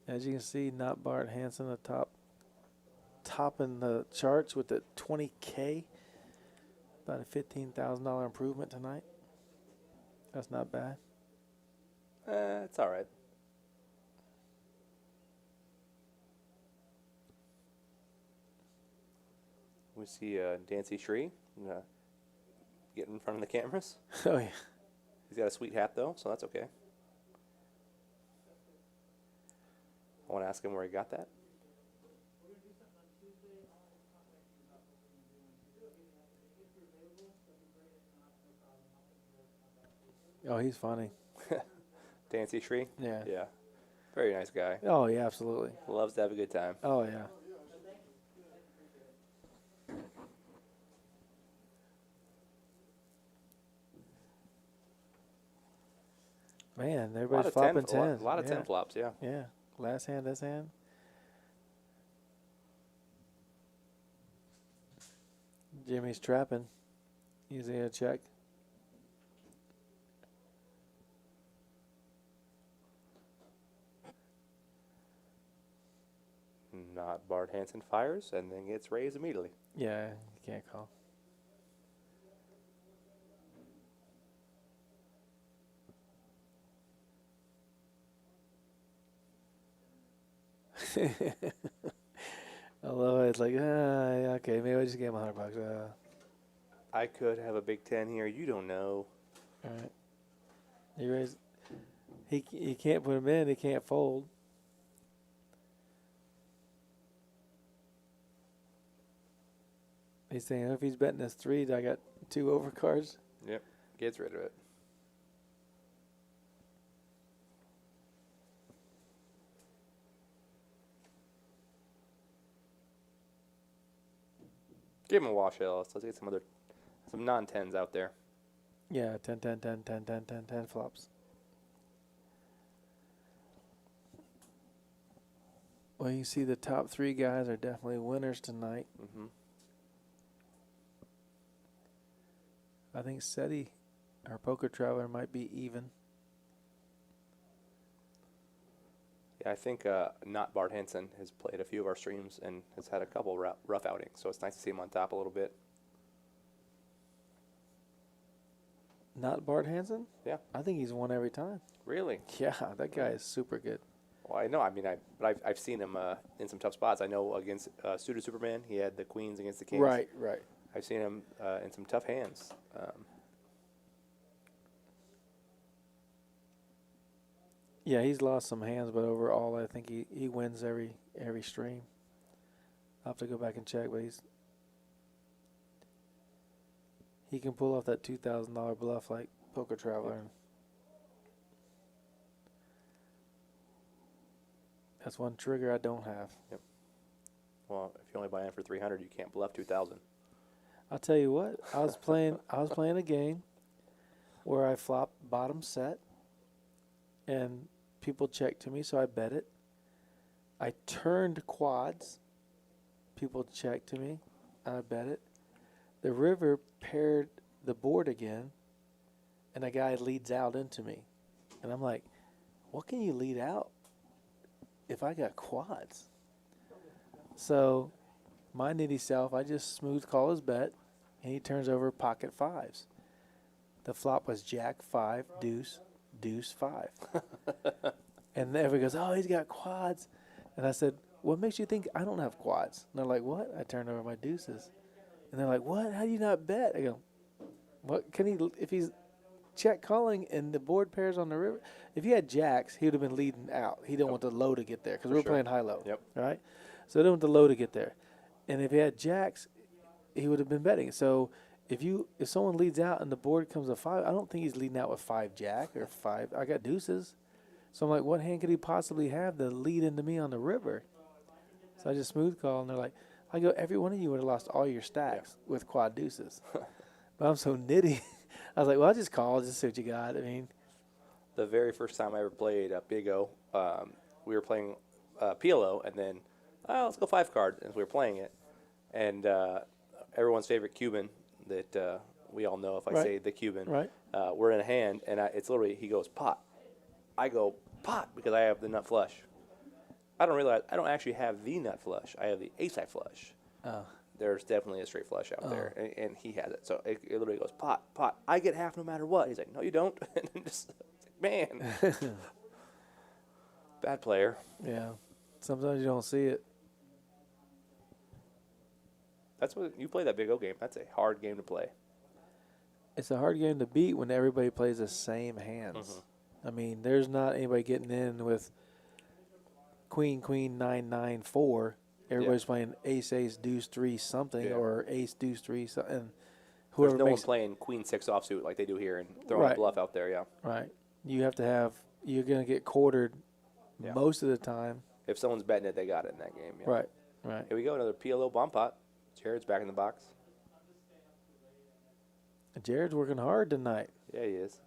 As you can see, not Bart Hansen, the top in the charts with the 20K. About a $15,000 improvement tonight. That's not bad. It's all right. We see Dancy Shree getting in front of the cameras. Oh, yeah. He's got a sweet hat, though, so that's okay. I want to ask him where he got that. Oh, he's funny. Dancy Shree? Yeah. Yeah. Very nice guy. Oh, yeah, absolutely. Loves to have a good time. Oh, yeah. Man, everybody's flopping tens. A lot of yeah. 10 flops, yeah. Yeah. Last hand, this hand. Jimmy's trapping. Using a check. Not Bart Hansen fires and then gets raised immediately. Yeah, you can't call. I love it. It's like, yeah, okay, maybe I just gave him $100. I could have a Big Ten here. You don't know. All right. You raise. He can't put him in. He can't fold. He's saying, if he's betting this 3, I got 2 overcards. Yep. Gets rid of it. Give him a wash, Ellis. Let's get some non-10s out there. Yeah, 10, 10, 10, 10, 10, 10, 10 flops. Well, you see the top 3 guys are definitely winners tonight. Mm-hmm. I think SETI, our poker traveler, might be even. Yeah, I think not Bart Hansen has played a few of our streams and has had a couple rough outings, so it's nice to see him on top a little bit. Not Bart Hansen? Yeah. I think he's won every time. Really? Yeah, that guy is super good. Well, I know. I mean, I've seen him in some tough spots. I know against Suited Superman, he had the queens against the kings. Right, right. I've seen him in some tough hands. Yeah, he's lost some hands, but overall, I think he wins every stream. I'll have to go back and check, but he can pull off that $2,000 bluff like Poker Traveler. That's one trigger I don't have. Yep. Well, if you only buy in for 300, you can't bluff 2,000. I'll tell you what. I was playing a game where I flopped bottom set, and people checked to me, so I bet it. I turned quads. People checked to me, and I bet it. The river paired the board again, and a guy leads out into me. And I'm like, what can you lead out if I got quads? So, my nitty self, I just smooth call his bet, and he turns over pocket 5s. The flop was jack 5, deuce, deuce 5. And everybody goes, oh, he's got quads. And I said, what makes you think I don't have quads? And they're like, what? I turned over my deuces. And they're like, what? How do you not bet? I go, what can he, if he's check calling and the board pairs on the river, if he had jacks, he would have been leading out. He didn't want the low to get there because we were playing high-low. Yep. Right? So he didn't want the low to get there. And if he had jacks, he would have been betting. So if someone leads out and the board comes a 5, I don't think he's leading out with 5 jack or 5. I got deuces. So I'm like, what hand could he possibly have to lead into me on the river? So I just smooth call, and they're like, I go, every one of you would have lost all your stacks with quad deuces. But I'm so nitty. I was like, well, I'll just call, just see what you got. I mean, The very first time I ever played Big O, we were playing PLO, and then let's go 5 card as we were playing it, and everyone's favorite Cuban that we all know if I Right. say the Cuban. Right. We're in a hand, and it's literally he goes pot. I go pot because I have the nut flush. I don't realize I don't actually have the nut flush. I have the ace high flush. oh, There's definitely a straight flush out there, and he has it. So it literally goes pot, pot. I get half no matter what. He's like, no, you don't. And I'm just like, man, bad player. yeah. Sometimes you don't see it. That's what you play that Big O game. That's a hard game to play. It's a hard game to beat when everybody plays the same hands. I mean, there's not anybody getting in with queen, queen, 9, 9, 4. Everybody's playing ace, ace, deuce, 3 something, or ace, deuce, 3 something. And whoever There's no one makes playing queen 6 offsuit like they do here and throwing a Right. bluff out there. Yeah. right, you have to have. You're gonna get quartered Yeah. most of the time. If someone's betting it, they got it in that game. Yeah. Right, right. Here we go. Another PLO bomb pot. Jared's back in the box. Jared's working hard tonight. Yeah, he is.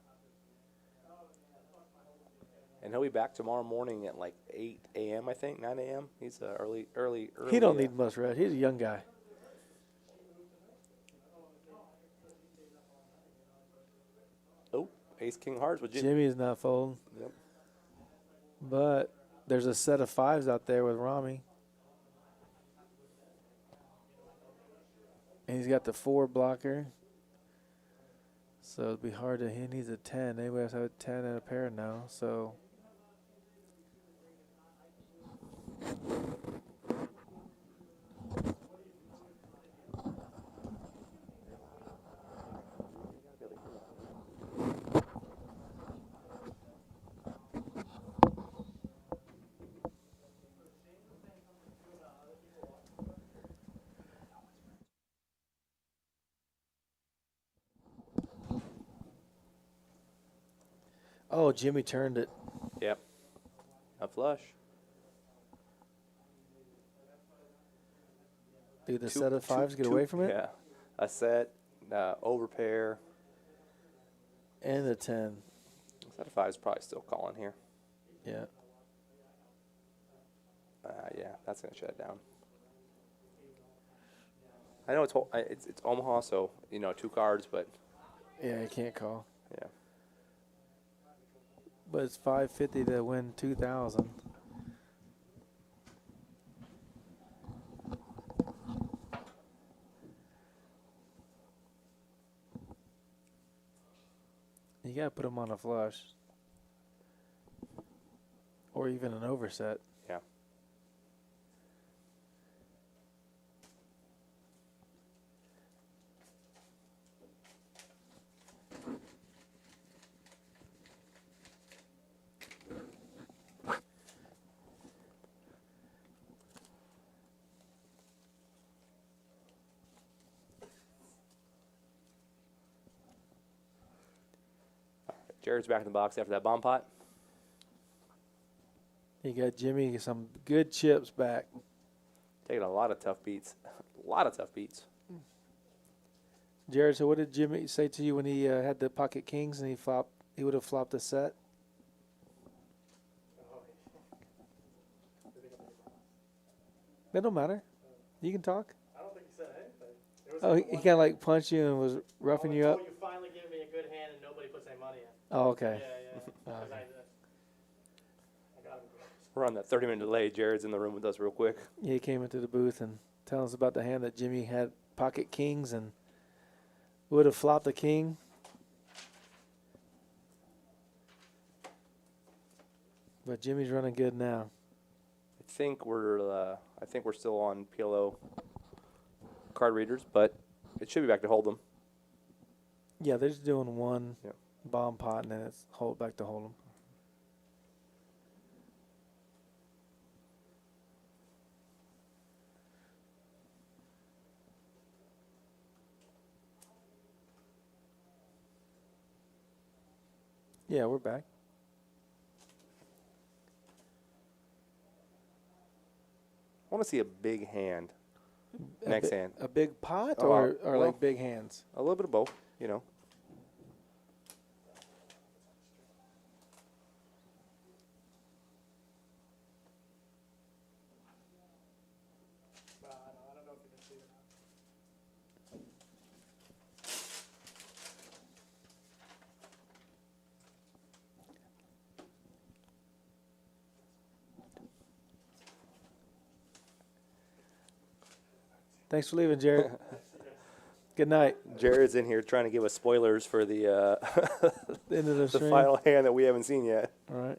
And he'll be back tomorrow morning at like 8 a.m. I think, 9 a.m. He's early. He don't need much rest. He's a young guy. Oh, ace king hearts with Jimmy. Jimmy is not folding, Yep. but there's a set of 5s out there with Rami. And he's got the 4 blocker. So it'd be hard to. He needs a 10. Anybody else have a 10 and a pair now? So. Oh, Jimmy turned it. Yep. A flush. Dude, the Two- set of 5s get two- away from it? Yeah. A set, overpair. And the 10. A set of 5 is probably still calling here. Yeah. Yeah, that's going to shut it down. I know it's Omaha, so, 2 cards, but Yeah, you can't call. yeah. But it's $550 to win 2,000. You gotta put them on a flush, or even an overset. Yeah. Jared's back in the box after that bomb pot. You got Jimmy some good chips back. Taking a lot of tough beats. A lot of tough beats. Jared, so what did Jimmy say to you when he had the pocket kings and he would have flopped a set? That don't matter. You can talk. I don't think he said anything. It was Oh, he like kind one- of like punched you and was roughing you up. Oh, you finally gave me a good hand and nobody puts any money in. Oh, okay. Yeah, yeah. 'Cause Okay. I got him. We're on that 30-minute delay. Jared's in the room with us real quick. Yeah, he came into the booth and telling us about the hand that Jimmy had pocket kings and would have flopped the king. But Jimmy's running good now. I think we're still on PLO card readers, but it should be back to Hold'em. Yeah, they're just doing one Yep. bomb pot and then it's back to Hold'em. Yeah, we're back. I want to see a big hand next hand. A big pot Oh, or well, like big hands? A little bit of both, you know. I don't know if you can see it or not. Thanks for leaving, Jared. Good night. Jared's in here trying to give us spoilers for the End of the the stream. final hand that we haven't seen yet. All right.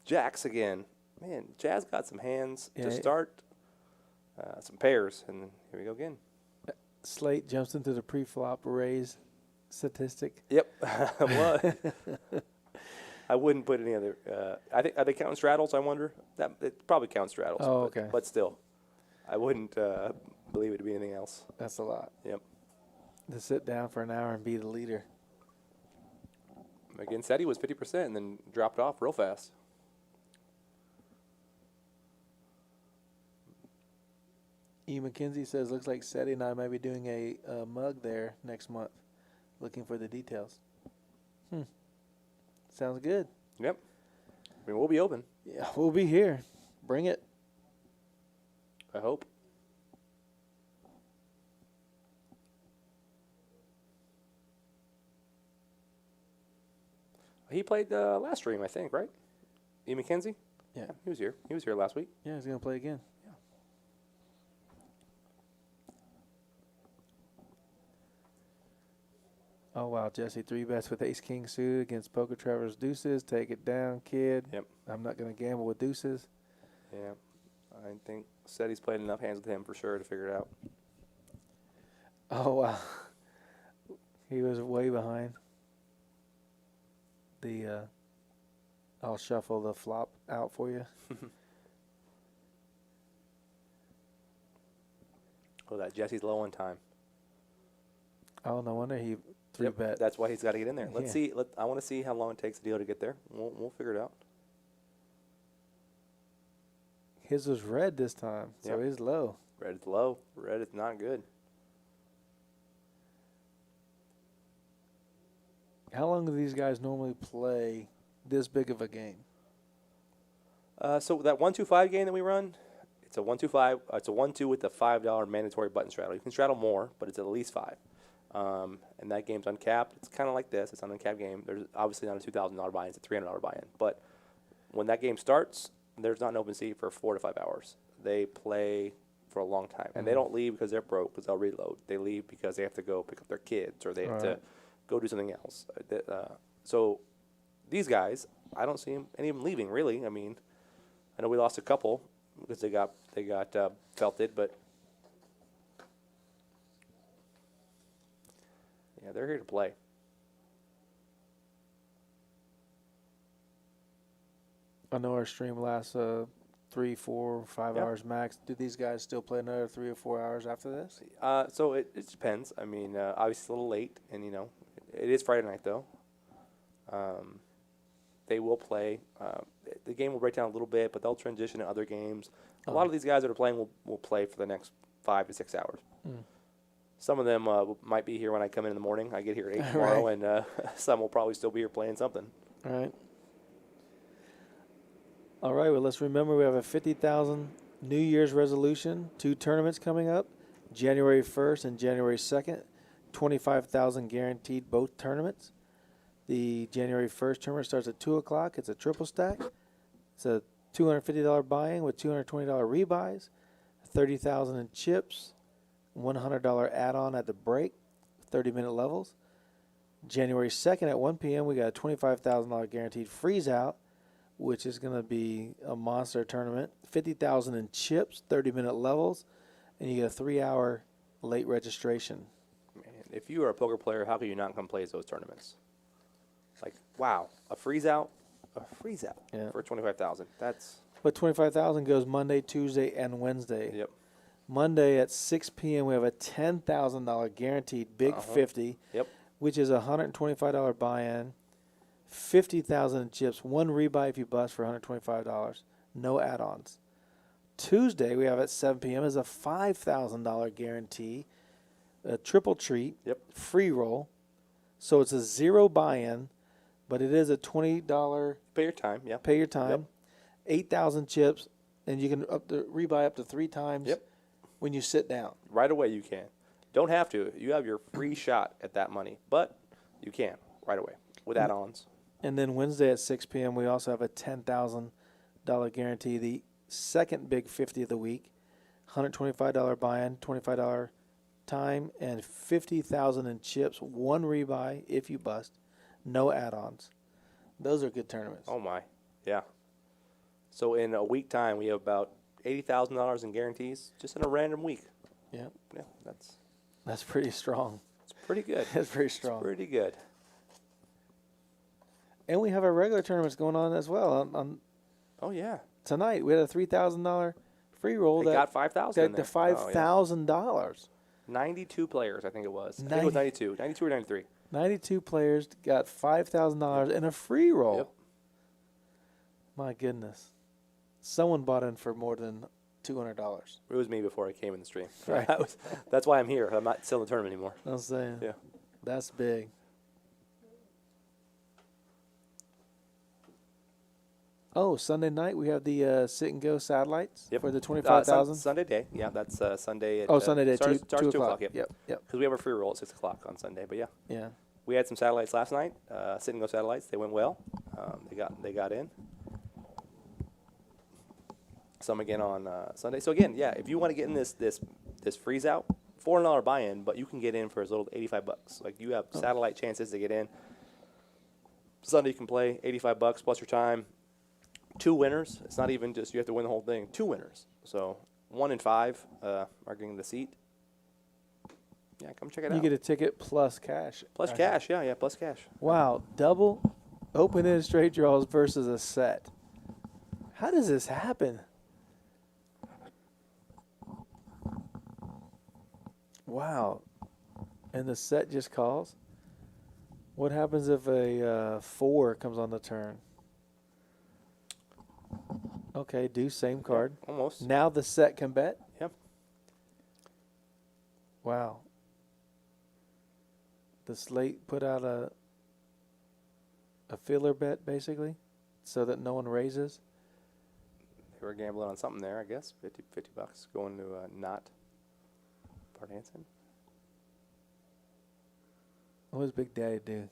Jacks again. Man, Jazz got some hands Yeah, to it- start. Some pairs, and here we go again. Slate jumps into the pre-flop raise statistic. Yep. What? I wouldn't put any other. I think are they counting straddles? I wonder. That it probably counts straddles. Oh, but, okay. But still, I wouldn't believe it to be anything else. That's a lot. Yep. To sit down for an hour and be the leader. Again, said he was 50% and then dropped off real fast. E. McKenzie says, looks like Seti and I might be doing a mug there next month. Looking for the details. Sounds good. Yep. I mean, we'll be open. Yeah, we'll be here. Bring it. I hope. He played last stream, I think, right? E. McKenzie? Yeah. He was here. He was here last week. Yeah, he's going to play again. Oh, wow. Jesse, 3-bets with ace-king suited against poker travelers deuces. Take it down, kid. Yep. I'm not going to gamble with deuces. Yeah. I think said he's played enough hands with him for sure to figure it out. Oh, wow. He was way behind. I'll shuffle the flop out for you. Oh, that Jesse's low on time. Oh, no wonder he Yep, 3-bet. that's why he's got to get in there. Let's Yeah. see. I want to see how long it takes the deal to get there. We'll figure it out. His was red this time, so Yep. he's low. Red is low. Red is not good. How long do these guys normally play this big of a game? So that 1-2-5 game that we run, it's a 1-2-5. It's a 1-2 with the $5 mandatory button straddle. You can straddle more, but it's at least 5. And that game's uncapped. It's kind of like this. It's an uncapped game. There's obviously not a $2,000 buy-in. It's a $300 buy-in. But when that game starts, there's not an open seat for 4 to 5 hours. They play for a long time, and they don't leave because they're broke because they'll reload. They leave because they have to go pick up their kids or they have to Right. go do something else. So these guys, I don't see any of them leaving really. I mean, I know we lost a couple because they got felted, but yeah, they're here to play. I know our stream lasts 3, 4, 5 Yeah. hours max. Do these guys still play another 3 or 4 hours after this? So it depends. I mean, obviously it's a little late, and it is Friday night though. They will play. The game will break down a little bit, but they'll transition to other games. A lot of these guys that are playing will play for the next 5 to 6 hours. Some of them might be here when I come in the morning. I get here at 8 tomorrow, and some will probably still be here playing something. All right. All right, well, let's remember we have a 50,000 New Year's resolution, 2 tournaments coming up, January 1st and January 2nd, 25,000 guaranteed both tournaments. The January 1st tournament starts at 2 o'clock. It's a triple stack. It's a $250 buy-in with $220 rebuys, 30,000 in chips, $100 add-on at the break, 30-minute levels. January 2nd at 1 p.m., we got a $25,000 guaranteed freeze-out, which is going to be a monster tournament. 50,000 in chips, 30-minute levels, and you get a 3-hour late registration. Man, if you are a poker player, how can you not come play those tournaments? Like, wow, a freeze out Yeah. for 25,000. That's But 25,000 goes Monday, Tuesday, and Wednesday. yep. Monday at 6 p.m. we have a $10,000 guaranteed big 50, Yep. which is a $125 buy-in, 50,000 in chips, 1 rebuy if you bust for $125, no add-ons. Tuesday, we have at 7 p.m. is a $5,000 guarantee, a triple treat, Yep. free roll. So it's a 0 buy-in, but it is a $20 Pay your time. Yeah. pay your time, 8,000 chips, and you can rebuy up to 3 times Yep. when you sit down. Right away you can. Don't have to. You have your free shot at that money, but you can right away with add-ons. And then Wednesday at 6 p.m., we also have a $10,000 guarantee, the second big 50 of the week, $125 buy-in, $25 time, and 50,000 in chips, 1 rebuy if you bust, no add-ons. Those are good tournaments. Oh my, yeah. So in a week time, we have about $80,000 in guarantees just in a random week. Yeah, Yeah, that's pretty strong. pretty good. That's pretty strong. Pretty good. And we have our regular tournaments going on as well. On Oh yeah. tonight, we had a $3,000 free roll They that got 5,000 in the there. Oh, yeah. $5,000. 92 players, I think it was. I think it was 92. 92 or 93. 92 players got $5,000 in a free roll. Yep. My goodness. Someone bought in for more than $200. It was me before I came in the stream. Right. That's why I'm here. I'm not still in the tournament anymore. I'm saying. Yeah. That's big. Oh, Sunday night we have the sit and go satellites Yep. for the 25,000. Sunday day. Yeah, that's Sunday. At, Sunday day, starts 2 2 o'clock. Yep. Yep. Because we have a free roll at 6 o'clock on Sunday. But yeah, Yeah. we had some satellites last night. Sit and go satellites. They went well. They got in. Some again on Sunday. So again, yeah, if you want to get in this freeze out, $400 buy-in, but you can get in for as little as $85. Like you have satellite chances to get in. Sunday you can play $85 plus your time. 2 winners. It's not even just you have to win the whole thing. 2 winners. So 1 in 5 are getting the seat. Yeah, come check it You out. get a ticket plus cash. Plus cash. Yeah, plus cash. Wow, double open-ended straight draws versus a set. How does this happen? Wow. And the set just calls? What happens if a 4 comes on the turn? Okay, deuce, same card. Almost. Now the set can bet? Yep. Wow. The slate put out a filler bet, basically, so that no one raises. They were gambling on something there, I guess. $50 going to not Bart Hansen. What does Big Daddy do?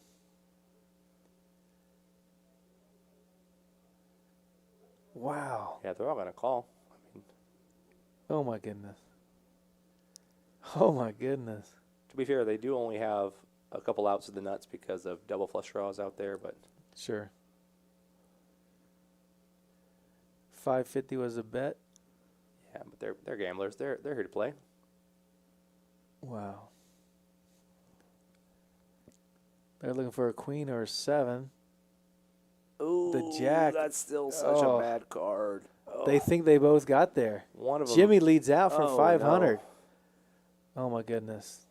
Wow. Yeah, they're all going to call. I mean, Oh, my goodness. Oh, my goodness. to be fair, they do only have a couple outs of the nuts because of double flush draws out there, but Sure. 550 was a bet. yeah, but they're gamblers. They're here to play. Wow. They're looking for a queen or a 7. Ooh, The jack. That's still such Oh. a bad card. Oh. They think they both got there. One of them. Jimmy leads out for Oh, 500. no. Oh, my goodness.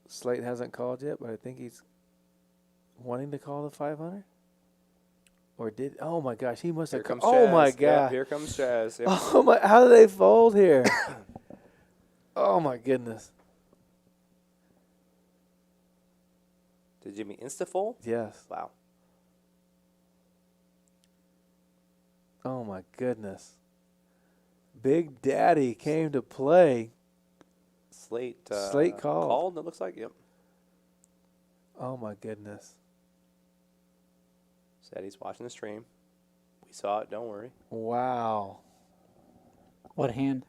Slate hasn't called yet, but I think he's wanting to call the 500. Or did? Oh, my gosh. He must Here have comes called. Oh, Chaz. my Yep, God. here comes Chaz. Yep. Oh, my. How do they fold here? Oh, my goodness. Did Jimmy insta-fold? Yes. Wow. Oh, my goodness. Big Daddy came to play. Slate. Slate called. Called, it looks like. Yep. Oh, my goodness. Said he's watching the stream. We saw it. Don't worry. Wow. What hand?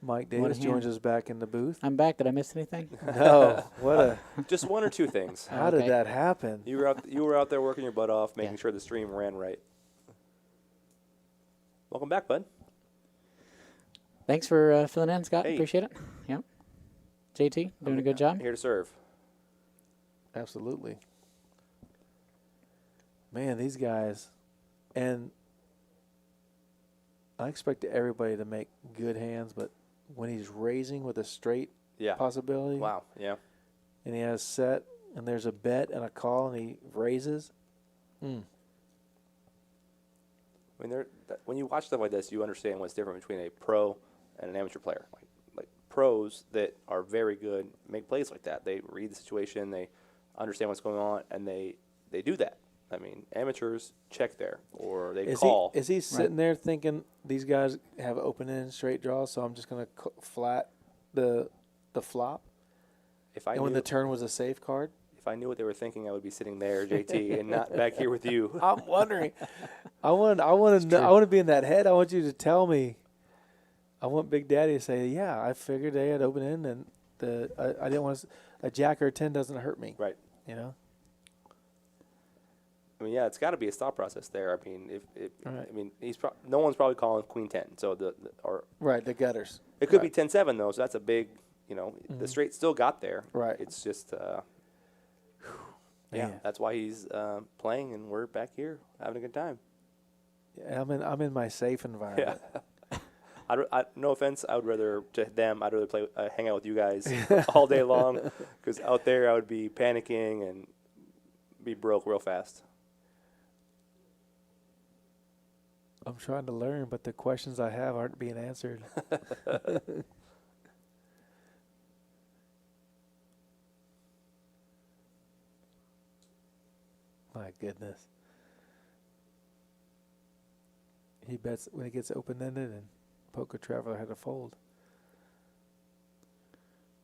Mike What Davis a joins hand. us back in the booth. I'm back. Did I miss anything? No. What a. Just one or two things. How did Okay. that happen? You were out there working your butt off, making Yeah. sure the stream ran right. Welcome back, bud. Thanks for filling in, Scott. Hey. Appreciate it. Yep. JT, doing a good job. Here to serve. Absolutely. Man, these guys. And I expect everybody to make good hands, but when he's raising with a straight Yeah. possibility, Wow. Yeah. and he has set, and there's a bet and a call, and he raises, I mean, when you watch stuff like this, you understand what's different between a pro and an amateur player. Like pros that are very good make plays like that. They read the situation, they understand what's going on, and they do that. I mean, amateurs check there or they call. Is he sitting there thinking these guys have open end straight draws, so I'm just going to flat the flop? If I And knew, when the turn was a safe card? if I knew what they were thinking, I would be sitting there, JT, and not back here with you. I'm wondering. I want to be in that head. I want you to tell me. I want Big Daddy to say, "Yeah, I figured they had open end, and I didn't want a jack or a 10 doesn't hurt me." Right. You know. I mean, yeah, it's got to be a stop process there. I mean, Right. I mean, no one's probably calling queen 10. So Right, the gutters. it could Right. be 10-7 though. So that's a big, the straight still got there. Right. It's just, yeah, Man. that's why he's playing, and we're back here having a good time. Yeah, I'm in my safe environment. No offense, I'd rather play, hang out with you guys all day long, because out there I would be panicking and be broke real fast. I'm trying to learn, but the questions I have aren't being answered. My goodness. He bets when he gets open-ended, and Poker Traveler had to fold.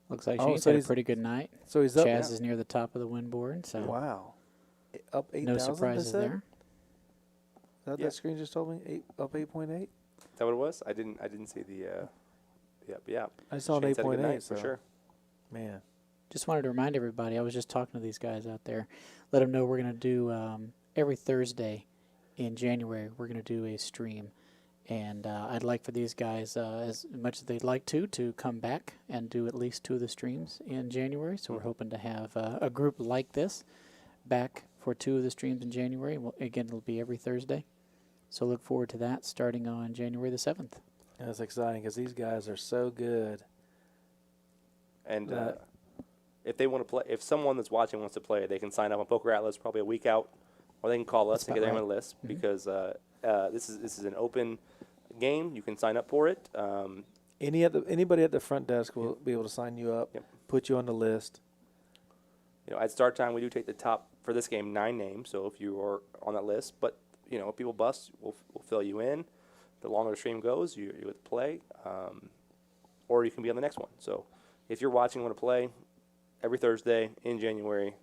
Looks like Oh, she's so had a he's- pretty good night. So he's up. Chaz is near the top of the win board, so Wow. Up 8,000. no surprises there. Is that Yeah. that screen just told me? Up 8.8. Is that what it was? I didn't see the. Yeah. I saw an Shane's had a good 8.8 night, so. for sure. Man. Just wanted to remind everybody, I was just talking to these guys out there. Let them know we're going to do every Thursday in January, we're going to do a stream. And I'd like for these guys, as much as they'd like to come back and do at least 2 of the streams in January. So we're hoping to have a group like this back for 2 of the streams in January. Well, again, it'll be every Thursday. So look forward to that starting on January the 7th. That's exciting because these guys are so good. And if they want to play, if someone that's watching wants to play, they can sign up on Poker Atlas probably a week out, or they can call us That's and get about their name on the list, because this is an open game. You can sign up for it. Anybody at the front desk will be able to sign you up, Yep. put you on the list. At start time, we do take the top for this game 9 names. So if you are on that list, but if people bust, we'll fill you in. The longer the stream goes, you would play, or you can be on the next one. So if you're watching, want to play every Thursday in January,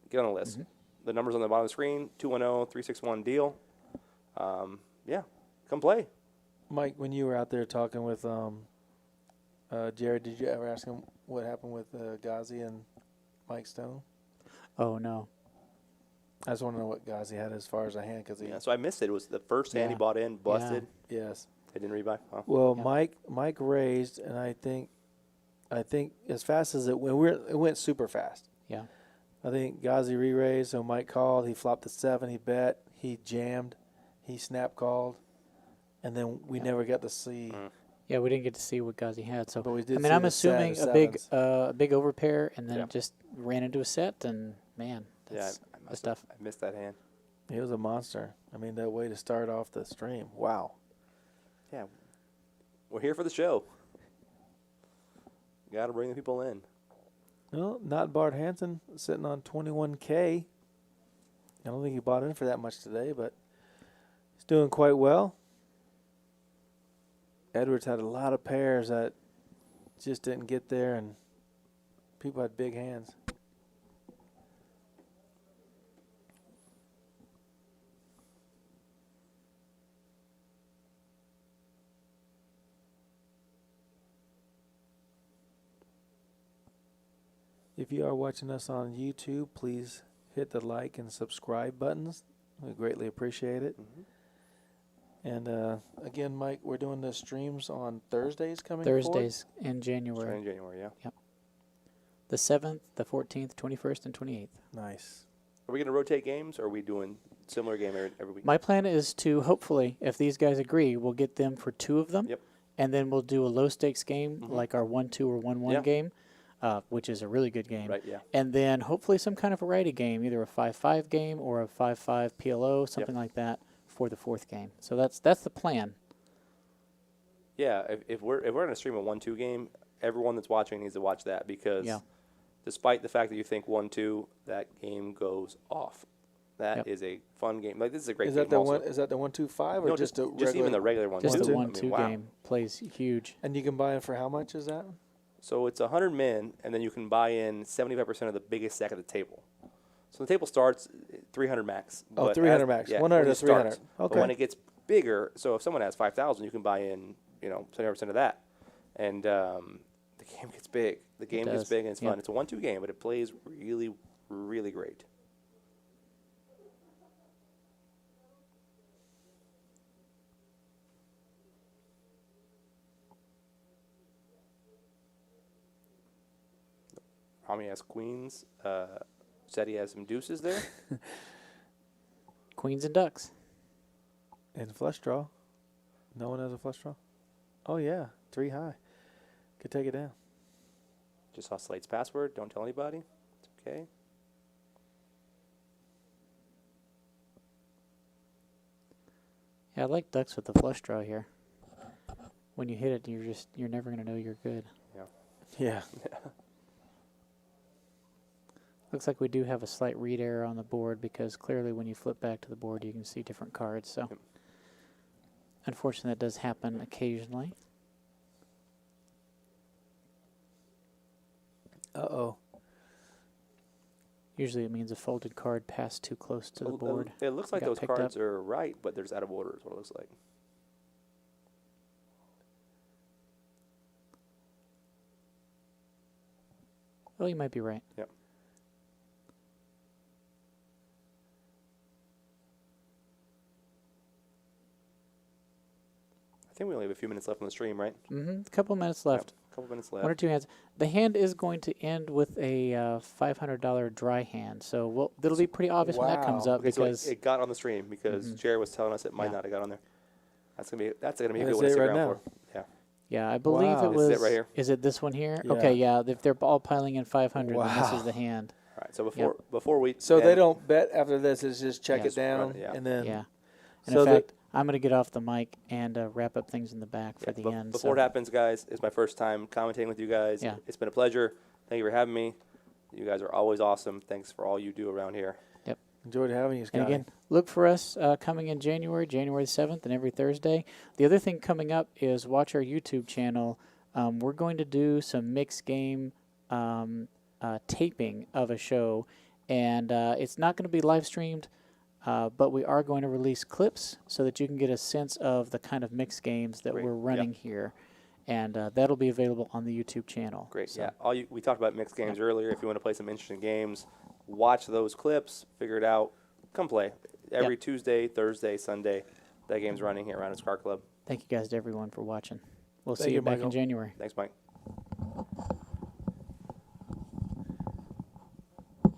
get on the list. The number's on the bottom of the screen: 210-361-DEAL. Yeah, come play. Mike, when you were out there talking with Jared, did you ever ask him what happened with Ghazi and Mike Stone? Oh, no. I just want to know what Ghazi had as far as a hand because he. Yeah, so I missed it. It was the first hand he Yeah. bought in, busted. Yes. They didn't rebuy. Oh. Well, Yeah. Mike raised, and I think as fast as it went super fast. Yeah. I think Ghazi re-raised, so Mike called. He flopped the 7. He bet. He jammed. He snap called, and then we never got to see. Yeah, we didn't get to see what Ghazi had. So But we did I mean, see I'm the set assuming of a big sevens. overpair, and then Yeah. it just ran into a set, and man, that's that's tough. I missed that hand. He was a monster. I mean, that way to start off the stream. Wow. Yeah, we're here for the show. Got to bring the people in. No, not Bart Hansen, sitting on 21K. I don't think he bought in for that much today, but he's doing quite well. Edwards had a lot of pairs that just didn't get there, and people had big hands. If you are watching us on YouTube, please hit the like and subscribe buttons. We greatly appreciate it. And again, Mike, we're doing the streams on Thursdays coming forward? Thursdays in Starting January, in January, yeah. the 7th, the 14th, 21st, and 28th. Nice. Are we going to rotate games, or are we doing similar game every week? My plan is to hopefully, if these guys agree, we'll get them for 2 of them. Yep. And then we'll do a low stakes game, like our 1-2 or 1-1 Yeah. game, which is a really good game. Right, yeah. And then hopefully some kind of variety game, either a 5-5 game or a 5-5 PLO, something like that, before the fourth game. So that's the plan. Yeah, if we're going to stream a 1-2 game, everyone that's watching needs to watch that because Yeah. despite the fact that you think 1-2, that game goes off. That Yep. is a fun game. Like this is a great Is game. that the also. one? Is that the 1-2-5 or No, just a just even the regular one. Just One, the two? 1-2 wow. game plays huge. And you can buy in for how much is that? So it's 100 men, and then you can buy in 75% of the biggest stack at the table. So the table starts 300 max. Oh, but 300 as- max. yeah, 100 when to it starts. 300. But Okay. when it gets bigger, so if someone has 5,000, you can buy in, 75% of that. And the game gets big. The game gets does. big, and it's Yep. fun. It's a 1-2 game, but it plays really, really great. Rami has queens. Said he has some deuces there. Queens and ducks. And flush draw. No one has a flush draw? Oh, yeah. 3 high. Could take it down. Just saw Slate's password. Don't tell anybody. It's okay. Yeah, I like ducks with the flush draw here. When you hit it, you're never going to know you're good. Yeah. Looks like we do have a slight read error on the board because clearly when you flip back to the board, you can see different cards. So, Yep. unfortunately, that does happen occasionally. Uh-oh. Usually it means a folded card passed too close to the Well, board. It looks like Got those picked cards up. are right, but there's out of order is what it looks like. Oh, you might be right. Yep. I think we only have a few minutes left on the stream, right? Mm-hmm. A couple minutes left. A couple minutes One or left. two hands. The hand is going to end with a $500 dry hand. So it'll be pretty obvious when that comes Wow. up Okay, so because it got on the stream because Mhm. Jared was telling us it might Yeah. not have got on there. That's gonna be a That's good it one to stick right around now. for. Yeah. yeah, I believe Wow. it This is was. it right here? Is it this one here? Yeah. Okay, yeah. If they're all piling in 500, then this Wow. is the hand. All right. So before we So they end- don't bet after this. It's just check Yeah. it down. Right, yeah. And then. Yeah. And So in the- fact, I'm going to get off the mic and wrap up things in the back for Yeah, the bef- end. Before it happens, guys, it's my first time commentating with you guys. Yeah. It's been a pleasure. Thank you for having me. You guys are always awesome. Thanks for all you do around here. Enjoyed having you, Scotty. And again, look for us coming in January the 7th, and every Thursday. The other thing coming up is watch our YouTube channel. We're going to do some mixed game taping of a show, and it's not going to be live streamed, but we are going to release clips so that you can get a sense of the kind of mixed games that Great. we're running here, and that'll be available on the YouTube channel. Great. So, Yeah. We talked about mixed games earlier. If you want to play some interesting games, watch those clips, figure it out, come play. Every Tuesday, Thursday, Sunday, that game's running here around Car Club. Thank you guys to everyone for watching. We'll Thank see you, you back Michael. in January. Thanks, Mike.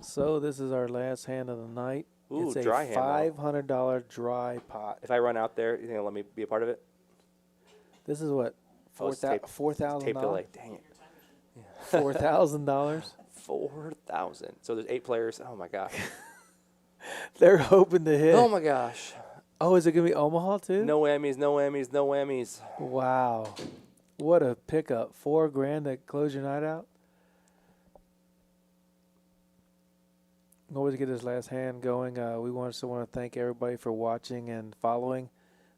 So this is our last hand of the night. Ooh, it's a dry hand, though. $500 dry pot. If I run out there, you think it'll let me be a part of it? This is what? Oh, it's tape- Tape delay. $4,000? Dang it. $4,000? 4,000. So there's 8 players. Oh, my gosh. They're hoping to hit. Oh, my gosh. Oh, is it going to be Omaha too? No whammies, no whammies, no whammies. Wow. What a pickup. $4,000 to close your night out. Always get this last hand going. We want to thank everybody for watching and following.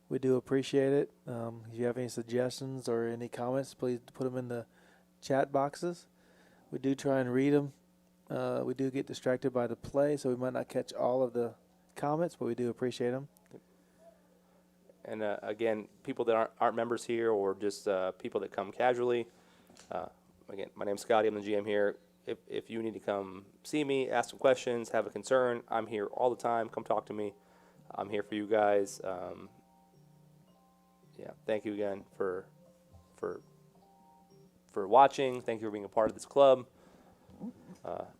We do appreciate it. If you have any suggestions or any comments, please put them in the chat boxes. We do try and read them. We do get distracted by the play, so we might not catch all of the comments, but we do appreciate them. And again, people that aren't members here or just people that come casually, again, my name's Scotty. I'm the GM here. If you need to come see me, ask some questions, have a concern, I'm here all the time. Come talk to me. I'm here for you guys. Yeah, thank you again for watching. Thank you for being a part of this club.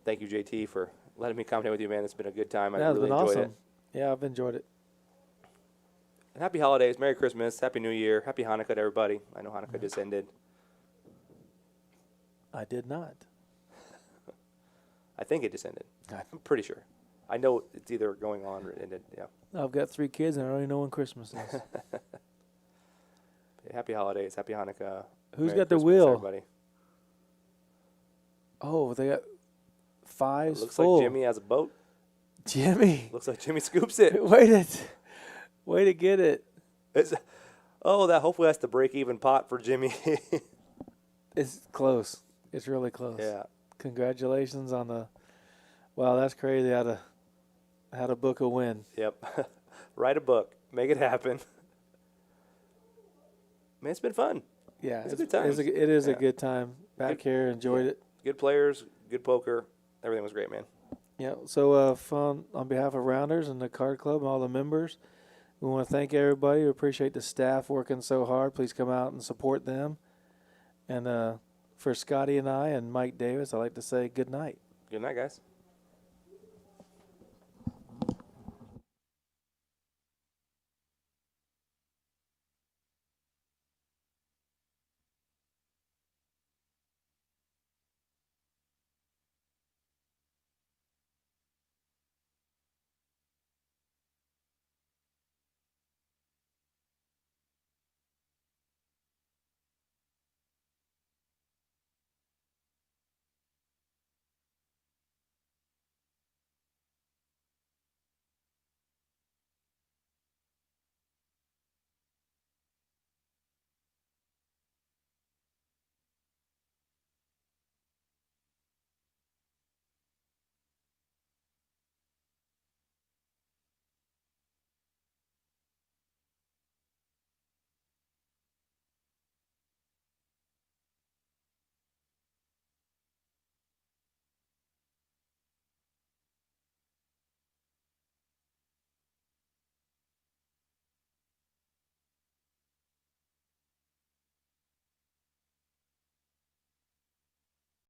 Thank you, JT, for letting me commentate with you, man. It's been a good time. I That's really been enjoyed awesome. it. Yeah, I've enjoyed it. And happy holidays, Merry Christmas, Happy New Year, Happy Hanukkah to everybody. I know Hanukkah just ended. I did not. I think it just ended. I'm pretty sure. I know it's either going on or ended. Yeah. I've got 3 kids, and I already know when Christmas is. Happy holidays. Happy Hanukkah. Who's Merry got the Christmas, wheel? Everybody. Oh, they got 5s Looks full. like Jimmy has a boat. Jimmy. Looks like Jimmy scoops it. Way to get it. That hopefully that's the break-even pot for Jimmy. It's close. It's really close. Yeah. Congratulations on the. Wow, that's crazy how to book a win. Yep. Write a book. Make it happen. Man, it's been fun. Yeah, It's a good time. It is a Yeah. good time back here. Enjoyed it. Good players, good poker. Everything was great, man. Yeah. So fun on behalf of Rounders and the Card Club and all the members. We want to thank everybody. We appreciate the staff working so hard. Please come out and support them. And for Scotty and I and Mike Davis, I'd like to say good night. Good night, guys.